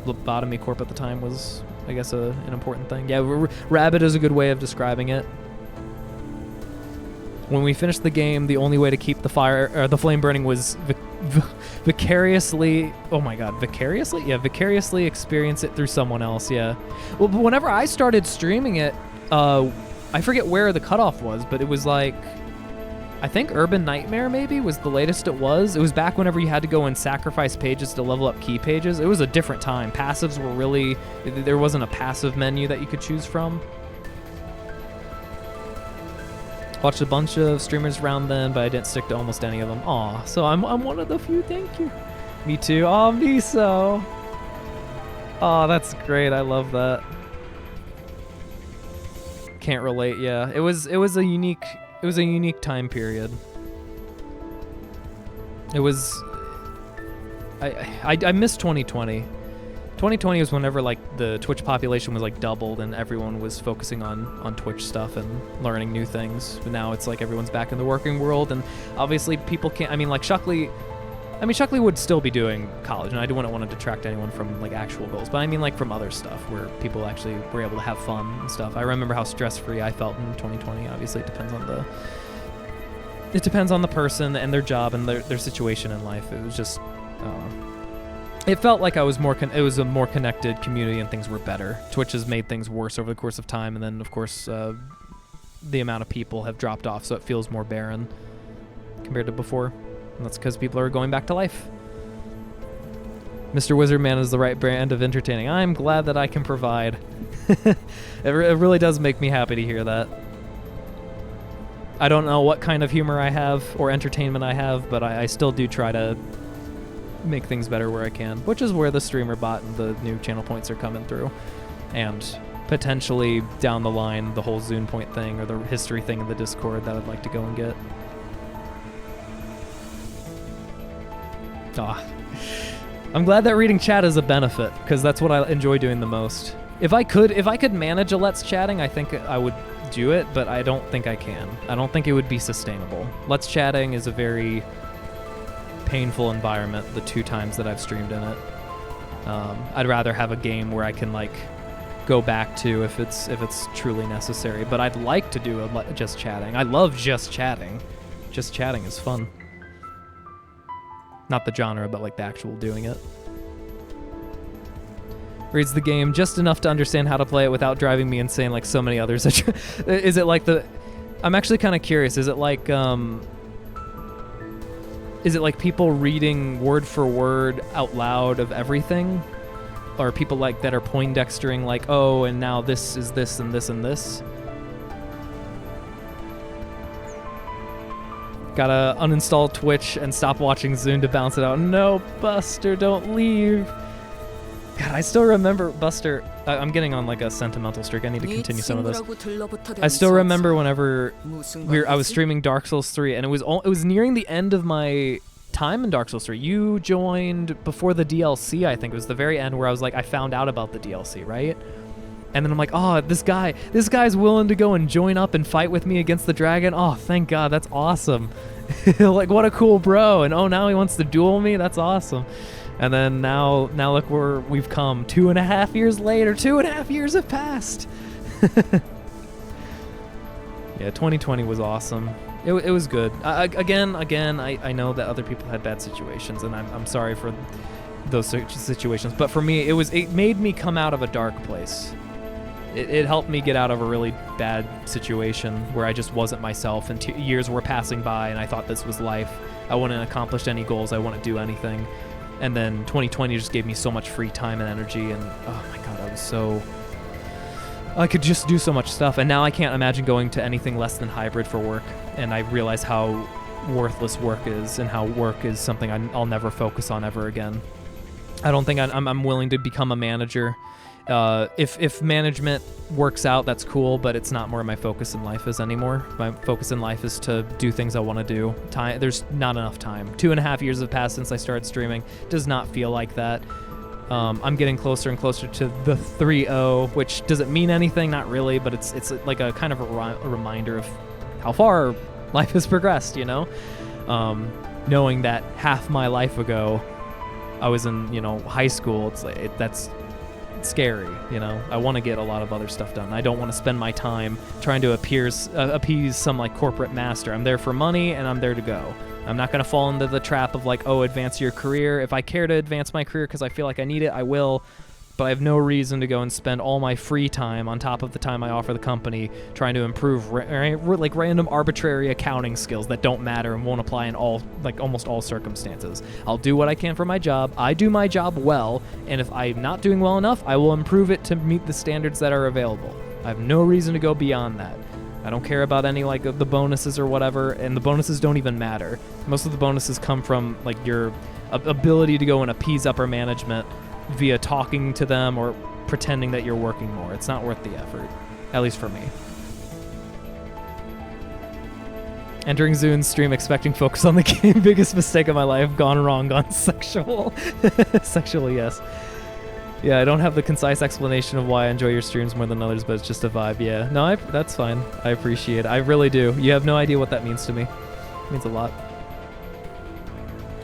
Lobotomy Corp at the time was, I guess, an important thing. Yeah, Rabbit is a good way of describing it. When we finished the game, the only way to keep the flame burning was vicariously. Oh my god, vicariously? Yeah, vicariously experience it through someone else. Yeah. Well, but whenever I started streaming it, I forget where the cutoff was, but it was like I think Urban Nightmare maybe was the latest it was. It was back whenever you had to go and sacrifice pages to level up key pages. It was a different time. Passives were really... There wasn't a passive menu that you could choose from. Watched a bunch of streamers around then, but I didn't stick to almost any of them. Aw, so I'm one of the few, thank you. Me too. Aw, Miso. Aw, that's great. I love that. Can't relate, yeah. It was a unique time period. It was... I miss 2020. 2020 was whenever like the Twitch population was like doubled and everyone was focusing on Twitch stuff and learning new things. But now it's like everyone's back in the working world, and obviously people can't. I mean, like Shuckley would still be doing college, and I wouldn't want to detract anyone from like actual goals, but I mean like from other stuff where people actually were able to have fun and stuff. I remember how stress-free I felt in 2020. Obviously, it depends on the person and their job and their situation in life. It was just. It felt like it was a more connected community and things were better. Twitch has made things worse over the course of time, and then of course the amount of people have dropped off, so it feels more barren compared to before. And that's because people are going back to life. Mr. Wizardman is the right brand of entertaining. I'm glad that I can provide. It really does make me happy to hear that. I don't know what kind of humor I have or entertainment I have, but I still do try to make things better where I can, which is where the streamer bot and the new channel points are coming through, and potentially down the line the whole Zune point thing or the history thing in the Discord that I'd like to go and get. I'm glad that reading chat is a benefit, because that's what I enjoy doing the most. If I could manage a Let's Chatting, I think I would do it, but I don't think I can. I don't think it would be sustainable. Let's Chatting is a very painful environment the 2 times that I've streamed in it. I'd rather have a game where I can like go back to if it's truly necessary, but I'd like to do just chatting. I love just chatting. Just chatting is fun. Not the genre, but like the actual doing it. Reads the game just enough to understand how to play it without driving me insane like so many others. Is it like I'm actually kind of curious. Is it like people reading word for word out loud of everything? Or people like that are Poindextering like, oh, and now this is this and this and this? Gotta uninstall Twitch and stop watching Zune to bounce it out. No, Buster, don't leave. God, I still remember, Buster, I'm getting on like a sentimental streak. I need to continue some of this. I still remember whenever I was streaming Dark Souls 3, and it was nearing the end of my time in Dark Souls 3. You joined before the DLC, I think. It was the very end where I was like, I found out about the DLC, right? And then I'm like, oh, this guy's willing to go and join up and fight with me against the dragon. Oh, thank God, that's awesome. Like, what a cool bro. And oh, now he wants to duel me? That's awesome. And then now look where we've come. 2.5 years later. 2.5 years have passed. Yeah, 2020 was awesome. It was good. Again, I know that other people had bad situations, and I'm sorry for those situations. But for me, it made me come out of a dark place. It helped me get out of a really bad situation where I just wasn't myself, and years were passing by, and I thought this was life. I wouldn't accomplish any goals. I wouldn't do anything. And then 2020 just gave me so much free time and energy, and oh my God, I could just do so much stuff. And now I can't imagine going to anything less than hybrid for work. And I realize how worthless work is, and how work is something I'll never focus on ever again. I don't think I'm willing to become a manager. If management works out, that's cool, but it's not where my focus in life is anymore. My focus in life is to do things I want to do. There's not enough time. 2.5 years have passed since I started streaming. Does not feel like that. I'm getting closer and closer to the 3-0, which doesn't mean anything, not really, but it's like a kind of a reminder of how far life has progressed, you know? Knowing that half my life ago I was in, high school, it's like that's scary, I want to get a lot of other stuff done. I don't want to spend my time trying to appease some like corporate master. I'm there for money, and I'm there to go. I'm not going to fall into the trap of like, oh, advance your career. If I care to advance my career because I feel like I need it, I will. but I have no reason to go and spend all my free time on top of the time I offer the company trying to improve like random arbitrary accounting skills that don't matter and won't apply in almost all circumstances. I'll do what I can for my job. I do my job well, and if I'm not doing well enough, I will improve it to meet the standards that are available. I have no reason to go beyond that. I don't care about any like the bonuses or whatever, and the bonuses don't even matter. Most of the bonuses come from like your ability to go and appease upper management via talking to them or pretending that you're working more. It's not worth the effort, at least for me. Entering Zune's stream expecting focus on the game, biggest mistake of my life, gone wrong, gone sexual. Sexually, yes. Yeah, I don't have the concise explanation of why I enjoy your streams more than others, but it's just a vibe. Yeah, no, that's fine. I appreciate it. I really do. You have no idea what that means to me. It means a lot.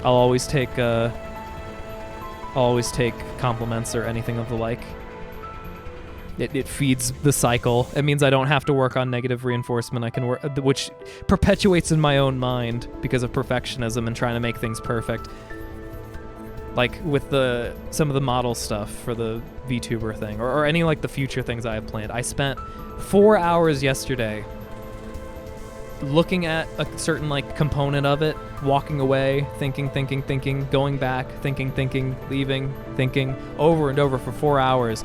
I'll always take compliments or anything of the like. It feeds the cycle. It means I don't have to work on negative reinforcement. I can work, which perpetuates in my own mind because of perfectionism and trying to make things perfect. Like with some of the model stuff for the VTuber thing, or any like the future things I have planned. I spent 4 hours yesterday looking at a certain like component of it, walking away, thinking, going back, thinking, leaving, thinking, over and over for 4 hours.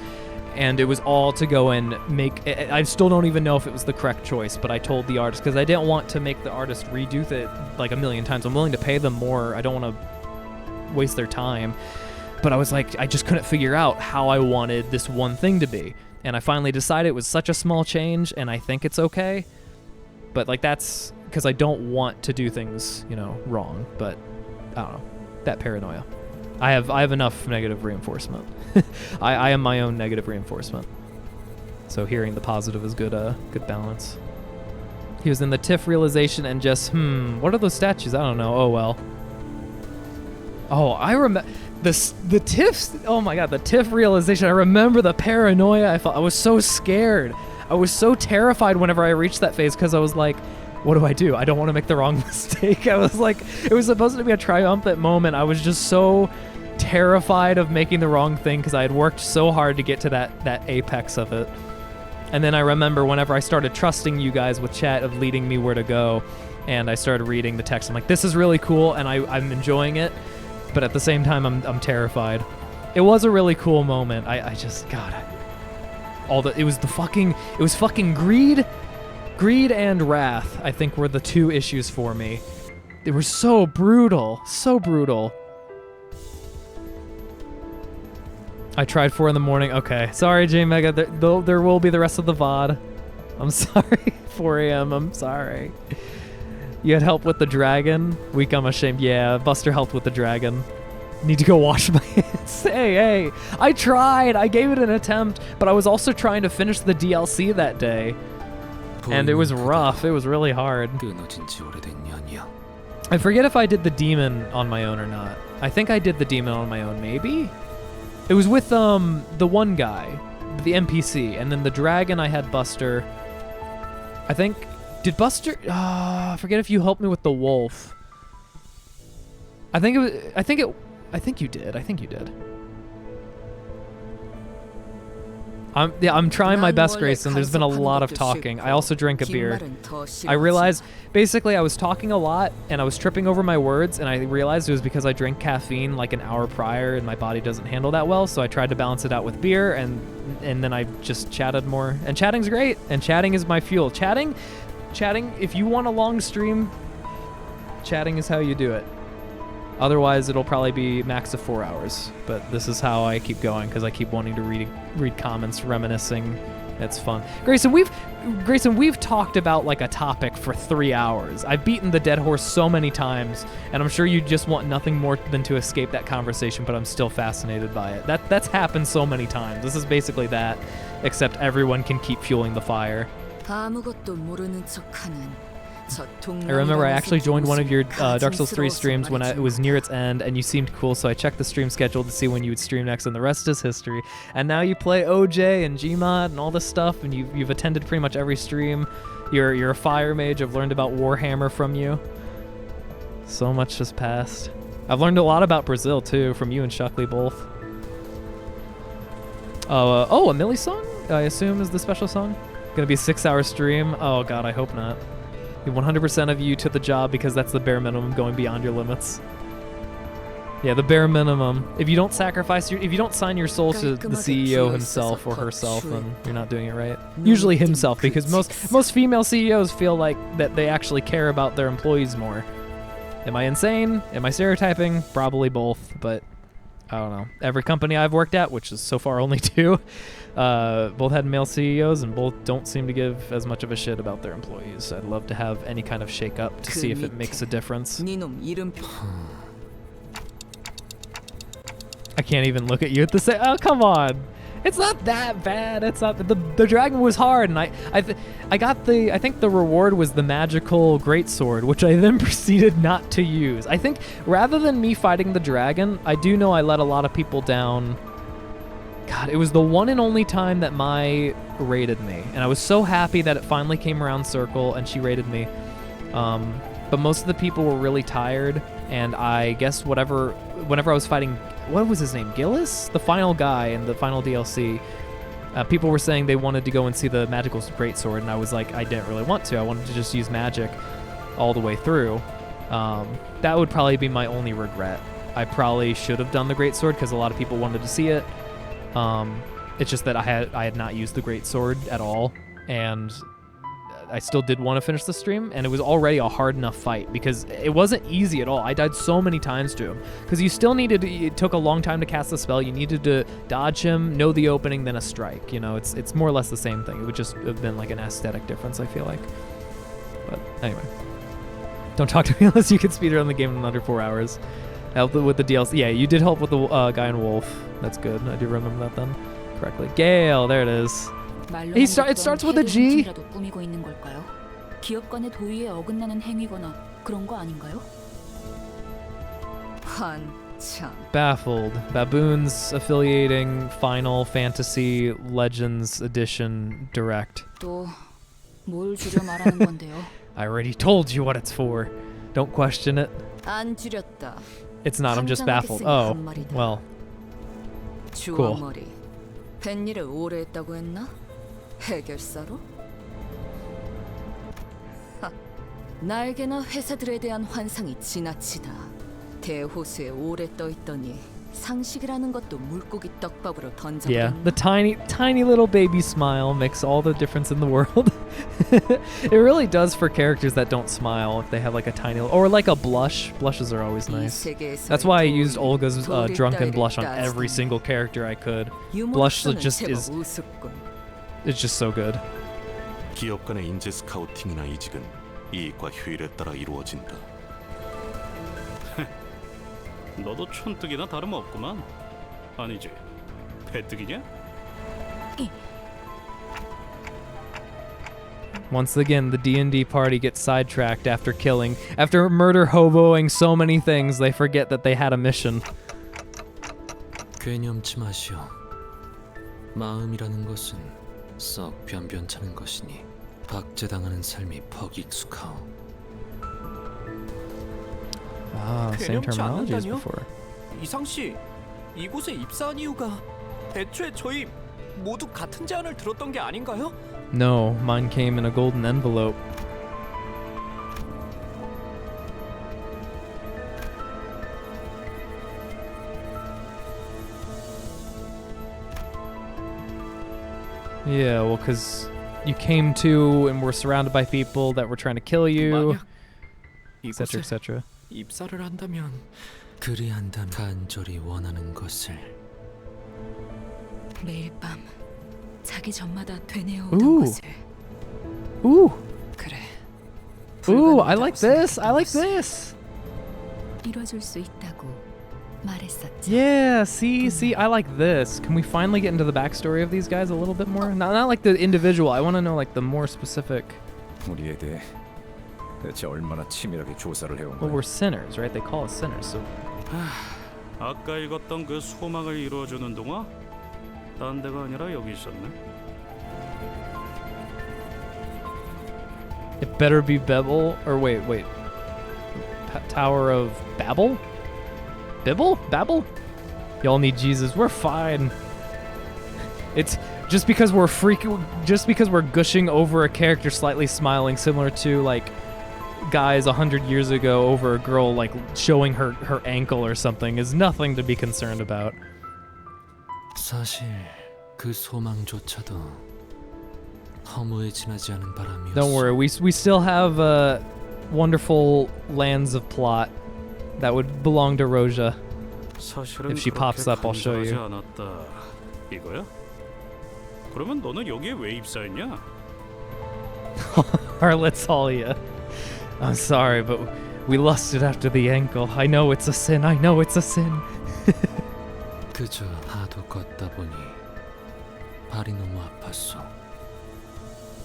And it was all to go and make, I still don't even know if it was the correct choice, but I told the artist, because I didn't want to make the artist redo it like a million times. I'm willing to pay them more. I don't want to waste their time, but I was like, I just couldn't figure out how I wanted this one thing to be, and I finally decided it was such a small change, and I think it's okay. But like that's because I don't want to do things, wrong. But I don't know, that paranoia. I have enough negative reinforcement. I am my own negative reinforcement. So hearing the positive is good. Good balance. He was in the TIFF realization and just what are those statues? I don't know. Oh well. Oh, I remember the TIFFs. Oh my god, the TIFF realization. I remember the paranoia I felt. I was so scared. I was so terrified whenever I reached that phase because I was like, what do? I don't want to make the wrong mistake. I was like, it was supposed to be a triumphant moment. I was just so terrified of making the wrong thing because I had worked so hard to get to that apex of it. And then I remember whenever I started trusting you guys with chat of leading me where to go, and I started reading the text, I'm like, this is really cool, and I'm enjoying it. But at the same time, I'm terrified. It was a really cool moment. I just, God, it was fucking greed and wrath, I think, were the two issues for me. They were so brutal, so brutal. I tried 4 in the morning. Okay, sorry, J Mega. There will be the rest of the VOD. I'm sorry, 4 a.m. I'm sorry. You had help with the dragon? Weak, I'm ashamed. Yeah, Buster helped with the dragon. Need to go wash my hands. Hey. I tried. I gave it an attempt, but I was also trying to finish the DLC that day. And it was rough. It was really hard. I forget if I did the demon on my own or not. I think I did the demon on my own, maybe? It was with the one guy, the NPC, and then the dragon I had Buster. I think... Did Buster... I forget if you helped me with the wolf. I think you did. I'm trying my best, Grayson. There's been a lot of talking. I also drank a beer. I realized, basically, I was talking a lot, and I was tripping over my words, and I realized it was because I drank caffeine like an hour prior, and my body doesn't handle that well, so I tried to balance it out with beer, and then I just chatted more. And chatting's great, and chatting is my fuel. Chatting, if you want a long stream, chatting is how you do it. Otherwise, it'll probably be max of 4 hours. But this is how I keep going because I keep wanting to read comments, reminiscing. It's fun. Grayson, we've talked about like a topic for 3 hours. I've beaten the dead horse so many times, and I'm sure you just want nothing more than to escape that conversation. But I'm still fascinated by it. That's happened so many times. This is basically that, except everyone can keep fueling the fire. I remember I actually joined one of your Dark Souls 3 streams when it was near its end, and you seemed cool, so I checked the stream schedule to see when you would stream next, and the rest is history. And now you play OJ and Gmod and all this stuff, and you've attended pretty much every stream. You're a fire mage. I've learned about Warhammer from you. So much has passed. I've learned a lot about Brazil, too, from you and Shuckley both. A Millie song, I assume, is the special song. Gonna be a 6-hour stream. Oh god, I hope not. 100% of you took the job because that's the bare minimum, going beyond your limits. Yeah, the bare minimum. If you don't sacrifice if you don't sign your soul to the CEO himself or herself, then you're not doing it right. Usually himself, because most female CEOs feel like that they actually care about their employees more. Am I insane? Am I stereotyping? Probably both, but I don't know. Every company I've worked at, which is so far only 2, both had male CEOs and both don't seem to give as much of a shit about their employees. I'd love to have any kind of shake-up to see if it makes a difference. I can't even look at you at the same. Oh, come on! It's not that bad. It's not. The dragon was hard, and I think the reward was the magical greatsword, which I then proceeded not to use. I think rather than me fighting the dragon, I do know I let a lot of people down. God, it was the one and only time that Mai raided me, and I was so happy that it finally came around circle and she raided me. But most of the people were really tired, and I guess whenever I was fighting, what was his name, Gillis? The final guy in the final DLC, people were saying they wanted to go and see the magical greatsword, and I was like, I didn't really want to. I wanted to just use magic all the way through. That would probably be my only regret. I probably should have done the greatsword because a lot of people wanted to see it. It's just that I had not used the greatsword at all, and I still did want to finish the stream, and it was already a hard enough fight because it wasn't easy at all. I died so many times to him because you still needed it took a long time to cast the spell. You needed to dodge him, know the opening, then a strike. You know, it's more or less the same thing. It would just have been like an aesthetic difference, I feel like. But anyway, don't talk to me unless you can speedrun the game in under 4 hours. Helped with the DLC. Yeah, you did help with the guy in Wolf. That's good. I do remember that then correctly. Gale, there it is. It starts with a G. 기업 간의 도의에 어긋나는 행위거나 그런 거 아닌가요? Baffled. Baboons affiliating Final Fantasy Legends Edition Direct. 또 뭘 줄여 말하는 건데요? I already told you what it's for. Don't question it. 안 줄였다. It's not. I'm just baffled. Oh, well. Cool. 주워머리. 뱃일을 오래 했다고 했나? 해결사로? 나에게나 회사들에 대한 환상이 지나치다. 대호수에 오래 떠 있더니 상식이라는 것도 물고기 떡밥으로 던져버렸나? Yeah, the tiny little baby smile makes all the difference in the world. It really does for characters that don't smile if they have like a tiny, or like a blush. Blushes are always nice. That's why I used Olga's drunken blush on every single character I could. Blush just is, it's just so good. 기업 간의 인재 스카우팅이나 이직은 이익과 효율에 따라 이루어진다. 너도 촌뜨기나 다름없구만. 아니지, 배뜨기냐? Once again, the D&D party gets sidetracked after murder hoboing so many things, they forget that they had a mission. 괴념치 마시오. 마음이라는 것은 썩 변변찮은 것이니 박제당하는 삶이 퍽 익숙하오. Ah, same terminology as before. 이상 씨, 이곳에 입사한 이유가 애초에 저희 모두 같은 제안을 들었던 게 아닌가요? No, mine came in a golden envelope. Yeah, well, because you came to and were surrounded by people that were trying to kill you, etc., etc. 입사를 한다면 그리한다면 간절히 원하는 것을 매일 밤 자기 전마다 되뇌어오던 것을. Ooh. 그래. Ooh, I like this. I like this. 이뤄줄 수 있다고 말했었죠. Yeah, see, I like this. Can we finally get into the backstory of these guys a little bit more? Not like the individual. I want to know like the more specific. 우리에 대해 대체 얼마나 치밀하게 조사를 해온 Well, 거야? we're sinners, right? They call us sinners. So. 아까 읽었던 그 소망을 이루어주는 동화? 딴 데가 아니라 여기 있었네. It better be Bebel, or wait. Tower of Babel? Bibble? Babel? Y'all need Jesus. We're fine. It's just because we're gushing over a character slightly smiling, similar to like guys 100 years ago over a girl like showing her ankle or something, is nothing to be concerned about. 사실 그 소망조차도 허무에 지나지 않은 바람이었어. Don't worry, we still have wonderful lands of plot that would belong to Roja. If she pops up, I'll show you. 않았다. 이거야? 그러면 너는 여기에 왜 입사했냐? Arletzalia. I'm sorry, but we lusted after the ankle. I know it's a sin. I know it's a sin. 그저 하도 걷다 보니 발이 너무 아팠어.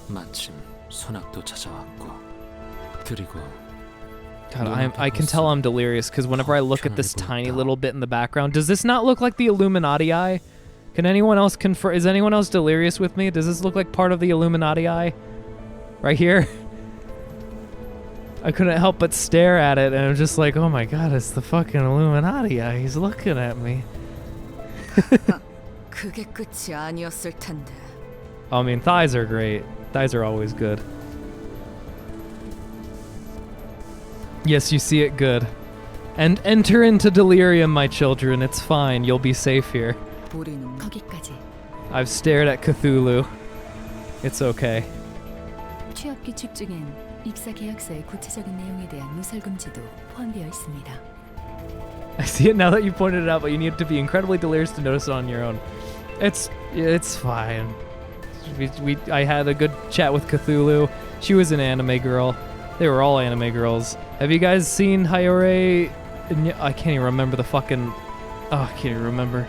마침 소낙도 찾아왔고 그리고 God, I can tell I'm delirious because whenever I look at this tiny little bit in the background, does this not look like the Illuminati eye? Can anyone else confirm? Is anyone else delirious with me? Does this look like part of the Illuminati eye? Right here? I couldn't help but stare at it, and I'm just like, oh my god, it's the fucking Illuminati eye. He's looking at me. 그게 끝이 아니었을 텐데. I mean, thighs are great. Thighs are always good. Yes, you see it, good. And enter into delirium, my children. It's fine. You'll be safe here. 거기까지. I've stared at Cthulhu. It's okay. 취업 기축 중엔 입사 계약서의 구체적인 내용에 대한 누설 금지도 포함되어 있습니다. I see it now that you pointed it out, but you need to be incredibly delirious to notice it on your own. It's fine. I had a good chat with Cthulhu. She was an anime girl. They were all anime girls. Have you guys seen Hayore? I can't even remember the fucking... Oh, I can't even remember.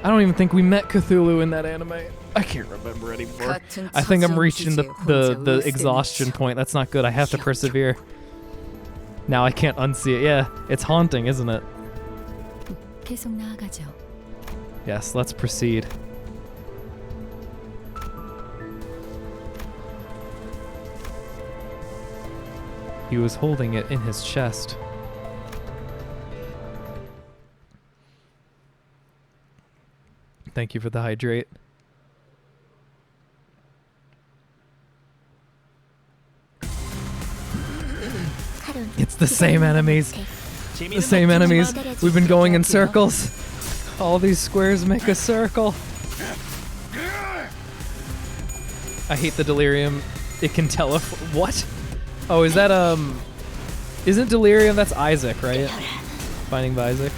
I don't even think we met Cthulhu in that anime. I can't remember anymore. I think I'm reaching the exhaustion point. That's not good. I have to persevere. Now I can't unsee it. Yeah, it's haunting, isn't it? 계속 나아가죠. Yes, let's proceed. He was holding it in his chest. Thank you for the hydrate. It's the same enemies. The same enemies. We've been going in circles. All these squares make a circle. I hate the delirium. It can tell if... What? Oh, is that, Isn't delirium? That's Isaac, right? Finding Isaac.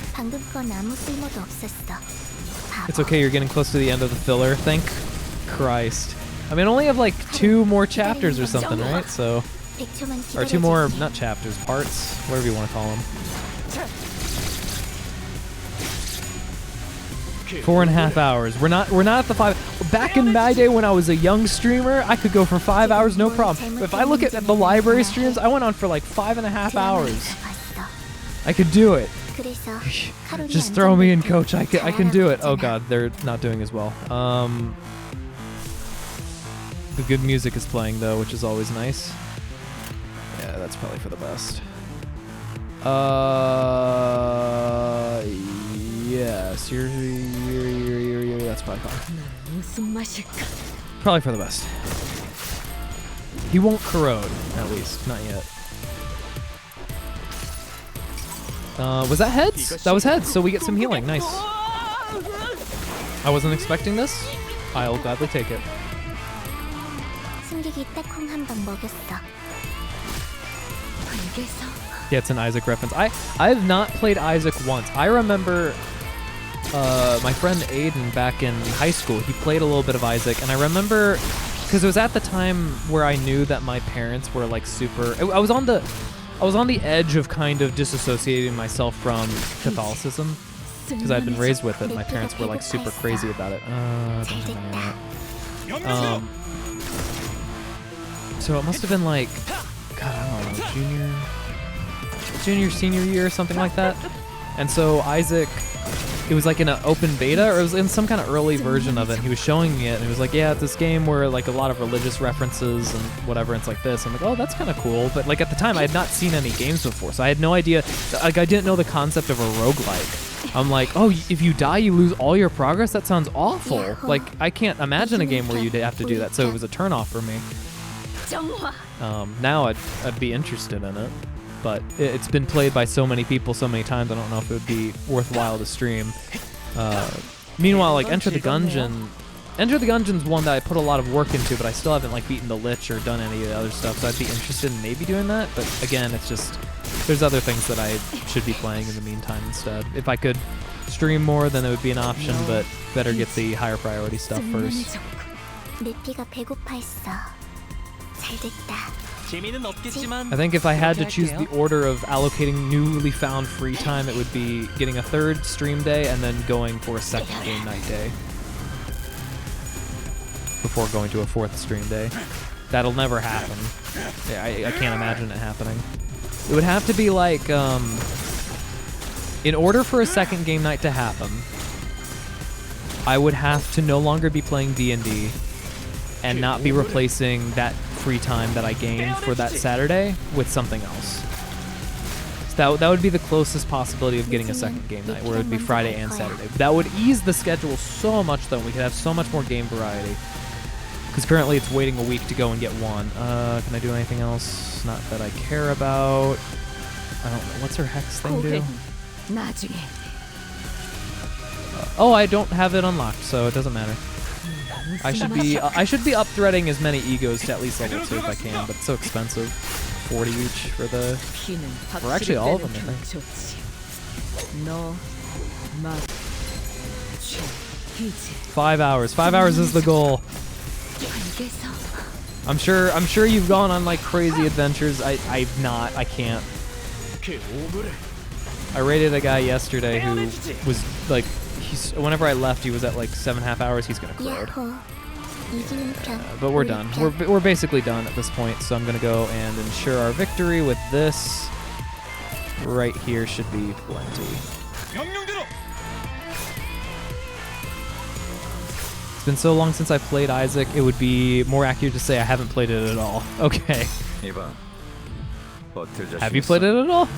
It's okay, you're getting close to the end of the filler. Thank Christ. I mean, I only have like 2 more chapters or something, right? So... Or 2 more, not chapters, parts, whatever you want to call them. 4.5 hours. We're not at the 5. Back in my day when I was a young streamer, I could go for 5 hours, no problem. But if I look at the library streams, I went on for like 5.5 hours. I could do it. Just throw me in, coach. I can do it. Oh god, they're not doing as well. The good music is playing though, which is always nice. Yeah, that's probably for the best. Yes, that's probably fine. Probably for the best. He won't corrode, at least, not yet. Was that heads? That was heads, so we get some healing, nice. I wasn't expecting this. I'll gladly take it. Yeah, it's an Isaac reference. I've not played Isaac once. I remember my friend Aiden back in high school, he played a little bit of Isaac, and I remember because it was at the time where I knew that my parents were like super. I was on the edge of kind of disassociating myself from Catholicism because I'd been raised with it. My parents were like super crazy about it. So it must have been like, God, I don't know, junior, senior year or something like that. And so Isaac, it was like in an open beta, or it was in some kind of early version of it. And he was showing me it, and he was like, yeah, it's this game where like a lot of religious references and whatever, and it's like this. I'm like, oh, that's kind of cool. But like at the time, I had not seen any games before, so I had no idea. Like I didn't know the concept of a roguelike. I'm like, oh, if you die, you lose all your progress? That sounds awful. Like, I can't imagine a game where you'd have to do that, so it was a turnoff for me. Now I'd be interested in it, but it's been played by so many people so many times, I don't know if it would be worthwhile to stream. Meanwhile, like, Enter the Gungeon's one that I put a lot of work into, but I still haven't, like, beaten the Lich or done any of the other stuff, so I'd be interested in maybe doing that, but again, it's just, there's other things that I should be playing in the meantime instead. If I could stream more, then it would be an option, but better get the higher priority stuff first. I think if I had to choose the order of allocating newly found free time, it would be getting a third stream day and then going for a second game night day before going to a fourth stream day. That'll never happen. Yeah, I can't imagine it happening. It would have to be like, in order for a second game night to happen, I would have to no longer be playing D&D and not be replacing that free time that I gained for that Saturday with something else. So that would be the closest possibility of getting a second game night, where it would be Friday and Saturday. That would ease the schedule so much, though. We could have so much more game variety. Because currently it's waiting a week to go and get one. Can I do anything else? Not that I care about. I don't know. What's her hex thing do? Oh, I don't have it unlocked, so it doesn't matter. I should be up threading as many egos to at least level 2 if I can, but it's so expensive. 40 each for the... For actually all of them, I think. 5 hours. 5 hours is the goal. I'm sure you've gone on like crazy adventures. I've not. I can't. I raided a guy yesterday who was like, whenever I left, he was at like 7.5 hours. He's gonna crowd. But we're done. We're basically done at this point. So I'm gonna go and ensure our victory with this. Right here should be plenty. It's been so long since I played Isaac, it would be more accurate to say I haven't played it at all. Okay. Have you played it at all?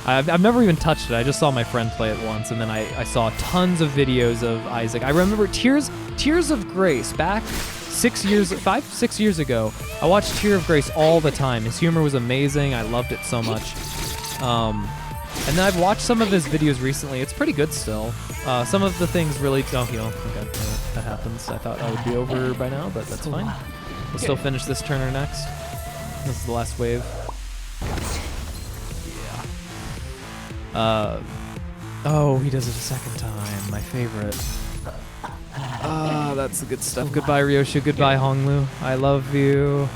I've never even touched it. I just saw my friend play it once, and then I saw tons of videos of Isaac. I remember Tears of Grace back 6 years ago. I watched Tear of Grace all the time. His humor was amazing. I loved it so much. And then I've watched some of his videos recently. It's pretty good still. Some of the things really... Oh, okay, that happens. I thought I would be over by now, but that's fine. We'll still finish this turner next. This is the last wave. Yeah. Oh, he does it a second time. My favorite. That's the good stuff. Goodbye, Ryoshu. Goodbye, Honglu. I love you.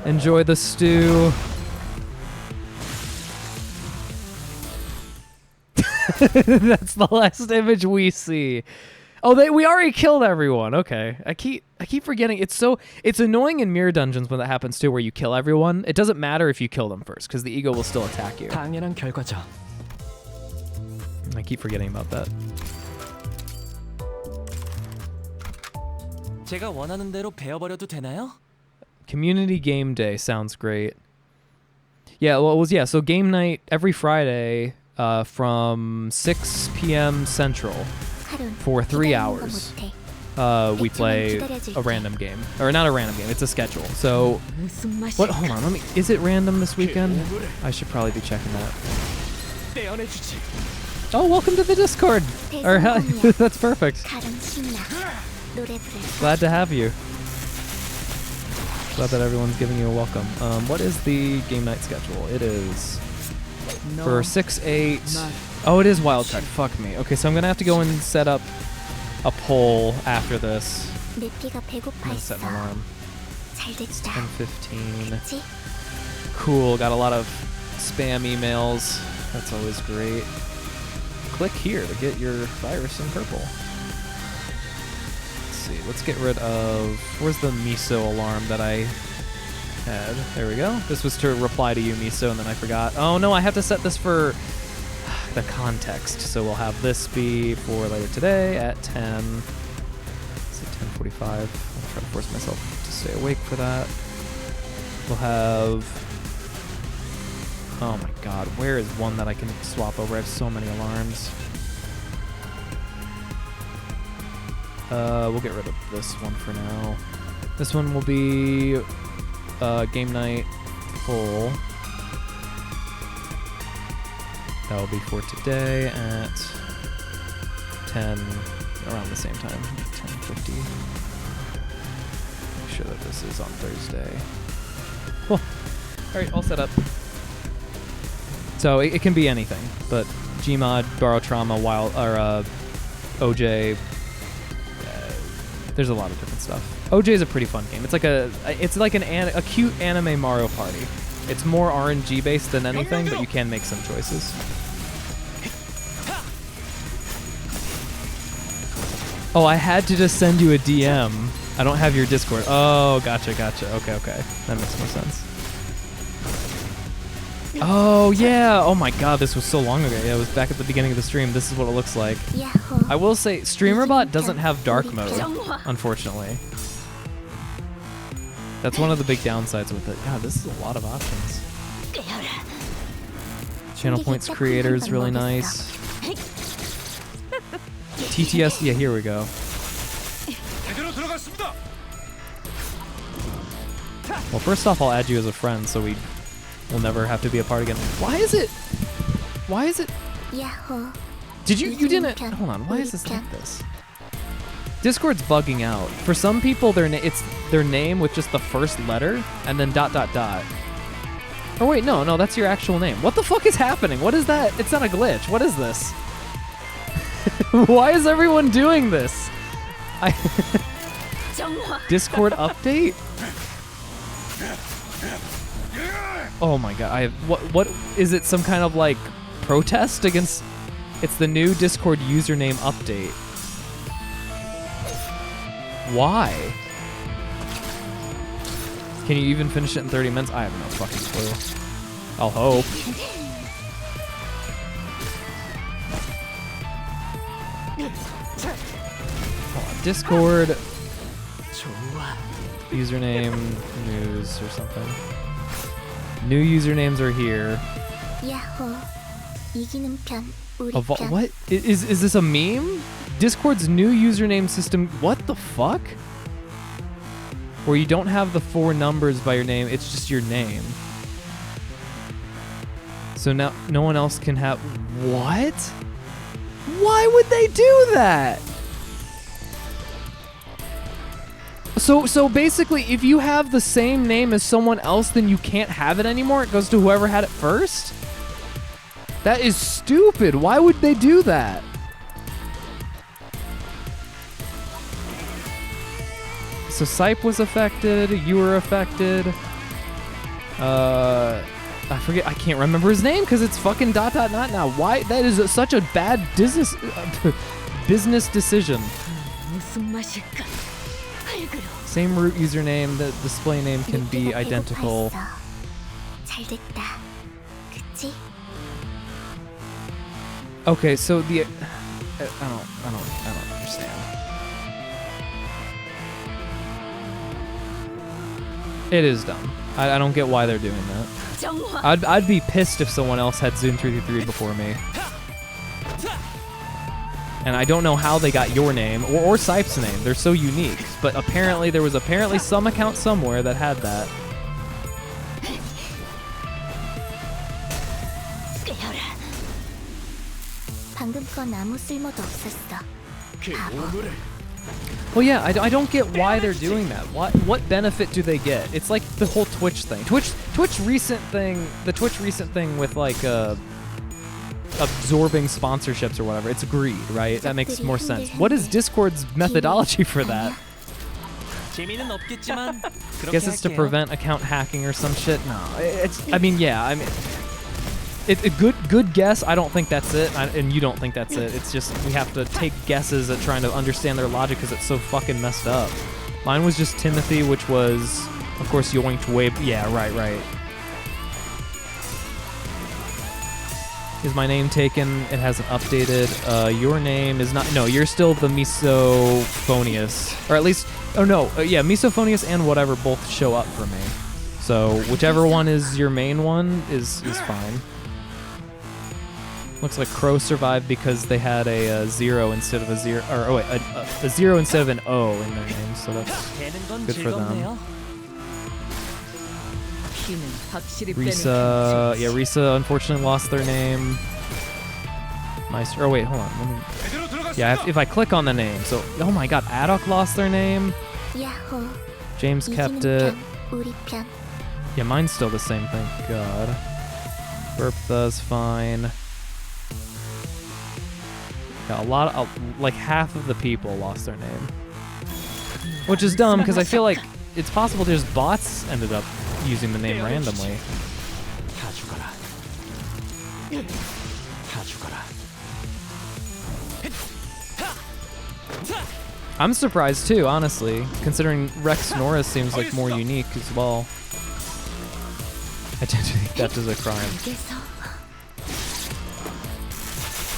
Enjoy the stew. That's the last image we see. Oh, we already killed everyone. Okay, I keep forgetting. It's annoying in mirror dungeons when that happens too, where you kill everyone. It doesn't matter if you kill them first, because the ego will still attack you. I keep forgetting about that. 제가 원하는 대로 베어버려도 되나요? Community game day sounds great. Yeah, well, it was so game night every Friday from 6 p.m. Central for 3 hours. We play a random game, or not a random game. It's a schedule. So, what? Hold on. Is it random this weekend? I should probably be checking that. Oh, welcome to the Discord. Or that's perfect. Glad to have you. Glad that everyone's giving you a welcome. What is the game night schedule? It is for 6/8. Oh, it is wildcard. Fuck me. Okay, so I'm gonna have to go and set up a poll after this. I'm gonna set an alarm. 10:15. Cool. Got a lot of spam emails. That's always great. Click here to get your virus in purple. Let's get rid of... Where's the miso alarm that I had? There we go. This was to reply to you, miso, and then I forgot. Oh no, I have to set this for the context. So we'll have this be for later today at 10. Let's say 10:45. I'll try to force myself to stay awake for that. We'll have Oh my god, where is one that I can swap over? I have so many alarms. We'll get rid of this one for now. This one will be game night full. That will be for today at 10, around the same time, 10:50. Make sure that this is on Thursday. Cool. All right, all set up. So it can be anything, but Gmod, Borrow Trauma, Wild, or OJ. There's a lot of different stuff. OJ is a pretty fun game. It's like a cute anime Mario Party. It's more RNG based than anything, but you can make some choices. Oh, I had to just send you a DM. I don't have your Discord. Oh, gotcha. Okay. That makes more sense. Oh, yeah. Oh my god, this was so long ago. Yeah, it was back at the beginning of the stream. This is what it looks like. I will say, StreamerBot doesn't have dark mode, unfortunately. That's one of the big downsides with it. God, this is a lot of options. Channel points creator is really nice. TTS, yeah, here we go. Well, first off, I'll add you as a friend so we'll never have to be a part again. Why is it? Did you didn't, hold on, why is this like this? Discord's bugging out. For some people, it's their name with just the first letter and then ... Or wait, no, that's your actual name. What the fuck is happening? What is that? It's not a glitch. What is this? Why is everyone doing this? Discord update? Oh my god! What is it? Some kind of like protest against? It's the new Discord username update. Why? Can you even finish it in 30 minutes? I have no fucking clue. I'll hope. Hold on, Discord. Username, news, or something. New usernames are here. What? Is this a meme? Discord's new username system. What the fuck? Where you don't have the 4 numbers by your name, it's just your name. So now no one else can have. What? Why would they do that? So basically, if you have the same name as someone else, then you can't have it anymore. It goes to whoever had it first. That is stupid. Why would they do that? So Sipe was affected. You were affected. I forget. I can't remember his name because it's fucking ... now. Why? That is such a bad business decision. Same root username, the display name can be identical. Okay, so I don't understand. It is dumb. I don't get why they're doing that. I'd be pissed if someone else had Zoom 333 before me. And I don't know how they got your name or Sipe's name. They're so unique. But apparently there was some account somewhere that had that. Well, yeah, I don't get why they're doing that. What benefit do they get? It's like the whole Twitch thing. The Twitch recent thing with like absorbing sponsorships or whatever. It's greed, right? That makes more sense. What is Discord's methodology for that? I guess it's to prevent account hacking or some shit. No, it's a good guess. I don't think that's it, and you don't think that's it. It's just we have to take guesses at trying to understand their logic because it's so fucking messed up. Mine was just Timothy, which was, of course, yoinked way. Yeah, right. Is my name taken? It hasn't updated. Your name is not. No, you're still the Misophonius, or at least. Oh no, yeah, Misophonius and whatever both show up for me. So whichever one is your main one is fine. Looks like Crow survived because they had a 0 instead of a 0, or oh wait, a 0 instead of an O in their name, so that's good for them. Risa, yeah, Risa unfortunately lost their name. Meister, oh wait, hold on. Yeah, if I click on the name, so oh my God, Adok lost their name. James kept it. Yeah, mine's still the same, thank God. Bertha's fine. Yeah, like half of the people lost their name. Which is dumb, because I feel like it's possible there's bots ended up using the name randomly. I'm surprised too, honestly, considering Rex Norris seems like more unique as well. I tend to think theft is a crime.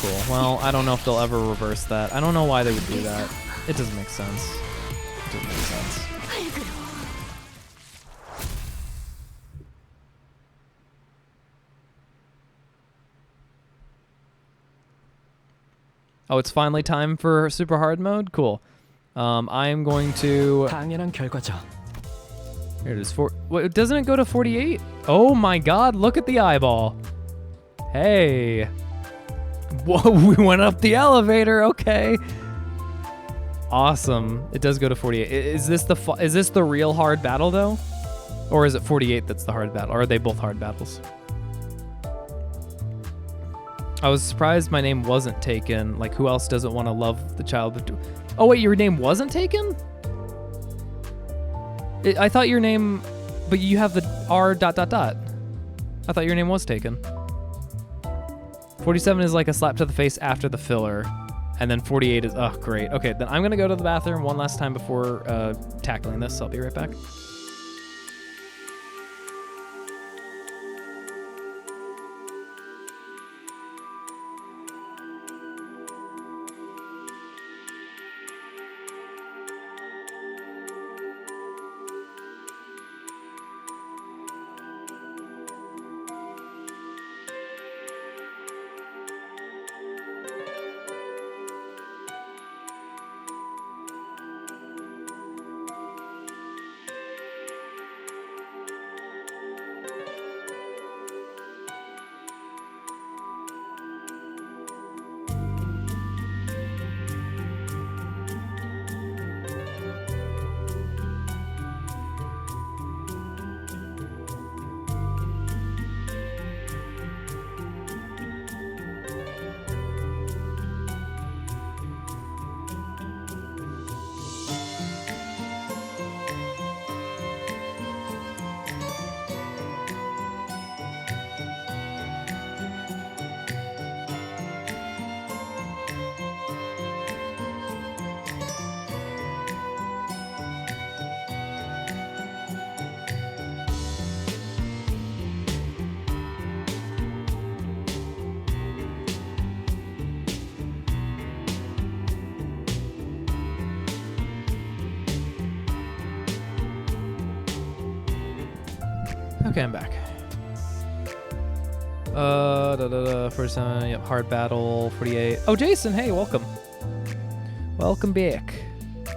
Cool. Well, I don't know if they'll ever reverse that. I don't know why they would do that. It doesn't make sense. It doesn't make sense. Oh, it's finally time for super hard mode? Cool. I am going to... Here it is. Wait, doesn't it go to 48? Oh my God, look at the eyeball. Hey. Whoa, we went up the elevator, okay. Awesome. It does go to 48. Is this the real hard battle though? Or is it 48 that's the hard battle? Or are they both hard battles? I was surprised my name wasn't taken. Like, who else doesn't want to love the child? Oh wait, your name wasn't taken? I thought your name, but you have the R ... I thought your name was taken. 47 is like a slap to the face after the filler. And then 48 is, oh, great. Okay, then I'm gonna go to the bathroom one last time before tackling this. I'll be right back. Okay, I'm back. 47, yep, hard battle, 48. Oh, Jason, hey, welcome. Welcome back.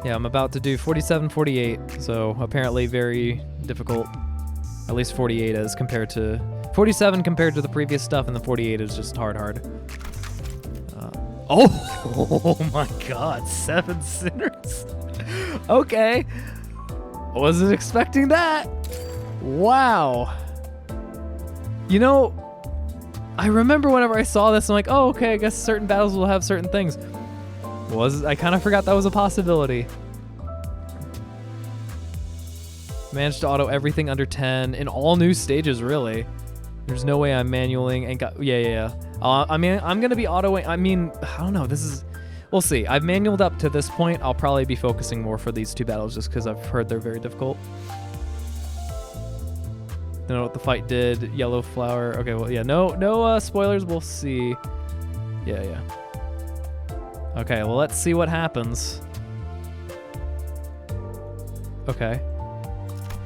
Yeah, I'm about to do 47, 48, so apparently very difficult. At least 48 as compared to... 47 compared to the previous stuff, and the 48 is just hard. Oh my God, 7 sinners. Okay. Wasn't expecting that. Wow. You know, I remember whenever I saw this, I'm like, oh, okay, I guess certain battles will have certain things. I kind of forgot that was a possibility. Managed to auto everything under 10 in all new stages, really. There's no way I'm manualing and got, yeah. I mean, I'm going to be autoing, I don't know, we'll see. I've manualed up to this point. I'll probably be focusing more for these two battles just because I've heard they're very difficult. Don't know what the fight did. Yellow flower. Okay, well, yeah, no spoilers. We'll see. Yeah. Okay, well, let's see what happens. Okay.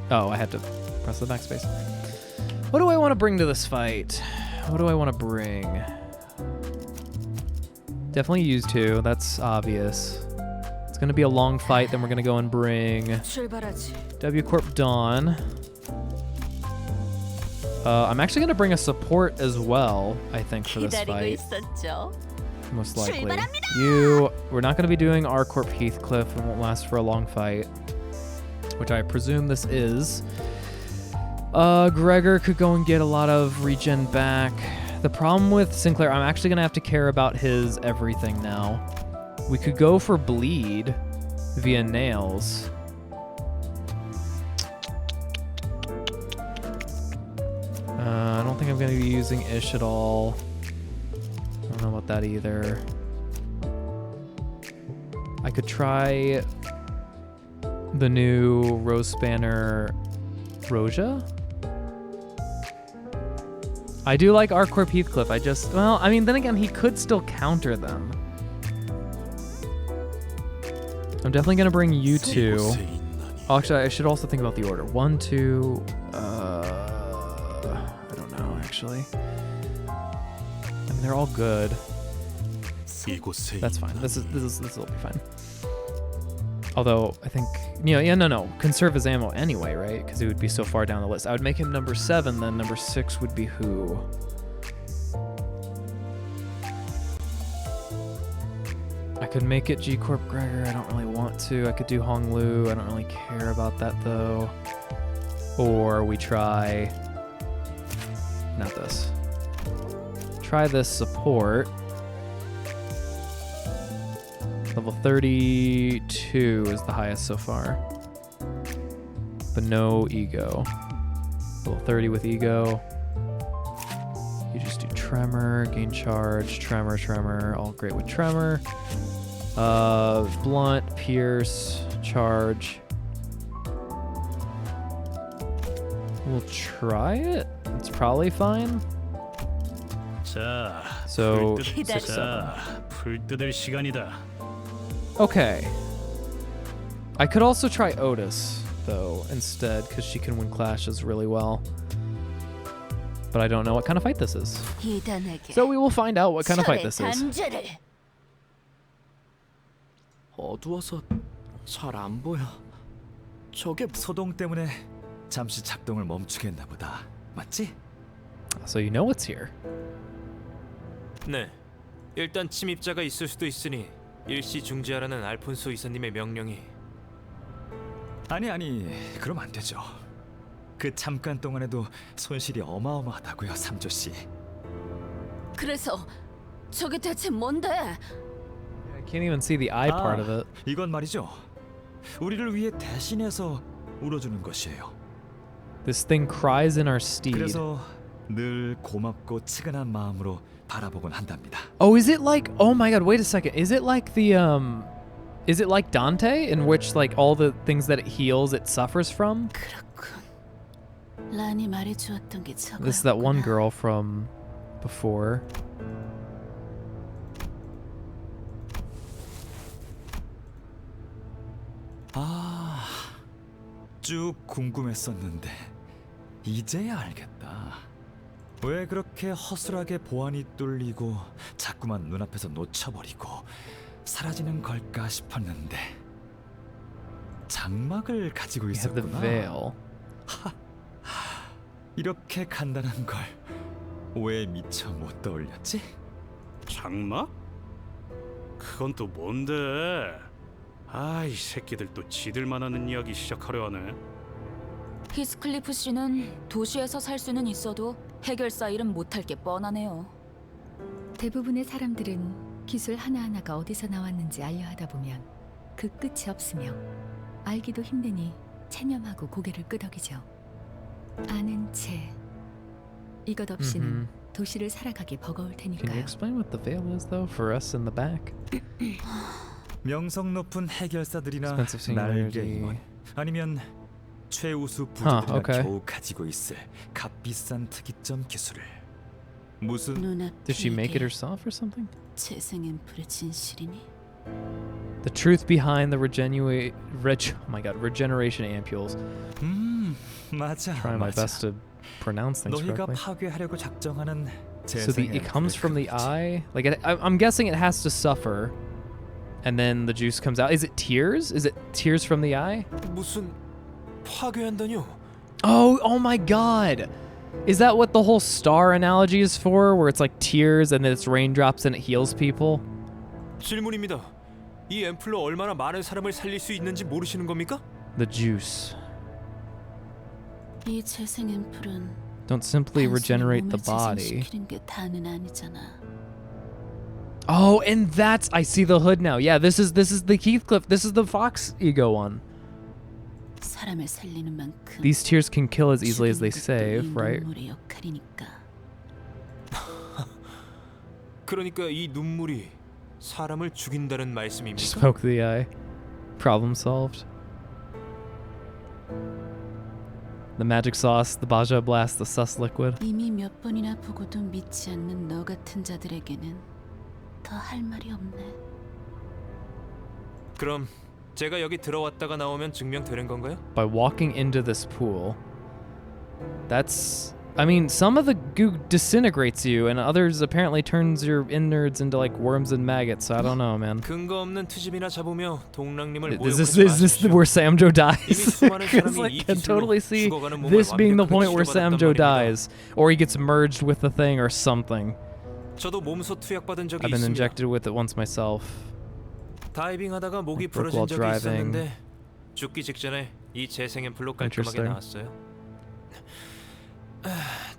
Oh, I had to Press the backspace. What do I want to bring to this fight? What do I want to bring? Definitely use 2. That's obvious. It's going to be a long fight. Then we're going to go and bring W Corp Dawn. I'm actually going to bring a support as well, I think, for this fight. Most likely. We're not going to be doing R Corp Heathcliff. It won't last for a long fight, which I presume this is. Gregor could go and get a lot of regen back. The problem with Sinclair, I'm actually going to have to care about his everything now. We could go for bleed via nails. I don't think I'm going to be using Ish at all. I don't know about that either. I could try the new Rose Spanner Roja. I do like R Corp Heathcliff. I mean, then again, he could still counter them. I'm definitely going to bring you 2. Oh, actually, I should also think about the order. 1, 2, I don't know, actually. I mean, they're all good. That's fine. This will be fine. Although, I think, no. Conserve his ammo anyway, right? Because he would be so far down the list. I would make him number 7, then number 6 would be who? I could make it G Corp Gregor. I don't really want to. I could do Hong Lu. I don't really care about that, though. Or we try... Not this. Try this support. Level 32 is the highest so far. But no ego. Level 30 with ego. You just do tremor, gain charge, tremor, all great with tremor. Blunt, pierce, charge. We'll try it. It's probably fine. So, 6, 7. Okay. I could also try Otis, though, instead, because she can win clashes really well. But I don't know what kind of fight this is. So we will find out what kind of fight this is. 어두워서 잘 안 보여. 저게 소동 때문에 잠시 작동을 멈추게 했나 보다. 맞지? So you know it's here. 네. 일단 침입자가 있을 수도 있으니 일시 중지하라는 알폰소 이사님의 명령이. 아니, 그럼 안 되죠. 그 잠깐 동안에도 손실이 어마어마하다고요, 삼조 씨. 그래서 저게 대체 뭔데? I can't even see the eye part of it. 이건 말이죠. 우리를 위해 대신해서 울어주는 것이에요. This thing cries in our steed. 그래서 늘 고맙고 측은한 마음으로 바라보곤 한답니다. Oh, is it like? Oh my God! Wait a second. Is it like the Is it like Dante, in which like all the things that it heals, it suffers from? This is that one girl from before. 쭉 궁금했었는데 이제야 알겠다. 왜 그렇게 허술하게 보안이 뚫리고 자꾸만 눈앞에서 놓쳐버리고 사라지는 걸까 싶었는데 장막을 가지고 있었구나. 이렇게 간단한 걸 왜 미처 못 떠올렸지? 장막? 그건 또 뭔데? 이 새끼들 또 지들만 하는 이야기 시작하려 하네. 히스클리프 씨는 도시에서 살 수는 있어도 해결사 일은 못할 게 뻔하네요. 대부분의 사람들은 기술 하나하나가 어디서 나왔는지 알려 하다 보면 그 끝이 없으며 알기도 힘드니 체념하고 고개를 끄덕이죠. 아는 채 이것 없이는 도시를 살아가기 버거울 Can you 테니까요. explain what the veil is though for us in the back? 명성 높은 해결사들이나 Expensive 날개 singularity. 임원 아니면 최우수 부자들이나 okay. 겨우 가지고 있을 값비싼 특이점 기술을 무슨 Did she make it herself or something? 재생 앰플의 진실이니? The truth behind the regeneration ampules. 맞아. Trying my best to pronounce things 너희가 correctly. 파괴하려고 작정하는 So 재생 it comes from the 앰플의 eye? Like I'm guessing it has to suffer, and then the juice comes out. Is it tears? Is it tears from the eye? 무슨 파괴한다뇨? Oh my God! Is that what the whole star analogy is for? Where it's like tears and then it's raindrops and it heals people? 질문입니다. 이 앰플로 얼마나 많은 사람을 살릴 수 있는지 모르시는 겁니까? The juice. 이 재생 앰플은 Don't simply regenerate the body. 재생시키는 게 다는 아니잖아. Oh, and that's I see the hood now. Yeah, this is the Heathcliff. This is the Fox ego one. 사람을 살리는 만큼 These tears can kill as easily as they save, right? 눈물의 역할이니까. 그러니까 이 눈물이 사람을 죽인다는 말씀입니까? Just poke the eye. Problem solved. The magic sauce, the Baja blast, the sus liquid. 이미 몇 번이나 보고도 믿지 않는 너 같은 자들에게는 더 할 말이 없네. 그럼 제가 여기 들어왔다가 나오면 증명되는 건가요? By walking into this pool. That's I mean, some of the goo disintegrates you, and others apparently turns your innards into like worms and maggots. So I don't know, man. 근거 없는 트집이나 잡으며 동랑님을 Is this where Samjo dies? Because I can totally see this being the point where Samjo dies, or he gets merged with the thing or something. 저도 몸소 투약받은 적이 I've been 있습니다. injected with it once myself. 다이빙하다가 목이 Broke 부러진 while 적이 driving. 있었는데 죽기 직전에 이 재생 앰플로 깔끔하게 Interesting. 나왔어요.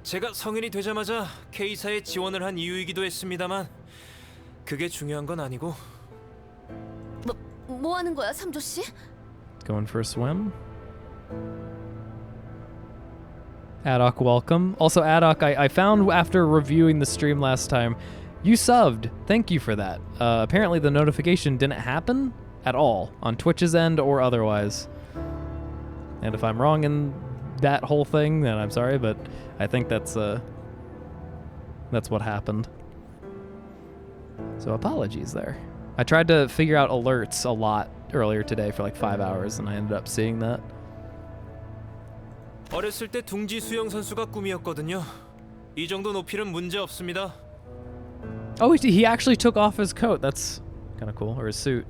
제가 성인이 되자마자 K사에 지원을 한 이유이기도 했습니다만 그게 중요한 건 아니고. 뭐 하는 거야, 삼조 씨? Going for a swim. Adok, welcome. Also, Adok, I found after reviewing the stream last time, you subbed. Thank you for that. Apparently the notification didn't happen at all on Twitch's end or otherwise. And if I'm wrong in that whole thing, then I'm sorry, but I think that's what happened. So apologies there. I tried to figure out alerts a lot earlier today for like 5 hours, and I ended up seeing that. 어렸을 때 둥지 수영 선수가 꿈이었거든요. 이 정도 높이는 문제 없습니다. Oh, he actually took off his coat. That's kind of cool, or his suit.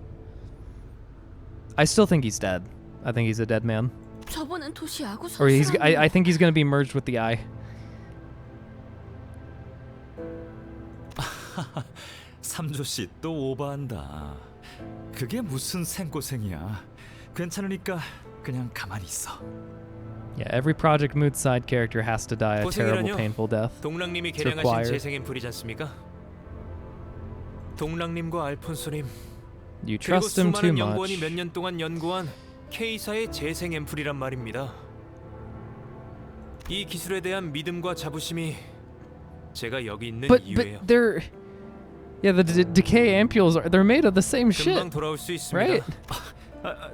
I still think he's dead. I think he's a dead man. 저번엔 도시 야구 Or 선수라며. I think he's gonna be merged with the eye. 삼조 씨 또 오버한다. 그게 무슨 생고생이야. 괜찮으니까 그냥 가만히 있어. Yeah, every Project Mood side character has to die a terrible, painful death. 동랑님이 It's 개량하신 required. 재생 앰플이지 않습니까? 동랑님과 알폰소님 You 그리고 trust him too 수많은 연구원이 much. 몇 년 동안 연구한 K사의 재생 앰플이란 말입니다. 이 기술에 대한 믿음과 자부심이 제가 여기 있는 이유예요. But they're the decay ampules they're made of the same shit, 금방 돌아올 수 있습니다. right?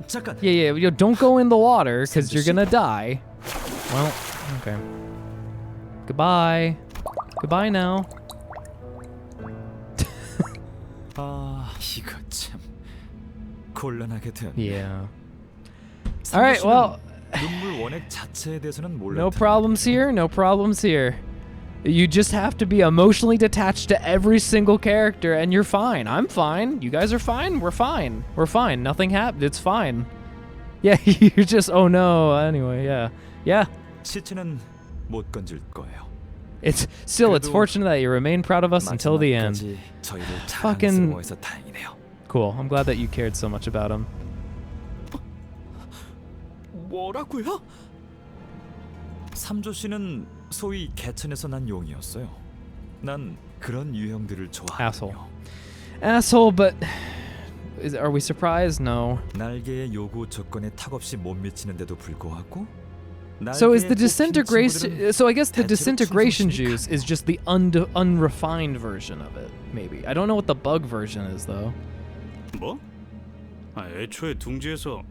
잠깐. Yeah, don't go in the water because you're gonna die. Well, okay. Goodbye. Goodbye now. 아, 이거 참 곤란하게 되었네. Yeah. All right, well. 눈물 원액 자체에 대해서는 몰랐다. No problems here. No problems here. You just have to be emotionally detached to every single character, and you're fine. I'm fine. You guys are fine. We're fine. We're fine. Nothing happened. It's fine. Yeah, you're just. Oh no. Anyway, yeah. 시체는 못 건질 거예요. It's still. It's fortunate that you remain proud of us until the end. 저희를 Fucking 자랑스러워해서 다행이네요. cool. I'm glad that you cared so much about him. 뭐라고요? 삼조 씨는 소위 개천에서 난 용이었어요. 난 그런 유형들을 좋아하거든요. Asshole, but are we surprised? No. 날개의 요구 조건에 탁없이 못 미치는데도 불구하고 So is the disintegration? So I guess the disintegration juice is just the unrefined version of it. Maybe I don't know what the bug version is though. 뭐? 애초에 둥지에서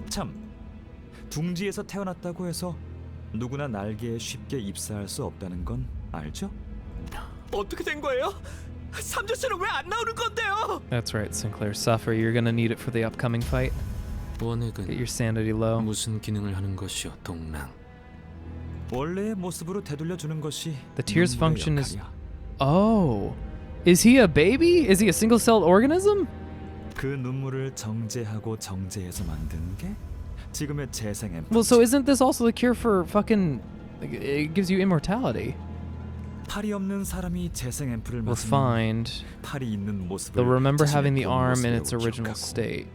참 둥지에서 태어났다고 해서 누구나 날개에 쉽게 입사할 수 없다는 건 알죠? 어떻게 된 거예요? 삼조 씨는 왜 안 나오는 건데요? That's right, Sinclair. Suffer. You're gonna need it for the upcoming fight. 원액은 Get your sanity low. 무슨 기능을 하는 것이오, 동랑? 원래의 모습으로 되돌려 주는 것이 The tear's function is. 역할이야. Oh, is he a baby? Is he a single-celled organism? 그 눈물을 정제하고 정제해서 만든 게 지금의 재생 앰플. Well, so isn't this also the cure for fucking? It gives you immortality. 팔이 없는 사람이 재생 앰플을 Refined. 맞으면 팔이 있는 모습을 They'll remember having the 자신의 arm in 모습으로 its original 기억하고. state.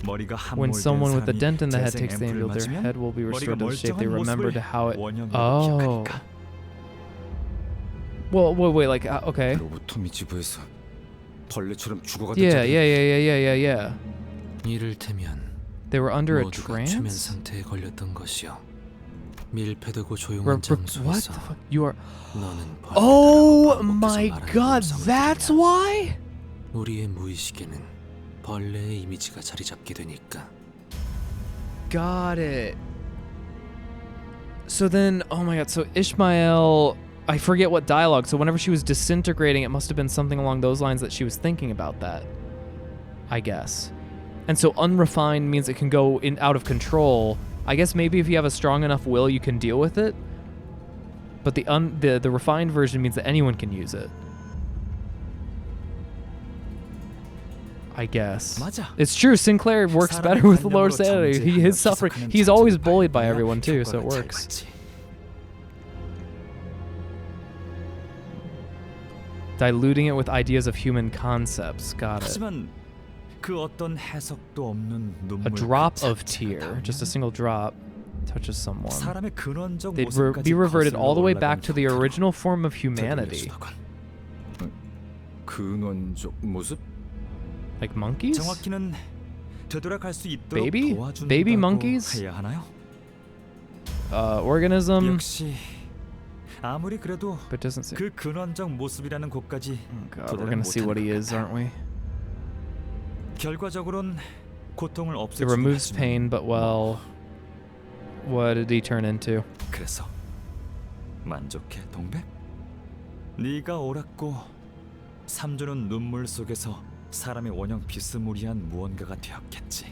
머리가 When 함몰된 someone with a 사람이 dent in the head 재생 takes the 앰플을 amulet, their 맞으면 head will be 머리가 restored to the shape they 멀쩡한 remembered 모습을 how it. 원형으로 Oh. 기억하니까. Well, wait, like, okay. 로보토미 지부에서 벌레처럼 죽어가던 Yeah. 이를테면 They were under a 모두가 최면 trance? 상태에 걸렸던 것이오. 밀폐되고 What 조용한 the 장소에서 fuck? You are. 너는 Oh my god, that's why? 우리의 무의식에는 벌레의 이미지가 자리 잡게 되니까. Got it. So then, oh my god, so Ishmael, I forget what dialogue, so whenever she was disintegrating, it must have been something along those lines that she was thinking about that, I guess. And so unrefined means it can go in out of control. I guess maybe if you have a strong enough will, you can deal with it. But the refined version means that anyone can use it. I guess. 맞아. It's true, Sinclair works better with lower sanity. His suffering, he's always bullied by everyone too, so it works. Diluting it with ideas of human concepts. Got it. 하지만 그 어떤 해석도 없는 눈물. A drop of tear, just a single drop, touches someone. 사람의 근원적 They'd 모습까지 be reverted all the way 거슬러 back to the 올라가는 original form of humanity. 근원적 모습? Like monkeys? 정확히는 되돌아갈 수 있도록 Baby? 도와준다고 Baby monkeys? 해야 하나요? Organism? 역시 아무리 그래도 But doesn't say. 그 근원적 모습이라는 곳까지 God, we're gonna see what he is, aren't we? 결과적으로는 고통을 It 없애주긴 removes 하지만 pain, but well, what did he turn into? 그래서 만족해 동백? 네가 옳았고 삼조는 눈물 속에서 사람의 원형 비스무리한 무언가가 되었겠지.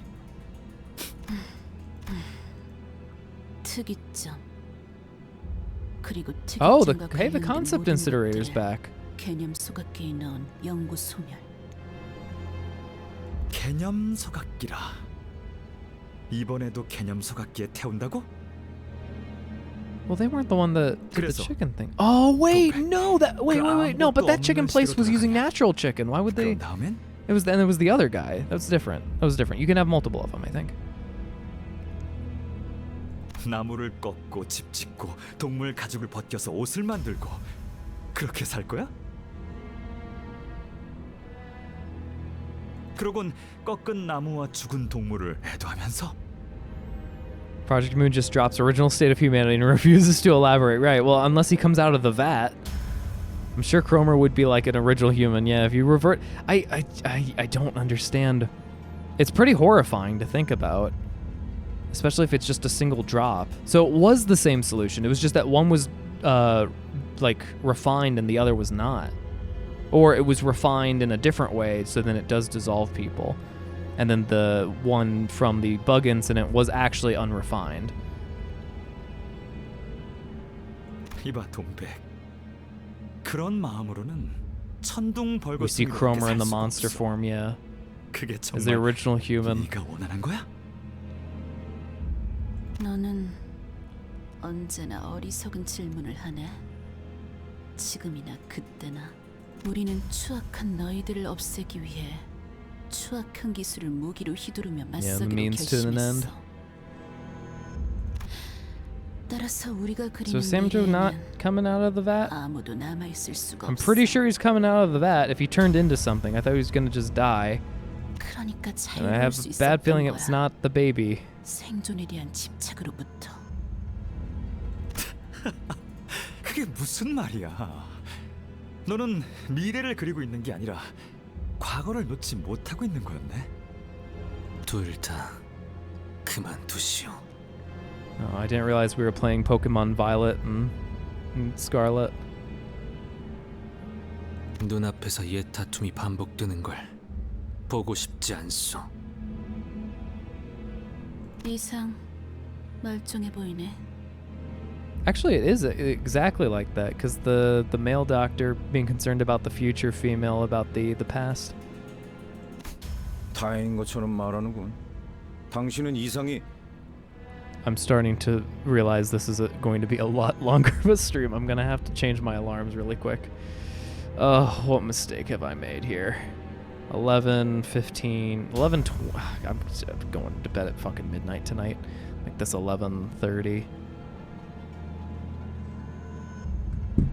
특이점. 그리고 Oh, 특이점과 hey, the 관련된 concept 모든 incinerator's 것들을 back. 개념 소각기에 넣은 연구 소멸. 개념 소각기라. 이번에도 개념 소각기에 태운다고? Well, they weren't the one that did the 그래서 chicken thing. Oh wait, no, wait, no, but that chicken place was using 돌아가냐? natural chicken. Why would they? 그런 다음엔 It was the other guy. That was different. You can have multiple of them, I think. 나무를 꺾고 집 짓고 동물 가죽을 벗겨서 옷을 만들고 그렇게 살 거야? 그러곤 꺾은 나무와 죽은 동물을 애도하면서 Project Moon just drops original state of humanity and refuses to elaborate. Right. Well, unless he comes out of the vat, I'm sure Cromer would be like an original human. Yeah. If you revert, I don't understand. It's pretty horrifying to think about, especially if it's just a single drop. So it was the same solution. It was just that one was like refined and the other was not, or it was refined in a different way. So then it does dissolve people. And then the one from the bug incident was actually unrefined. 이봐 동백. 그런 마음으로는 천둥 벌거 We see Cromer in the monster form, yeah, 그게 as the 정말 original human. 네가 원하는 거야? 너는 언제나 어리석은 질문을 하네. 지금이나 그때나 우리는 추악한 너희들을 없애기 위해 추악한 기술을 무기로 휘두르며 맞서기로 means to an end. 결심했어. 따라서 우리가 So 그리는 Samjo not 미래에는 coming out of the vat? 아무도 남아 있을 수가 I'm 없어. pretty sure he's coming out of the vat if he turned into something. I thought he was gonna just die. 그러니까 잘 And I 볼 have 수 a bad 있었던 feeling 거야. it's not the baby. 생존에 대한 집착으로부터. 그게 무슨 말이야? 너는 미래를 그리고 있는 게 아니라 과거를 놓지 못하고 있는 거였네. 둘 다 그만두시오. Oh, I didn't realize we were playing Pokemon Violet and Scarlet. 눈앞에서 옛 다툼이 반복되는 걸 보고 싶지 않소. 이상 멀쩡해 보이네. Actually, it is exactly like that, because the male doctor being concerned about the future female, about the past. 다행인 것처럼 말하는군. 당신은 이상이. I'm starting to realize this is going to be a lot longer of a stream. I'm gonna have to change my alarms really quick. Oh, what mistake have I made here? 11, 15, 11, I'm going to bed at fucking midnight tonight. Like this 11:30.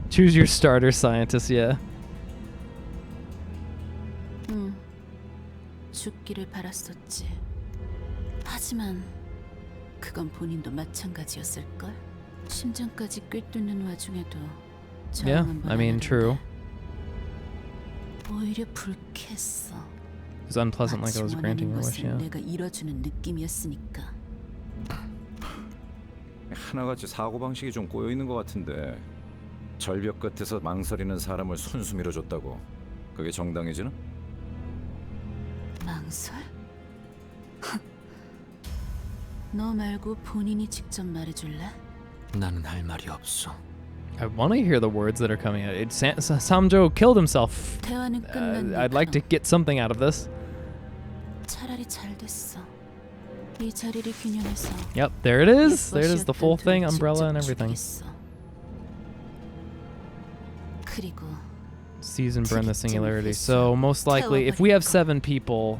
Choose your starter scientist, yeah. 죽기를 바랐었지. 하지만 그건 본인도 마찬가지였을걸. 심장까지 꿰뚫는 와중에도 Yeah, I mean, true. 오히려 불쾌했어. It was unpleasant, like I was granting her wish, yeah. 내가 이뤄주는 느낌이었으니까. 하나같이 사고방식이 좀 꼬여있는 것 같은데 절벽 끝에서 망설이는 사람을 손수 밀어줬다고 그게 정당해지나? 망설? 너 말고 본인이 직접 말해줄래? 나는 할 말이 없어. I want to hear the words that are coming out. Samjo killed himself. I'd like to get something out of this. 차라리 잘 됐어. 이 자리를 균형해서. Yep, there it is. There it is, the full thing, umbrella and everything. 그리고 Season burn the singularity. So most likely, if we have 7 people,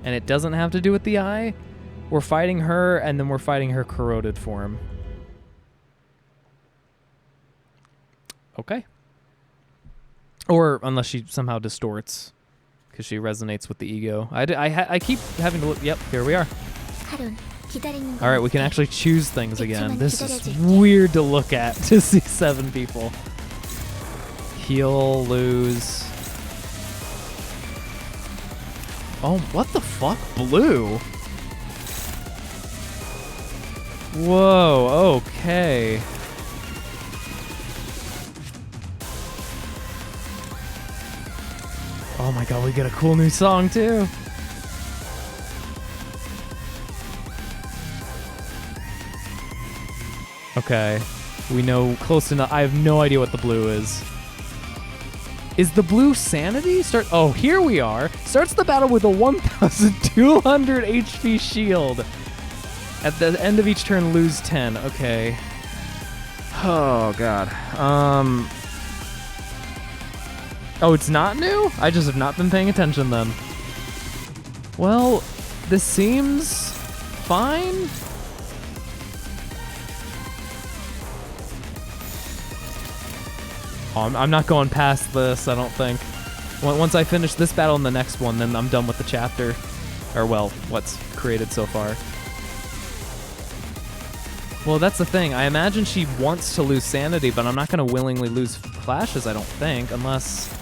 and it doesn't have to do with the eye, we're fighting her, and then we're fighting her corroded form. Okay. Or unless she somehow distorts, because she resonates with the ego. I keep having to look. Yep, here we are. All right, we can actually choose things again. This is weird to look at, to see 7 people. Heal, lose. Oh, what the fuck? Blue? Whoa, okay. Oh my god, we get a cool new song too. Okay, we know close enough. I have no idea what the blue is. Is the blue sanity? Oh, here we are. Starts the battle with a 1,200 HP shield. At the end of each turn, lose 10. Okay. Oh god. Oh, it's not new? I just have not been paying attention then. Well, this seems fine. Oh, I'm not going past this, I don't think. Once I finish this battle and the next one, then I'm done with the chapter. Or, well, what's created so far. Well, that's the thing. I imagine she wants to lose sanity, but I'm not going to willingly lose flashes, I don't think, unless...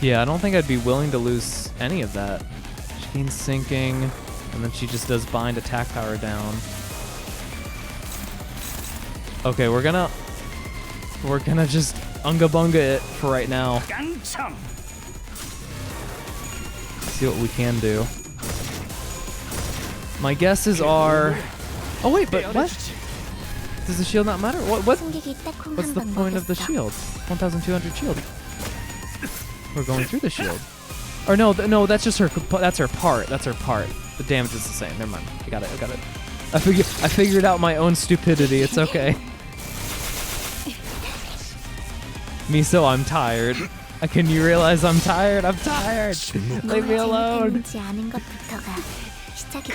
Yeah, I don't think I'd be willing to lose any of that. She gains sinking, and then she just does bind attack power down. Okay, we're gonna just unga bunga it for right now. See what we can do. My guesses are... Oh wait, but what? Does the shield not matter? What's the point of the shield? 1,200 shield. We're going through the shield. Or no, no, that's just her. That's her part. That's her part. The damage is the same. Never mind. I got it. I got it. I figured out my own stupidity. It's okay. Miso, I'm tired. Can you realize I'm tired? I'm tired. Leave me alone.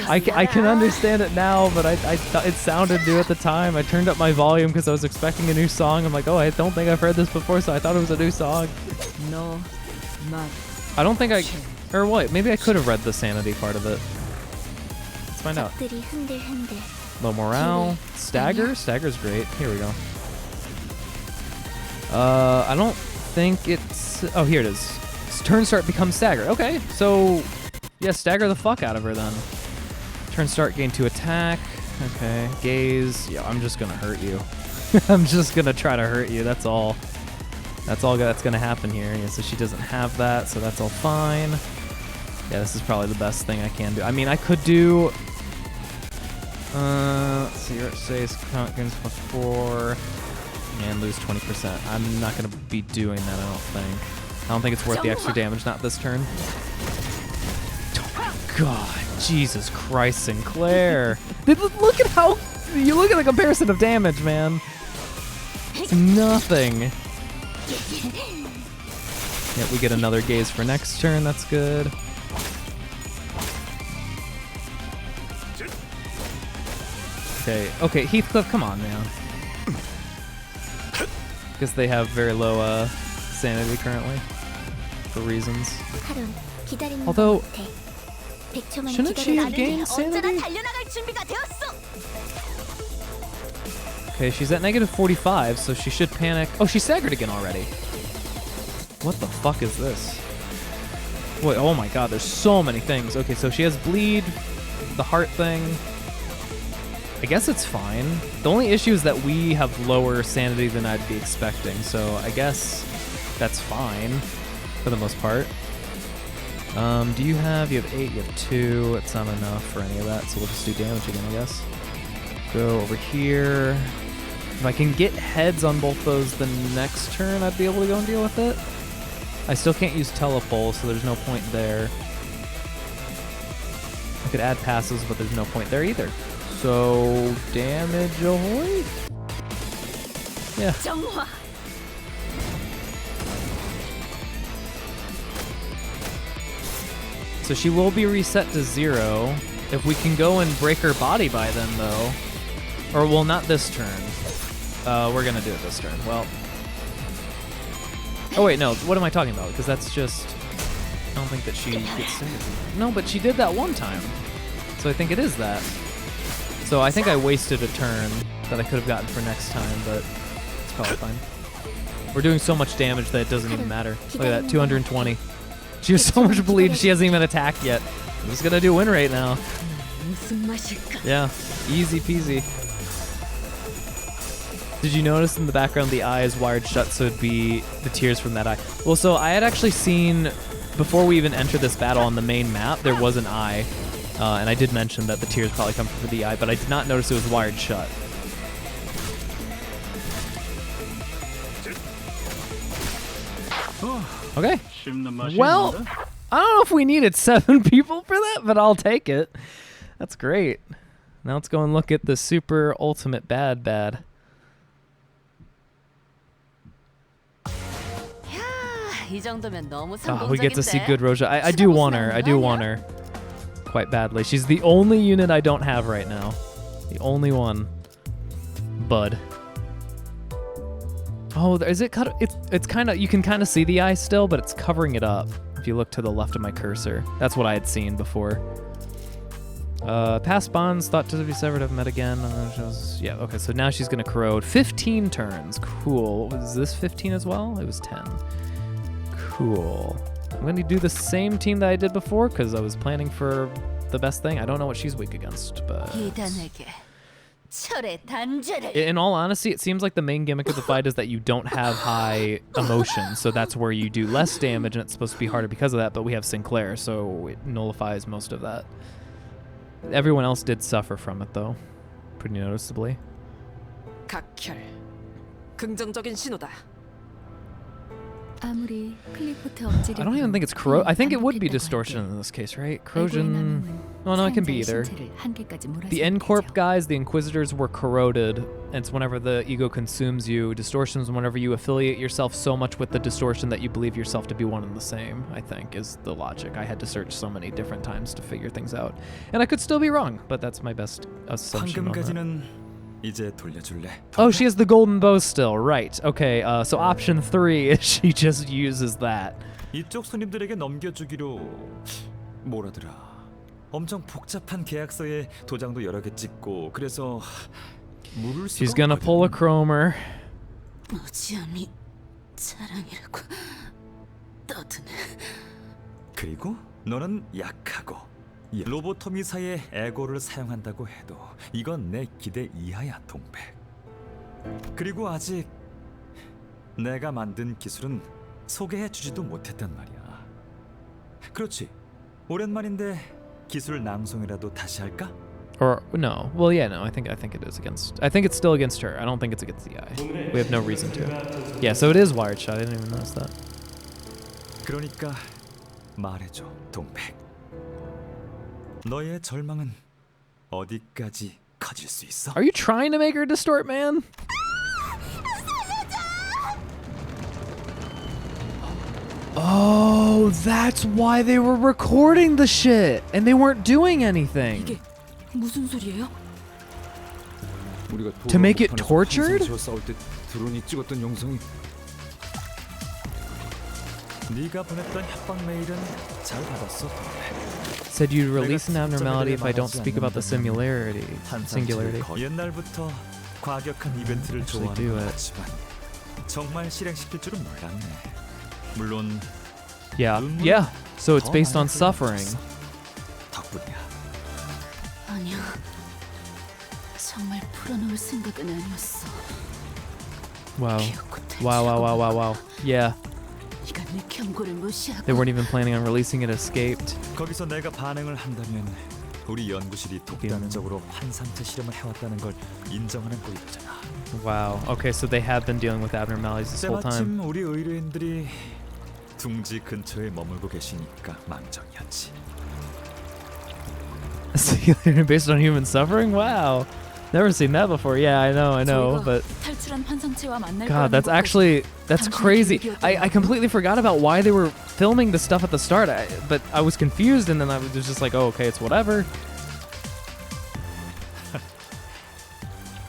I can understand it now, but I thought it sounded new at the time. I turned up my volume because I was expecting a new song. I'm like, oh, I don't think I've heard this before, so I thought it was a new song. No, not. I don't think or what? Maybe I could have read the sanity part of it. Let's find out. Low morale. Stagger? Stagger's great. Here we go. I don't think it's... Oh, here it is. Turn start becomes stagger. Okay, so... Yeah, stagger the fuck out of her then. Turn start, gain 2 attack. Okay, gaze. Yeah, I'm just gonna hurt you. I'm just gonna try to hurt you, that's all. That's all that's gonna happen here. Yeah, so she doesn't have that, so that's all fine. Yeah, this is probably the best thing I can do. I mean, I could do... let's see, it says Conquins plus 4 and lose 20%. I'm not gonna be doing that, I don't think. I don't think it's worth the extra damage, not this turn. Oh God, Jesus Christ, Sinclair. Look at how... You look at the comparison of damage, man. It's nothing. Yeah, we get another gaze for next turn. That's good. Okay, Heathcliff, come on, man. Guess they have very low sanity currently, for reasons. Although, shouldn't she have gained sanity? Okay, she's at negative 45, so she should panic. Oh, she's staggered again already. What the fuck is this? Wait, oh my God, there's so many things. Okay, so she has bleed, the heart thing. I guess it's fine. The only issue is that we have lower sanity than I'd be expecting, so I guess that's fine for the most part. Do you have 8, you have 2. It's not enough for any of that, so we'll just do damage again, I guess. Go over here. If I can get heads on both those the next turn, I'd be able to go and deal with it. I still can't use telepole, so there's no point there. I could add passes, but there's no point there either. So, damage ahoy? Yeah. So she will be reset to 0. If we can go and break her body by then, though. Or, well, not this turn. We're gonna do it this turn. Well. Oh, wait, no. What am I talking about? Because that's just... I don't think that she gets saved. No, but she did that one time. So I think it is that. So I think I wasted a turn that I could have gotten for next time, but it's probably fine. We're doing so much damage that it doesn't even matter. Look at that, 220. She has so much bleed, she hasn't even attacked yet. I'm just gonna do win rate now. Yeah, easy peasy. Did you notice in the background the eye is wired shut, so it'd be the tears from that eye? Well, so I had actually seen, before we even entered this battle on the main map, there was an eye. And I did mention that the tears probably come from the eye, but I did not notice it was wired shut. Okay. Well, I don't know if we needed 7 people for that, but I'll take it. That's great. Now let's go and look at the super ultimate bad. Oh, we get to see good Roja. I do want her. I do want her. Quite badly. She's the only unit I don't have right now. The only one. Bud. Oh, is it cut? It's kind of, you can kind of see the eye still, but it's covering it up. If you look to the left of my cursor, that's what I had seen before. Past bonds thought to be severed have met again. Yeah, okay, so now she's gonna corrode. 15 turns. Cool. Was this 15 as well? It was 10. Cool. I'm going to do the same team that I did before because I was planning for the best thing. I don't know what she's weak against, but... In all honesty, it seems like the main gimmick of the fight is that you don't have high emotion, so that's where you do less damage, and it's supposed to be harder because of that, but we have Sinclair, so it nullifies most of that. Everyone else did suffer from it, though, pretty noticeably. 각혈. 긍정적인 신호다. I don't even think it's corrosion. I think it would be distortion in this case, right? Corrosion. Oh no, it can be either. The N-Corp guys, the Inquisitors, were corroded. And it's whenever the ego consumes you. Distortion is whenever you affiliate yourself so much with the distortion that you believe yourself to be one and the same, I think, is the logic. I had to search so many different times to figure things out. And I could still be wrong, but that's my best assumption on that. Oh, she has the golden bow still, right. Okay, so option 3 is she just uses that. 이쪽 손님들에게 넘겨주기로 뭐라더라. 엄청 복잡한 계약서에 도장도 여러 개 찍고 그래서 물을 수가 She's gonna pull a chromer. 무지함이 자랑이라고 떠드네. 그리고 너는 약하고 로보토미사의 에고를 사용한다고 해도 이건 내 기대 이하야, 동백. 그리고 아직 내가 만든 기술은 소개해주지도 못했단 말이야. 그렇지. 오랜만인데 기술 낭송이라도 다시 할까? Or no. Well, yeah, no. I think it is against. I think it's still against her. I don't think it's against the eye. We have no reason to. Yeah, so it is wired shot. I didn't even notice that. 그러니까 말해줘, 동백. 너의 절망은 어디까지 커질 수 있어? Are you trying to make her distort, man? Oh, that's why they were recording the shit and they weren't doing anything. 이게 무슨 소리예요? To make it tortured? 싸울 때 드론이 찍었던 영상이 네가 보냈던 협박 메일은 잘 받았어. Said you'd release an abnormality if I don't speak about the singularity. 옛날부터 과격한 이벤트를 좋아하는 것 같지만 정말 실행시킬 줄은 몰랐네. 물론 Yeah. So it's based on suffering. 덕분이야. 아니야. 정말 풀어놓을 생각은 아니었어. Wow. Yeah. 네가 내 경고를 무시하고. They weren't even planning on releasing it. Escaped. 거기서 내가 반응을 한다면 우리 연구실이 독단적으로 환상체 실험을 해왔다는 걸 인정하는 꼴이 되잖아. Wow. Okay, so they have been dealing with abnormalities this whole time. 때마침 우리 의뢰인들이 둥지 근처에 머물고 계시니까 망정이었지. Based on human suffering? Wow. Never seen that before. Yeah, I know, but 탈출한 환상체와 만날 God, that's crazy. I completely forgot about why they were filming the stuff at the start. But I was confused, and then I was just like, oh, okay, it's whatever.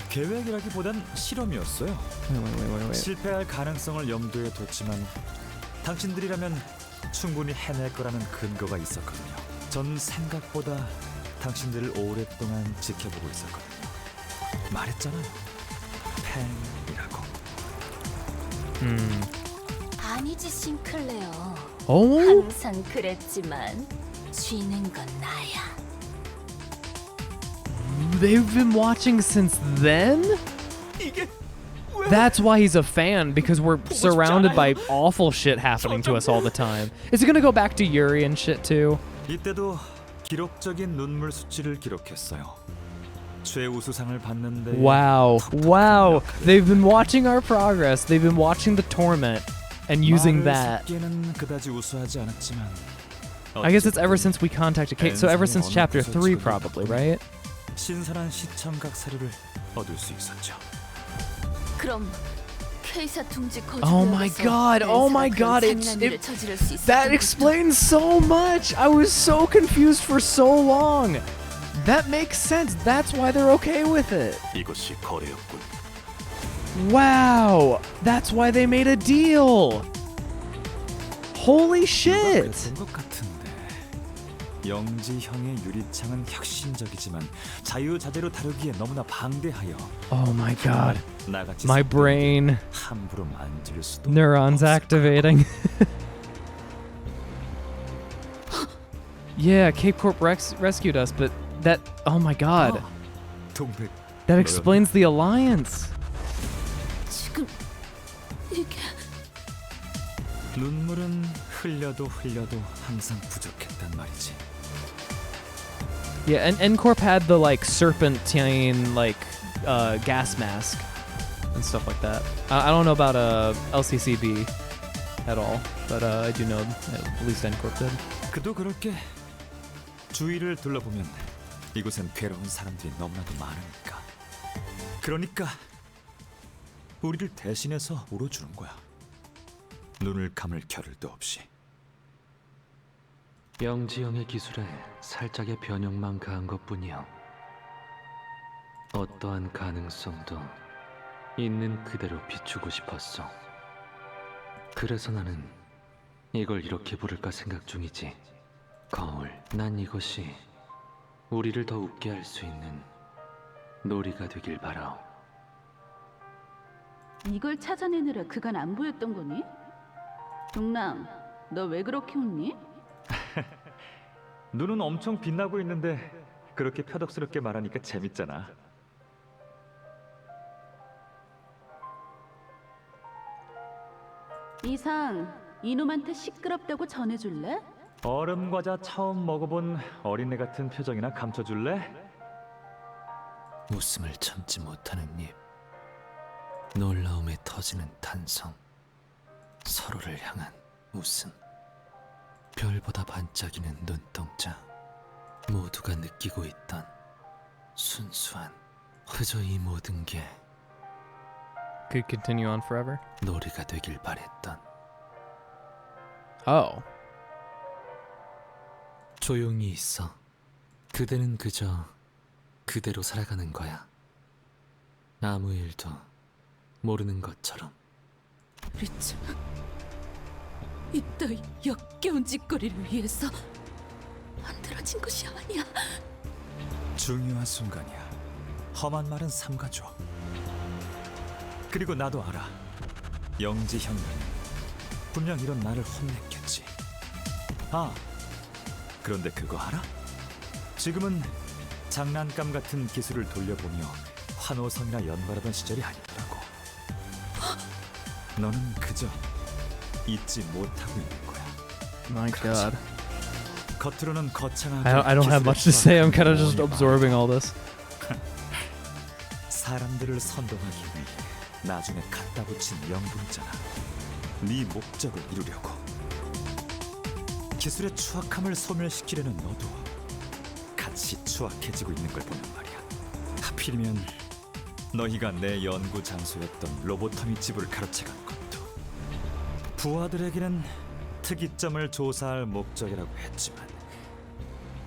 계획이라기보단 실험이었어요. Wait. 실패할 가능성을 염두에 뒀지만 당신들이라면 충분히 해낼 거라는 근거가 있었거든요. 전 생각보다 당신들을 오랫동안 지켜보고 있었거든요. 말했잖아요. 팬이라고. 아니지, 싱클레어. 항상 그랬지만 쥐는 건 나야. They've been watching since then? That's why he's a fan, because we're surrounded by awful shit happening to us all the time. Is it gonna go back to Yuri and shit too? 이때도 기록적인 눈물 수치를 기록했어요. 최우수상을 받는데. Wow. They've been watching our progress. They've been watching the torment and using that. 그다지 우수하지 않았지만. I guess it's ever since we contacted Kate, so ever since chapter 3 probably, right? 신선한 시청각 사료를 얻을 수 있었죠. 그럼 K사 둥지 Oh my god. That explains so much. I was so confused for so long. That makes sense. That's why they're okay with it. 이것이 거래였군. Wow. That's why they made a deal. Holy shit. 영지형의 유리창은 혁신적이지만 자유자재로 다루기에 너무나 방대하여. Oh my god. 나같이 My brain. 함부로 만질 수도. Neurons activating. Yeah, Cape Corp rescued us, but that. Oh my god. That explains the alliance. 지금 이게. 눈물은 흘려도 항상 부족했단 말이지. Yeah, and N-Corp had the like serpentine like gas mask and stuff like that. I don't know about LCCB at all, but I do know at least N-Corp did. 그도 그렇게 주위를 둘러보면 이곳엔 괴로운 사람들이 너무나도 많으니까. 그러니까 우리를 대신해서 울어주는 거야. 눈을 감을 겨를도 없이. 영지형의 기술에 살짝의 변형만 가한 것뿐이야. 어떠한 가능성도 있는 그대로 비추고 싶었어. 그래서 나는 이걸 이렇게 부를까 생각 중이지. 거울. 난 이것이 우리를 더 웃게 할 수 있는 놀이가 되길 바라오. 이걸 찾아내느라 그간 안 보였던 거니? 동남, 너 왜 그렇게 웃니? 눈은 엄청 빛나고 있는데 그렇게 표독스럽게 말하니까 재밌잖아. 이상 이놈한테 시끄럽다고 전해줄래? 얼음 과자 처음 먹어본 어린애 같은 표정이나 감춰줄래? 웃음을 참지 못하는 입, 놀라움에 터지는 탄성, 서로를 향한 웃음, 별보다 반짝이는 눈동자, 모두가 느끼고 있던 순수한, 그저 이 모든 게 Could continue on forever. 놀이가 되길 바랬던. Oh. 조용히 있어. 그대는 그저 그대로 살아가는 거야. 아무 일도 모르는 것처럼. 리츠, 이따위 역겨운 짓거리를 위해서 만들어진 것이 아니야. 중요한 순간이야. 험한 말은 삼가줘. 그리고 나도 알아. 영지 형님 분명 이런 나를 혼냈겠지. 아, 그런데 그거 알아? 지금은 장난감 같은 기술을 돌려보며 환호성이나 연발하던 시절이 아니더라고. 너는 그저 잊지 못하고 있는 거야. My God. 겉으로는 거창하게 I don't have much to say. I'm kind of just absorbing all this. 사람들을 선동하기 위해 나중에 갖다 붙인 명분이잖아. 네 목적을 이루려고. 기술의 추악함을 소멸시키려는 너도 같이 추악해지고 있는 걸 보면 말이야. 하필이면 너희가 내 연구 장소였던 로보토미 집을 가로채간 것도 부하들에게는 특이점을 조사할 목적이라고 했지만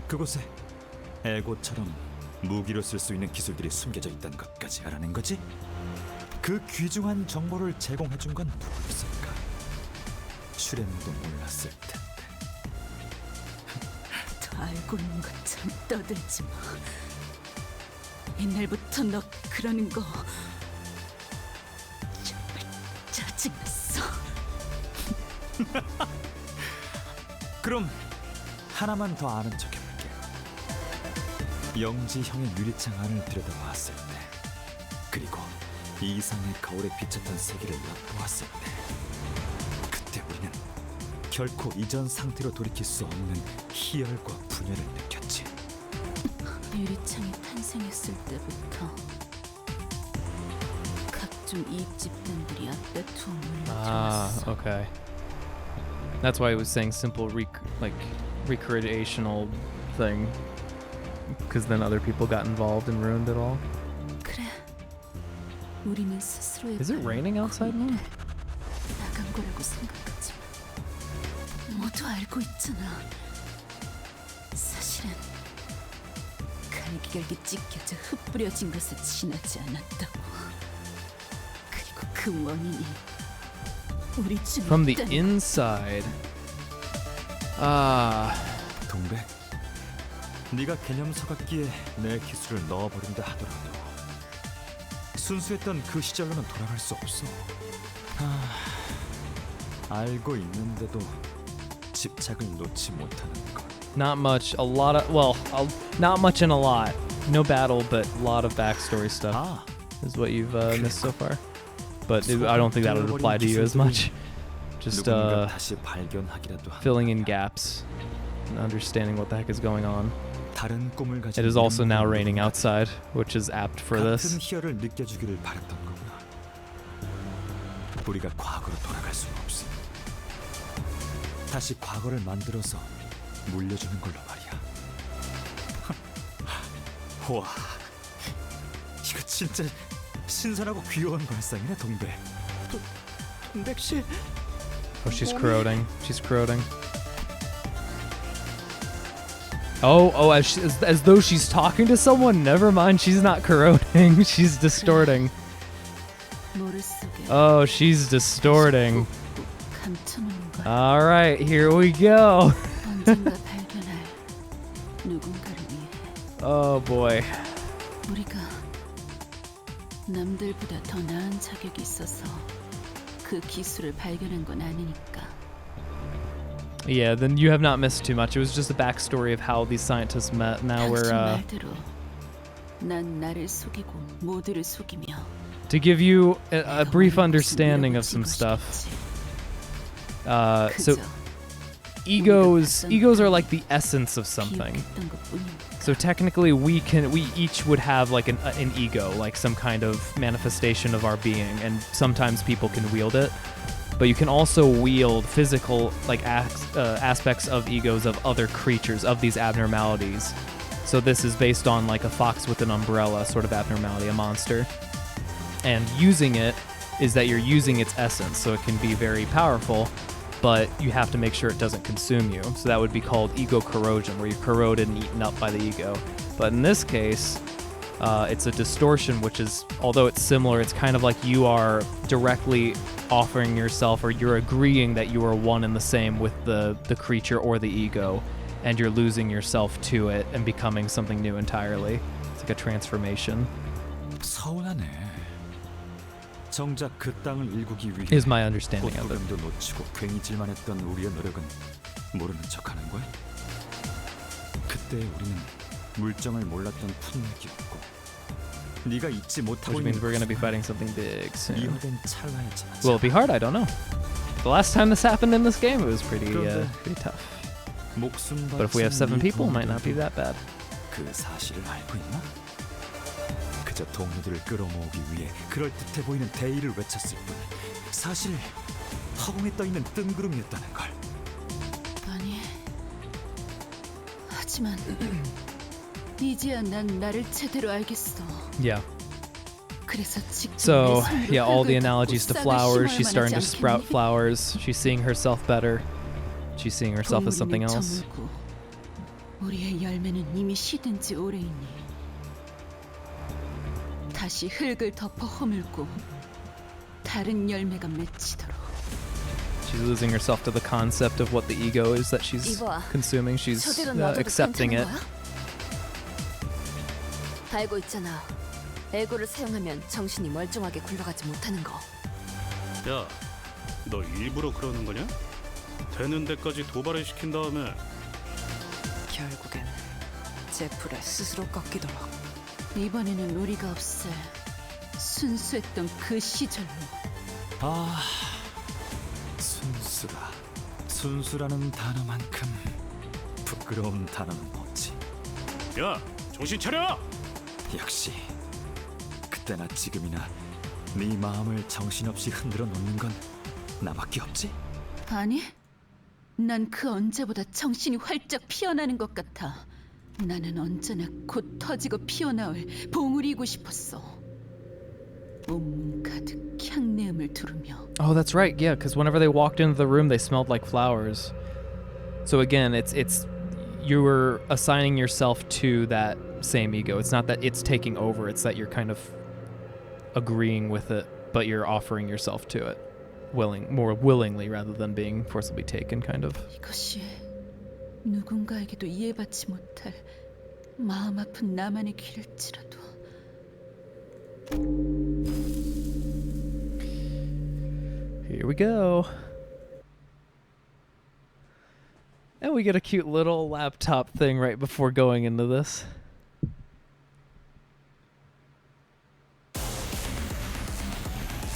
그곳에 에고처럼 무기로 쓸 수 있는 기술들이 숨겨져 있다는 것까지 알아낸 거지? 그 귀중한 정보를 제공해준 건 누구였을까? 슈레모도 몰랐을 텐데. 더 알고 있는 것처럼 떠들지 마. 옛날부터 너 그러는 거 정말 짜증났어. 그럼 하나만 더 아는 척 해볼게. 영지 형의 유리창 안을 들여다봤을 때, 그리고 이 이상의 거울에 비쳤던 세계를 엿보았을 때, 그때 우리는 결코 이전 상태로 돌이킬 수 없는 희열과 분열을 느꼈지. 유리창이 탄생했을 때부터 각종 이익 집단들이 앞다툼을 Ah, okay. That's why he was saying simple recreational thing, because then other people got involved and ruined it all. 그래. 우리는 스스로의 Is it raining outside now? 나간 거라고 생각하지만 모두 알고 있잖아. 사실은 갈기갈기 찢겨져 흩뿌려진 것에 지나지 않았다고. 그리고 그 원인이 우리 중에 From the 있다는 inside. Ah. 동백, 네가 개념 서갑기에 내 기술을 넣어버린다 하더라도 순수했던 그 시절로는 돌아갈 수 없어. 알고 있는데도 집착을 놓지 못하는 것. Not much. A lot of, well, not much and a lot. No battle, but a lot of backstory stuff is what you've missed so far. But I don't think that would apply to you as much. Just filling in gaps and understanding what the heck is going on. It is also now raining outside, which is apt for this. 같은 희열을 느껴주기를 바랬던 거구나. 우리가 과거로 돌아갈 수는 없어. 다시 과거를 만들어서 물려주는 걸로 말이야. 와, 이거 진짜 신선하고 귀여운 발상이네, 동백. 동백 씨. Oh, she's corroding. She's corroding. Oh, as though she's talking to someone. Never mind, she's not corroding. She's distorting. Oh, she's distorting. All right, here we go. Oh boy. 우리가 남들보다 더 나은 자격이 있어서 그 기술을 발견한 건 아니니까. Yeah, then you have not missed too much. It was just a backstory of how these scientists met. Now we're 말대로 난 나를 속이고 모두를 속이며 to give you a brief understanding of some stuff. So egos are like the essence of something. So technically we each would have like an ego, like some kind of manifestation of our being, and sometimes people can wield it. But you can also wield physical like aspects of egos of other creatures, of these abnormalities. So this is based on like a fox with an umbrella sort of abnormality, a monster. And using it is that you're using its essence, so it can be very powerful, but you have to make sure it doesn't consume you. So that would be called ego corrosion, where you're corroded and eaten up by the ego. But in this case, it's a distortion, which is, although it's similar, it's kind of like you are directly offering yourself, or you're agreeing that you are one and the same with the creature or the ego, and you're losing yourself to it and becoming something new entirely. It's like a transformation. 서운하네. 정작 그 땅을 일구기 위해 Is my understanding of it. 고토금도 놓치고 괭이질만 했던 우리의 노력은 모르는 척하는 거야? 그때 우리는 물정을 몰랐던 풋내기였고 네가 잊지 못하고 Which means we're gonna be fighting something big soon. 미화된 찰나였잖아. Will it be hard? I don't know. The last time this happened in this game, it was pretty tough. But if we have 7 people, it might not be that bad. 그 사실을 알고 있나? 그저 동료들을 끌어모으기 위해 그럴듯해 보이는 대의를 외쳤을 뿐 사실 허공에 떠있는 뜬구름이었다는 걸. 아니, 하지만 이제야 난 나를 제대로 알겠어. Yeah. 그래서 지금 So, yeah, all the analogies to flowers. She's starting to sprout flowers. She's seeing herself better. She's seeing herself as something else. 우리의 열매는 이미 시든 지 오래이니 다시 흙을 덮어 허물고 다른 열매가 맺히도록. She's losing herself to the concept of what the ego is that she's consuming. She's accepting it. 다 알고 있잖아. 에고를 사용하면 정신이 멀쩡하게 굴러가지 못하는 거. 야, 너 일부러 그러는 거냐? 되는 데까지 도발을 시킨 다음에 결국엔 제풀에 스스로 꺾이도록. 이번에는 우리가 없을 순수했던 그 시절로. 아, 순수다. 순수라는 단어만큼 부끄러운 단어는 없지. 야, 정신 차려! 역시 그때나 지금이나 네 마음을 정신없이 흔들어 놓는 건 나밖에 없지? 아니, 난 그 언제보다 정신이 활짝 피어나는 것 같아. 나는 언제나 곧 터지고 피어나올 봉우리이고 싶었어. 온몸 가득 향내음을 두르며. Oh, that's right. Yeah, because whenever they walked into the room, they smelled like flowers. So again, it's you were assigning yourself to that same ego. It's not that it's taking over. It's that you're kind of agreeing with it, but you're offering yourself to it, more willingly rather than being forcibly taken, kind of. 이것이 누군가에게도 이해받지 못할 마음 아픈 나만의 길일지라도. Here we go. And we get a cute little laptop thing right before going into this.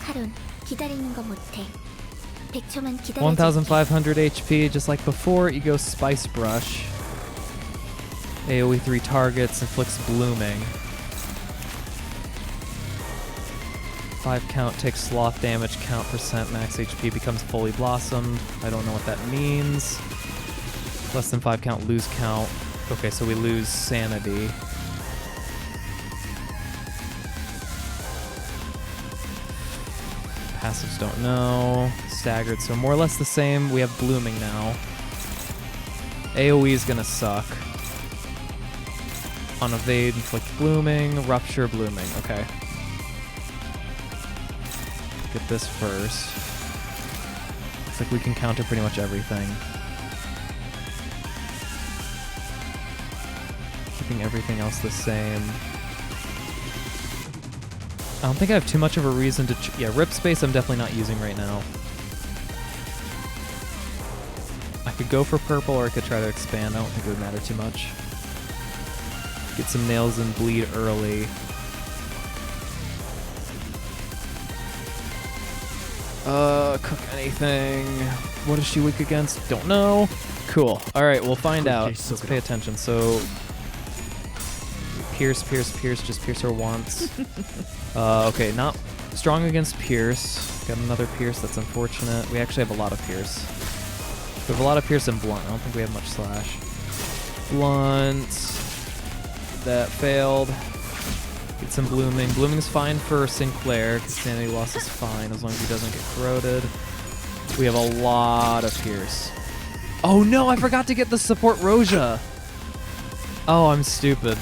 카론, 기다리는 거 못해. 100초만 기다려. 1500 HP, just like before. Ego Spice Brush. AoE 3 targets, inflicts blooming. 5 count, takes sloth damage, count percent, max HP, becomes fully blossomed. I don't know what that means. Less than 5 count, lose count. Okay, so we lose sanity. Passives don't know. Staggered, so more or less the same. We have blooming now. AoE is gonna suck. On evade, inflict blooming, rupture, blooming. Okay. Get this first. Looks like we can counter pretty much everything. Keeping everything else the same. I don't think I have too much of a reason to... yeah, Rip Space I'm definitely not using right now. I could go for purple or I could try to expand. I don't think it would matter too much. Get some nails and bleed early. Cook anything. What is she weak against? Don't know. Cool. All right, we'll find out. Let's pay attention. So, Pierce, just Pierce her once. Okay, not strong against Pierce. Got another Pierce, that's unfortunate. We actually have a lot of Pierce. We have a lot of Pierce and Blunt. I don't think we have much Slash. Blunt. That failed. Get some Blooming. Blooming's fine for Sinclair, because Sanity Loss is fine as long as he doesn't get corroded. We have a lot of Pierce. Oh no, I forgot to get the support Roja. Oh, I'm stupid.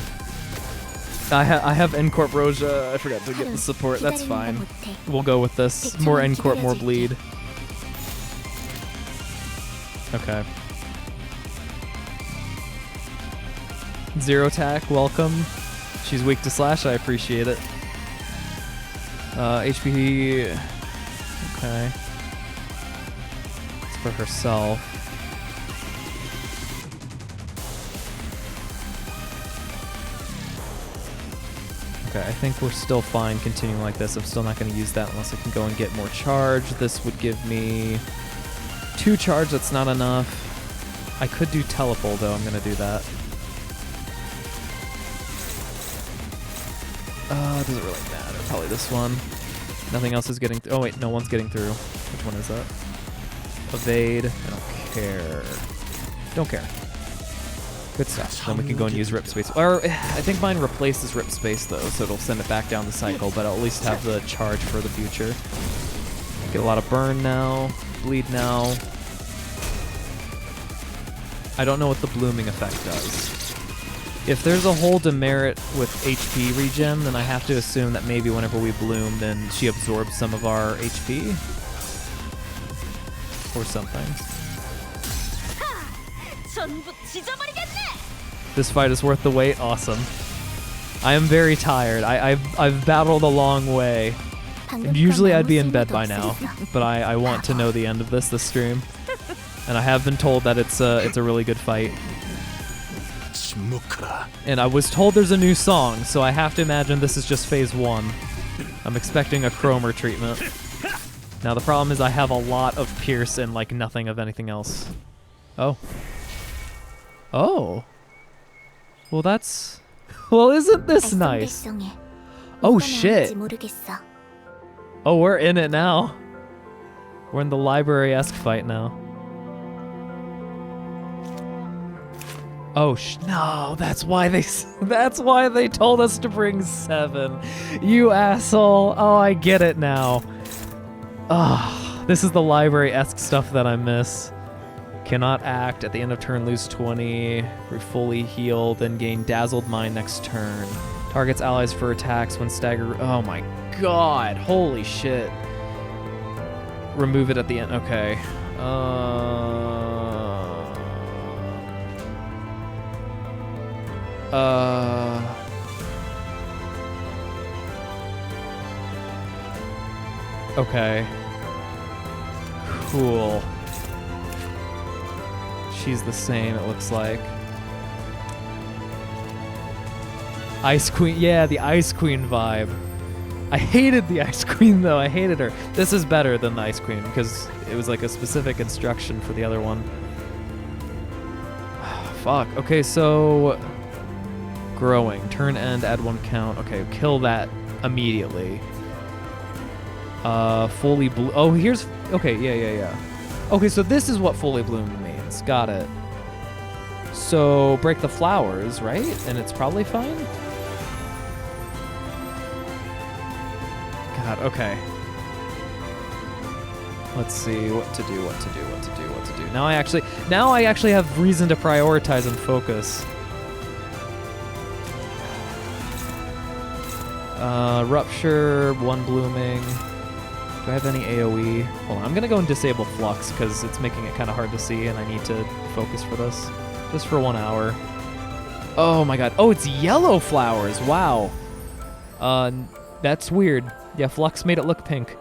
I have N-Corp Roja. I forgot to get the support. That's fine. We'll go with this. More N-Corp, more bleed. Okay. Zero attack, welcome. She's weak to Slash, I appreciate it. HP... Okay. It's for herself. Okay, I think we're still fine continuing like this. I'm still not going to use that unless I can go and get more charge. This would give me 2 charge, that's not enough. I could do teleport though, I'm going to do that. Does it really matter? Probably this one. Nothing else is getting oh wait, no one's getting through. Which one is that? Evade. I don't care. Don't care. Good stuff. Then we can go and use Rip Space. Or I think mine replaces Rip Space though, so it'll send it back down the cycle, but I'll at least have the charge for the future. Get a lot of burn now. Bleed now. I don't know what the blooming effect does. If there's a whole demerit with HP regen, then I have to assume that maybe whenever we bloom, then she absorbs some of our HP. Or something. This fight is worth the wait. Awesome. I am very tired. I've battled a long way. And usually I'd be in bed by now, but I want to know the end of this stream. And I have been told that it's a really good fight. And I was told there's a new song, so I have to imagine this is just phase 1. I'm expecting a Chromer treatment. Now the problem is I have a lot of Pierce and like nothing of anything else. Oh. Oh. Well that's... Well isn't this nice? Oh shit. Oh, we're in it now. We're in the library-esque fight now. Oh no, that's why they told us to bring 7. You asshole. Oh, I get it now. Ah, this is the library-esque stuff that I miss. Cannot act at the end of turn, lose 20. We're fully healed, then gain Dazzled Mind next turn. Targets allies for attacks when stagger. Oh my god, holy shit. Remove it at the end. Okay. Okay. Cool. She's the same, it looks like. Ice Queen, yeah, the Ice Queen vibe. I hated the Ice Queen though, I hated her. This is better than the Ice Queen because it was like a specific instruction for the other one. Fuck, okay, so... Growing, turn end, add 1 count. Okay, kill that immediately. Fully bloom. Oh, here's... Okay, yeah. Okay, so this is what fully bloomed means. Got it. So, break the flowers, right? And it's probably fine? God, okay. Let's see what to do. Now I actually have reason to prioritize and focus. Rupture, 1 blooming. Do I have any AoE? Hold on, I'm gonna go and disable Flux because it's making it kind of hard to see and I need to focus for this. Just for 1 hour. Oh my god. Oh, it's yellow flowers. Wow. That's weird. Yeah, Flux made it look pink.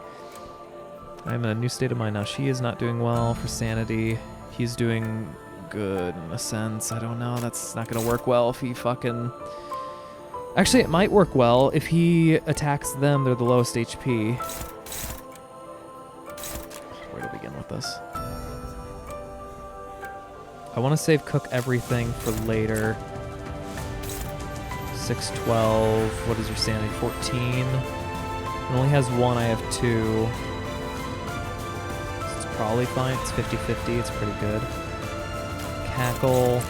I'm in a new state of mind now. She is not doing well for sanity. He's doing good in a sense. I don't know. That's not gonna work well if he fucking... Actually, it might work well if he attacks them. They're the lowest HP. Where to begin with this? I want to save cook everything for later. 6, 12. What is your sanity? 14. It only has 1. I have 2. So it's probably fine. It's 50-50. It's pretty good. Cackle.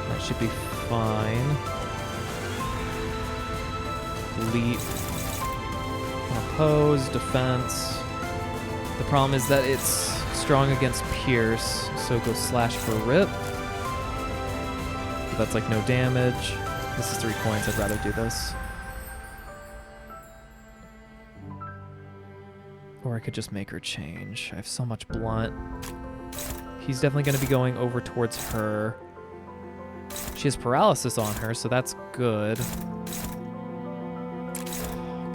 That should be fine. Leap. Oppose. Defense. The problem is that it's strong against Pierce, so go slash for rip. But that's like no damage. This is 3 coins. I'd rather do this. Or I could just make her change. I have so much blunt. He's definitely going to be going over towards her. She has paralysis on her, so that's good.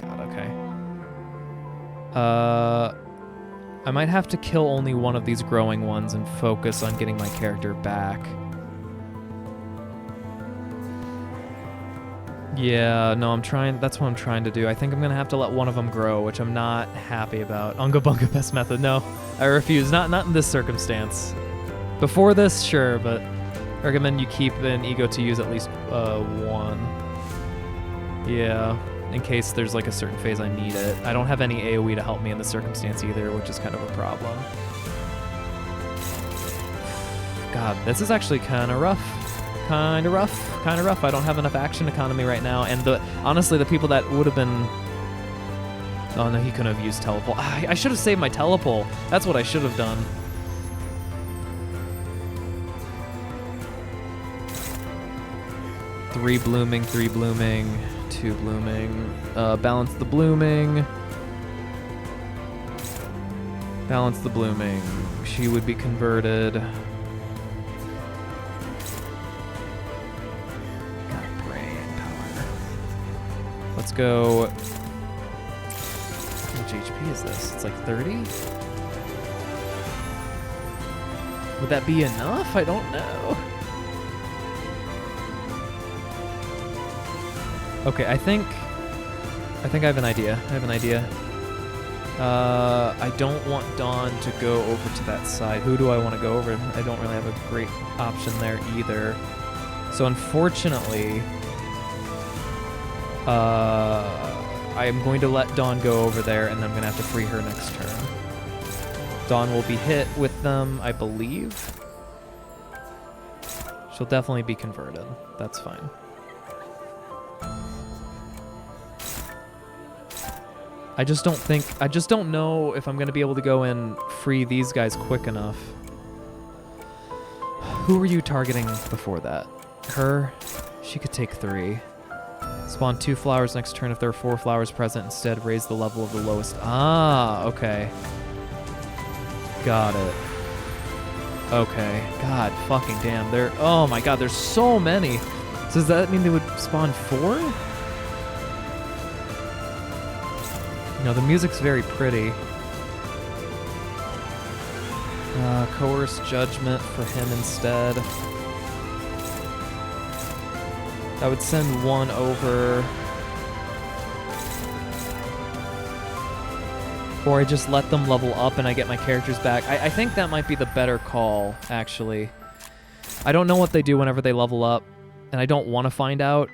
God, okay. I might have to kill only one of these growing ones and focus on getting my character back. Yeah, no, I'm trying. That's what I'm trying to do. I think I'm going to have to let one of them grow, which I'm not happy about. Unga Bunga best method. No, I refuse. Not in this circumstance. Before this, sure, but I recommend you keep an ego to use at least 1. Yeah, in case there's like a certain phase I need it. I don't have any AoE to help me in this circumstance either, which is kind of a problem. God, this is actually kind of rough. Kind of rough. I don't have enough action economy right now, and honestly, the people that would have been... Oh no, he couldn't have used teleport. I should have saved my teleport. That's what I should have done. Three blooming, 2 blooming. Balance the blooming. Balance the blooming. She would be converted. Let's go. How much HP is this? It's like 30? Would that be enough? I don't know. Okay, I think I have an idea. I don't want Dawn to go over to that side. Who do I want to go over? I don't really have a great option there either. So unfortunately, I am going to let Dawn go over there, and I'm going to have to free her next turn. Dawn will be hit with them, I believe. She'll definitely be converted. That's fine. I just don't know if I'm going to be able to go and free these guys quick enough. Who were you targeting before that? Her? She could take 3. Spawn 2 flowers next turn if there are 4 flowers present. Instead, raise the level of the lowest. Ah, okay. Got it. Okay. God fucking damn. Oh my god, there's so many. So does that mean they would spawn 4? No, the music's very pretty. Coerce Judgment for him instead. I would send 1 over. Or I just let them level up and I get my characters back. I think that might be the better call, actually. I don't know what they do whenever they level up, and I don't want to find out.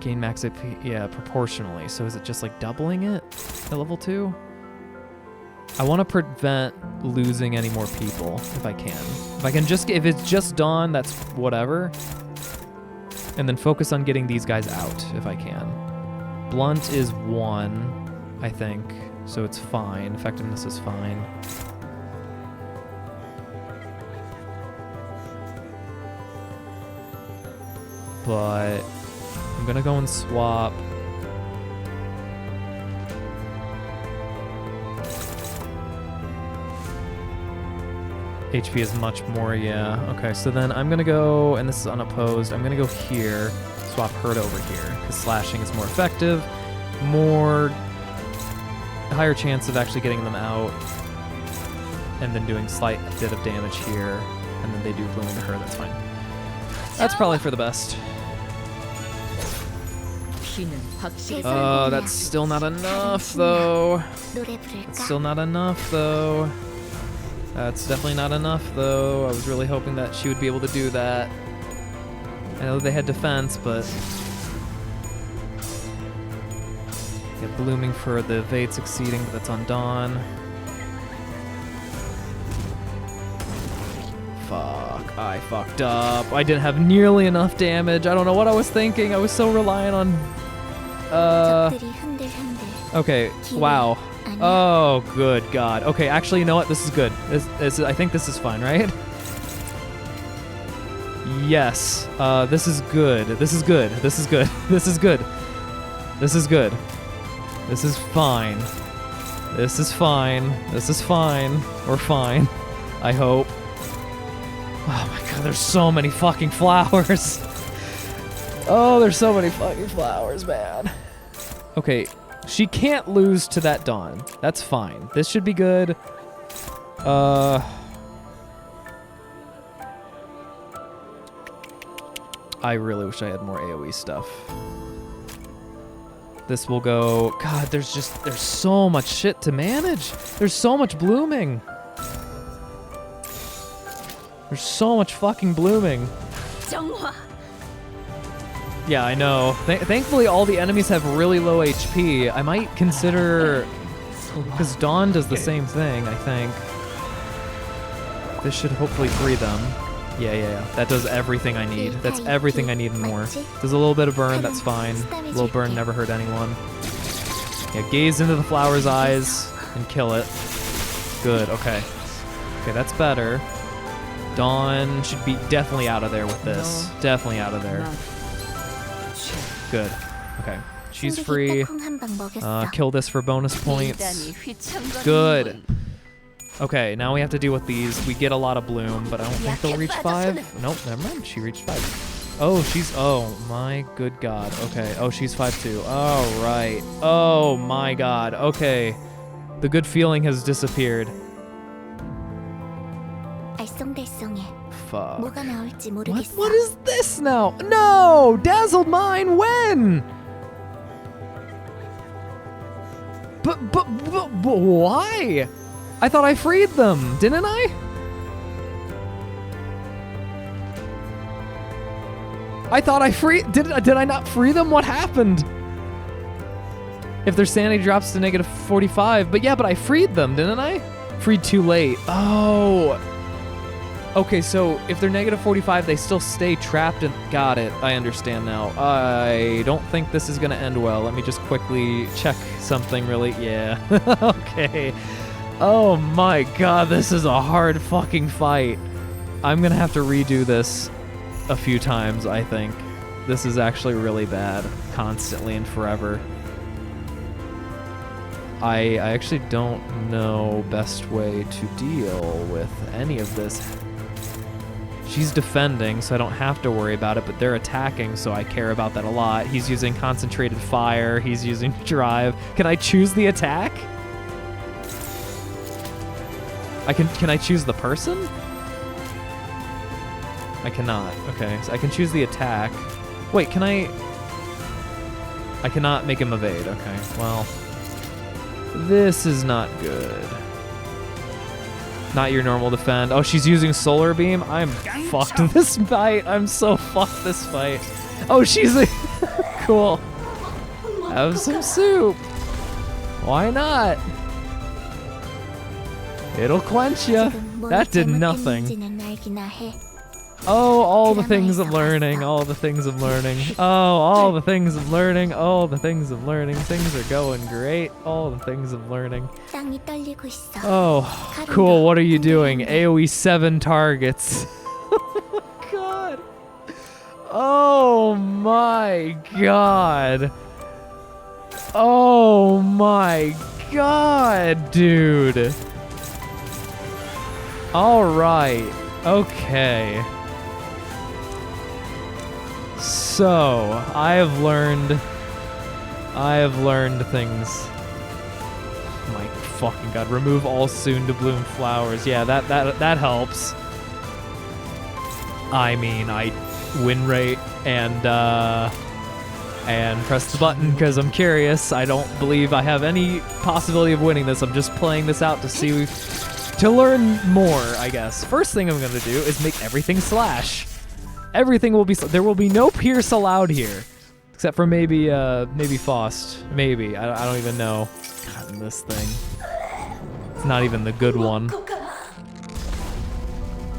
Gain max AP, yeah, proportionally. So is it just like doubling it at level 2? I want to prevent losing any more people if I can. If it's just Dawn, that's whatever. And then focus on getting these guys out if I can. Blunt is 1, I think, so it's fine. Effectiveness is fine. But I'm gonna go and swap. HP is much more, yeah. Okay, so then I'm gonna go, and this is unopposed, I'm gonna go here, swap her to over here, because slashing is more effective, higher chance of actually getting them out, and then doing slight bit of damage here, and then they do blooming to her, that's fine. That's probably for the best. That's still not enough, though. That's definitely not enough, though. I was really hoping that she would be able to do that. I know they had defense, but... Yeah, blooming for the evade succeeding, but that's on Dawn. Fuck, I fucked up. I didn't have nearly enough damage. I don't know what I was thinking. I was so reliant on... Okay, wow. Oh, good God. Okay, actually, you know what? This is good. I think this is fine, right? Yes. This is good. This is good. This is good. This is good. This is good. This is fine. This is fine. This is fine. We're fine. I hope. Oh my God, there's so many fucking flowers. Oh, there's so many fucking flowers, man. Okay. She can't lose to that Dawn. That's fine. This should be good. I really wish I had more AoE stuff. This will go... God, there's so much shit to manage. There's so much blooming. There's so much fucking blooming. Yeah, I know. Thankfully, all the enemies have really low HP. I might consider... Because Dawn does the same thing, I think. This should hopefully free them. Yeah. That does everything I need. That's everything I need and more. There's a little bit of burn, that's fine. A little burn never hurt anyone. Yeah, gaze into the flower's eyes and kill it. Good, okay. Okay, that's better. Dawn should be definitely out of there with this. Definitely out of there. Good. Okay. She's free. Kill this for bonus points. Good. Okay, now we have to deal with these. We get a lot of bloom, but I don't think they'll reach 5. Nope, never mind. She reached 5. Oh, she's... Oh, my good God. Okay. Oh, she's 5 too. All right. Oh, my God. Okay. The good feeling has disappeared. Fuck. What is this now? No! Dazzled Mine, when? But why? I thought I freed them, didn't I? I thought I freed... Did I not free them? What happened? If their sanity drops to negative 45. But yeah, but I freed them, didn't I? Freed too late. Oh... Okay, so if they're negative 45, they still stay trapped and... Got it. I understand now. I don't think this is going to end well. Let me just quickly check something really... Yeah. Okay. Oh my God, this is a hard fucking fight. I'm going to have to redo this a few times, I think. This is actually really bad. Constantly and forever. I actually don't know best way to deal with any of this. She's defending, so I don't have to worry about it, but they're attacking, so I care about that a lot. He's using concentrated fire. He's using drive. Can I choose the attack? Can I choose the person? I cannot. Okay, so I can choose the attack. Wait, can I cannot make him evade. Okay, well, this is not good. Not your normal defend. Oh, she's using solar beam. I'm fucked this fight. I'm so fucked this fight. Oh, she's cool. Have some soup. Why not? It'll quench you. That did nothing. Oh, all the things I'm learning. All the things I'm learning. Oh, all the things I'm learning. All the things I'm learning. Things are going great. All the things I'm learning. Oh, cool. What are you doing? AoE 7 targets. God. Oh my God. Oh my God, dude. All right. Okay. So, I have learned things. Oh my fucking God. Remove all soon to bloom flowers. Yeah, that helps. I mean, I win rate and press the button because I'm curious. I don't believe I have any possibility of winning this. I'm just playing this out to see to learn more, I guess. First thing I'm gonna do is make everything slash. Everything will be. There will be no pierce allowed here, except for maybe Faust. Maybe I don't even know. God, this thing. It's not even the good one.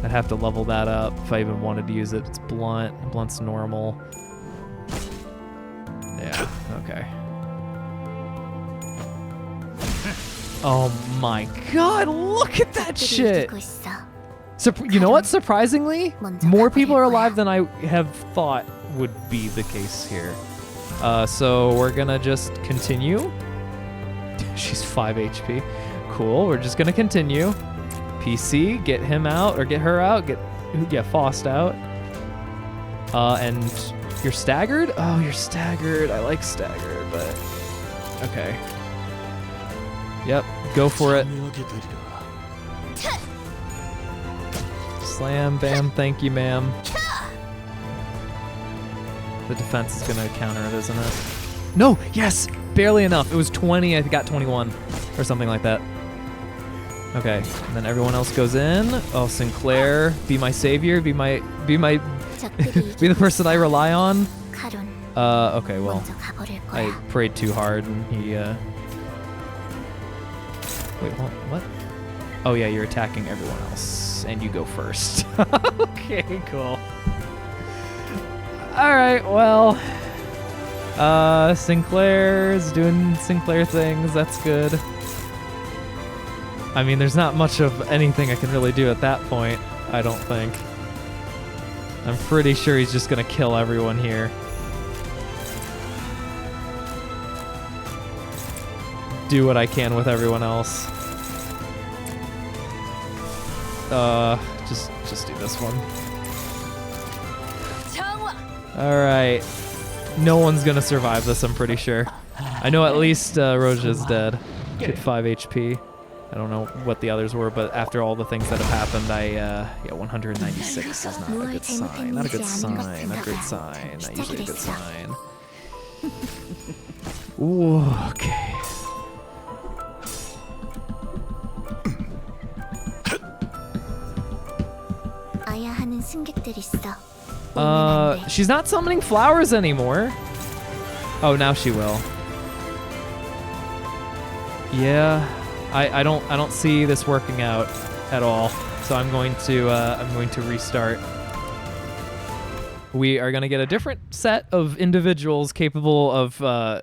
I'd have to level that up if I even wanted to use it. It's blunt. Blunt's normal. Yeah. Okay. Oh my God! Look at that shit. You know what? Surprisingly, more people are alive than I have thought would be the case here. So we're gonna just continue. She's 5 HP. Cool. We're just gonna continue. PC, get him out or get her out. Get Faust out. And you're staggered? Oh, you're staggered. I like staggered, but okay. Yep. Go for it. Slam, bam, thank you, ma'am. The defense is gonna counter it, isn't it? No, yes, barely enough. It was 20, I got 21 or something like that. Okay, and then everyone else goes in. Oh, Sinclair, be my savior, be my, be the person I rely on. Okay, well, I prayed too hard and he, wait, what? Oh yeah, you're attacking everyone else, and you go first. Okay, cool. All right, well, Sinclair's doing Sinclair things. That's good. I mean, there's not much of anything I can really do at that point, I don't think. I'm pretty sure he's just gonna kill everyone here. Do what I can with everyone else. Just do this one. Alright. No one's gonna survive this, I'm pretty sure. I know at least Roja's dead. Get 5 HP. I don't know what the others were, but after all the things that have happened, yeah, 196 is not a good sign. Not a good sign. Not a good sign. Not usually a good sign. Ooh, okay. She's not summoning flowers anymore. Oh, now she will. Yeah, I don't see this working out at all. So I'm going to restart. We are going to get a different set of individuals capable of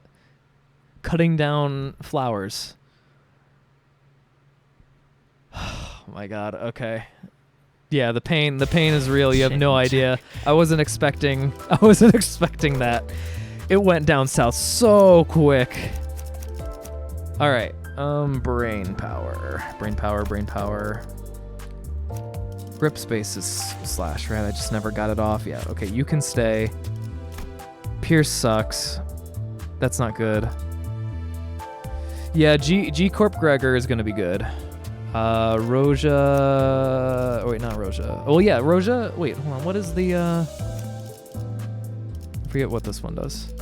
cutting down flowers. Oh my God. Okay. Yeah, the pain is real. You have no idea. I wasn't expecting that. It went down south so quick. All right. Brain power. Grip space is slash, right? I just never got it off. Yeah. Okay, you can stay. Pierce sucks. That's not good. Yeah, G Corp Gregor is gonna be good. Roja. Oh, wait, not Roja. Oh, yeah, Roja. Wait, hold on. What is the. I forget what this one does.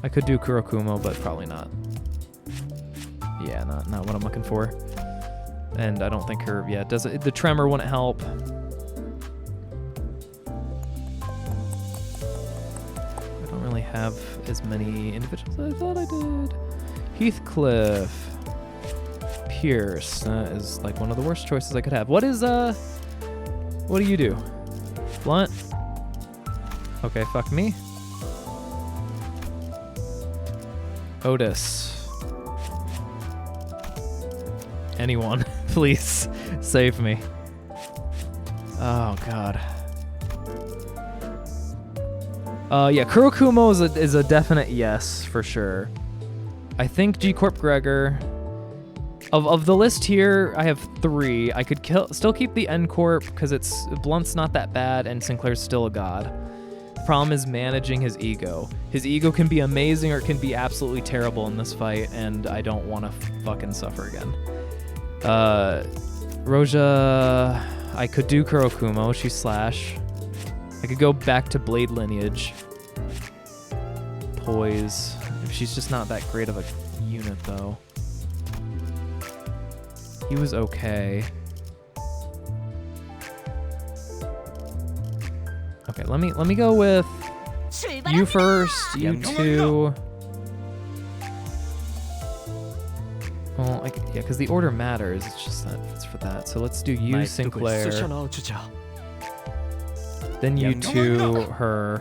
I could do Kurokumo, but probably not. Yeah, not what I'm looking for. And I don't think her. Yeah, does it. The tremor wouldn't help. I don't really have as many individuals as I thought I did. Heathcliff. Pierce is like one of the worst choices I could have. What is what do you do? Blunt? Okay, fuck me. Otis. Anyone, please save me. Oh God. Yeah, Kurokumo is a definite yes for sure. I think G Corp Gregor. Of the list here, I have 3. I could still keep the N Corp because Blunt's not that bad and Sinclair's still a god. The problem is managing his ego. His ego can be amazing or it can be absolutely terrible in this fight, and I don't want to fucking suffer again. Roja, I could do Kurokumo. She's slash. I could go back to Blade Lineage. Poise. She's just not that great of a unit though. He was okay. Okay, let me go with you first, you two. Well, yeah, because the order matters. It's just that it's for that. So let's do you, Sinclair. Then you two, her.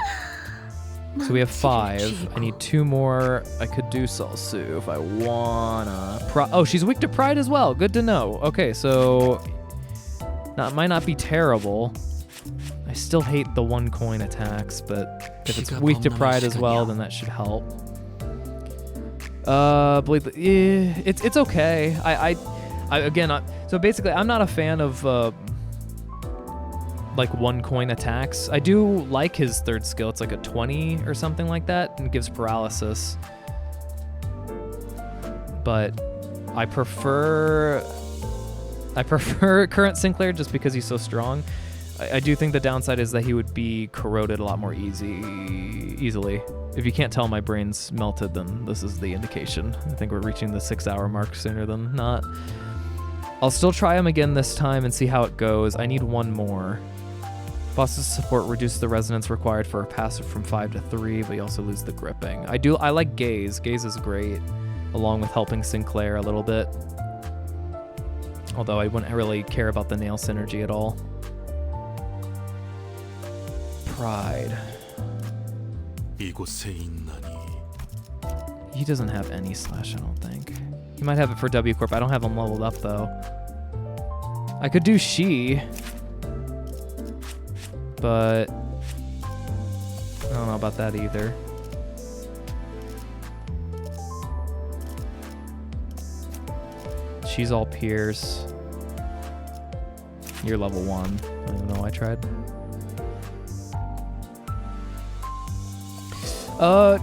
So we have 5. I need 2 more. I could do Salsu if I wanna. Oh, she's weak to pride as well. Good to know. Okay, so it might not be terrible. I still hate the 1 coin attacks, but if it's weak to pride as well, then that should help. It's okay. I again, so basically, I'm not a fan of like 1 coin attacks. I do like his 3rd skill. It's like a 20 or something like that, and gives paralysis. But I prefer current Sinclair just because he's so strong. I do think the downside is that he would be corroded a lot more easily. If you can't tell my brain's melted, then this is the indication. I think we're reaching the 6-hour mark sooner than not. I'll still try him again this time and see how it goes. I need 1 more. Boss's support reduces the resonance required for a passive from 5 to 3, but you also lose the gripping. I like Gaze. Gaze is great, along with helping Sinclair a little bit. Although I wouldn't really care about the nail synergy at all. Pride. He doesn't have any slash, I don't think. He might have it for W Corp. I don't have him leveled up though. I could do She, but I don't know about that either. She's all Pierce. You're level 1. I don't even know why I tried.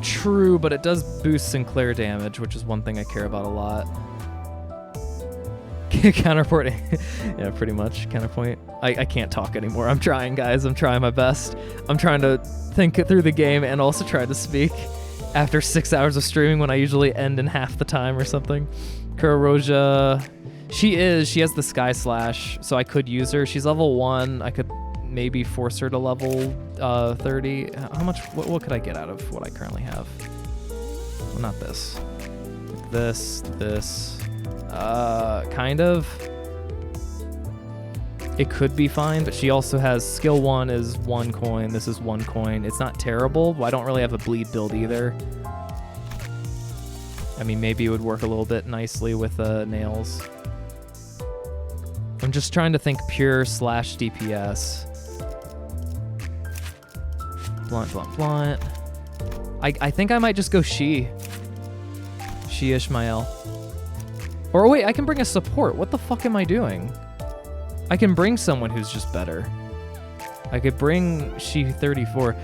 True, but it does boost Sinclair damage, which is one thing I care about a lot. Counterport. Yeah, pretty much. Counterpoint. I can't talk anymore. I'm trying, guys. I'm trying my best. I'm trying to think through the game and also try to speak after 6 hours of streaming when I usually end in half the time or something. Kuroja. She has the Sky Slash, so I could use her. She's level 1. I could maybe force her to level 30. How much? What could I get out of what I currently have? Well, not this. This. Kind of. It could be fine, but she also has skill 1 is 1 coin. This is 1 coin. It's not terrible, but I don't really have a bleed build either. I mean, maybe it would work a little bit nicely with nails. I'm just trying to think pure slash DPS. Blunt. I think I might just go She Ishmael. Or wait, I can bring a support. What the fuck am I doing? I can bring someone who's just better. I could bring She 34.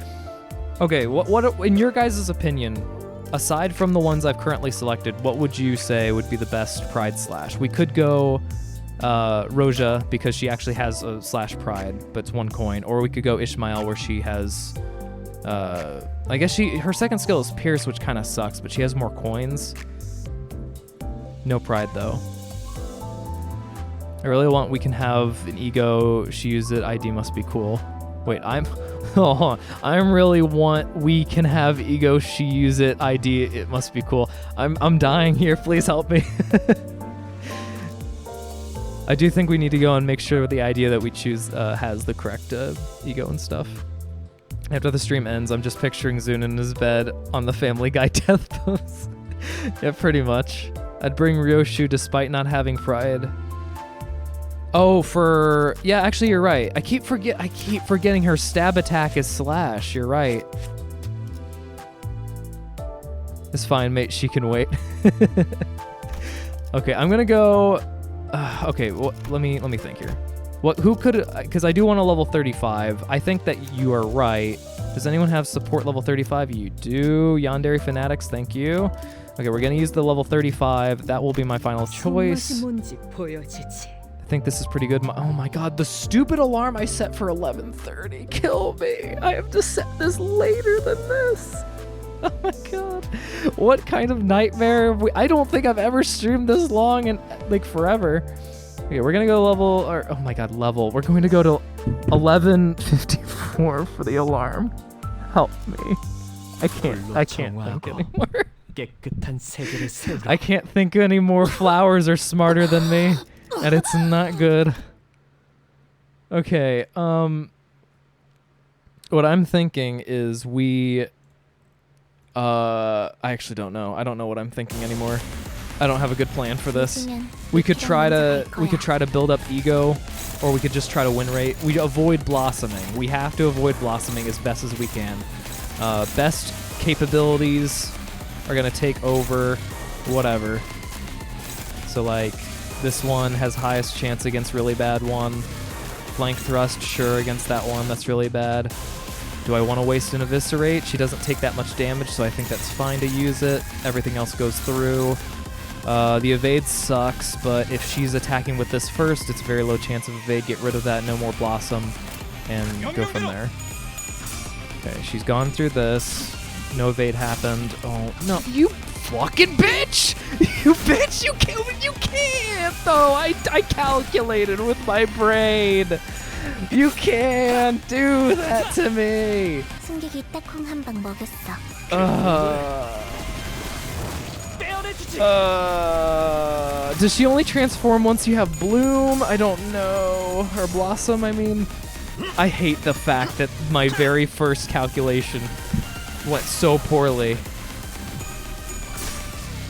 Okay, what in your guys' opinion, aside from the ones I've currently selected, what would you say would be the best Pride slash? We could go Roja because she actually has a slash Pride, but it's 1 coin. Or we could go Ishmael where she has I guess her second skill is Pierce, which kind of sucks, but she has more coins. No Pride though. I really want we can have an ego. She used it. ID must be cool. Wait, I really want we can have ego. She use it. ID it must be cool. I'm dying here. Please help me. I do think we need to go and make sure the idea that we choose has the correct ego and stuff. After the stream ends, I'm just picturing Zun in his bed on the Family Guy death pose. Yeah, pretty much. I'd bring Ryoshu despite not having Pride. Oh, yeah, actually you're right. I keep forgetting her stab attack is slash. You're right. It's fine, mate. She can wait. Okay, I'm gonna go. Okay, well, let me think here. Who could? Because I do want a level 35. I think that you are right. Does anyone have support level 35? You do. Yandere Fanatics, thank you. Okay, we're gonna use the level 35. That will be my final choice. I think this is pretty good. Oh my god, the stupid alarm I set for 11:30. Kill me. I have to set this later than this. Oh my god. What kind of nightmare? I don't think I've ever streamed this long in like forever. Okay, we're gonna go level, or oh my god, level. We're going to go to 1154 for the alarm. Help me. I can't think anymore. I can't think anymore. Flowers are smarter than me, and it's not good. Okay, what I'm thinking is we, I actually don't know. I don't know what I'm thinking anymore. I don't have a good plan for this. We could try to build up ego, or we could just try to win rate. We avoid blossoming. We have to avoid blossoming as best as we can. Best capabilities are gonna take over whatever. So like this one has highest chance against really bad one. Flank thrust, sure, against that one, that's really bad. Do I want to waste an eviscerate? She doesn't take that much damage, so I think that's fine to use it. Everything else goes through. The evade sucks, but if she's attacking with this first, it's a very low chance of evade. Get rid of that, no more blossom, and go from there. Okay, she's gone through this. No evade happened. Oh, no. You fucking bitch! You bitch! You can't, though! I calculated with my brain! You can't do that to me! Does she only transform once you have Bloom? I don't know. Or Blossom, I mean. I hate the fact that my very first calculation went so poorly.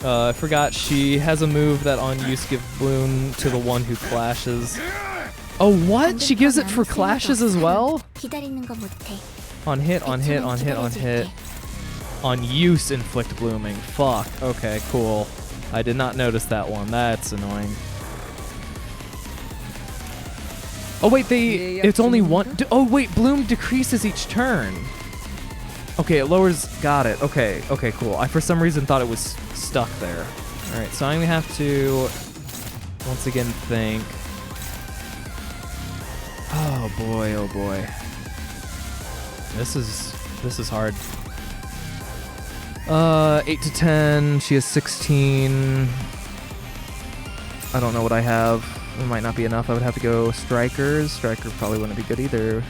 I forgot she has a move that on use give Bloom to the one who clashes. Oh, what? She gives it for clashes as well? On hit, on hit, on hit, on hit. On use inflict blooming. Fuck. Okay, cool. I did not notice that one. That's annoying. Oh wait, it's only one. Oh wait, bloom decreases each turn. Okay, it lowers. Got it. Okay, okay, cool. I for some reason thought it was stuck there. All right, so I'm gonna have to once again think. Oh boy, oh boy. This is hard. 8 to 10. She has 16. I don't know what I have. It might not be enough. I would have to go strikers. Striker probably wouldn't be good either.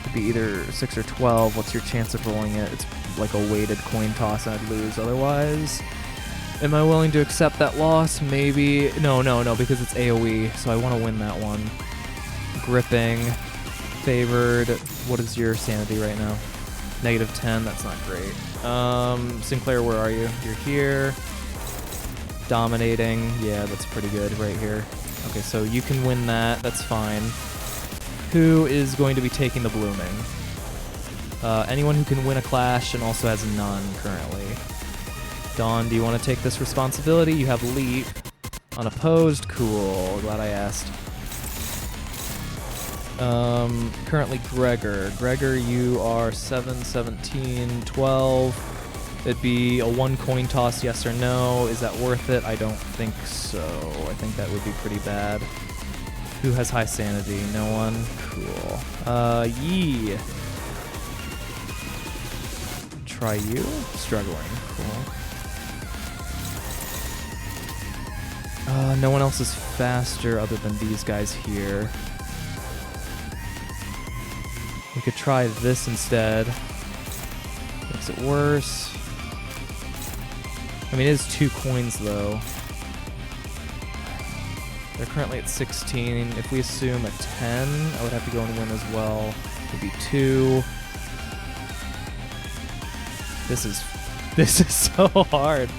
It'd be either 6 or 12. What's your chance of rolling it? It's like a weighted coin toss and I'd lose otherwise. Am I willing to accept that loss? Maybe. No, because it's AoE, so I want to win that one. Gripping. Favored. What is your sanity right now? -10. That's not great. Sinclair, where are you? You're here. Dominating. Yeah, that's pretty good right here. Okay, so you can win that. That's fine. Who is going to be taking the blooming? Anyone who can win a clash and also has none currently. Dawn, do you want to take this responsibility? You have leap. Unopposed. Cool. Glad I asked. Currently Gregor. Gregor, you are 7, 17, 12. It'd be a 1 coin toss, yes or no. Is that worth it? I don't think so. I think that would be pretty bad. Who has high sanity? No one? Cool. Yee. Try you? Struggling. Cool. No one else is faster other than these guys here. We could try this instead. Makes it worse. I mean, it is 2 coins, though. They're currently at 16. If we assume a 10, I would have to go and win as well. It would be 2. This is so hard.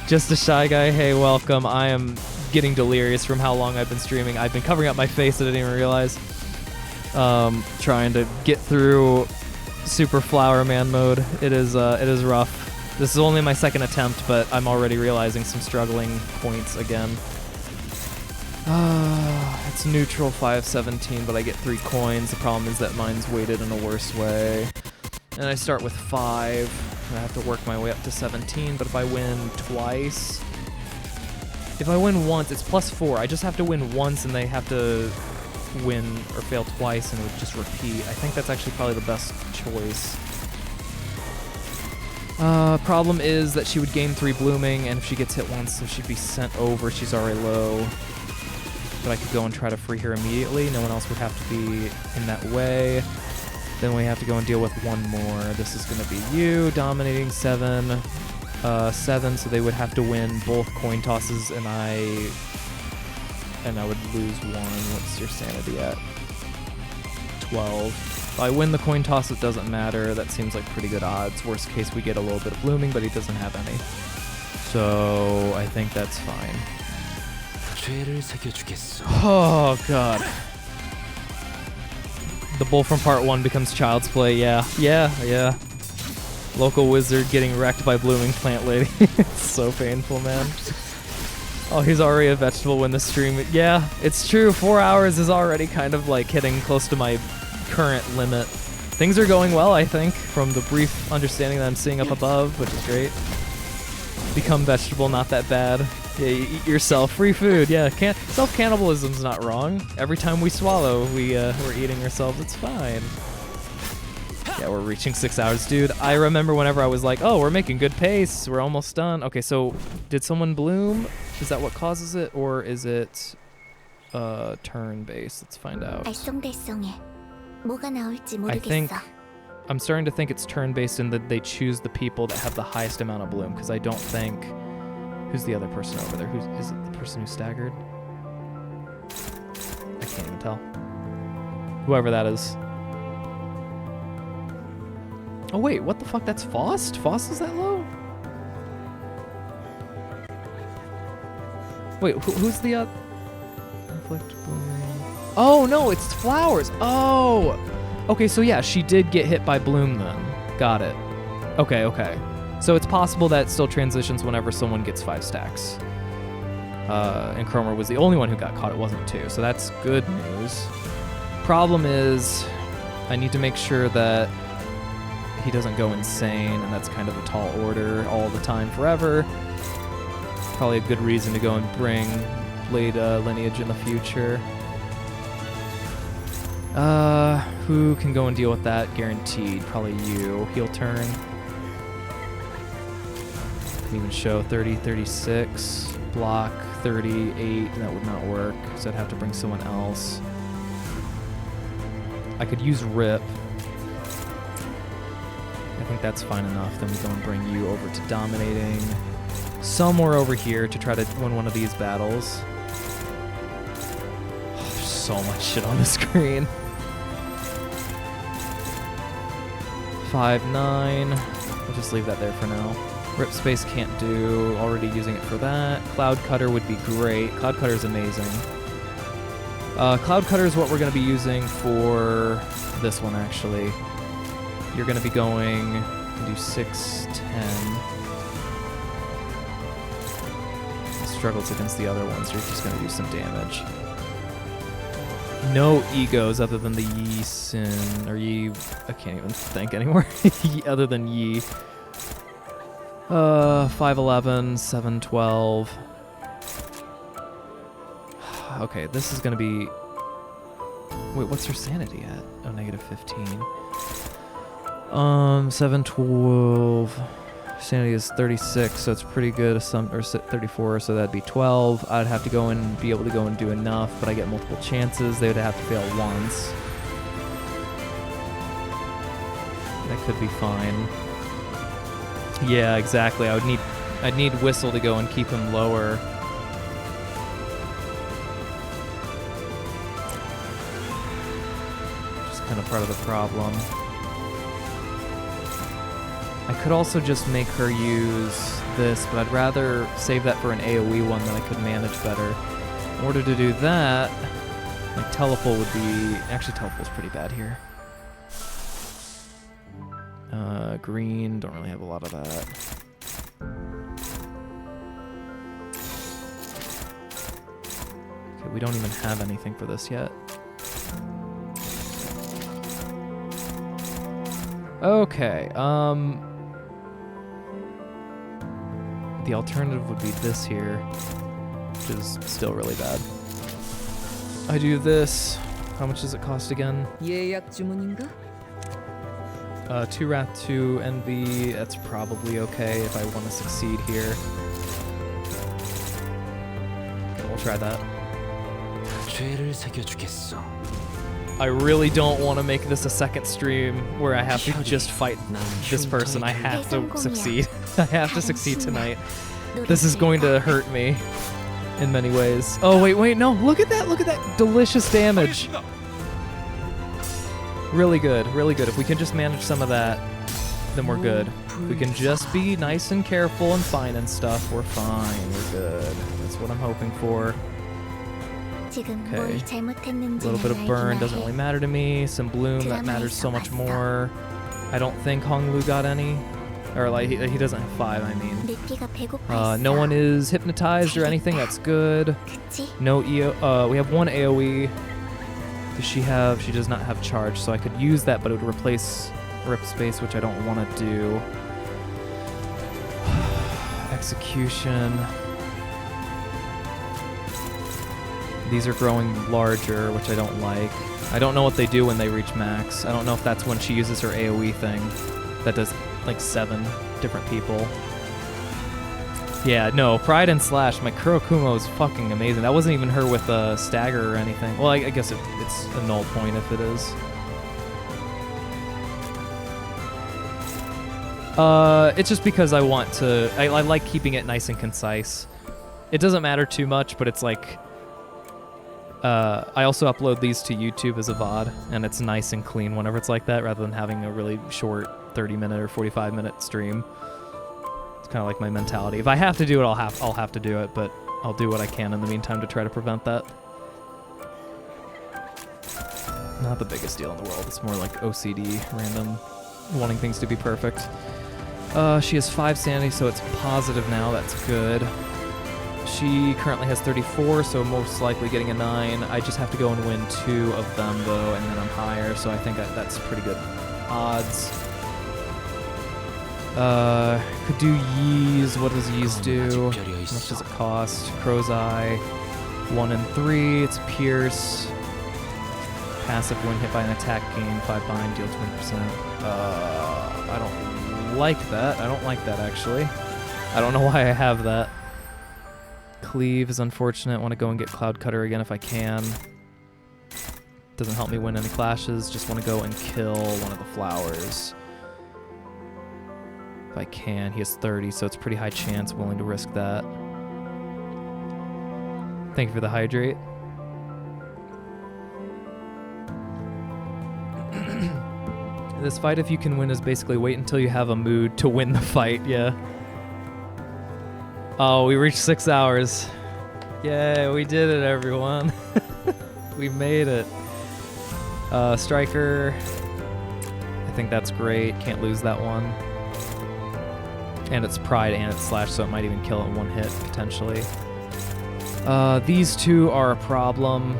Just a shy guy. Hey, welcome. I am getting delirious from how long I've been streaming. I've been covering up my face. I didn't even realize. Trying to get through Super Flower Man mode. It is rough. This is only my 2nd attempt, but I'm already realizing some struggling points again. It's neutral 517, but I get 3 coins. The problem is that mine's weighted in a worse way. And I start with 5, and I have to work my way up to 17, but if I win twice... If I win once, it's +4. I just have to win once, and they have to win or fail twice, and it would just repeat. I think that's actually probably the best choice. Problem is that she would gain 3 blooming, and if she gets hit once, so she'd be sent over. She's already low. but I could go and try to free her immediately. No one else would have to be in that way. Then we have to go and deal with one more. This is going to be you, dominating 7. 7, so they would have to win both coin tosses, and I would lose 1. What's your sanity at? 12. If I win the coin toss, it doesn't matter. That seems like pretty good odds. Worst case, we get a little bit of blooming, but he doesn't have any. So I think that's fine. Oh god. The bull from part 1 becomes child's play. Yeah. Local wizard getting wrecked by blooming plant lady. It's so painful, man. Oh, he's already a vegetable when the stream. Yeah, it's true. 4 hours is already kind of like hitting close to my current limit. Things are going well, I think, from the brief understanding that I'm seeing up above, which is great. Become vegetable, not that bad. Yeah, you eat yourself. Free food. Yeah, self-cannibalism's not wrong. Every time we swallow, we're eating ourselves. It's fine. Yeah, we're reaching 6 hours, dude. I remember whenever I was like, oh, we're making good pace. We're almost done. Okay, so did someone bloom? Is that what causes it, or is it turn-based? Let's find out. I think I'm starting to think it's turn-based in that they choose the people that have the highest amount of bloom, because I don't think... Who's the other person over there? Is it the person who staggered? I can't even tell. Whoever that is. Oh wait, what the fuck? That's Faust? Faust is that low? Wait, who's the conflict blooming? Oh no, it's flowers. Oh, okay. So yeah, she did get hit by bloom then. Got it. Okay. So it's possible that it still transitions whenever someone gets 5 stacks. And Cromer was the only one who got caught. It wasn't 2, so that's good news. Problem is, I need to make sure that he doesn't go insane, and that's kind of a tall order all the time forever. Probably a good reason to go and bring Blade Lineage in the future. Who can go and deal with that? Guaranteed. Probably you. He'll turn. Can even show 30, 36. Block 38. That would not work, because I'd have to bring someone else. I could use Rip. I think that's fine enough. Then we go and bring you over to dominating. Somewhere over here to try to win one of these battles. Oh, there's so much shit on the screen. 5-9. We'll just leave that there for now. Rip space can't do. Already using it for that. Cloud Cutter would be great. Cloud Cutter is amazing. Cloud Cutter is what we're going to be using for this one, actually. You're going to be going to do 6, 10. Struggles against the other ones. You're just going to do some damage. No egos other than the Yi Sin, or Yi, I can't even think anymore. Other than Yi. 5-11, 7-12. Okay, this is going to be... Wait, what's your sanity at? Oh, negative 15. 7-12. Sanity is 36, so it's pretty good. Or 34, so that'd be 12. I'd have to go and be able to go and do enough, but I get multiple chances. They would have to fail once. That could be fine. Yeah, exactly. I'd need Whistle to go and keep him lower. Just kind of part of the problem. I could also just make her use this, but I'd rather save that for an AoE one that I could manage better. In order to do that, like Telepole would be... Actually, Telepul's pretty bad here. Green, don't really have a lot of that. Okay, we don't even have anything for this yet. Okay, the alternative would be this here, which is still really bad. I do this. How much does it cost again? 2 Wrath, 2 Envy. That's probably okay if I want to succeed here. Okay, we'll try that. 죄를 새겨주겠어. I really don't want to make this a second stream where I have to just fight this person. I have to succeed. I have to succeed tonight. This is going to hurt me in many ways. Oh, wait, no. Look at that delicious damage. Really good, really good. If we can just manage some of that, then we're good. If we can just be nice and careful and fine and stuff, we're fine. We're good. That's what I'm hoping for. Okay. A little bit of burn doesn't really matter to me. Some bloom, that matters so much more. I don't think Honglu got any. Or like he doesn't have 5, I mean. No one is hypnotized or anything, that's good. No EO, we have 1 AoE. Does she have, she does not have charge, so I could use that, but it would replace Rip Space, which I don't want to do. Execution. These are growing larger, which I don't like. I don't know what they do when they reach max. I don't know if that's when she uses her AoE thing. That does like 7 different people. Yeah, no, Pride and Slash, my Kurokumo is fucking amazing. That wasn't even her with a stagger or anything. Well, I guess it's a null point if it is. It's just because I want to, I like keeping it nice and concise. It doesn't matter too much, but it's like, I also upload these to YouTube as a VOD, and it's nice and clean whenever it's like that, rather than having a really short 30-minute or 45-minute stream. It's kind of like my mentality. If I have to do it, I'll have to do it, but I'll do what I can in the meantime to try to prevent that. Not the biggest deal in the world. It's more like OCD, random, wanting things to be perfect. She has 5 sanity, so it's positive now. That's good. She currently has 34, so most likely getting a 9. I just have to go and win 2 of them, though, and then I'm higher, so I think that's pretty good odds. Could do Yeez. What does Yeez do? How much does it cost? Crow's Eye. 1 and 3. It's Pierce. Passive when hit by an attack, gain 5 bind, deal 20%. I don't like that. I don't like that, actually. I don't know why I have that. Cleave is unfortunate. Want to go and get Cloud Cutter again if I can. Doesn't help me win any clashes. Just want to go and kill one of the flowers. If I can. He has 30, so it's pretty high chance. Willing to risk that. Thank you for the hydrate. This fight, if you can win, is basically wait until you have a mood to win the fight, yeah. Oh, we reached 6 hours. Yay, we did it, everyone. We made it. Striker. I think that's great. Can't lose that one. And it's Pride and it's Slash, so it might even kill it in 1 hit, potentially. These 2 are a problem.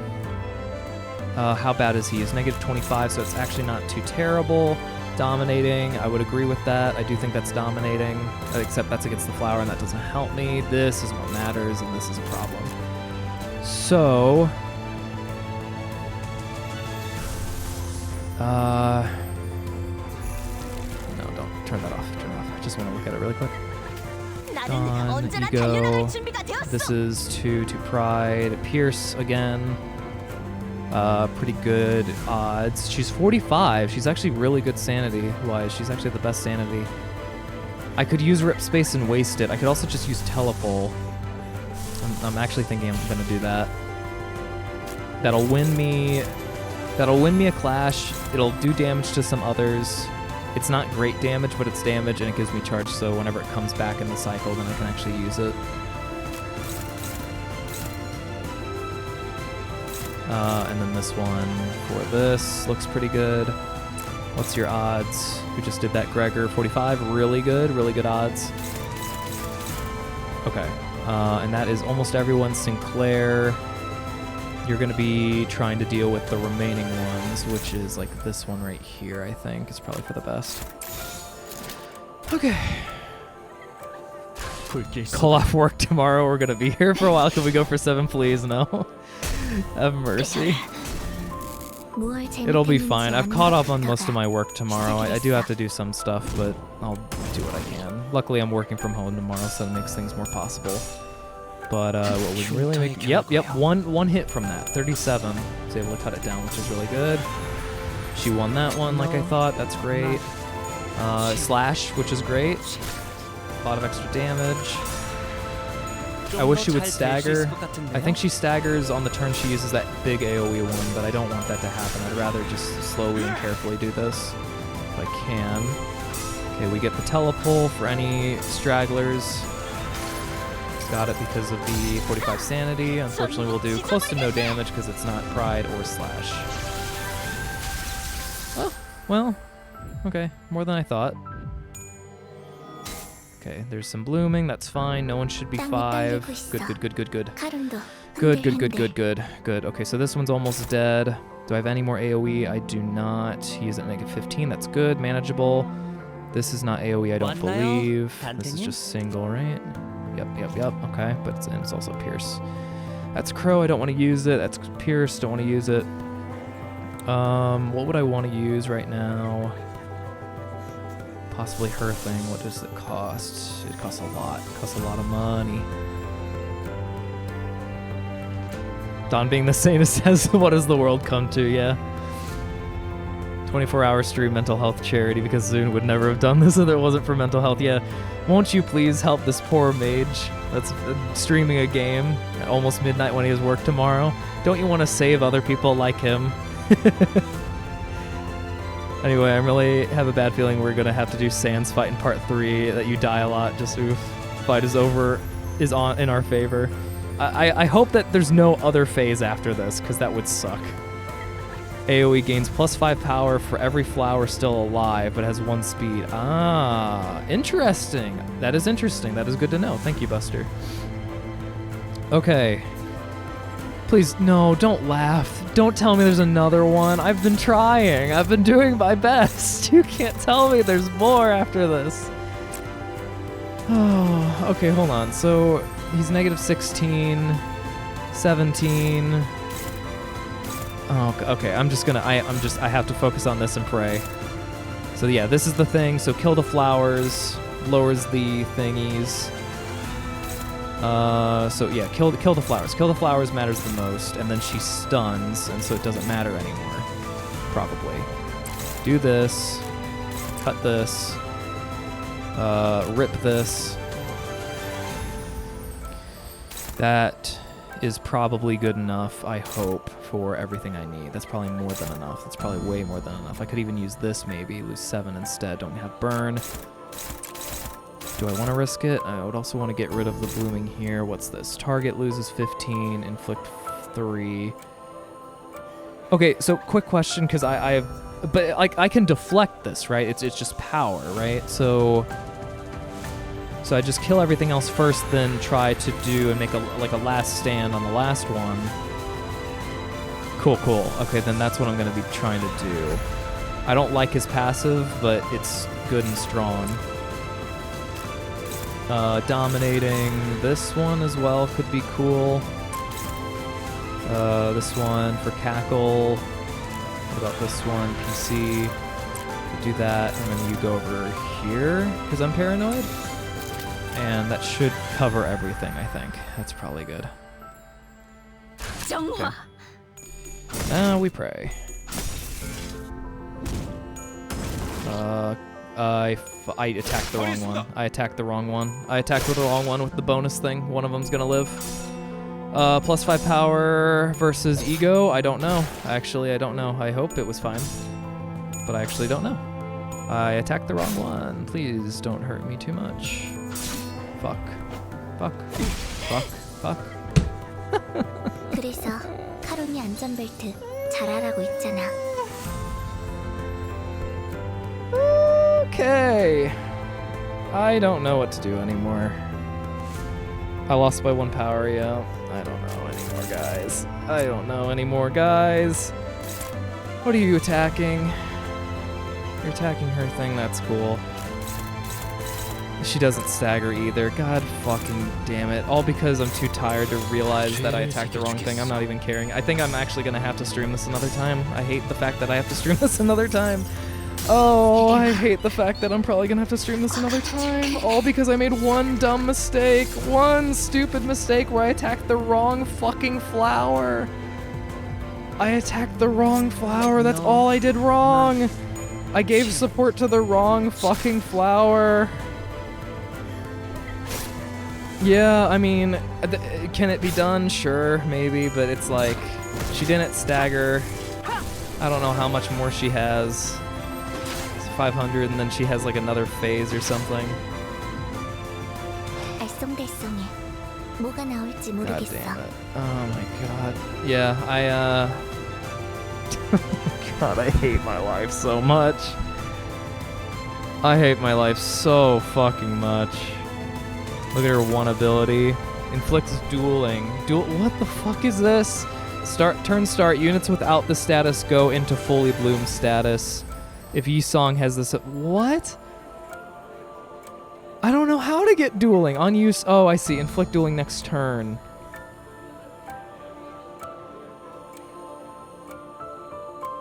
How bad is he? He's negative 25, so it's actually not too terrible. Dominating, I would agree with that. I do think that's dominating, except that's against the flower and that doesn't help me. This is what matters, and this is a problem. So... no, don't turn that off. Turn it off. I just want to look at it really quick. Gone, Ego. This is to Pride. Pierce again. Pretty good odds. She's 45. She's actually really good sanity-wise. She's actually the best sanity. I could use Rip Space and waste it. I could also just use Telepole. I'm actually thinking I'm gonna do that. That'll win me a clash. It'll do damage to some others. It's not great damage, but it's damage and it gives me charge, so whenever it comes back in the cycle, then I can actually use it. And then this one for this looks pretty good. What's your odds? We just did that, Gregor. 45, really good odds. Okay, and that is almost everyone. Sinclair, you're gonna be trying to deal with the remaining ones, which is like this one right here, I think, is probably for the best. Okay. Call off work tomorrow. We're gonna be here for a while. Can we go for 7, please? No. Have mercy. It'll be fine. I've caught up on most of my work tomorrow. I do have to do some stuff, but I'll do what I can. Luckily, I'm working from home tomorrow, so it makes things more possible. But what would really make... Yep, one hit from that. 37. Was able to cut it down, which is really good. She won that one like I thought. That's great. Slash, which is great. A lot of extra damage. I wish she would stagger. I think she staggers on the turn she uses that big AoE one, but I don't want that to happen. I'd rather just slowly and carefully do this if I can. Okay, we get the telepull for any stragglers. Got it because of the 45 sanity. Unfortunately, we'll do close to no damage because it's not pride or slash. Oh, well, okay, more than I thought. Okay, there's some blooming, that's fine. No one should be 5. Good. Good. Okay, so this one's almost dead. Do I have any more AoE? I do not. He is at -15, that's good, manageable. This is not AoE, I don't believe. This is just single, right? Yep. Okay, but it's also Pierce. That's Crow, I don't want to use it. That's Pierce, don't want to use it. What would I want to use right now? Possibly her thing. What does it cost? It costs a lot. It costs a lot of money. Don being the saint says, what does the world come to? Yeah. 24-hour stream mental health charity because Zune would never have done this if it wasn't for mental health. Yeah. Won't you please help this poor mage that's streaming a game at almost midnight when he has work tomorrow? Don't you want to save other people like him? Anyway, I really have a bad feeling we're going to have to do Sans fight in part 3, that you die a lot, just oof. Fight is over, is on in our favor. I hope that there's no other phase after this, because that would suck. AoE gains +5 power for every flower still alive, but has 1 speed. Ah, interesting. That is interesting. That is good to know. Thank you, Buster. Okay. Please, no, don't laugh. Don't tell me there's another one. I've been trying. I've been doing my best. You can't tell me there's more after this. Oh, okay, hold on. So he's -16, 17. Oh, okay. I have to focus on this and pray. So yeah, this is the thing. So kill the flowers, lowers the thingies. So yeah, kill the flowers. Kill the flowers matters the most, and then she stuns, and so it doesn't matter anymore. Probably. Do this. Cut this. Rip this. That is probably good enough, I hope, for everything I need. That's probably more than enough. That's probably way more than enough. I could even use this maybe, lose 7 instead. Don't have burn. Do I want to risk it? I would also want to get rid of the blooming here. What's this? Target loses 15, inflict 3. Okay, so quick question, because but like I can deflect this, right? It's just power, right? So I just kill everything else first, then try to do and make a last stand on the last one. Cool. Okay, then that's what I'm going to be trying to do. I don't like his passive, but it's good and strong. Dominating this one as well could be cool. This one for Cackle. What about this one? PC. Do that, and then you go over here, because I'm paranoid. And that should cover everything, I think. That's probably good. Okay. We pray. I attacked the wrong one. I attacked the wrong one with the bonus thing. One of them's gonna live. +5 power versus ego. I don't know. Actually, I don't know. I hope it was fine. But I actually don't know. I attacked the wrong one. Please don't hurt me too much. Fuck. 그래서 카론이 안전벨트 잘하라고 있잖아. Okay. I don't know what to do anymore. I lost by 1 power, yeah. I don't know anymore, guys. What are you attacking? You're attacking her thing, that's cool. She doesn't stagger either. God fucking damn it. All because I'm too tired to realize that I attacked the wrong thing. I'm not even caring. I think I'm actually going to have to stream this another time. I hate the fact that I have to stream this another time. Oh, I hate the fact that I'm probably gonna have to stream this another time. All because I made one dumb mistake. One stupid mistake where I attacked the wrong fucking flower. I attacked the wrong flower. That's all I did wrong. I gave support to the wrong fucking flower. Yeah, I mean, can it be done? Sure, maybe, but it's like, she didn't stagger. I don't know how much more she has. 500, and then she has like another phase or something. 알쏭달쏭해. 뭐가 나올지 모르겠어. God damn it. Oh my god. Yeah, God, I hate my life so much. I hate my life so fucking much. Look at her one ability. Inflicts dueling. What the fuck is this? Turn start. Units without the status go into fully bloom status. If Yi-Song has this... What? I don't know how to get dueling. On use... Oh, I see. Inflict dueling next turn.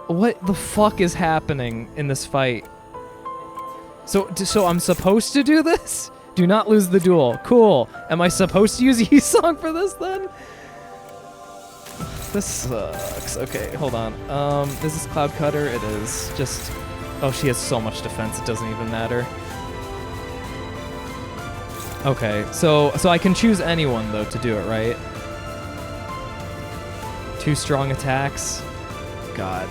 What the fuck is happening in this fight? So I'm supposed to do this? Do not lose the duel. Cool. Am I supposed to use Yi-Song for this then? This sucks. Okay, hold on. Is this Cloud Cutter? It is. Just... Oh, she has so much defense, it doesn't even matter. Okay, so I can choose anyone, though, to do it, right? 2 strong attacks? God.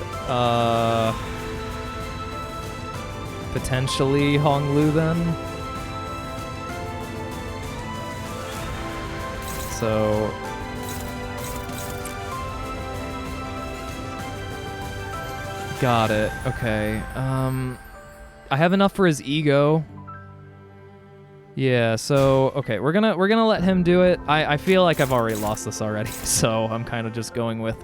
Potentially Hong Lu, then? So... Got it. Okay. I have enough for his ego. Yeah, so okay, we're gonna let him do it. I feel like I've already lost this already, so I'm kind of just going with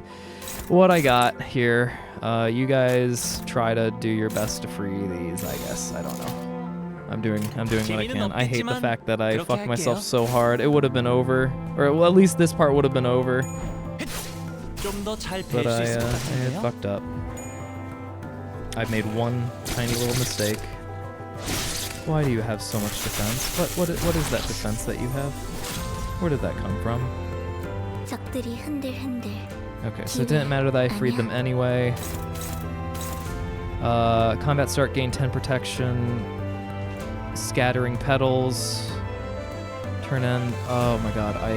what I got here. You guys try to do your best to free these, I guess. I don't know. I'm doing what I can. I hate the fact that I fucked myself so hard. It would have been over, or well, at least this part would have been over. But I had fucked up. I've made one tiny little mistake. Why do you have so much defense? What is that defense that you have? Where did that come from? 적들이 흔들흔들. Okay, so it didn't matter that I freed them anyway. Combat start, gain 10 protection. Scattering petals. Turn end. Oh my god, I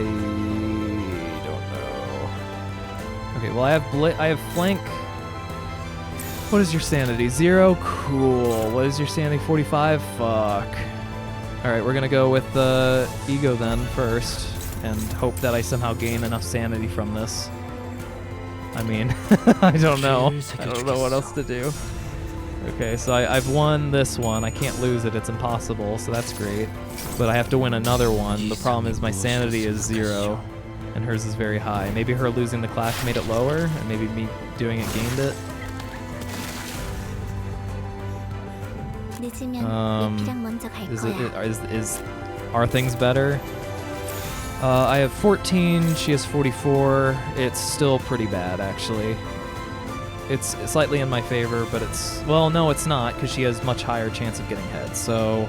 don't know. Okay, well I have flank. What is your sanity? 0? Cool. What is your sanity? 45? Fuck. Alright, we're gonna go with the ego then first, and hope that I somehow gain enough sanity from this. I mean, I don't know. I don't know what else to do. Okay, so I've won this one. I can't lose it. It's impossible, so that's great. But I have to win another one. The problem is my sanity is 0, and hers is very high. Maybe her losing the clash made it lower, and maybe me doing it gained it. Are things better? I have 14, she has 44. It's still pretty bad, actually. It's slightly in my favor, but it's... Well, no, it's not, because she has much higher chance of getting head, so...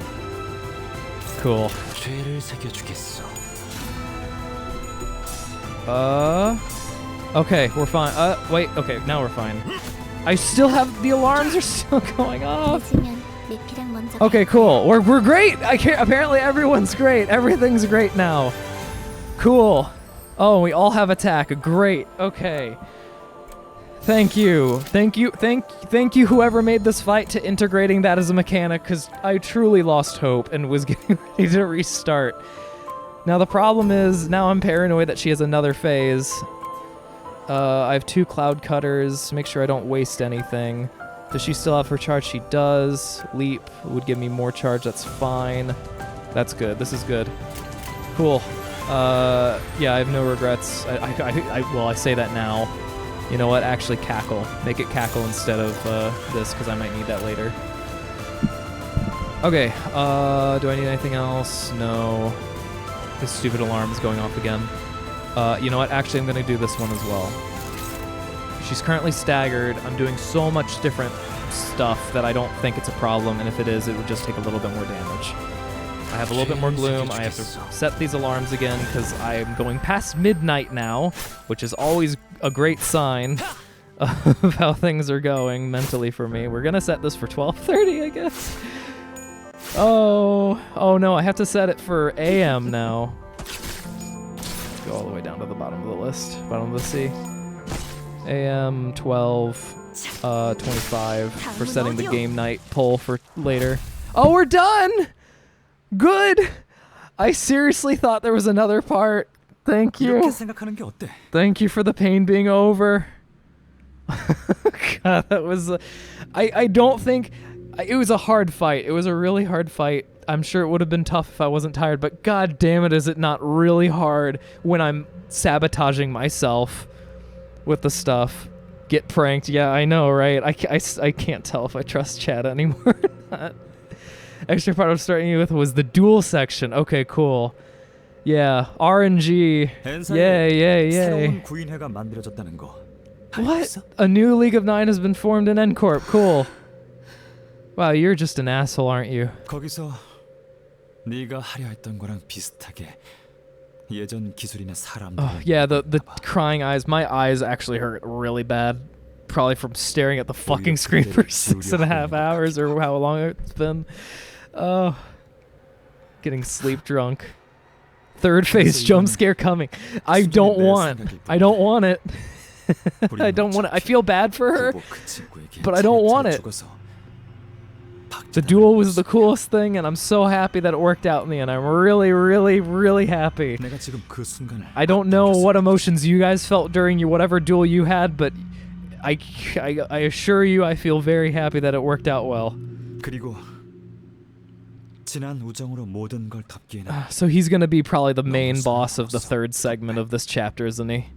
Cool. Okay, we're fine. Wait, okay, now we're fine. I still have... The alarms are still going off! Okay, cool. We're great! Apparently everyone's great. Everything's great now. Cool. Oh, we all have attack. Great. Okay. Thank you. Thank you whoever made this fight to integrating that as a mechanic, because I truly lost hope and was getting ready to restart. Now the problem is, now I'm paranoid that she has another phase. I have 2 cloud cutters. Make sure I don't waste anything. Does she still have her charge? She does. Leap would give me more charge. That's fine. That's good. This is good. Cool. Yeah, I have no regrets. Well, I say that now. You know what? Actually, cackle. Make it cackle instead of this, because I might need that later. Okay. Do I need anything else? No. This stupid alarm is going off again. You know what? Actually, I'm going to do this one as well. She's currently staggered. I'm doing so much different stuff that I don't think it's a problem, and if it is, it would just take a little bit more damage. I have a little bit more gloom. I have to set these alarms again because I'm going past midnight now, which is always a great sign of how things are going mentally for me. We're gonna set this for 12:30, I guess. Oh no, I have to set it for AM now. Let's go all the way down to the bottom of the list, bottom of the C. AM 12:25 for setting the game night poll for later. Oh, we're done. Good. I seriously thought there was another part. Thank you. Thank you for the pain being over. God, that was... I don't think... It was a hard fight. It was a really hard fight. I'm sure it would have been tough if I wasn't tired, but god damn it, is it not really hard when I'm sabotaging myself with the stuff. Get pranked. Yeah, I know, right? I can't tell if I trust chat anymore or not. Extra part I was starting you with was the duel section. Okay, cool. Yeah, RNG. Yay. What? A new League of Nine has been formed in N-Corp. Cool. Wow, you're just an asshole, aren't you? 거기서 네가 하려 했던 거랑 비슷하게 예전 기술이나 사람. Oh, yeah, the crying eyes. My eyes actually hurt really bad. Probably from staring at the fucking screen for 6.5 hours or how long it's been. Oh, getting sleep drunk. Third phase jump scare coming. I don't want it. I don't want it. I feel bad for her, but I don't want it. The duel was the coolest thing, and I'm so happy that it worked out in the end. I'm really, really, really happy. I don't know what emotions you guys felt during whatever duel you had, but I assure you I feel very happy that it worked out well. So he's going to be probably the main boss of the third segment of this chapter, isn't he?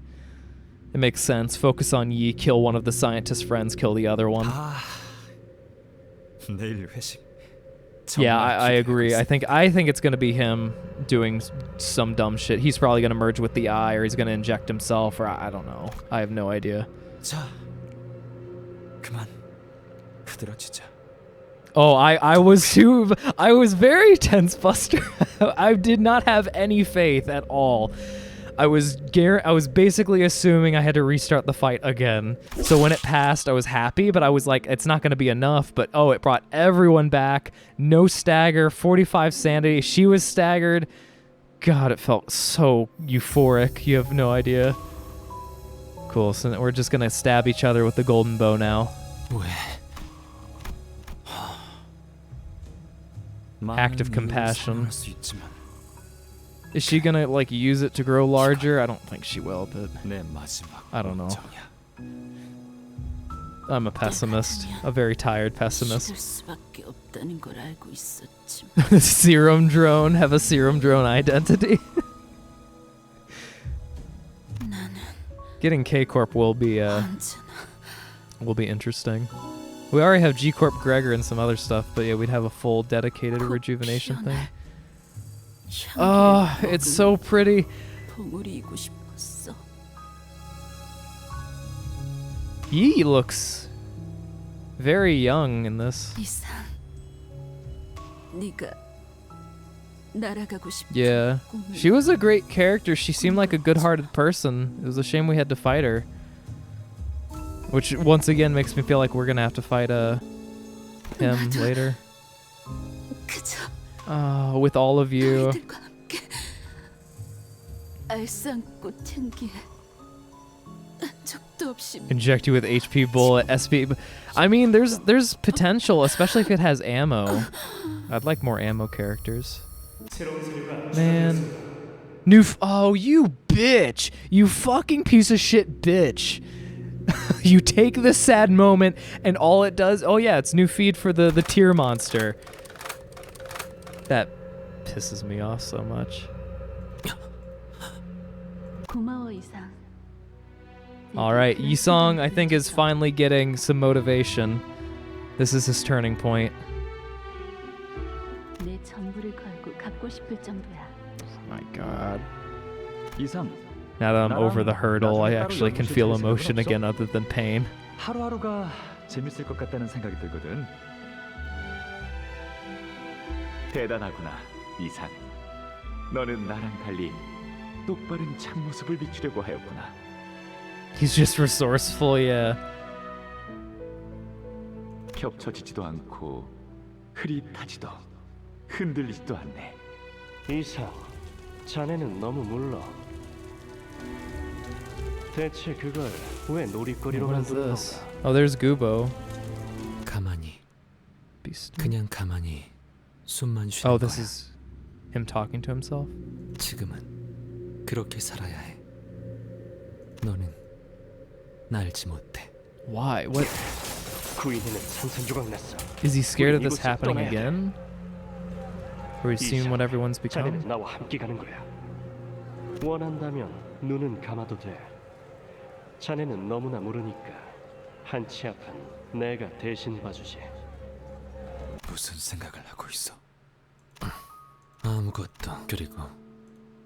It makes sense. Focus on Yi, kill one of the scientist friends, kill the other one. Yeah, I agree. I think it's going to be him doing some dumb shit. He's probably going to merge with the eye, or he's going to inject himself, or I don't know. I have no idea. Oh, I was very tense, Buster. I did not have any faith at all. I was basically assuming I had to restart the fight again. So when it passed, I was happy, but I was like, it's not going to be enough. But oh, it brought everyone back. No stagger, 45 sanity. She was staggered. God, it felt so euphoric. You have no idea. Cool, so we're just going to stab each other with the golden bow now. Act of compassion. Is she gonna like use it to grow larger? I don't think she will, but I don't know. I'm a pessimist, a very tired pessimist. Serum drone, have a serum drone identity. Getting K-Corp will be interesting. We already have G-Corp Gregor and some other stuff, but yeah, we'd have a full dedicated rejuvenation thing. Oh, it's so pretty. Yi looks very young in this. Yeah, she was a great character. She seemed like a good-hearted person. It was a shame we had to fight her. Which, once again, makes me feel like we're gonna have to fight him later. With all of you. Inject you with HP bullet, SP. I mean, there's potential, especially if it has ammo. I'd like more ammo characters. Man. Oh, you bitch! You fucking piece of shit bitch! You take this sad moment, and all it does... Oh yeah, it's new feed for the tier monster. That pisses me off so much. Alright, Yisong, I think, is finally getting some motivation. This is his turning point. My god. 이상, Now that I'm over the hurdle, I actually can feel emotion again other than pain. 하루하루가 재밌을 것 같다는 생각이 들거든. 대단하구나, 이상. 너는 나랑 달리 똑바른 참모습을 비추려고 하였구나. He's just resourceful, yeah. 겹쳐지지도 않고 흐릿하지도 흔들리지도 않네. 이상, 자네는 너무 물러. 대체 그걸 왜 놀이거리로 만든 건가? Oh, there's Gubo. 가만히. 그냥 가만히 숨만 쉬는 Oh, this 거야. is him talking to himself? 지금은 그렇게 살아야 해. 너는 나 알지 못해. Why? What? 구인이는 산산조각 났어. Is he scared of this 이곳을 happening 떠나야 돼. again? Or he's seen what everyone's become? 자네는 나와 함께 가는 거야. 원한다면 눈은 감아도 돼. 자네는 너무나 모르니까 한치 앞은 내가 대신 봐주지. 무슨 생각을 하고 있어? 아무것도. 그리고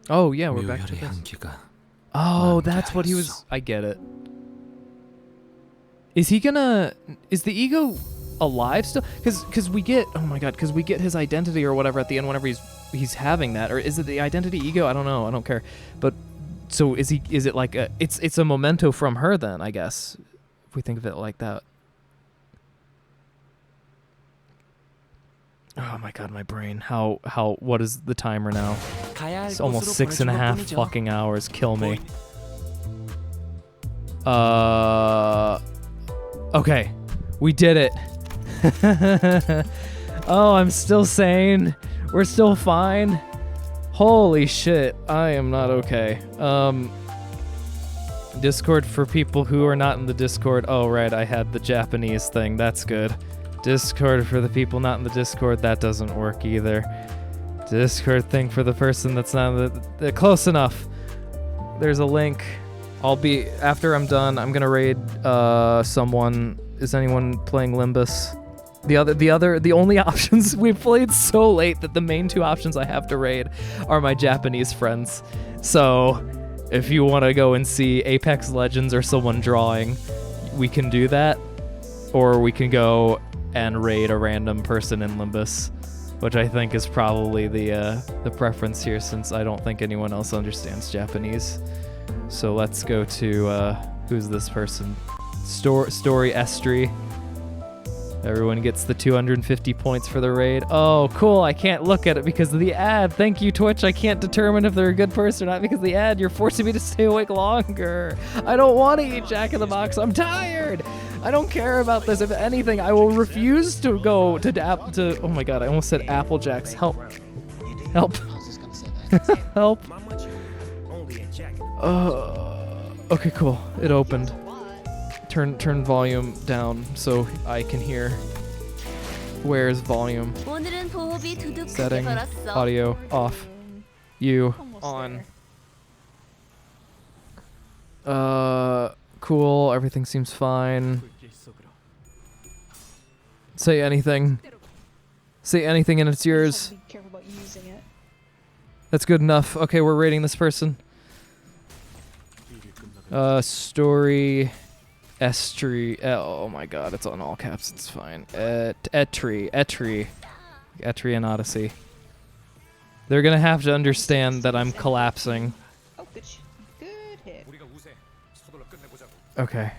Oh yeah, we're back to 묘혈의 this. 향기가 Oh, that's what he was. I get it. Is he gonna? Is the ego alive still? Because we get. Oh my god! Because we get his identity or whatever at the end whenever he's having that, or is it the identity ego? I don't know. I don't care. But so is he? Is it like a? It's a memento from her then, I guess, if we think of it like that. Oh my god, my brain. How? What is the timer now? It's almost 6.5 fucking hours. Kill me. Okay, we did it. Oh, I'm still sane. We're still fine. Holy shit, I am not okay. Discord for people who are not in the Discord. Oh, right, I had the Japanese thing. That's good. Discord for the people not in the Discord. That doesn't work either. Discord thing for the person that's not in the close enough. There's a link. I'll be, after I'm done, I'm gonna raid someone. Is anyone playing Limbus? The only options, we've played so late that the main two options I have to raid are my Japanese friends. So if you want to go and see Apex Legends or someone drawing, we can do that. Or we can go and raid a random person in Limbus, which I think is probably the preference here, since I don't think anyone else understands Japanese. So let's go to, who's this person? Story Estri. Everyone gets the 250 points for the raid. Oh, cool. I can't look at it because of the ad. Thank you, Twitch. I can't determine if they're a good person or not because of the ad. You're forcing me to stay awake longer. I don't want to eat Jack in the Box. I'm tired. I don't care about this. If anything, I will refuse to go to oh my god, I almost said Apple Jacks. Help. Help. Help. Okay, cool. It opened. Turn volume down so I can hear. Where's volume? Setting. Audio off. You on. Cool. Everything seems fine. Say anything. Say anything and it's yours. That's good enough. Okay, we're rating this person. Story Estri. Oh my god, it's on all caps. It's fine. Etri and Odyssey. They're gonna have to understand that I'm collapsing. Okay.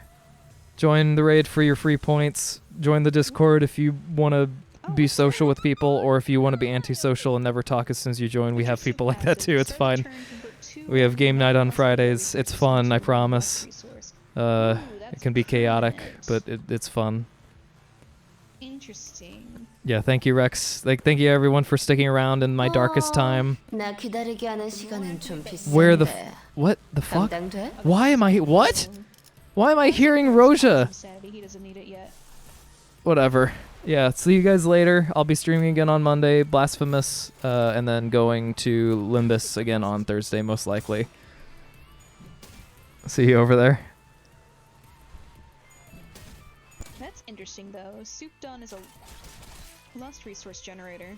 Join the raid for your free points. Join the Discord if you want to be social with people, or if you want to be antisocial and never talk as soon as you join. We have people like that too. It's fine. We have game night on Fridays. It's fun, I promise. It can be chaotic, but it's fun. Interesting. Yeah, thank you, Rex. Thank you everyone for sticking around in my darkest time. 나 기다리게 하는 시간은 좀 비싼데. Where the what the fuck? Why am I what? Why am I hearing Roja? He doesn't need it yet. Whatever. Yeah, see you guys later. I'll be streaming again on Monday, Blasphemous, and then going to Limbus again on Thursday, most likely. See you over there. That's interesting, though. Soup Dawn is a lost resource generator.